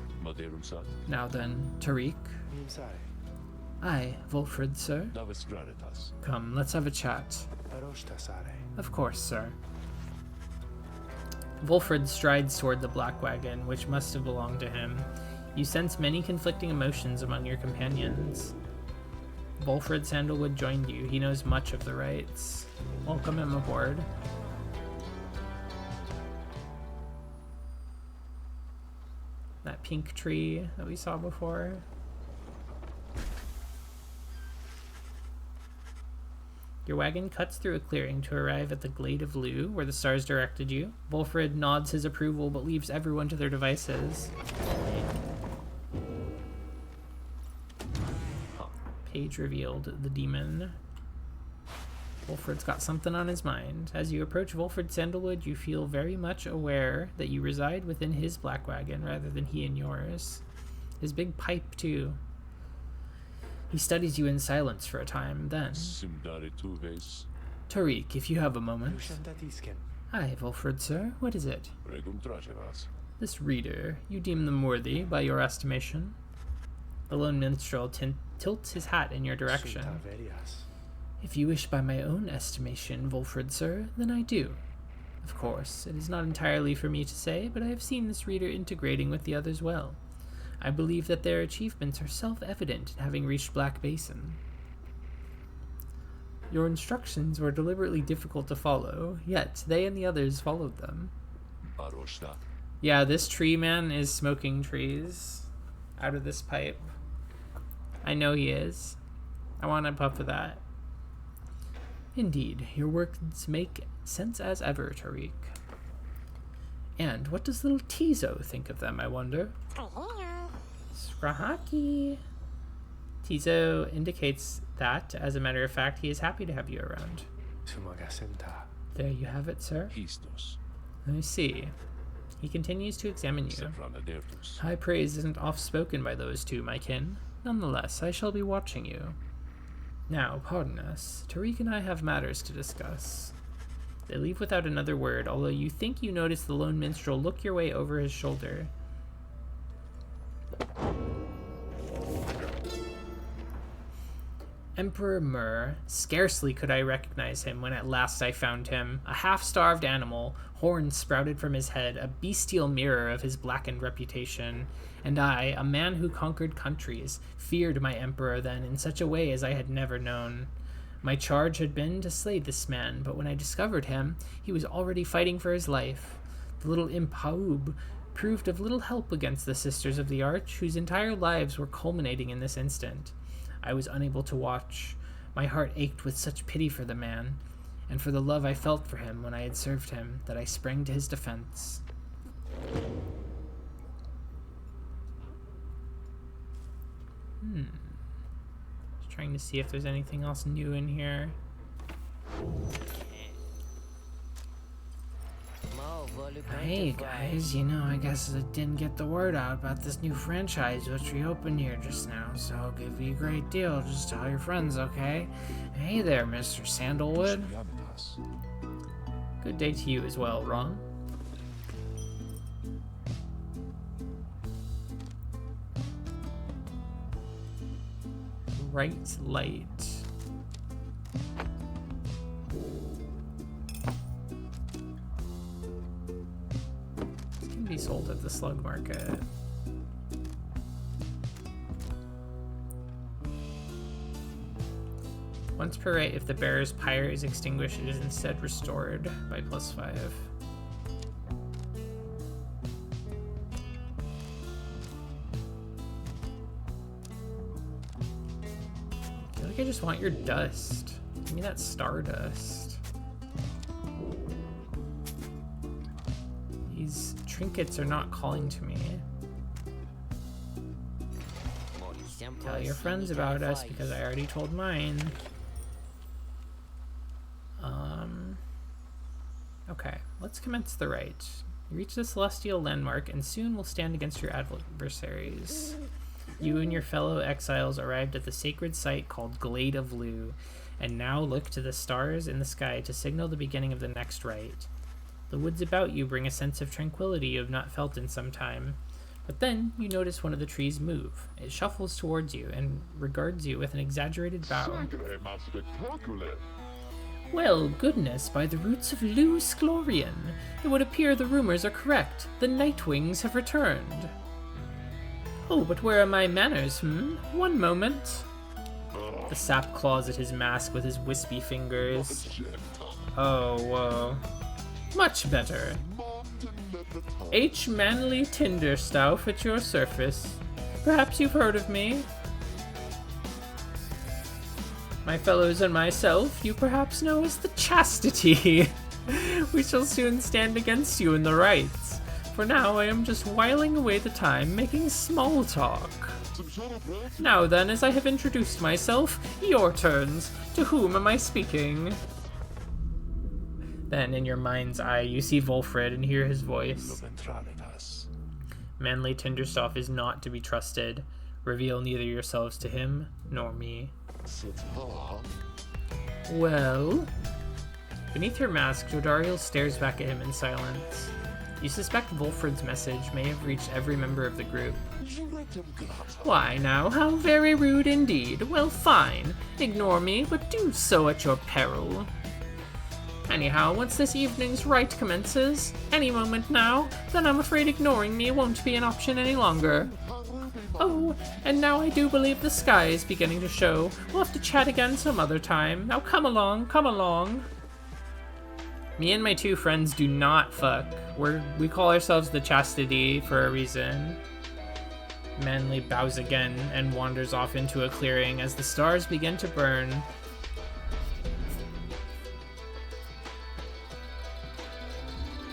Now then, Tariq. Aye, Wolfred, sir. Come, let's have a chat. Of course, sir. Wolfred strides toward the black wagon, which must have belonged to him. You sense many conflicting emotions among your companions. Wolfred Sandalwood joined you. He knows much of the rites. Welcome him aboard. That pink tree that we saw before. Your wagon cuts through a clearing to arrive at the Glade of Lu, where the stars directed you. Wolfred nods his approval, but leaves everyone to their devices. Page revealed the demon. Wolfred's got something on his mind. As you approach Wolfred Sandalwood, you feel very much aware that you reside within his black wagon rather than he in yours. His big pipe, too. He studies you in silence for a time, then... Tariq, if you have a moment. Aye, Wolfred, sir. What is it? This reader, you deem them worthy, by your estimation? The lone minstrel tilts his hat in your direction. If you wish by my own estimation, Wolfred, sir, then I do. Of course, it is not entirely for me to say, but I have seen this reader integrating with the others well. I believe that their achievements are self-evident in having reached Black Basin. Your instructions were deliberately difficult to follow, yet they and the others followed them. Yeah, this tree man is smoking trees out of this pipe. I know he is. I want a puff of that. Indeed, your words make sense as ever, Tariq. And what does little Tizo think of them, I wonder? Scrahaki. Tizo indicates that, as a matter of fact, he is happy to have you around. There you have it, sir. I see. He continues to examine you. High praise isn't oft-spoken by those two, my kin. Nonetheless, I shall be watching you. Now, pardon us. Tariq and I have matters to discuss. They leave without another word, although you think you notice the lone minstrel look your way over his shoulder. Emperor Mur. Scarcely could I recognize him when at last I found him. A half-starved animal, horns sprouted from his head, a bestial mirror of his blackened reputation. And I, a man who conquered countries, feared my emperor then in such a way as I had never known. My charge had been to slay this man, but when I discovered him, he was already fighting for his life. The little imp Haub proved of little help against the Sisters of the Arch, whose entire lives were culminating in this instant. I was unable to watch. My heart ached with such pity for the man. and for the love I felt for him when I had served him, that I sprang to his defense. Just trying to see if there's anything else new in here. Hey guys, I guess I didn't get the word out about this new franchise which we opened here just now, so I'll give you a great deal. Just tell your friends, okay? Hey there, Mr. Sandalwood. Good day to you as well, Ron. Right light. Be sold at the slug market. Once per rate, if the bearer's pyre is extinguished, it is instead restored by +5. I feel like I just want your dust. Give me that stardust. These trinkets are not calling to me. Tell your friends about us because I already told mine. Okay, let's commence the rite. You reach the celestial landmark and soon will stand against your adversaries. You and your fellow exiles arrived at the sacred site called Glade of Lu, and now look to the stars in the sky to signal the beginning of the next rite. The woods about you bring a sense of tranquility you have not felt in some time. But then you notice one of the trees move. It shuffles towards you and regards you with an exaggerated bow. Well, goodness, by the roots of Lu Sclorian, it would appear the rumors are correct. The Nightwings have returned. Oh, but where are my manners, One moment. The sap claws at his mask with his wispy fingers. Oh, whoa. Much better. H. Manly Tinderstouff at your service. Perhaps you've heard of me. My fellows and myself, you perhaps know as the Chastity. We shall soon stand against you in the rites. For now, I am just whiling away the time making small talk. Now then, as I have introduced myself, your turns. To whom am I speaking? Then, in your mind's eye, you see Volfred and hear his voice. Manly Tinderstouff is not to be trusted. Reveal neither yourselves to him nor me. Well? Beneath your mask, Jodariel stares back at him in silence. You suspect Volfred's message may have reached every member of the group. Why now, how very rude indeed. Well, fine. Ignore me, but do so at your peril. Anyhow, once this evening's rite commences, any moment now, then I'm afraid ignoring me won't be an option any longer. Oh, and now I do believe the sky is beginning to show. We'll have to chat again some other time. Now come along, come along. Me and my two friends do not fuck. We call ourselves the Chastity for a reason. Manly bows again and wanders off into a clearing as the stars begin to burn.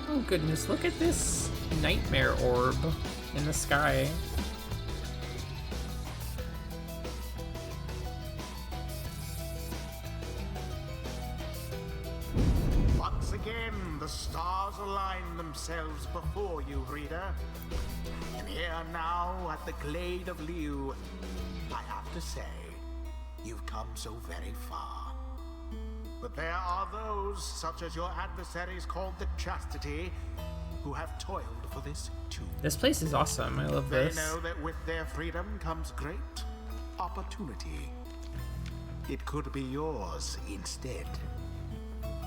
Oh goodness, look at this nightmare orb in the sky. Once again, the stars align themselves before you, reader. And here now at the Glade of Liu, I have to say, you've come so very far. But there are those, such as your adversaries called the Chastity, who have toiled for this too. This place is awesome. I love this. They know that with their freedom comes great opportunity. It could be yours instead.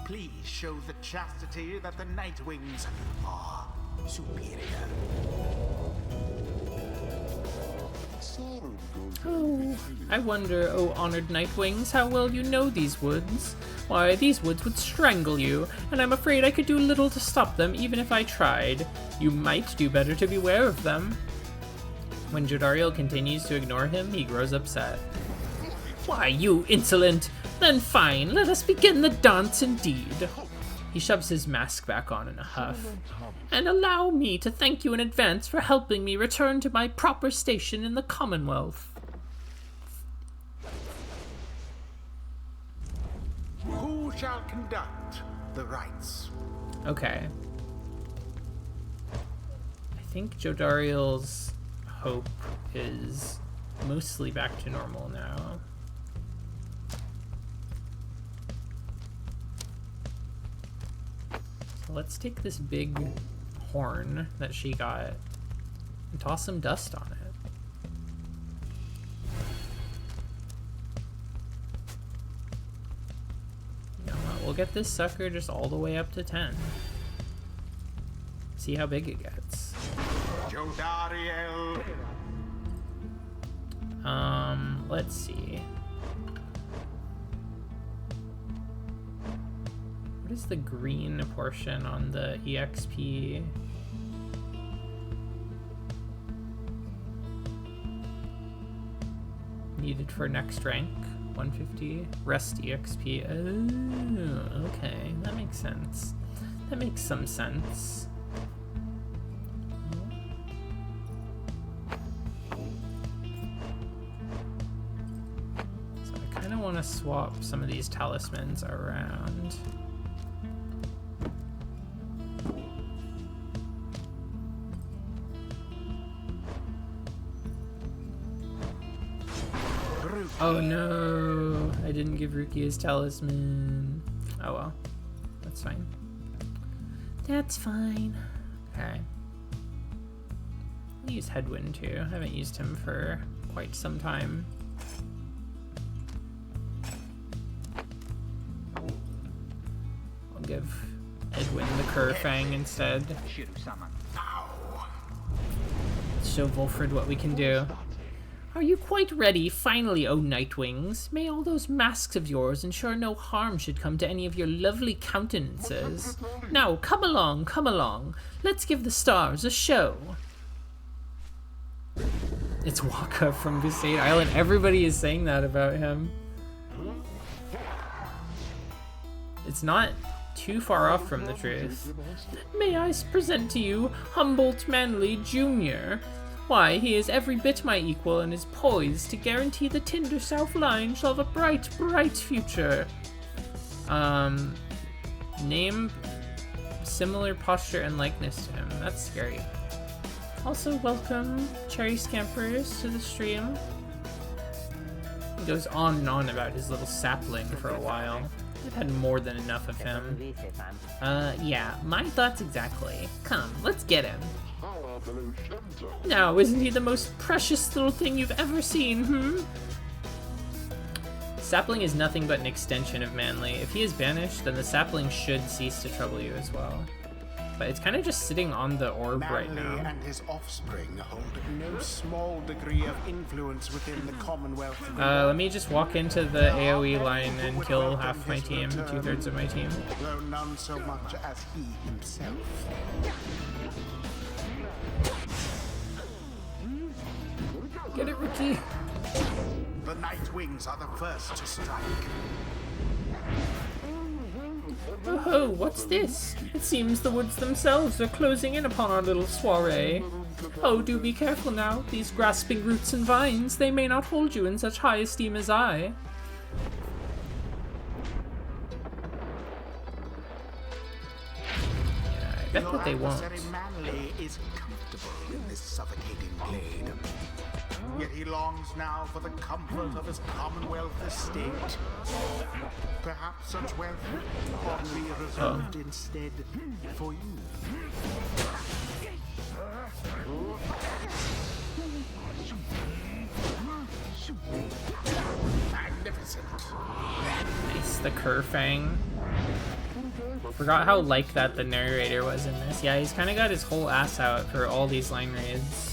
Please show the Chastity that the Nightwings are superior. Oh, I wonder, oh honored Nightwings, how well you know these woods. Why, these woods would strangle you, and I'm afraid I could do little to stop them even if I tried. You might do better to beware of them. When Jodariel continues to ignore him, he grows upset. Why, you insolent! Then fine, let us begin the dance indeed. He shoves his mask back on in a huff. And allow me to thank you in advance for helping me return to my proper station in the Commonwealth. Who shall conduct the rites? Okay. I think Jodariel's hope is mostly back to normal now. So let's take this big horn that she got and toss some dust on it. You know what? We'll get this sucker just all the way up to 10. See how big it gets. Jodariel. Let's see. What is the green portion on the EXP? Needed for next rank, 150. Rest EXP. Oh, okay. That makes sense. That makes some sense. I want to swap some of these talismans around. Oh no, I didn't give Ruki his talisman. Oh well, that's fine. That's fine. Okay. I'll use Headwind too. I haven't used him for quite some time. Give Edwin the Kerfang instead. Show Volfred what we can do. Are you quite ready, finally, O Nightwings? May all those masks of yours ensure no harm should come to any of your lovely countenances. Now, come along, come along. Let's give the stars a show. It's Waka from Crusade Island. Everybody is saying that about him. It's not too far off from the truth. May I present to you Humboldt Manley Jr. Why, he is every bit my equal and is poised to guarantee the Tinder South line shall have a bright, bright future. Name, similar posture and likeness to him. That's scary. Also, welcome, Cherry Scampers, to the stream. He goes on and on about his little sapling for a while. I've had more than enough of him. Yeah, my thoughts exactly. Come, let's get him. Now, isn't he the most precious little thing you've ever seen, Sapling is nothing but an extension of Manly. If he is banished, then the sapling should cease to trouble you as well. But it's kind of just sitting on the orb right now. Manly and his offspring hold no small degree of influence within the Commonwealth. Let me just walk into the AoE line and kill half my team, 2/3 of my team. Though none so much as he himself. Get it, Ricky. The Nightwings are the first to strike. Oh, what's this? It seems the woods themselves are closing in upon our little soiree. Oh, do be careful now. These grasping roots and vines, they may not hold you in such high esteem as I. Yeah, I bet that they won't. Manly is comfortable in this suffocating glade. Yet he longs now for the comfort of his Commonwealth estate. Perhaps such wealth ought to be reserved instead for you. Magnificent. Nice, the Kerfang. Forgot how like that the narrator was in this. Yeah, he's kind of got his whole ass out for all these line raids.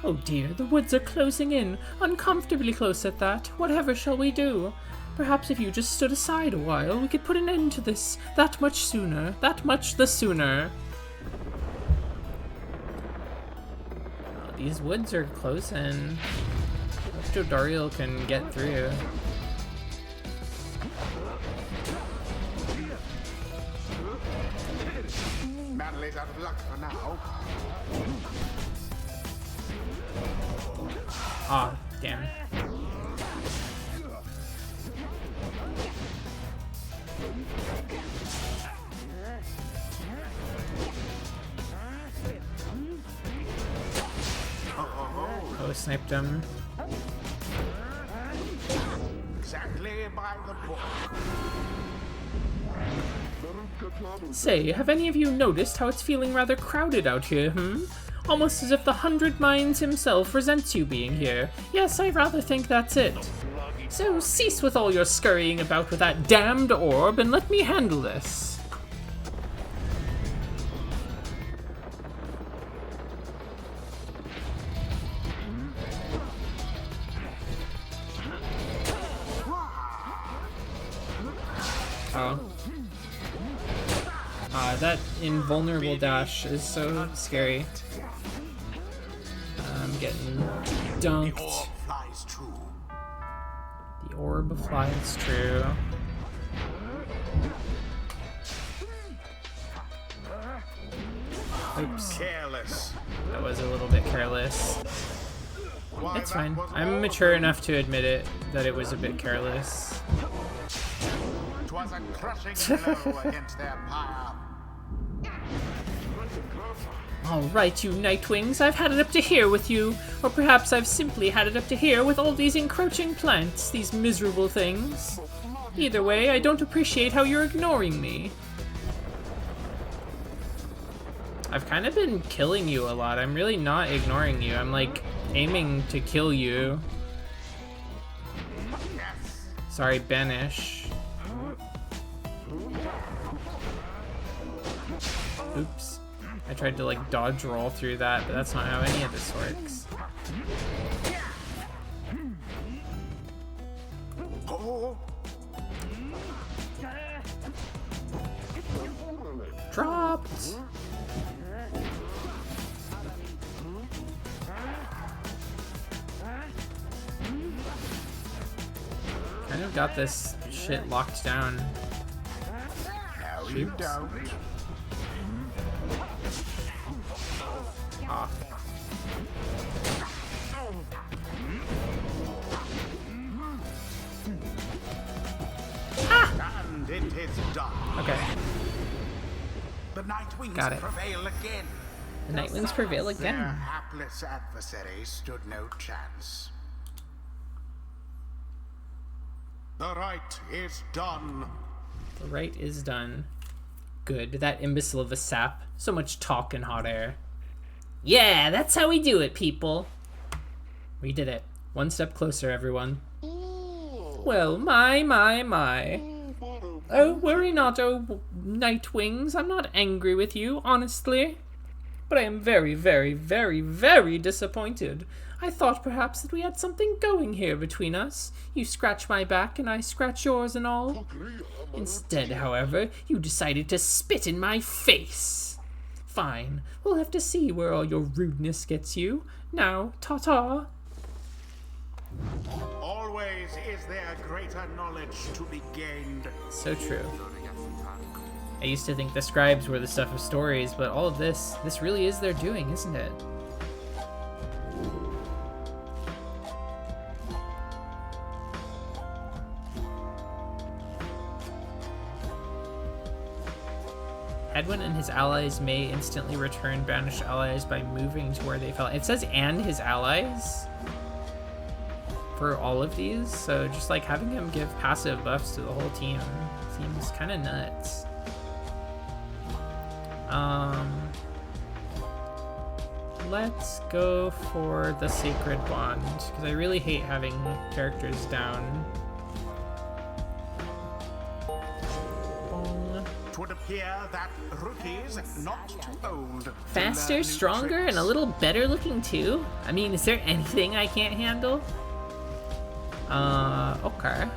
Oh dear, the woods are closing in, uncomfortably close at that. Whatever shall we do? Perhaps if you just stood aside a while, we could put an end to this that much sooner. That much the sooner. Oh, these woods are closing. Hope Jodariel can get through. of luck for now. Aw, damn. Oh, sniped him. Exactly by the book. Say, have any of you noticed how it's feeling rather crowded out here, Almost as if the 100 Minds himself resents you being here. Yes, I rather think that's it. So cease with all your scurrying about with that damned orb and let me handle this. Oh. That invulnerable dash is so scary. I'm getting dunked. The orb flies true. The orb flies true. Oops. Careless. That was a little bit careless. Why, It's that fine. was I'm all mature the- enough to admit it, that it was a bit careless. 'Twas a crushing blow against their pyre. Alright, you Nightwings, I've had it up to here with you. Or perhaps I've simply had it up to here with all these encroaching plants, these miserable things. Either way, I don't appreciate how you're ignoring me. I've kind of been killing you a lot. I'm really not ignoring you. I'm like aiming to kill you. Sorry, Banish. Oops. I tried to like dodge roll through that, but that's not how any of this works. Oh, Dropped! Kind of got this shit locked down. no, you Shoots. don't. Ah. And it is done. Okay. The Nightwings Got it. prevail again. The Nightwings prevail Their again. hapless adversary stood no chance. The right is done. The right is done. Good. That imbecile of a sap. So much talk in hot air. Yeah, that's how we do it, people. We did it. One step closer, everyone. Well, my. Oh, worry not, oh Nightwings. I'm not angry with you, honestly. But I am very, very, very, very disappointed. I thought perhaps that we had something going here between us. You scratch my back and I scratch yours and all. Instead, however, you decided to spit in my face. Fine, we'll have to see where all your rudeness gets you. Now, ta-ta. Always is there greater knowledge to be gained. So true. I used to think the scribes were the stuff of stories, but all of this really is their doing, isn't it? Edwin and his allies may instantly return banished allies by moving to where they fell. It says and his allies for all of these, so just like having him give passive buffs to the whole team seems kind of nuts. Let's go for the Sacred Bond, because I really hate having characters down. Bong. Twould appear that rookies not too old. to Faster, learn new stronger, tricks. and a little better looking too? I mean, is there anything I can't handle? Okay.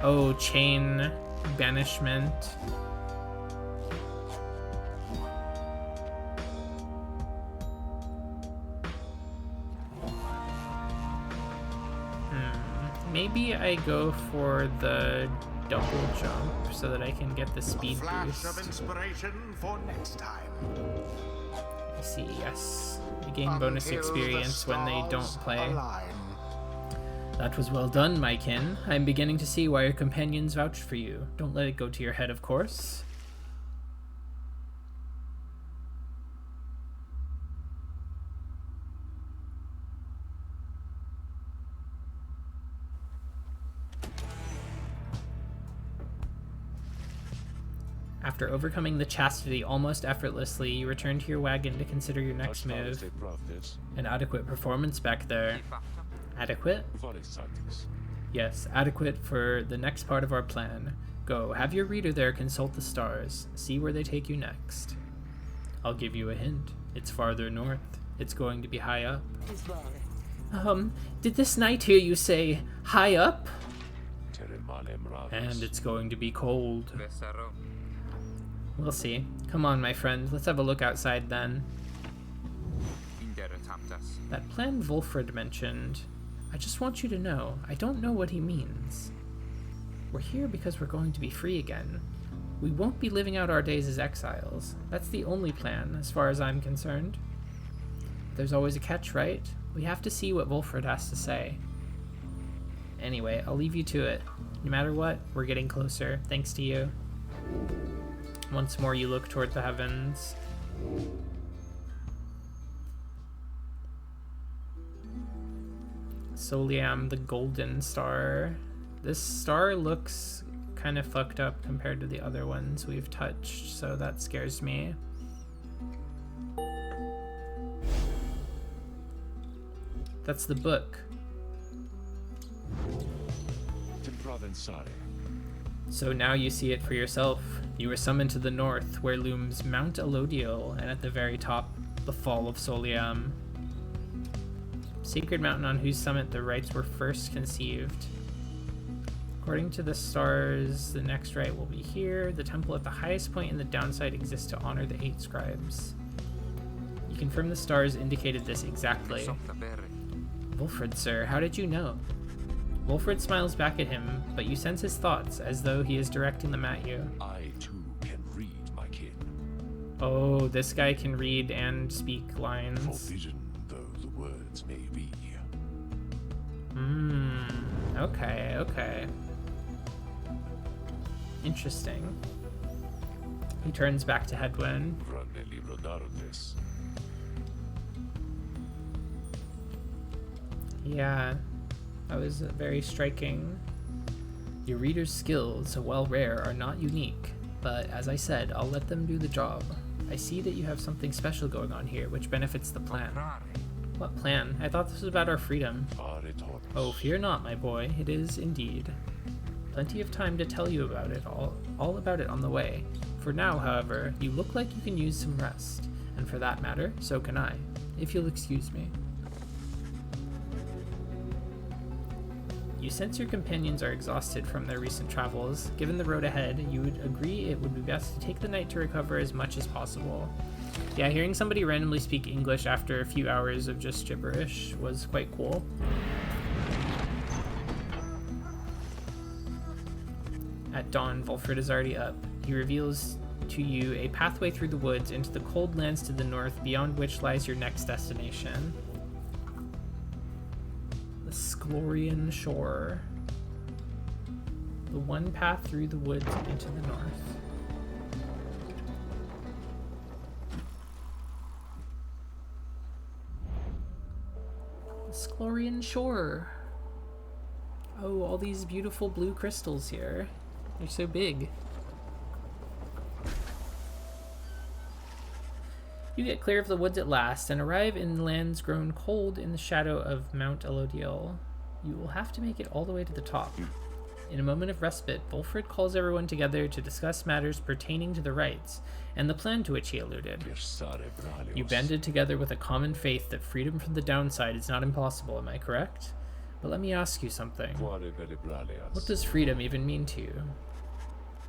Oh, chain banishment. maybe I go for the double jump so that I can get the speed Flash of boost. inspiration for next time. I see, yes. You gain bonus Until the experience when they don't stars play. align. That was well done, my kin. I'm beginning to see why your companions vouched for you. Don't let it go to your head, of course. After overcoming the chastity almost effortlessly, you return to your wagon to consider your next move. An adequate performance back there. Adequate? Yes, adequate for the next part of our plan. Go, have your reader there consult the stars. See where they take you next. I'll give you a hint. It's farther north. It's going to be high up. Did this knight hear you say, high up? And it's going to be cold. Vesaro. We'll see. Come on, my friend. Let's have a look outside then. Inderetamtas. That plan Wolfred mentioned, I just want you to know, I don't know what he means. We're here because we're going to be free again. We won't be living out our days as exiles. That's the only plan, as far as I'm concerned. There's always a catch, right? We have to see what Wolfred has to say. Anyway, I'll leave you to it. No matter what, we're getting closer, thanks to you. Once more you look toward the heavens. Soliam, the golden star. This star looks kind of fucked up compared to the other ones we've touched, so that scares me. That's the book. So now you see it for yourself. You were summoned to the north, where looms Mount Elodiel, and at the very top, the Fall of Soliam. Sacred mountain on whose summit the rites were first conceived. According to the stars, the next rite will be here. The temple at the highest point in the downside exists to honor the 8 scribes. You confirm the stars indicated this exactly. Wolfred, sir, how did you know? Wolfred smiles back at him, but you sense his thoughts, as though he is directing them at you. I too can read, my kin. Oh, this guy can read and speak For lines. vision, though the words may be. Okay, okay. Interesting. He turns back to Hedwyn. Ranelli Rodardes. Yeah, that was very striking. Your reader's skills, while rare, are not unique, but as I said, I'll let them do the job. I see that you have something special going on here, which benefits the plan. What plan? I thought this was about our freedom. Oh, fear not, my boy. It is indeed. Plenty of time to tell you about it, all about it on the way. For now, however, you look like you can use some rest. And for that matter, so can I. If you'll excuse me. You sense your companions are exhausted from their recent travels. Given the road ahead, you would agree it would be best to take the night to recover as much as possible. Yeah, hearing somebody randomly speak English after a few hours of just gibberish was quite cool. At dawn, Wolfred is already up. He reveals to you a pathway through the woods into the cold lands to the north, beyond which lies your next destination. The Sklorian Shore. The one path through the woods into the north. The Sklorian Shore. Oh, all these beautiful blue crystals here. They're so big. You get clear of the woods at last and arrive in lands grown cold in the shadow of Mount Elodiel. You will have to make it all the way to the top. In a moment of respite, Wolfred calls everyone together to discuss matters pertaining to the rites and the plan to which he alluded. You banded together with a common faith that freedom from the downside is not impossible, am I correct? But let me ask you something. What does freedom even mean to you?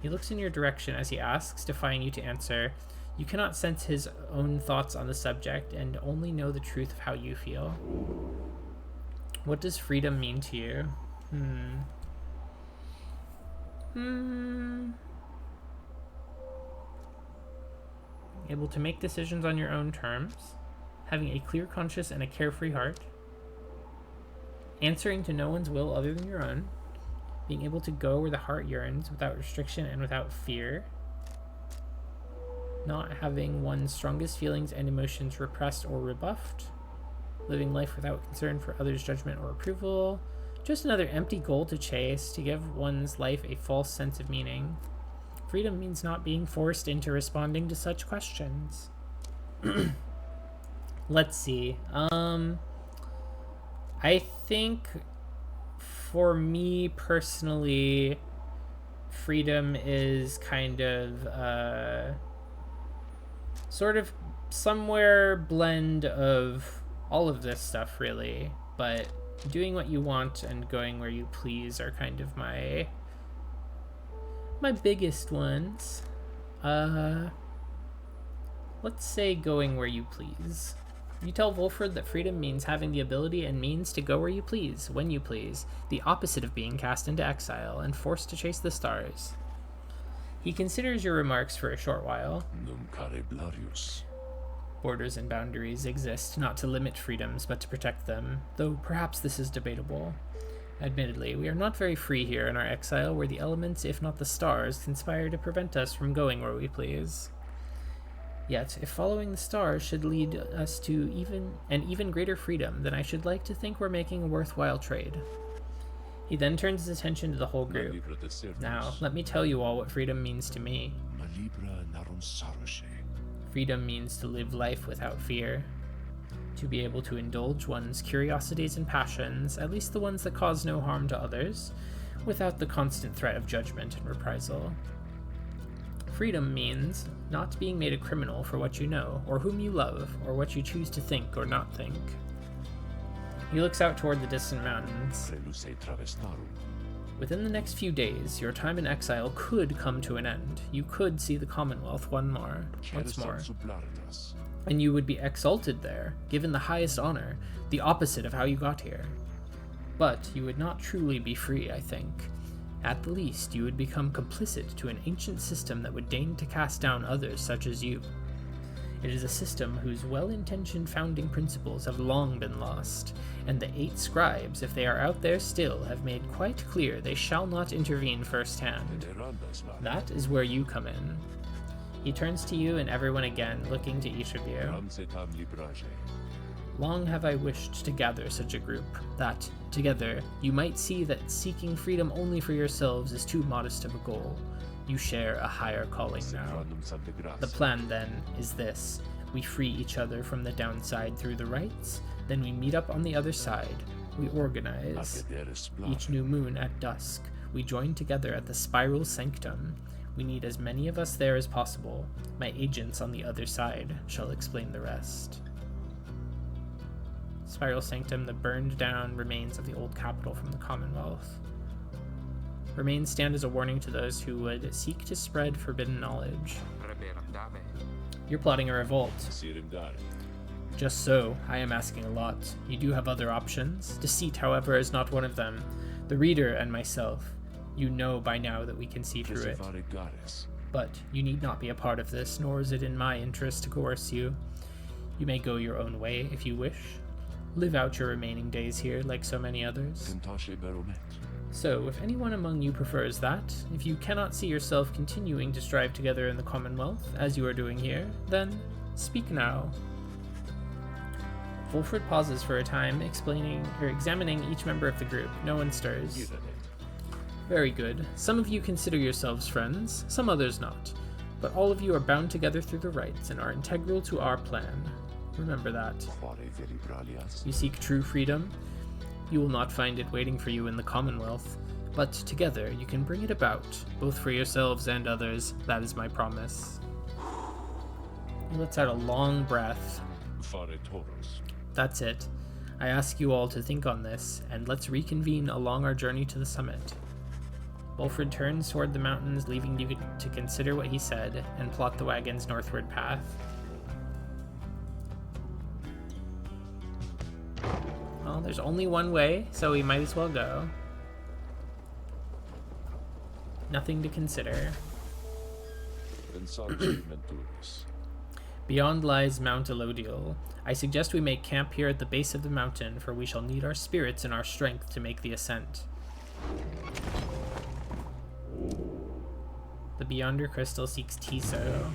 He looks in your direction as he asks, defying you to answer. You cannot sense his own thoughts on the subject and only know the truth of how you feel. What does freedom mean to you? Able to make decisions on your own terms, having a clear conscience and a carefree heart, answering to no one's will other than your own, being able to go where the heart yearns without restriction and without fear, not having one's strongest feelings and emotions repressed or rebuffed, living life without concern for others' judgment or approval, just another empty goal to chase to give one's life a false sense of meaning. Freedom means not being forced into responding to such questions. Let's see. I think for me personally, freedom is kind of sort of somewhere blend of all of this stuff, really. But doing what you want and going where you please are kind of my biggest ones. Let's say going where you please. You tell Wolfred that freedom means having the ability and means to go where you please, when you please, the opposite of being cast into exile and forced to chase the stars. He considers your remarks for a short while. Num care blarius. Borders and boundaries exist not to limit freedoms, but to protect them, though perhaps this is debatable. Admittedly, we are not very free here in our exile, where the elements, if not the stars, conspire to prevent us from going where we please. Yet, if following the stars should lead us to even greater freedom, then I should like to think we're making a worthwhile trade. He then turns his attention to the whole group. Now, let me tell you all what freedom means to me. Freedom means to live life without fear. To be able to indulge one's curiosities and passions, at least the ones that cause no harm to others, without the constant threat of judgment and reprisal. Freedom means not being made a criminal for what you know, or whom you love, or what you choose to think or not think. He looks out toward the distant mountains. Within the next few days, your time in exile could come to an end. You could see the Commonwealth once more. And you would be exalted there, given the highest honor, the opposite of how you got here. But you would not truly be free, I think. At the least, you would become complicit to an ancient system that would deign to cast down others such as you. It is a system whose well-intentioned founding principles have long been lost, and the 8 scribes, if they are out there still, have made quite clear they shall not intervene firsthand. That is where you come in. He turns to you and everyone again, looking to each of you. Long have I wished to gather such a group, that, together, you might see that seeking freedom only for yourselves is too modest of a goal. You share a higher calling now. The plan, then, is this. We free each other from the downside through the rites, then we meet up on the other side. We organize. Each new moon at dusk, we join together at the Spiral Sanctum. We need as many of us there as possible. My agents on the other side shall explain the rest. Spiral Sanctum, the burned down remains of the old capital from the Commonwealth. Remains stand as a warning to those who would seek to spread forbidden knowledge. You're plotting a revolt. Just so, I am asking a lot. You do have other options. Deceit, however, is not one of them. The reader and myself. You know by now that we can see through it. But you need not be a part of this, nor is it in my interest to coerce you. You may go your own way if you wish. Live out your remaining days here like so many others. So, if anyone among you prefers that, if you cannot see yourself continuing to strive together in the Commonwealth, as you are doing here, then speak now. Wolfred pauses for a time, examining each member of the group. No one stirs. Very good. Some of you consider yourselves friends, some others not. But all of you are bound together through the rites and are integral to our plan. Remember that. You seek true freedom? You will not find it waiting for you in the Commonwealth, but together you can bring it about, both for yourselves and others. That is my promise. He lets out a long breath. That's it. I ask you all to think on this, and let's reconvene along our journey to the summit. Wolfred turns toward the mountains, leaving you to consider what he said and plot the wagon's northward path. Well, there's only one way, so we might as well go. Nothing to consider. Pensarci menturis. Beyond lies Mount Elodial. I suggest we make camp here at the base of the mountain, for we shall need our spirits and our strength to make the ascent. The Beyonder Crystal seeks Tiso.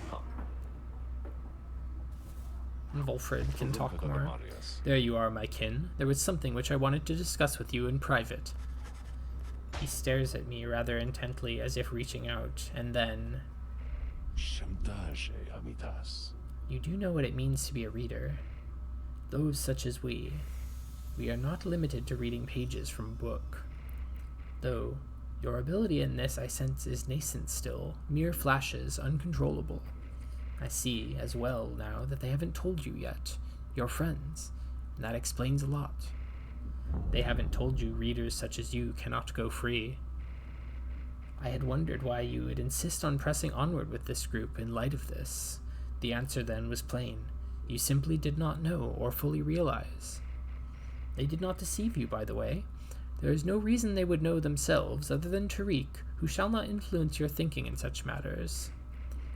And Wolfred can talk more. There you are, my kin. There was something which I wanted to discuss with you in private. He stares at me rather intently, as if reaching out, and then... Shemtage amitas. You do know what it means to be a reader. Those such as we are not limited to reading pages from a book. Though, your ability in this, I sense, is nascent still, mere flashes, uncontrollable. I see, as well, now, that they haven't told you yet, your friends, and that explains a lot. They haven't told you readers such as you cannot go free. I had wondered why you would insist on pressing onward with this group in light of this. The answer then was plain. You simply did not know or fully realize. They did not deceive you, by the way. There is no reason they would know themselves other than Tariq, who shall not influence your thinking in such matters.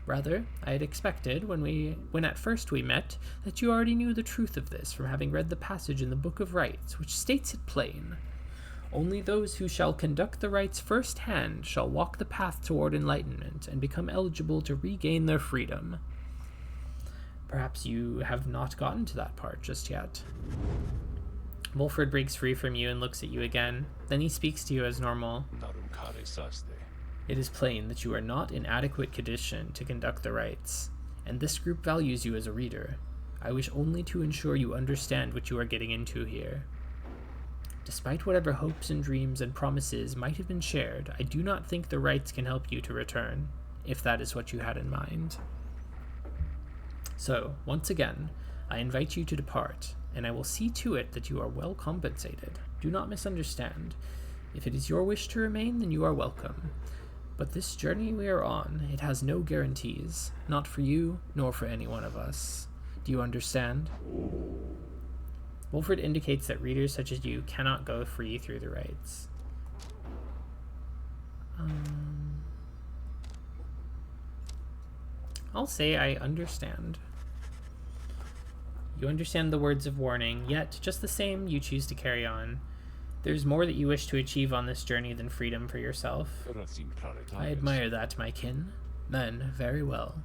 Rather, I had expected, when at first we met, that you already knew the truth of this from having read the passage in the Book of Rites, which states it plain. Only those who shall conduct the rites first-hand shall walk the path toward enlightenment and become eligible to regain their freedom. Perhaps you have not gotten to that part just yet. Wolfred breaks free from you and looks at you again. Then he speaks to you as normal. Narum care saste. It is plain that you are not in adequate condition to conduct the rites, and this group values you as a reader. I wish only to ensure you understand what you are getting into here. Despite whatever hopes and dreams and promises might have been shared, I do not think the rites can help you to return, if that is what you had in mind. So, once again, I invite you to depart, and I will see to it that you are well compensated. Do not misunderstand. If it is your wish to remain, then you are welcome. But this journey we are on, it has no guarantees, not for you, nor for any one of us. Do you understand? Wolfred indicates that readers such as you cannot go free through the rites. I'll say I understand. You understand the words of warning, yet, just the same, you choose to carry on. There's more that you wish to achieve on this journey than freedom for yourself. I admire that, my kin. Then, very well.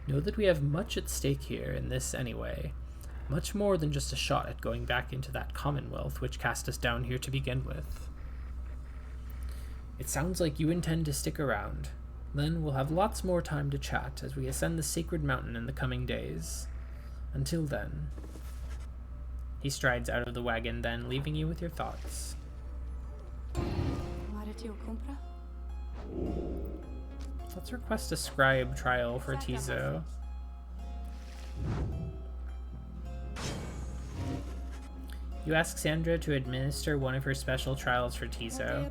Know that we have much at stake here in this anyway. Much more than just a shot at going back into that commonwealth which cast us down here to begin with. It sounds like you intend to stick around. Then we'll have lots more time to chat as we ascend the sacred mountain in the coming days. Until then... He strides out of the wagon then, leaving you with your thoughts. Let's request a scribe trial for Tiso. You ask Sandra to administer one of her special trials for Tiso.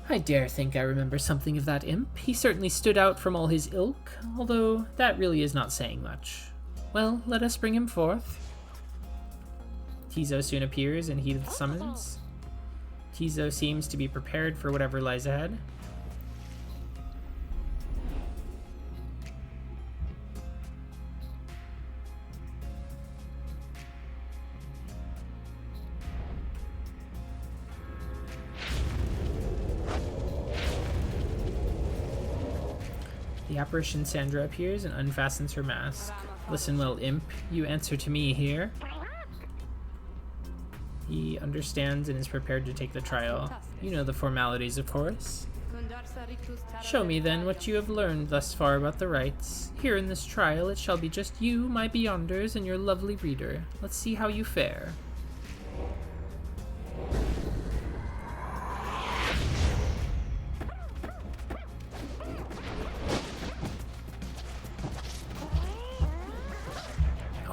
I dare think I remember something of that imp. He certainly stood out from all his ilk, although that really is not saying much. Well, let us bring him forth. Tiso soon appears and heeds the summons. Tiso seems to be prepared for whatever lies ahead. The apparition Sandra appears and unfastens her mask. Listen well, imp. You answer to me here. He understands and is prepared to take the trial. You know the formalities, of course. Show me, then, what you have learned thus far about the rites. Here in this trial, it shall be just you, my Beyonders, and your lovely reader. Let's see how you fare.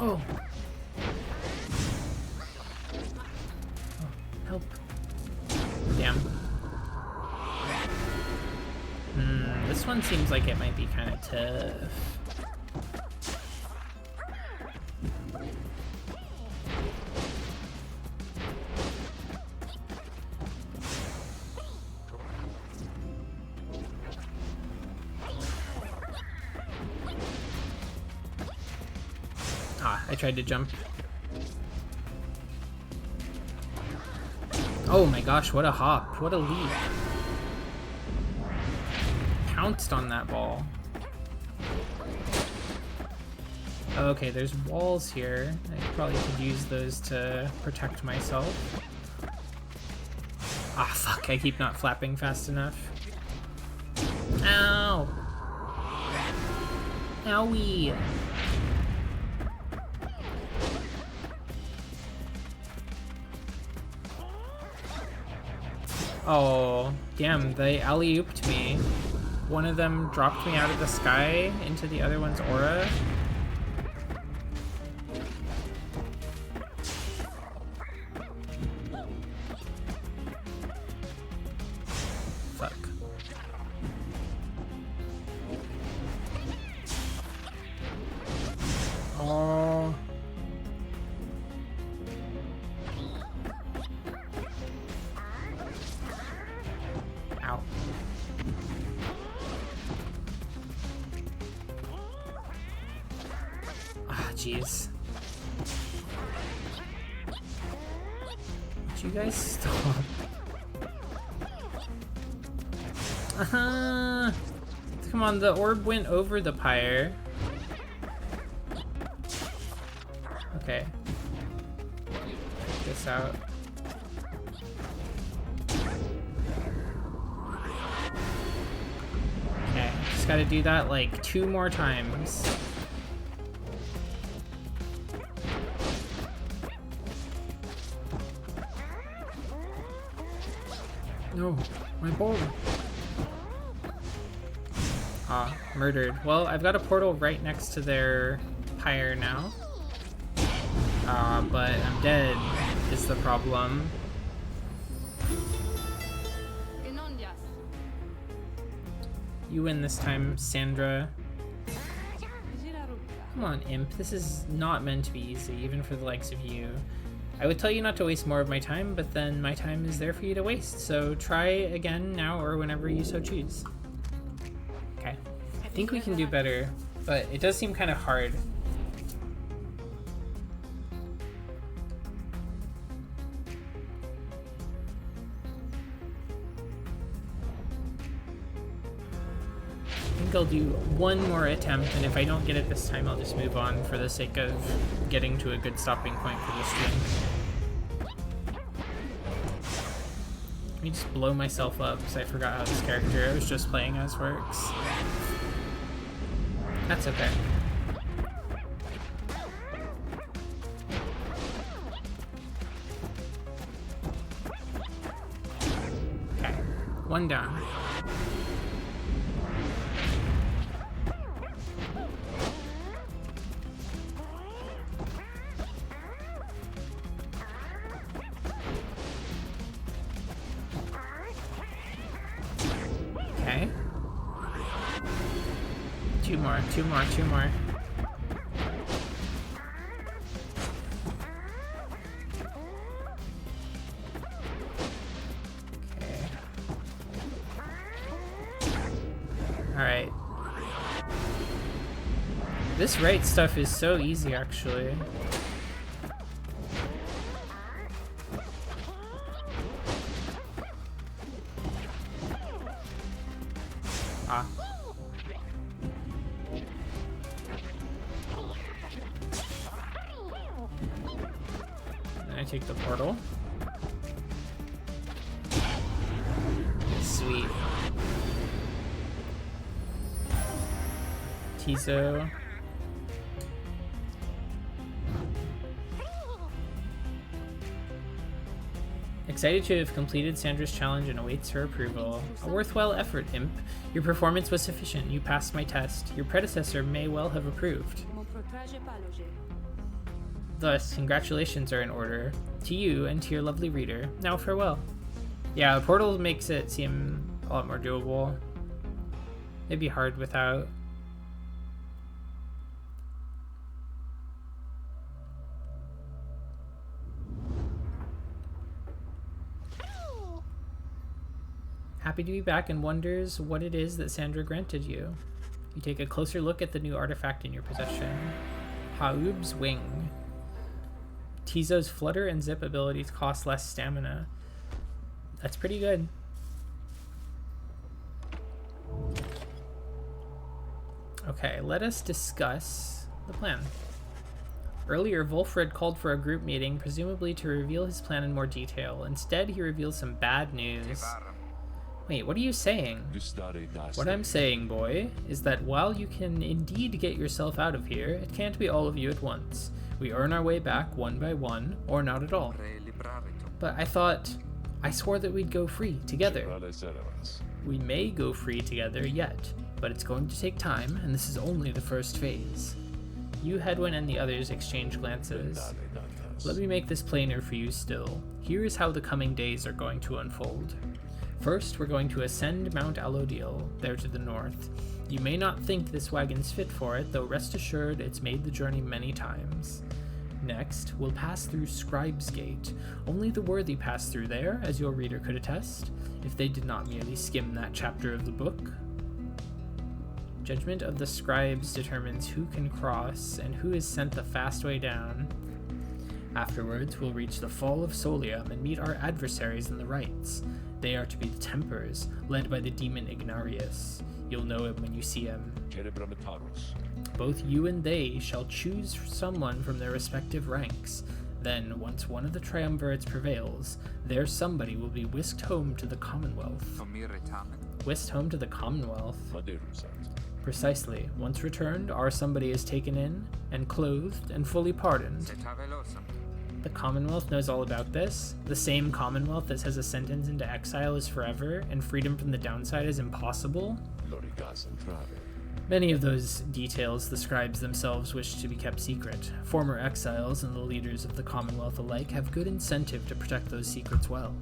Oh! Help. Damn. This one seems like it might be kind of tough. I tried to jump. Oh my gosh, what a hop. What a leap. Pounced on that ball. Okay, there's walls here. I probably could use those to protect myself. Ah, fuck, I keep not flapping fast enough. Ow! Owie! Oh, damn, they alley-ooped me. One of them dropped me out of the sky into the other one's aura. Fuck. Oh. Ow. Ah, jeez. Would you guys stop? Come on, the orb went over the pyre. Okay. Check this out. Okay, just gotta do that like 2 more times. No, my ball. Ah, murdered. Well, I've got a portal right next to their pyre now. But I'm dead is the problem. You win this time, Sandra. Come on, Imp. This is not meant to be easy, even for the likes of you. I would tell you not to waste more of my time, but then my time is there for you to waste, so try again now or whenever you so choose. Okay. I think we can do better, but it does seem kind of hard. I think I'll do one more attempt, and if I don't get it this time, I'll just move on for the sake of getting to a good stopping point for the stream. Let me just blow myself up because I forgot how this character I was just playing as works. That's okay. Okay, one down. Okay. Two more. Okay. Alright. This right stuff is so easy, actually. Ah. Then I take the portal. Sweet. Tizo. Excited to have completed Sandra's challenge and awaits her approval. A worthwhile effort, Imp. Your performance was sufficient. You passed my test. Your predecessor may well have approved. Thus, congratulations are in order. To you and to your lovely reader. Now farewell. Yeah, the portal makes it seem a lot more doable. It'd be hard without. Happy to be back and wonders what it is that Sandra granted you. You take a closer look at the new artifact in your possession. Haub's Wing. Tizo's Flutter and Zip abilities cost less stamina. That's pretty good. Okay, let us discuss the plan. Earlier, Wolfred called for a group meeting, presumably to reveal his plan in more detail. Instead, he reveals some bad news. Wait, what are you saying? What I'm saying, boy, is that while you can indeed get yourself out of here, it can't be all of you at once. We earn our way back one by one, or not at all. But I swore that we'd go free together. We may go free together yet, but it's going to take time, and this is only the first phase. You, Hedwyn, and the others exchange glances. Let me make this plainer for you still. Here is how the coming days are going to unfold. First, we're going to ascend Mount Alodiel, there to the north. You may not think this wagon's fit for it, though rest assured it's made the journey many times. Next, we'll pass through Scribe's Gate. Only the worthy pass through there, as your reader could attest, if they did not merely skim that chapter of the book. Judgment of the scribes determines who can cross and who is sent the fast way down. Afterwards, we'll reach the Fall of Solium and meet our adversaries in the rites. They are to be the Tempers, led by the demon Ignarius. You'll know him when you see him. Both you and they shall choose someone from their respective ranks. Then, once one of the triumvirates prevails, their somebody will be whisked home to the Commonwealth. Whisked home to the Commonwealth? Precisely. Once returned, our somebody is taken in, and clothed, and fully pardoned. The Commonwealth knows all about this. The same Commonwealth that says a sentence into exile is forever, and freedom from the downside is impossible. Many of those details the scribes themselves wish to be kept secret. Former exiles and the leaders of the Commonwealth alike have good incentive to protect those secrets well.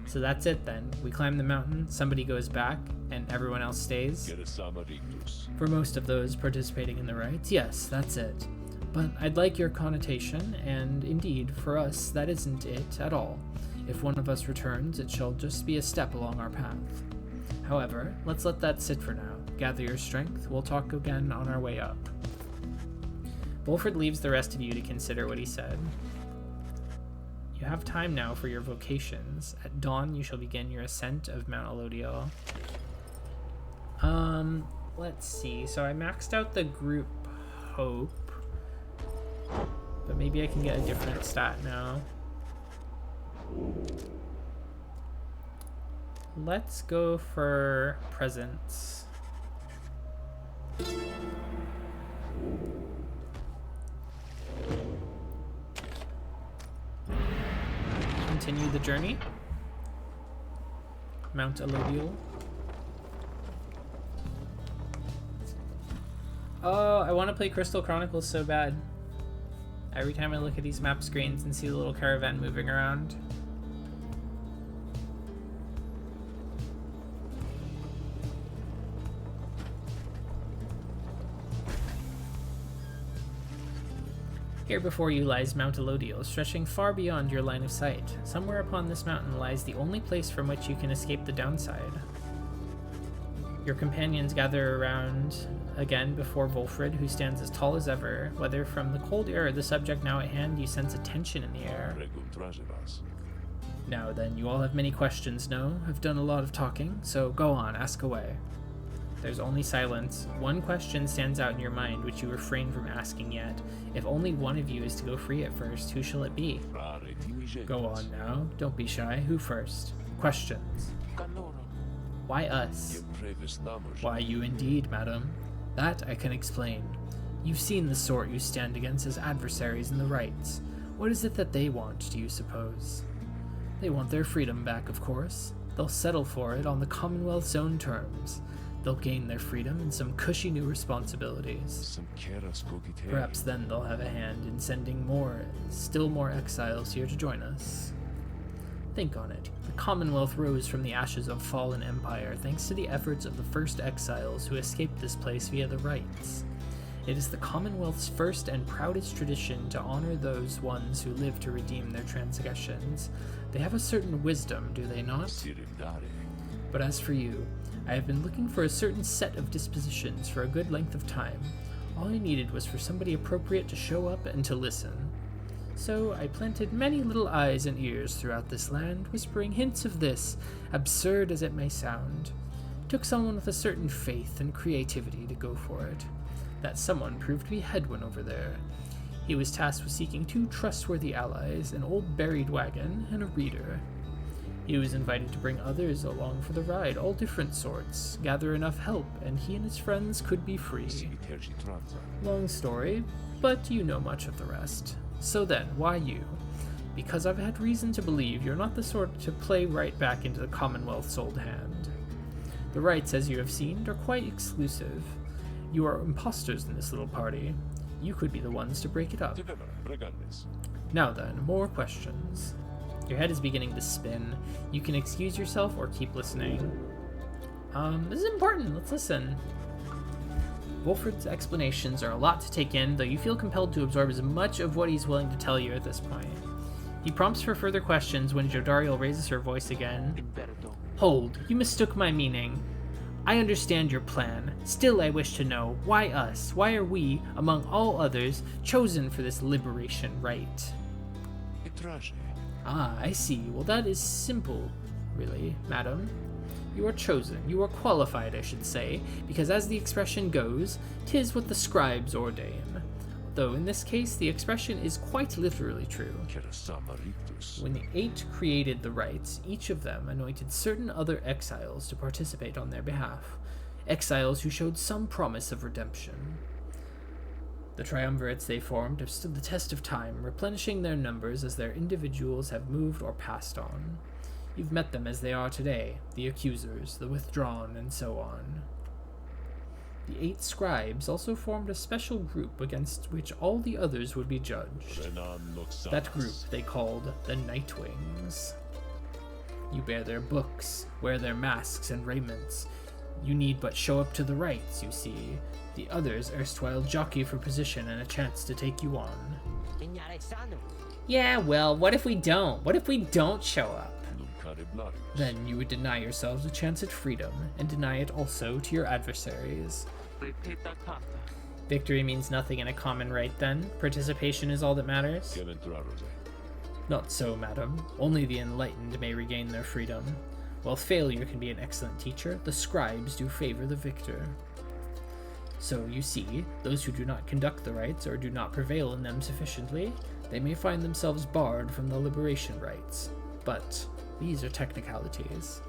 So that's it then. We climb the mountain, somebody goes back, and everyone else stays. For most of those participating in the rites, yes, that's it. But I'd like your connotation, and indeed, for us, that isn't it at all. If one of us returns, it shall just be a step along our path. However, let's let that sit for now. Gather your strength, we'll talk again on our way up. Wolfred leaves the rest of you to consider what he said. You have time now for your vocations. At dawn, you shall begin your ascent of Mount Alodiel. Let's see. So I maxed out the group hope. But maybe I can get a different stat now. Let's go for presence. Continue the journey. Mount Alodiel. Oh, I want to play Crystal Chronicles so bad. Every time I look at these map screens and see the little caravan moving around. Here before you lies Mount Alodiel, stretching far beyond your line of sight. Somewhere upon this mountain lies the only place from which you can escape the downside. Your companions gather around again before Wolfred, who stands as tall as ever. Whether from the cold air or the subject now at hand, you sense a tension in the air. Now then, you all have many questions, no? I've done a lot of talking, so go on, ask away. There's only silence. One question stands out in your mind, which you refrain from asking yet. If only one of you is to go free at first, who shall it be? Go on now, don't be shy. Who first? Questions. Why us? Why you indeed, madam. That I can explain. You've seen the sort you stand against as adversaries in the rites. What is it that they want, do you suppose? They want their freedom back, of course. They'll settle for it on the Commonwealth's own terms. They'll gain their freedom and some cushy new responsibilities. Perhaps then they'll have a hand in sending still more exiles here to join us. Think on it. The Commonwealth rose from the ashes of fallen empire thanks to the efforts of the first exiles who escaped this place via the rites. It is the Commonwealth's first and proudest tradition to honor those ones who live to redeem their transgressions. They have a certain wisdom, do they not? But as for you, I have been looking for a certain set of dispositions for a good length of time. All I needed was for somebody appropriate to show up and to listen. So I planted many little eyes and ears throughout this land, whispering hints of this, absurd as it may sound. Took someone with a certain faith and creativity to go for it. That someone proved to be Hedwin over there. He was tasked with seeking 2 trustworthy allies, an old buried wagon and a reader. He was invited to bring others along for the ride, all different sorts, gather enough help, and he and his friends could be free. Long story, but you know much of the rest. So then, why you? Because I've had reason to believe you're not the sort to play right back into the Commonwealth's old hand. The rights, as you have seen, are quite exclusive. You are imposters in this little party. You could be the ones to break it up. Now then, more questions. Your head is beginning to spin. You can excuse yourself or keep listening. This is important. Let's listen. Wolfred's explanations are a lot to take in, though you feel compelled to absorb as much of what he's willing to tell you at this point. He prompts for further questions when Jodariel raises her voice again. Hold, you mistook my meaning. I understand your plan. Still, I wish to know, why us? Why are we, among all others, chosen for this liberation rite? Ah, I see. Well, that is simple, really, madam. You are chosen, you are qualified, I should say, because as the expression goes, 'tis what the scribes ordain. Though in this case, the expression is quite literally true. When the 8 created the rites, each of them anointed certain other exiles to participate on their behalf, exiles who showed some promise of redemption. The triumvirates they formed have stood the test of time, replenishing their numbers as their individuals have moved or passed on. You've met them as they are today, the accusers, the withdrawn, and so on. The 8 scribes also formed a special group against which all the others would be judged. That group they called the Nightwings. You bear their books, wear their masks and raiments. You need but show up to the rites, you see. The others erstwhile jockey for position and a chance to take you on. Yeah, well, what if we don't? What if we don't show up? Then you would deny yourselves a chance at freedom, and deny it also to your adversaries. Repeat that content. Victory means nothing in a common right, then? Participation is all that matters? Not so, madam. Only the enlightened may regain their freedom. While failure can be an excellent teacher, the scribes do favor the victor. So, you see, those who do not conduct the rites or do not prevail in them sufficiently, they may find themselves barred from the liberation rites. But these are technicalities.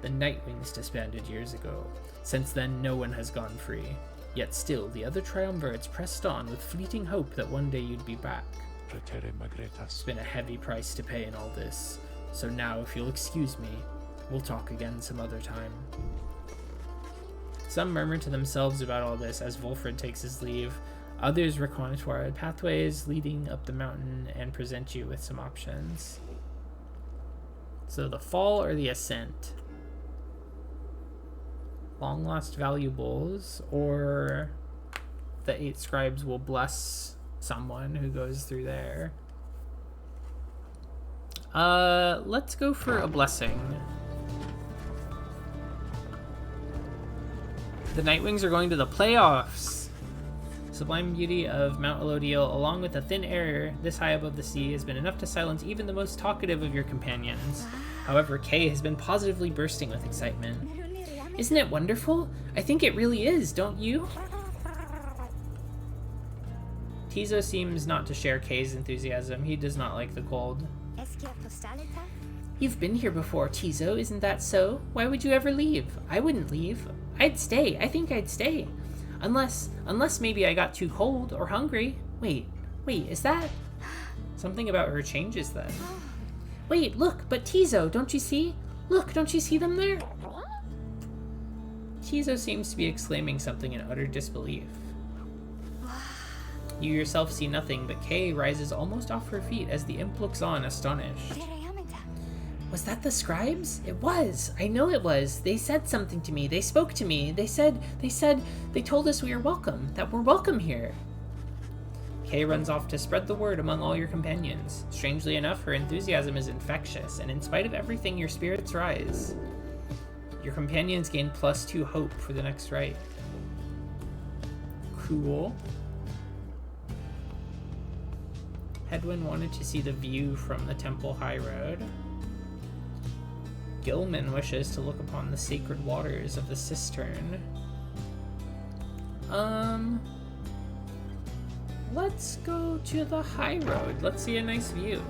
The Nightwings disbanded years ago. Since then, no one has gone free. Yet still, the other triumvirates pressed on with fleeting hope that one day you'd be back. It's been a heavy price to pay in all this. So now, if you'll excuse me, we'll talk again some other time. Some murmur to themselves about all this as Wolfred takes his leave. Others reconnoiter pathways leading up the mountain and present you with some options. So the fall or the ascent? Long lost valuables, or the 8 scribes will bless someone who goes through there. Let's go for a blessing. The Nightwings are going to the playoffs. Sublime beauty of Mount Elodiel, along with the thin air this high above the sea, has been enough to silence even the most talkative of your companions. However, Kay has been positively bursting with excitement. Isn't it wonderful? I think it really is, don't you? Tizo seems not to share Kay's enthusiasm. He does not like the cold. You've been here before, Tizo, isn't that so? Why would you ever leave? I wouldn't leave. I'd stay. I think I'd stay. Unless maybe I got too cold or hungry. Wait, is that? Something about her changes then. Wait, look, but Tizo, don't you see? Look, don't you see them there? Tizo seems to be exclaiming something in utter disbelief. You yourself see nothing, but Kay rises almost off her feet as the imp looks on, astonished. Was that the scribes? It was. I know it was. They said something to me. They spoke to me. They told us we are welcome, that we're welcome here. Kay runs off to spread the word among all your companions. Strangely enough, her enthusiasm is infectious, and in spite of everything, your spirits rise. Your companions gain +2 hope for the next rite. Cool. Hedwyn wanted to see the view from the Temple High Road. Gilman wishes to look upon the sacred waters of the cistern. Let's go to the high road. Let's see a nice view.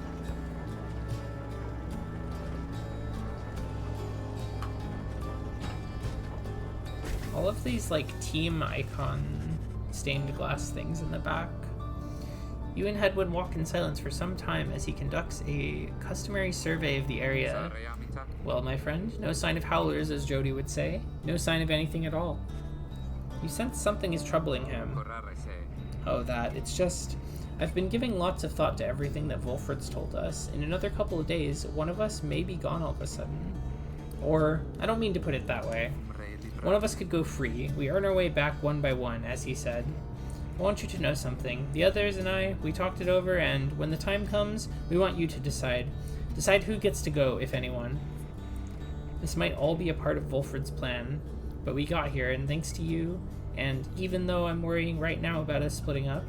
All of these like team icon stained glass things in the back. You and Hedwyn walk in silence for some time as he conducts a customary survey of the area. Well, my friend, no sign of howlers, as Jody would say. No sign of anything at all. You sense something is troubling him. Oh, that. It's just... I've been giving lots of thought to everything that Wolfred's told us. In another couple of days, one of us may be gone all of a sudden. Or, I don't mean to put it that way. One of us could go free. We earn our way back one by one, as he said. I want you to know something. The others and I, we talked it over, and when the time comes, we want you to decide. Decide who gets to go, if anyone. This might all be a part of Wolfred's plan, but we got here, and thanks to you, and even though I'm worrying right now about us splitting up,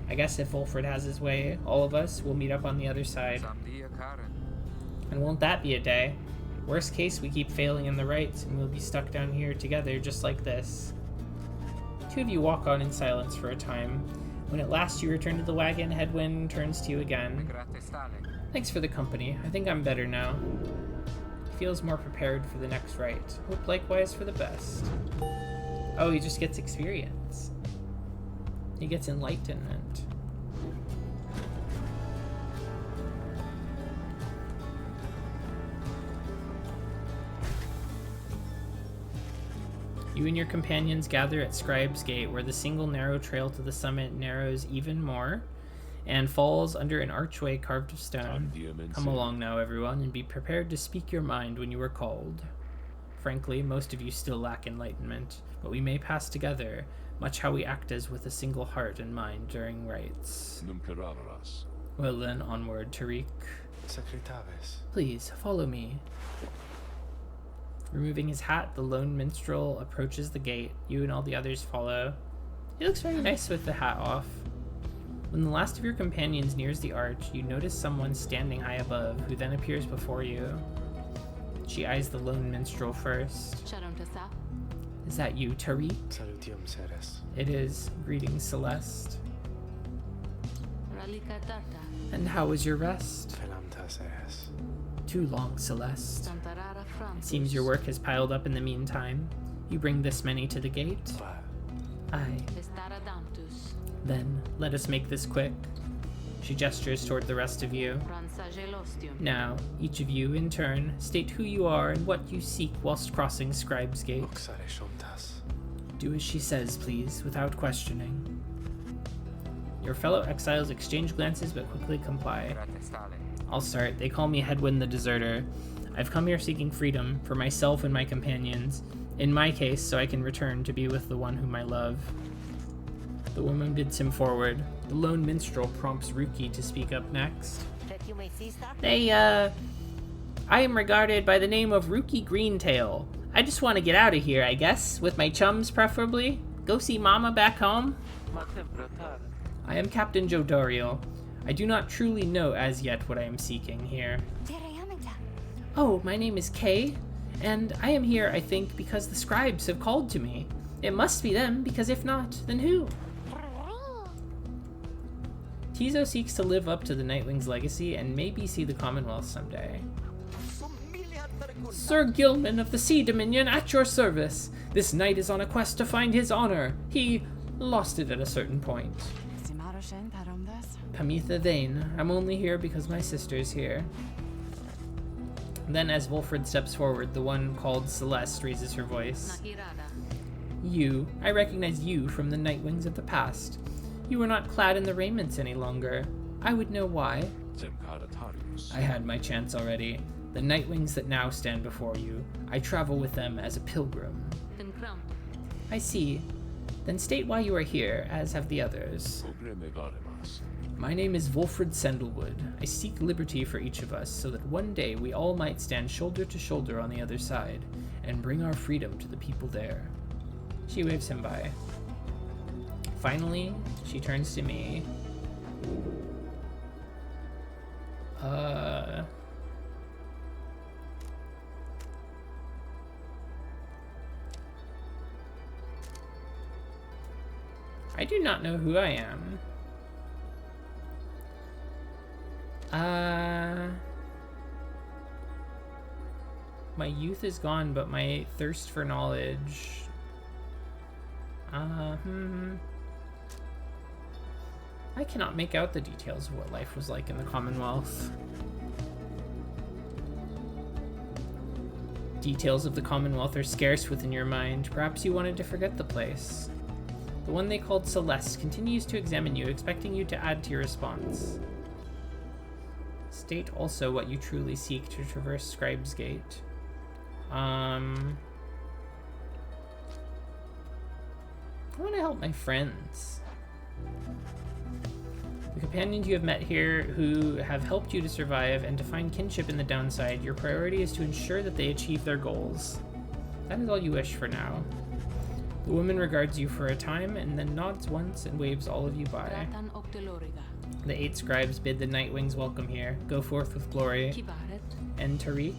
I guess if Wolfred has his way, all of us will meet up on the other side. And won't that be a day? Worst case, we keep failing in the rights, and we'll be stuck down here together just like this. Two of you walk on in silence for a time. When at last you return to the wagon, Hedwyn turns to you again. Thanks for the company. I think I'm better now. He feels more prepared for the next rite. Hope likewise for the best. Oh, he just gets experience. He gets enlightenment. You and your companions gather at Scribe's Gate, where the single narrow trail to the summit narrows even more and falls under an archway carved of stone. Come along now, everyone, and be prepared to speak your mind when you are called. Frankly, most of you still lack enlightenment, but we may pass together, much how we act as with a single heart and mind during rites. Well then, onward, Tariq. Please, follow me. Removing his hat, the lone minstrel approaches the gate. You and all the others follow. He looks very nice with the hat off. When the last of your companions nears the arch, you notice someone standing high above, who then appears before you. She eyes the lone minstrel first. Is that you, Tariq? It is. Greetings, Celeste. And how was your rest? Too long, Celeste. It seems your work has piled up in the meantime. You bring this many to the gate? Aye. Then, let us make this quick. She gestures toward the rest of you. Now, each of you, in turn, state who you are and what you seek whilst crossing Scribe's Gate. Do as she says, please, without questioning. Your fellow exiles exchange glances but quickly comply. I'll start. They call me Hedwyn the Deserter. I've come here seeking freedom for myself and my companions. In my case, so I can return to be with the one whom I love. The woman bids him forward. The lone minstrel prompts Ruki to speak up next. I am regarded by the name of Ruki Greentail. I just want to get out of here, I guess, with my chums preferably. Go see Mama back home. I am Captain Jodariel. I do not truly know as yet what I am seeking here. Oh, my name is Kay, and I am here, I think, because the scribes have called to me. It must be them, because if not, then who? Tizo seeks to live up to the Nightwing's legacy and maybe see the Commonwealth someday. Sir Gilman of the Sea Dominion, at your service. This knight is on a quest to find his honor. He lost it at a certain point. Pamitha Vane. I'm only here because my sister's here. Then, as Wolfred steps forward, the one called Celeste raises her voice. You. I recognize you from the Nightwings of the past. You are not clad in the raiments any longer. I would know why. I had my chance already. The Nightwings that now stand before you. I travel with them as a pilgrim. I see. Then state why you are here, as have the others. My name is Wolfred Sandalwood. I seek liberty for each of us, so that one day we all might stand shoulder to shoulder on the other side, and bring our freedom to the people there. She waves him by. Finally, she turns to me. I do not know who I am. My youth is gone, but my thirst for knowledge. I cannot make out the details of what life was like in the Commonwealth. Details of the Commonwealth are scarce within your mind. Perhaps you wanted to forget the place. The one they called Celeste continues to examine you, expecting you to add to your response. State also what you truly seek to traverse Scribe's Gate. I want to help my friends. The companions you have met here who have helped you to survive and to find kinship in the downside, your priority is to ensure that they achieve their goals. That is all you wish for now. The woman regards you for a time and then nods once and waves all of you by. The 8 scribes bid the Nightwings welcome here. Go forth with glory. And Tariq.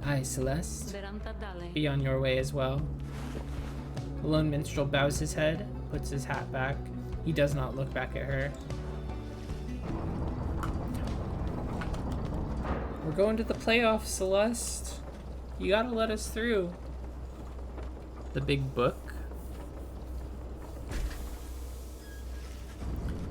Aye, Celeste. Be on your way as well. The lone minstrel bows his head, puts his hat back. He does not look back at her. We're going to the playoffs, Celeste. You gotta let us through. The big book.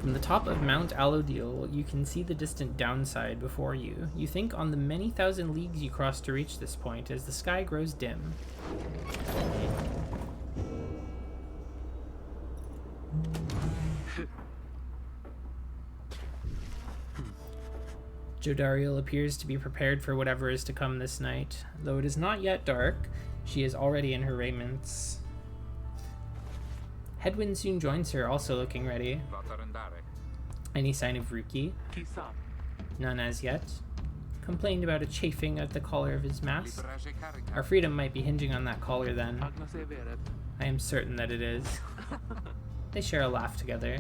From the top of Mount Alodil, you can see the distant downside before you. You think on the many thousand leagues you crossed to reach this point as the sky grows dim. Jodariel appears to be prepared for whatever is to come this night. Though it is not yet dark, she is already in her raiments. Hedwyn soon joins her, also looking ready. Any sign of Ruki? None as yet. Complained about a chafing at the collar of his mask. Our freedom might be hinging on that collar then. I am certain that it is. They share a laugh together.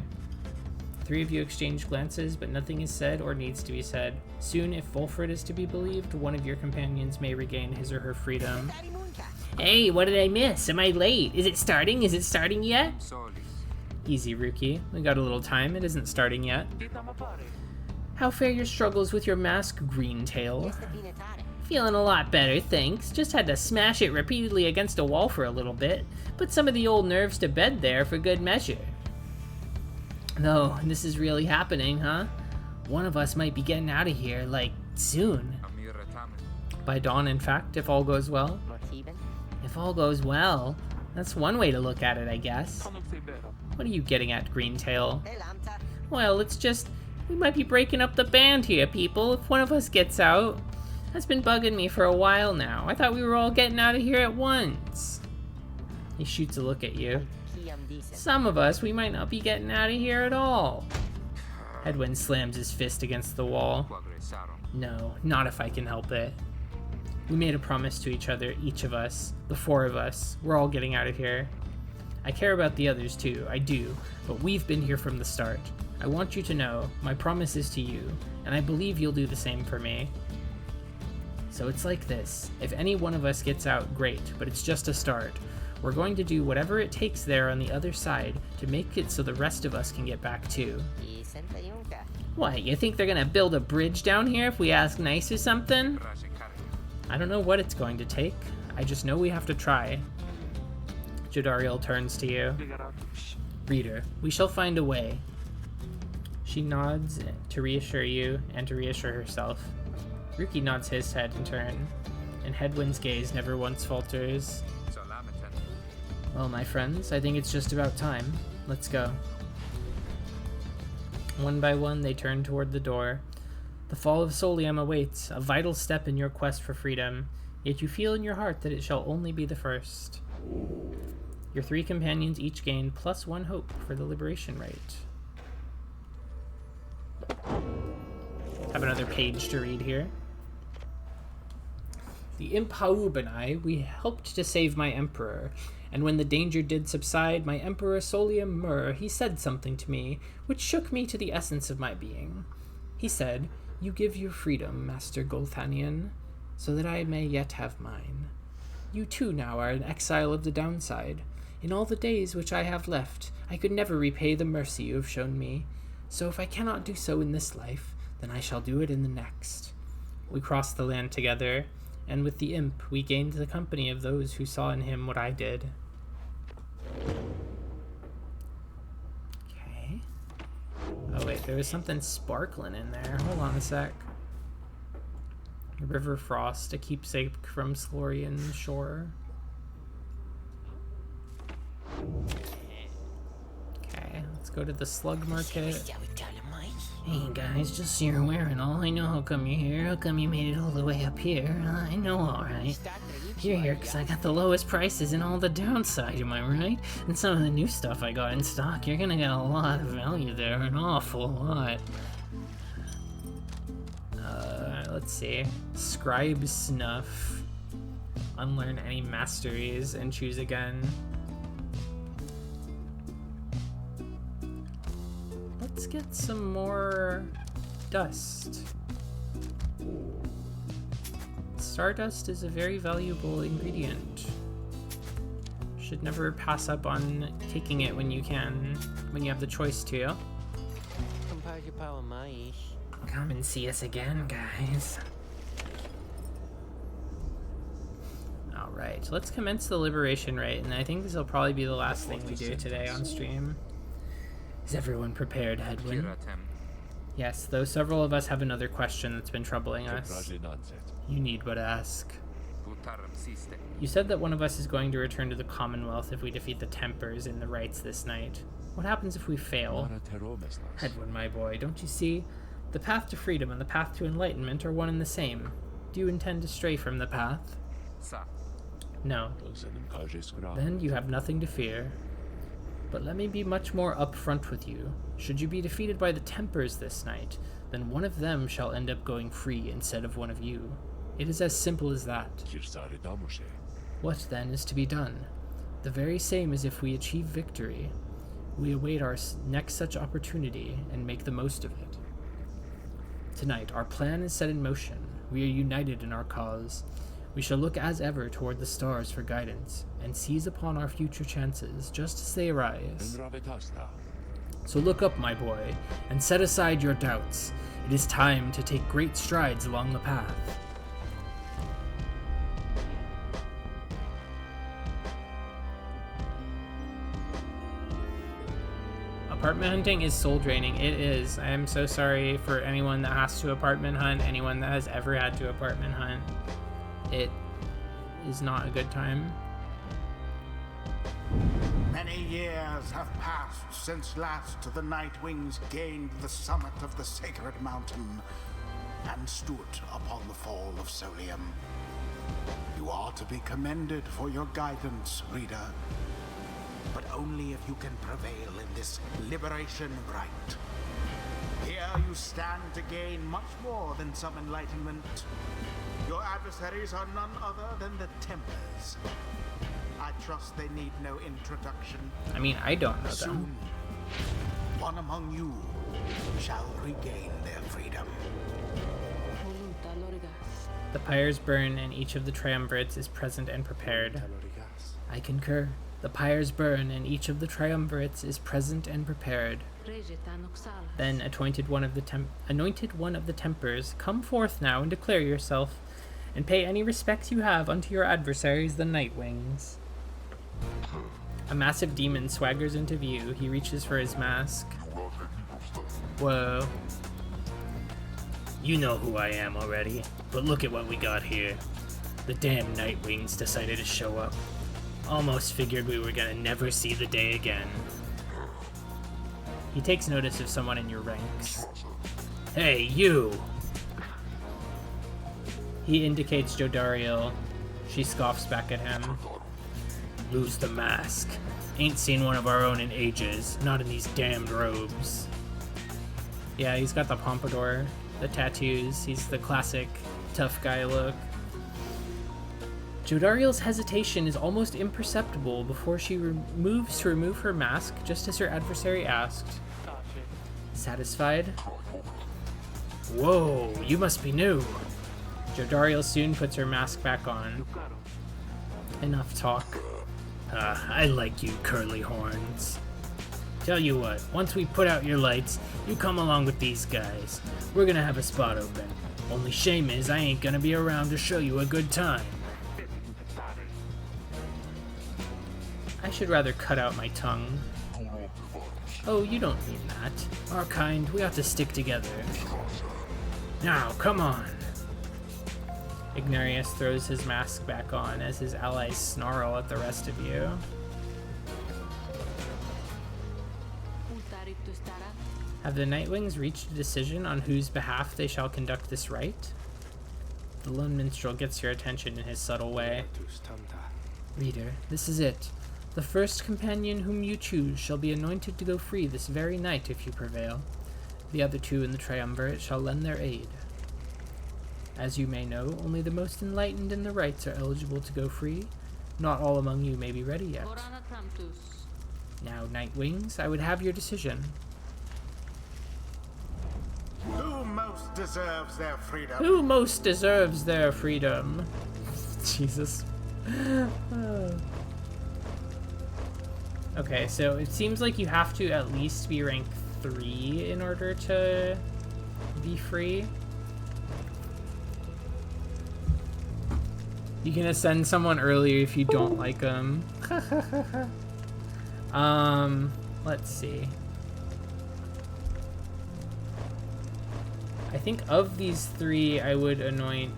The 3 of you exchange glances, but nothing is said or needs to be said. Soon, if Wolfred is to be believed, one of your companions may regain his or her freedom. Hey, what did I miss? Am I late? Is it starting? Is it starting yet? Easy, Ruki. We got a little time. It isn't starting yet. How fare your struggles with your mask, Greentail? Feeling a lot better, thanks. Just had to smash it repeatedly against a wall for a little bit. Put some of the old nerves to bed there for good measure. Though, this is really happening, huh? One of us might be getting out of here, like, soon. By dawn, in fact, if all goes well. If all goes well, that's one way to look at it, I guess. What are you getting at, Greentail? Well, it's just, we might be breaking up the band here, people, if one of us gets out. That's been bugging me for a while now. I thought we were all getting out of here at once. He shoots a look at you. Some of us, we might not be getting out of here at all. Hedwyn slams his fist against the wall. No, not if I can help it. We made a promise to each other, each of us, the 4 of us. We're all getting out of here. I care about the others too, I do, but we've been here from the start. I want you to know, my promise is to you, and I believe you'll do the same for me. So it's like this. If any one of us gets out, great, but it's just a start. We're going to do whatever it takes there on the other side to make it so the rest of us can get back too. What, you think they're gonna build a bridge down here if we ask nice or something? I don't know what it's going to take. I just know we have to try. Jodariel turns to you. Reader, we shall find a way. She nods to reassure you and to reassure herself. Ruki nods his head in turn, and Hedwyn's gaze never once falters. Well, my friends, I think it's just about time. Let's go. One by one, they turn toward the door. The fall of Solium awaits, a vital step in your quest for freedom, yet you feel in your heart that it shall only be the first. Your 3 companions each gain +1 hope for the liberation rate. Have another page to read here. The Imp Haub and I, we helped to save my emperor, And when the danger did subside, my Emperor Solium Mur, he said something to me, which shook me to the essence of my being. He said, "You give your freedom, Master Golthanian, so that I may yet have mine. You too now are an exile of the downside. In all the days which I have left, I could never repay the mercy you have shown me. So if I cannot do so in this life, then I shall do it in the next." We crossed the land together, and with the imp we gained the company of those who saw in him what I did. Okay. Oh wait, there was something sparkling in there. Hold on a sec. River Frost, a keepsake from Slorian shore. Okay, let's go to the slug market. Hey guys, just so you're aware and all, I know how come you're here. How come you made it all the way up here? I know, alright. You're here because I got the lowest prices in all the downside, am I right? And some of the new stuff I got in stock, you're gonna get a lot of value there, an awful lot. Let's see. Scribe Snuff. Unlearn any masteries and choose again. Let's get some more dust. Stardust is a very valuable ingredient. Should never pass up on taking it when you can, when you have the choice to. Come and see us again, guys. Alright, let's commence the liberation rite, and I think this will probably be the last thing we do today on stream. Is everyone prepared, Hedwin? Pyre tem. Yes, though several of us have another question that's been troubling us. You need but ask. Putarum siste. You said that one of us is going to return to the Commonwealth if we defeat the Tempers in the rites this night. What happens if we fail? Hedwin, my boy, don't you see? The path to freedom and the path to enlightenment are one and the same. Do you intend to stray from the path? Sa. No. Then you have nothing to fear. But let me be much more upfront with you. Should you be defeated by the Tempers this night, then one of them shall end up going free instead of one of you. It is as simple as that. What then is to be done? The very same as if we achieve victory. We await our next such opportunity and make the most of it. Tonight, our plan is set in motion. We are united in our cause. We shall look as ever toward the stars for guidance, and seize upon our future chances just as they arise. So look up, my boy, and set aside your doubts. It is time to take great strides along the path. Apartment hunting is soul draining. It is. I am so sorry for anyone that has to apartment hunt, anyone that has ever had to apartment hunt. It is not a good time. Many years have passed since last the Nightwings gained the summit of the sacred mountain and stood upon the fall of Solium. You are to be commended for your guidance, reader, but only if you can prevail in this liberation rite. Here you stand to gain much more than some enlightenment. Your adversaries are none other than the Tempers. I trust they need no introduction. I mean, I don't know Soon, them. one among you shall regain their freedom. The pyres burn and each of the triumvirates is present and prepared. I concur. The pyres burn and each of the triumvirates is present and prepared. Then, anointed one of the Tempers, come forth now and declare yourself, and pay any respects you have unto your adversaries, the Nightwings. A massive demon swaggers into view. He reaches for his mask. Whoa. You know who I am already, but look at what we got here. The damn Nightwings decided to show up. Almost figured we were gonna never see the day again. He takes notice of someone in your ranks. Hey, you! He indicates Jodariel. She scoffs back at him. Lose the mask. Ain't seen one of our own in ages, not in these damned robes. Yeah, he's got the pompadour, the tattoos, he's the classic tough guy look. Jodariel's hesitation is almost imperceptible before she moves to remove her mask, just as her adversary asked. Satisfied? Whoa, you must be new. Jodariel soon puts her mask back on. Enough talk. I like you, curly horns. Tell you what, once we put out your lights, you come along with these guys. We're gonna have a spot open. Only shame is I ain't gonna be around to show you a good time. I should rather cut out my tongue. Oh, you don't mean that. Our kind, we ought to stick together. Now, come on. Ignarius throws his mask back on as his allies snarl at the rest of you. Have the Nightwings reached a decision on whose behalf they shall conduct this rite? The lone minstrel gets your attention in his subtle way. Reader, this is it. The first companion whom you choose shall be anointed to go free this very night if you prevail. The other two in the triumvirate shall lend their aid. As you may know, only the most enlightened in the rites are eligible to go free. Not all among you may be ready yet. Now, Nightwings, I would have your decision. Who most deserves their freedom? Who most deserves their freedom? Jesus. Okay, so it seems like you have to at least be rank 3 in order to be free. You can ascend someone earlier if you don't like them. Let's see. I think of these 3, I would anoint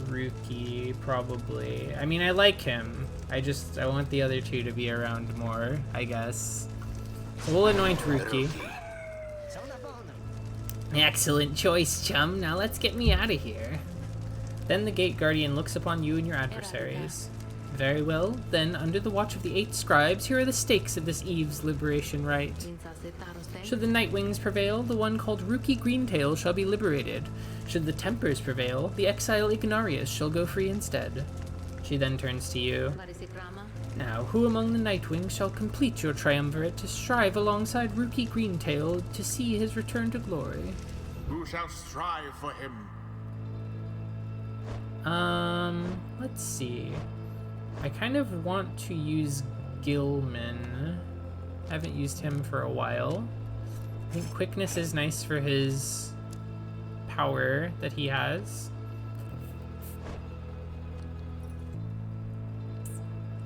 Ruki, probably. I mean, I like him. I want the other 2 to be around more, I guess. So we'll anoint Ruki. Excellent choice, chum. Now let's get me out of here. Then the Gate Guardian looks upon you and your adversaries. Very well, then, under the watch of the 8 scribes, here are the stakes of this Eve's liberation rite. Should the Nightwings prevail, the one called Ruki Greentail shall be liberated. Should the Tempers prevail, the exile Ignarius shall go free instead. She then turns to you. Now, who among the Nightwings shall complete your triumvirate to strive alongside Ruki Greentail to see his return to glory? Who shall strive for him? Let's see. I kind of want to use Gilman. I haven't used him for a while. I think quickness is nice for his power that he has.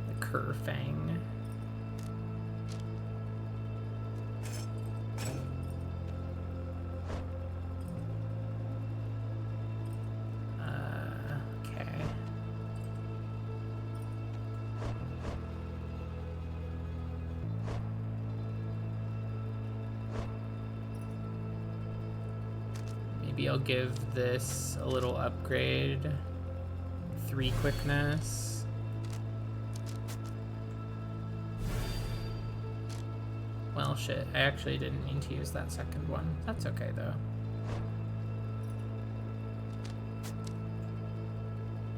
The Kerfang. Maybe I'll give this a little upgrade. 3 quickness. Well, shit. I actually didn't mean to use that second one. That's okay, though.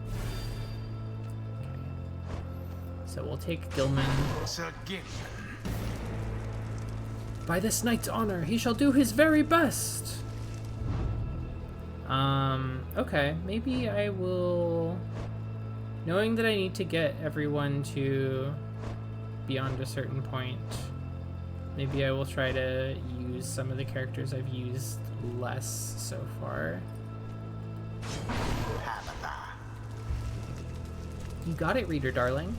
Okay. So we'll take Gilman. Sir Gilman. By this knight's honor, he shall do his very best! Okay, maybe I will... Knowing that I need to get everyone to beyond a certain point, maybe I will try to use some of the characters I've used less so far. You got it, reader darling.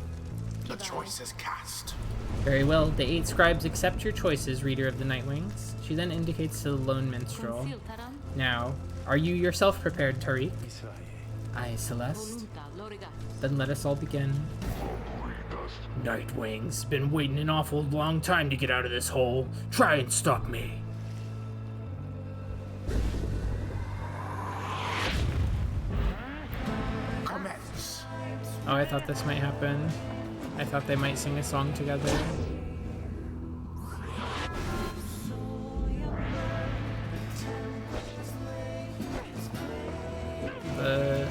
The choice is cast. Very well, the 8 scribes accept your choices, reader of the Nightwings. She then indicates to the lone minstrel. Now, are you yourself prepared, Tariq? Aye, Celeste. Then let us all begin. Nightwings, been waiting an awful long time to get out of this hole. Try and stop me. Commence. Oh, I thought this might happen. I thought they might sing a song together. The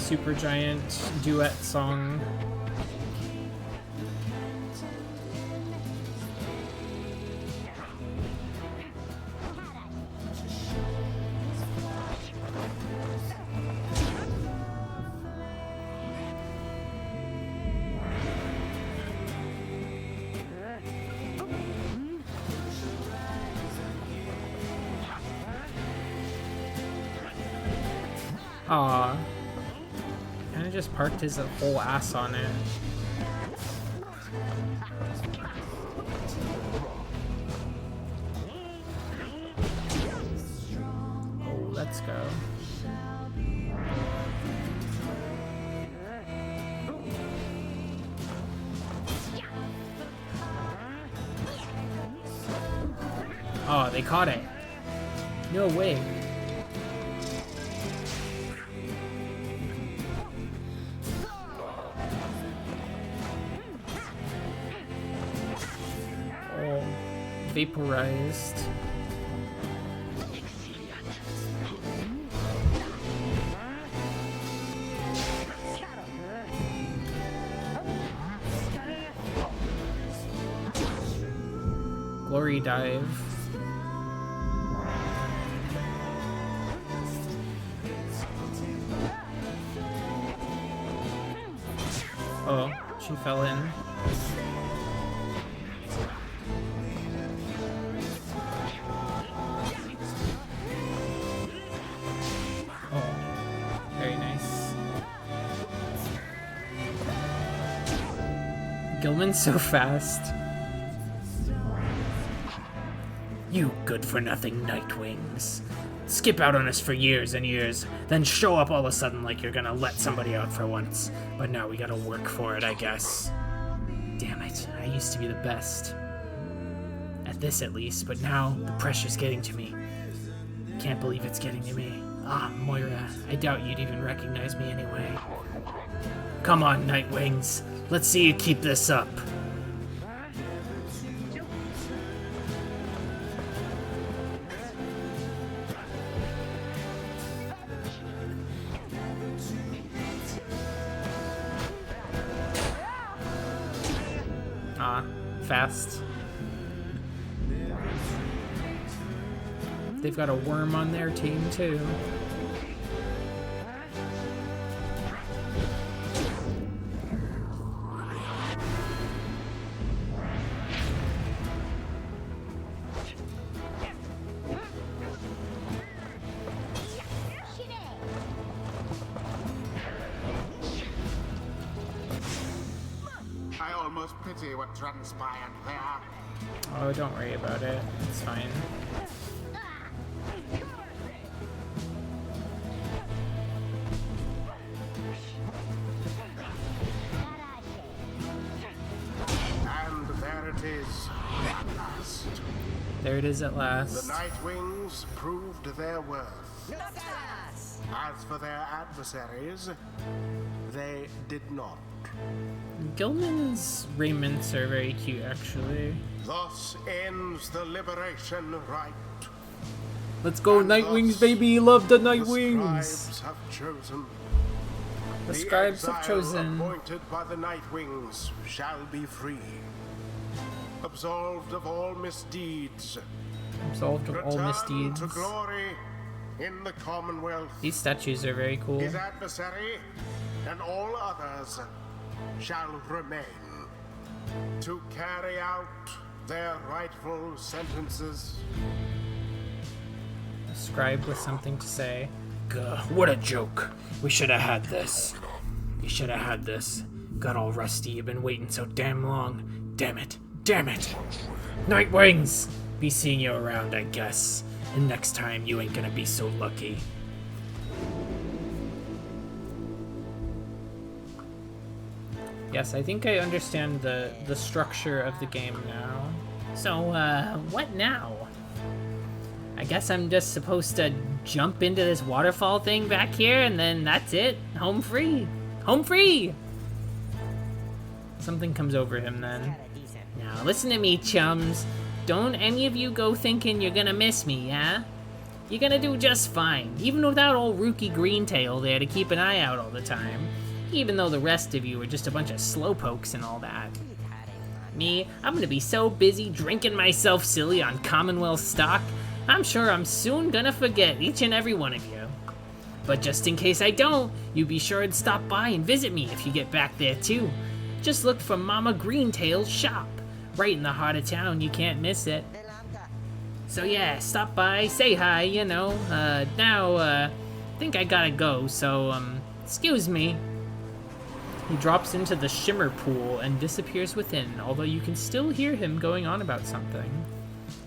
Supergiant duet song. Aw. Kinda just parked his whole ass on it. Oh, let's go. Oh, they caught it. No way. Vaporized. Glory dive. Oh, she fell in. Gilman's so fast. You good-for-nothing Nightwings. Skip out on us for years and years, then show up all of a sudden like you're gonna let somebody out for once. But now we gotta work for it, I guess. Damn it, I used to be the best. At this at least, but now the pressure's getting to me. Can't believe it's getting to me. Ah, Moira, I doubt you'd even recognize me anyway. Come on, Nightwings. Let's see you keep this up. Ah, fast. They've got a worm on their team too. I almost pity what transpired there. Oh, don't worry about it. It's fine. And there it is, at last. There it is at The last. Nightwings proved their worth. As for their adversaries, they did not. Gilman's raiments are very cute, actually. Thus ends the liberation rite. Let's go, And Nightwings, thus, baby! Love the The Nightwings! scribes have chosen. The scribes have exile chosen. appointed by the Nightwings shall be free, absolved of all misdeeds, Absolved of all returned misdeeds. to glory in the Commonwealth. These statues are very cool. His adversary and all others shall remain to carry out their rightful sentences. A scribe with something to say. Gah, what a joke. We should have had this. You should have had this. Got all rusty, you've been waiting so damn long. Damn it. Damn it. Nightwings! Be seeing you around, I guess. And next time, you ain't gonna be so lucky. Yes, I think I understand the structure of the game now. So, what now? I guess I'm just supposed to jump into this waterfall thing back here, and then that's it? Home free! Home free! Something comes over him then. Now, listen to me, chums. Don't any of you go thinking you're gonna miss me, yeah? You're gonna do just fine, even without old Rookie Greentail there to keep an eye out all the time. Even though the rest of you are just a bunch of slowpokes and all that. Me, I'm gonna be so busy drinking myself silly on Commonwealth stock, I'm sure I'm soon gonna forget each and every one of you. But just in case I don't, you be sure and stop by and visit me if you get back there too. Just look for Mama Greentail's shop. Right in the heart of town, you can't miss it. So yeah, stop by, say hi, you know. I think I gotta go, so, excuse me. He drops into the shimmer pool and disappears within, although you can still hear him going on about something.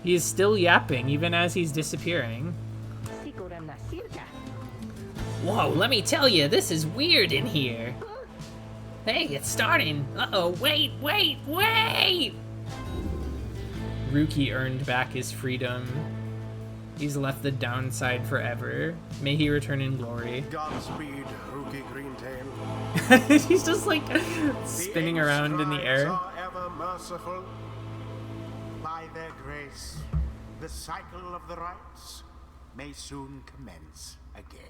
He is still yapping, even as he's disappearing. Whoa, let me tell you, this is weird in here. Hey, it's starting. Uh-oh, wait! Rookie earned back his freedom. He's left the downside forever. May he return in glory. Godspeed, Rookie Greentail. He's just like spinning around in the air. Are ever merciful. By their grace, the cycle of the rites may soon commence again.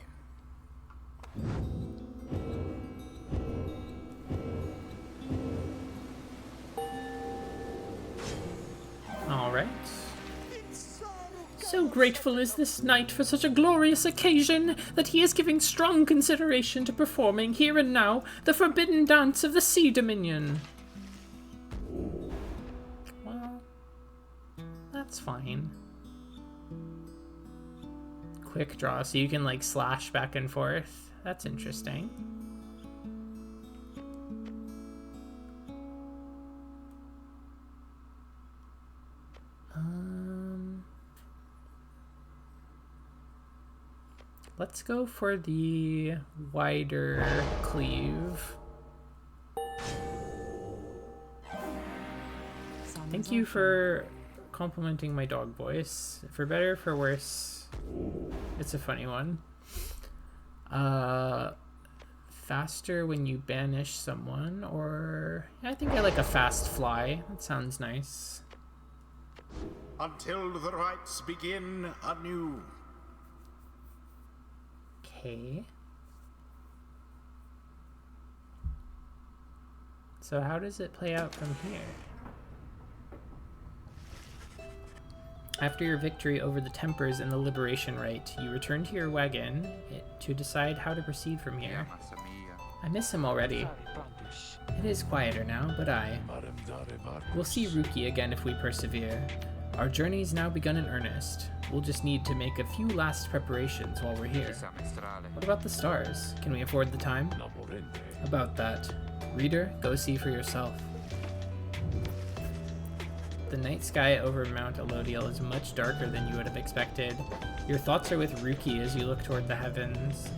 All right. So grateful is this knight for such a glorious occasion that he is giving strong consideration to performing here and now the forbidden dance of the Sea Dominion. Well, that's fine. Quick draw, so you can like slash back and forth. That's interesting. Let's go for the wider cleave. Thank you for complimenting my dog voice. For better or for worse, it's a funny one. Faster when you banish someone, or I think I like a fast fly. That sounds nice. Until the rites begin anew. Okay. So how does it play out from here? After your victory over the Tempers and the Liberation Rite, you return to your wagon to decide how to proceed from here. I miss him already. It is quieter now, but we'll see Rookie again if we persevere. Our journey's now begun in earnest. We'll just need to make a few last preparations while we're here. What about the stars? Can we afford the time? About that. Reader, go see for yourself. The night sky over Mount Elodiel is much darker than you would have expected. Your thoughts are with Rookie as you look toward the heavens.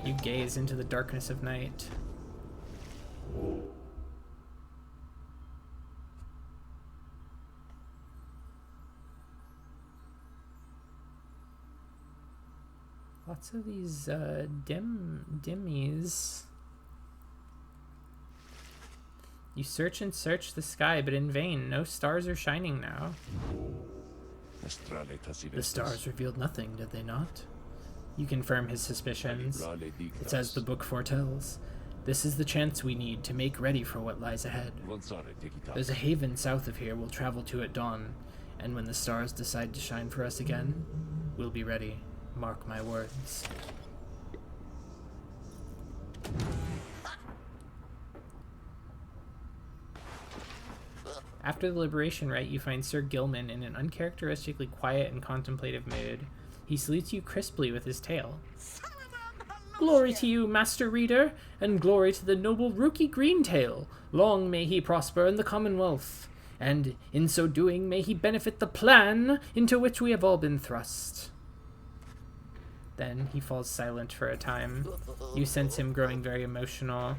You gaze into the darkness of night. Lots of these dimmies. You search and search the sky, but in vain. No stars are shining now. The stars revealed nothing, did they not? You confirm his suspicions. It's as the book foretells. This is the chance we need to make ready for what lies ahead. There's a haven south of here we'll travel to at dawn, and when the stars decide to shine for us again, we'll be ready. Mark my words. After the Liberation Rite, you find Sir Gilman in an uncharacteristically quiet and contemplative mood. He salutes you crisply with his tail. Glory to you, Master Reader, and glory to the noble Rookie Greentail. Long may he prosper in the Commonwealth, and in so doing may he benefit the plan into which we have all been thrust. Then he falls silent for a time. You sense him growing very emotional.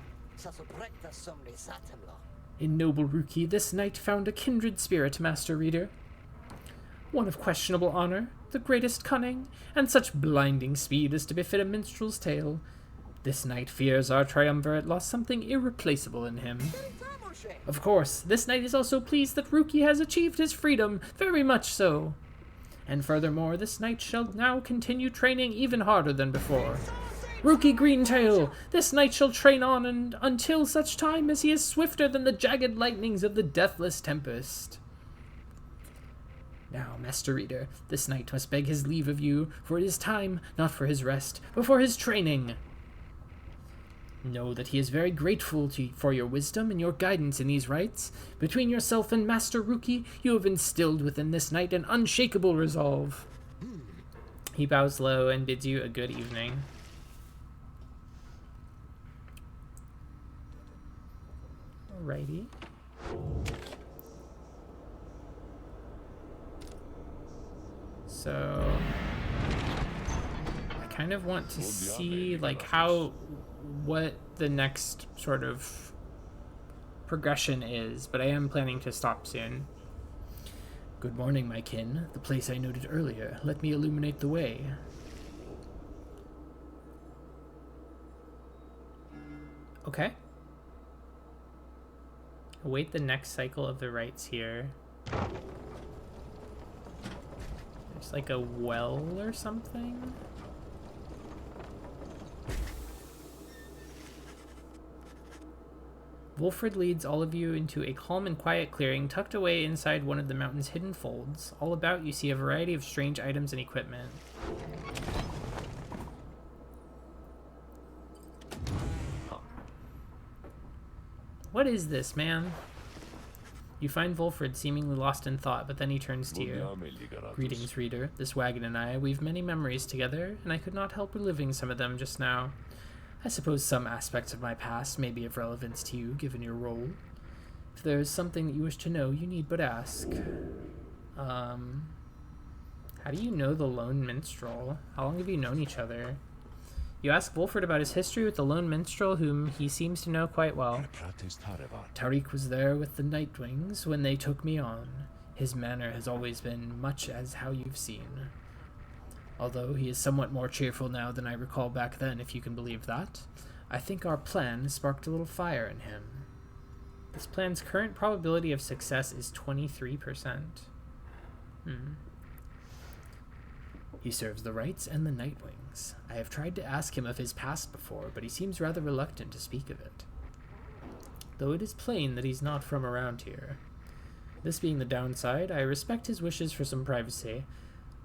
In noble Rookie, this knight found a kindred spirit, Master Reader. One of questionable honor, the greatest cunning, and such blinding speed as to befit a minstrel's tale. This knight fears our triumvirate lost something irreplaceable in him. Of course, this knight is also pleased that Rookie has achieved his freedom, very much so. And furthermore, this knight shall now continue training even harder than before. Rookie Greentail, this knight shall train on and until such time as he is swifter than the jagged lightnings of the deathless tempest. Now, Master Reader, this knight must beg his leave of you, for it is time, not for his rest, but for his training. Know that he is very grateful for your wisdom and your guidance in these rites. Between yourself and Master Rookie, you have instilled within this knight an unshakable resolve. He bows low and bids you a good evening. Alrighty. So I kind of want to see like what the next sort of progression is, but I am planning to stop soon. Good morning, my kin. The place I noted earlier. Let me illuminate the way. Okay. Await the next cycle of the rites here. There's like a well or something? Wolfred leads all of you into a calm and quiet clearing tucked away inside one of the mountain's hidden folds. All about you see a variety of strange items and equipment. What is this, man? You find Wolfred seemingly lost in thought, but then he turns to you. Greetings, reader. This wagon and I weave many memories together, and I could not help reliving some of them just now. I suppose some aspects of my past may be of relevance to you, given your role. If there is something that you wish to know, you need but ask. How do you know the Lone Minstrel? How long have you known each other? You ask Wolfred about his history with the Lone Minstrel, whom he seems to know quite well. Tariq was there with the Nightwings when they took me on. His manner has always been much as how you've seen. Although he is somewhat more cheerful now than I recall back then, if you can believe that. I think our plan sparked a little fire in him. This plan's current probability of success is 23%. He serves the Rights and the Nightwings. I have tried to ask him of his past before, but he seems rather reluctant to speak of it. Though it is plain that he's not from around here. This being the downside, I respect his wishes for some privacy.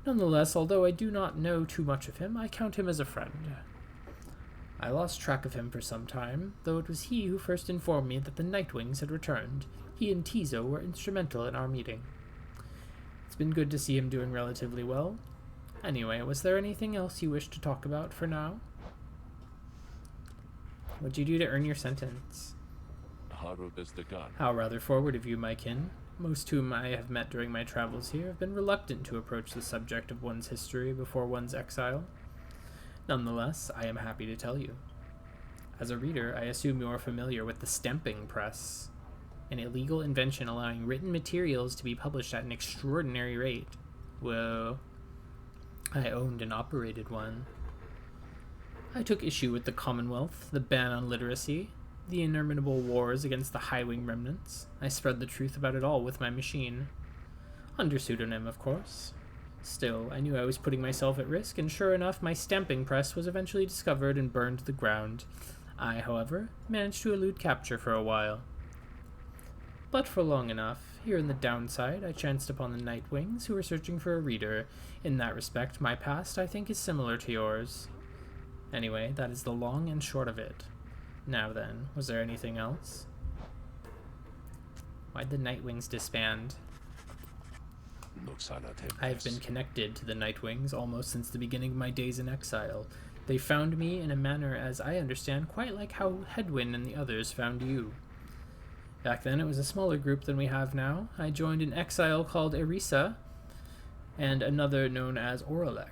Nonetheless, although I do not know too much of him, I count him as a friend. I lost track of him for some time, though it was he who first informed me that the Nightwings had returned. He and Tizo were instrumental in our meeting. It's been good to see him doing relatively well. Anyway, was there anything else you wish to talk about for now? What'd you do to earn your sentence? How rather forward of you, my kin. Most whom I have met during my travels here have been reluctant to approach the subject of one's history before one's exile. Nonetheless, I am happy to tell you. As a reader, I assume you are familiar with the stamping press, an illegal invention allowing written materials to be published at an extraordinary rate. Whoa. I owned and operated one. I took issue with the Commonwealth, the ban on literacy, the interminable wars against the Highwing remnants. I spread the truth about it all with my machine. Under pseudonym, of course. Still, I knew I was putting myself at risk, and sure enough, my stamping press was eventually discovered and burned to the ground. I, however, managed to elude capture for a while. But for long enough, here in the downside, I chanced upon the Nightwings, who were searching for a reader. In that respect, my past, I think, is similar to yours. Anyway, that is the long and short of it. Now then, was there anything else? Why'd the Nightwings disband? I have been connected to the Nightwings almost since the beginning of my days in exile. They found me in a manner, as I understand, quite like how Hedwyn and the others found you. Back then it was a smaller group than we have now. I joined an exile called Erisa, and another known as Oralek.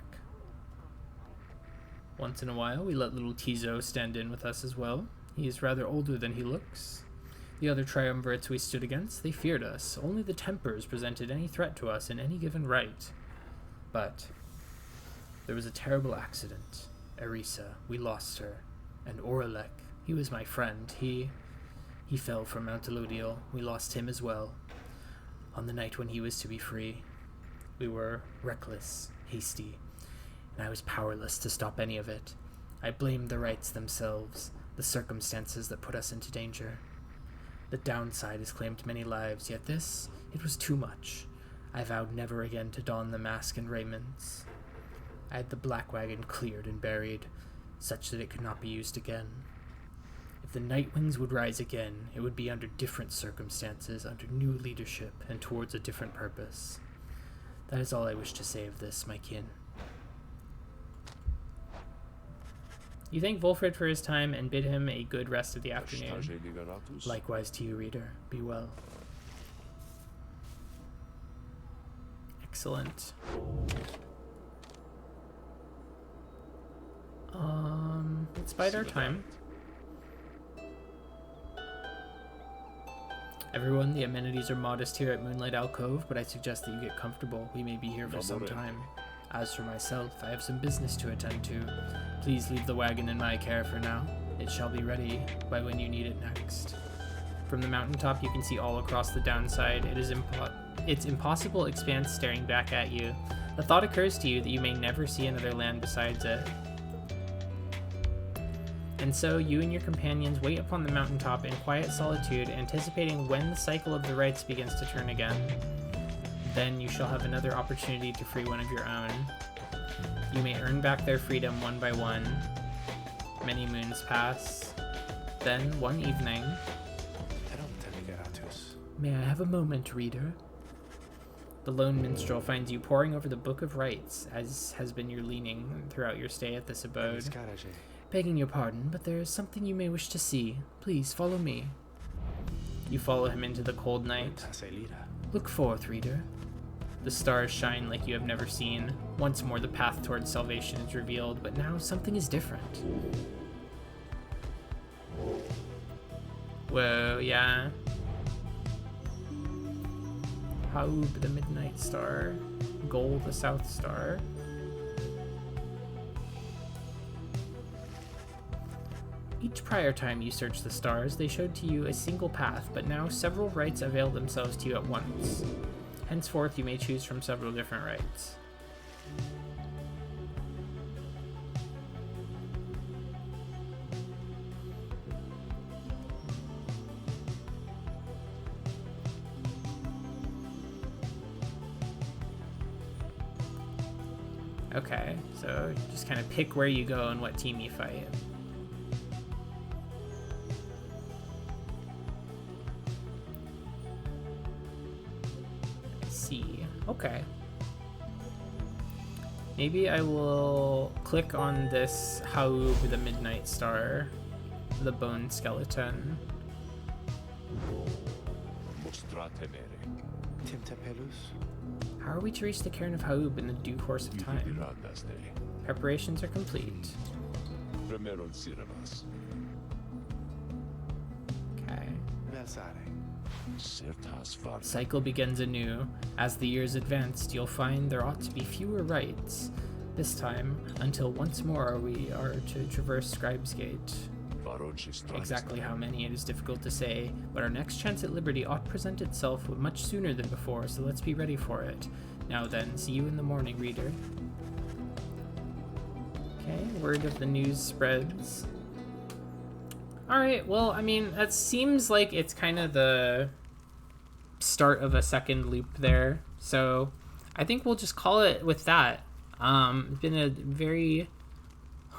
Once in a while, we let little Tizo stand in with us as well. He is rather older than he looks. The other triumvirates we stood against, they feared us. Only the Tempers presented any threat to us in any given right. But there was a terrible accident. Erisa, we lost her. And Oralek, he was my friend. He fell from Mount Elodial. We lost him as well. On the night when he was to be free. We were reckless, hasty, and I was powerless to stop any of it. I blamed the rights themselves, the circumstances that put us into danger. The downside has claimed many lives, yet this, it was too much. I vowed never again to don the mask and raiments. I had the black wagon cleared and buried, such that it could not be used again. If the Nightwings would rise again, it would be under different circumstances, under new leadership, and towards a different purpose. That is all I wish to say of this, my kin. You thank Wolfred for his time and bid him a good rest of the afternoon. Likewise to you, reader. Be well. Excellent. Let's bide our time. Everyone, the amenities are modest here at Moonlight Alcove, but I suggest that you get comfortable. We may be here for some time. As for myself, I have some business to attend to. Please leave the wagon in my care for now. It shall be ready by when you need it next. From the mountaintop, you can see all across the downside. Its impossible expanse staring back at you. The thought occurs to you that you may never see another land besides it. And so you and your companions wait upon the mountaintop in quiet solitude, anticipating when the cycle of the rites begins to turn again. Then you shall have another opportunity to free one of your own. You may earn back their freedom one by one. Many moons pass. Then, one evening... May I have a moment, reader? The lone minstrel finds you poring over the Book of Rites, as has been your leaning throughout your stay at this abode. Begging your pardon, but there is something you may wish to see. Please, follow me. You follow him into the cold night. Look forth, reader. The stars shine like you have never seen. Once more the path towards salvation is revealed, but now something is different. Whoa, yeah. Haub, the midnight star. Gold, the south star. Each prior time you searched the stars, they showed to you a single path, but now several rites avail themselves to you at once. Henceforth, you may choose from several different rites. Okay, so just kind of pick where you go and what team you fight. Okay. Maybe I will click on this Haub, the Midnight Star, the Bone Skeleton. How are we to reach the cairn of Haub in the due course of time? Preparations are complete. Okay. Cycle begins anew. As the years advanced, you'll find there ought to be fewer rites. This time, until once more we are to traverse Scribe's Gate. Exactly how many it is difficult to say, but our next chance at liberty ought to present itself much sooner than before, so let's be ready for it. Now then, see you in the morning, reader. Okay, word of the news spreads. Alright, well, I mean, that seems like it's kind of the start of a second loop there, so I think we'll just call it with that. It's been a very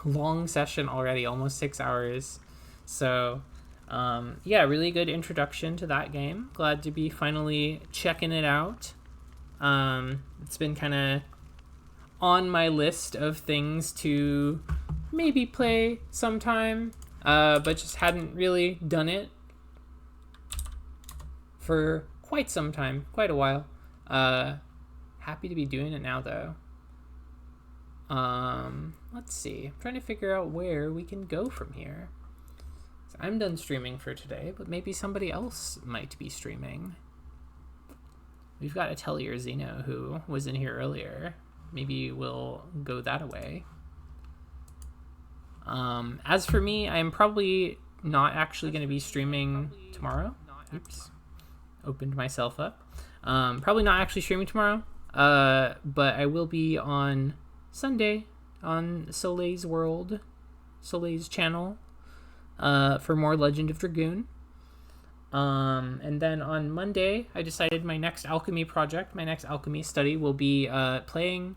long session already, almost 6 hours, so yeah, really good introduction to that game. Glad to be finally checking it out. It's been kind of on my list of things to maybe play sometime, but just hadn't really done it for quite some time, quite a while. Happy to be doing it now, though. Let's see. I'm trying to figure out where we can go from here. So I'm done streaming for today, but maybe somebody else might be streaming. We've got Atelier Zeno, who was in here earlier. Maybe we'll go that way. As for me, I'm probably not actually going to be streaming tomorrow. Oops. Opened myself up. Probably not actually streaming tomorrow. But I will be on Sunday on Soleil's channel, for more Legend of Dragoon. And then on Monday, I decided my next alchemy study will be playing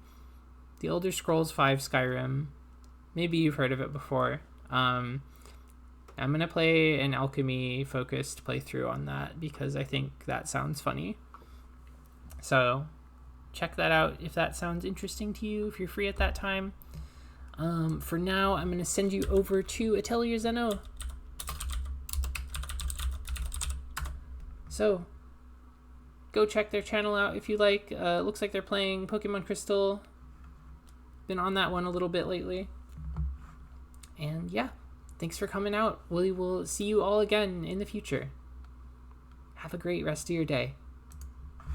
The Elder Scrolls V Skyrim. Maybe you've heard of it before. I'm going to play an alchemy-focused playthrough on that because I think that sounds funny. So check that out if that sounds interesting to you, if you're free at that time. For now, I'm going to send you over to Atelier Zeno. So, go check their channel out if you like. Looks like they're playing Pokemon Crystal. Been on that one a little bit lately. And yeah, thanks for coming out. We will see you all again in the future. Have a great rest of your day.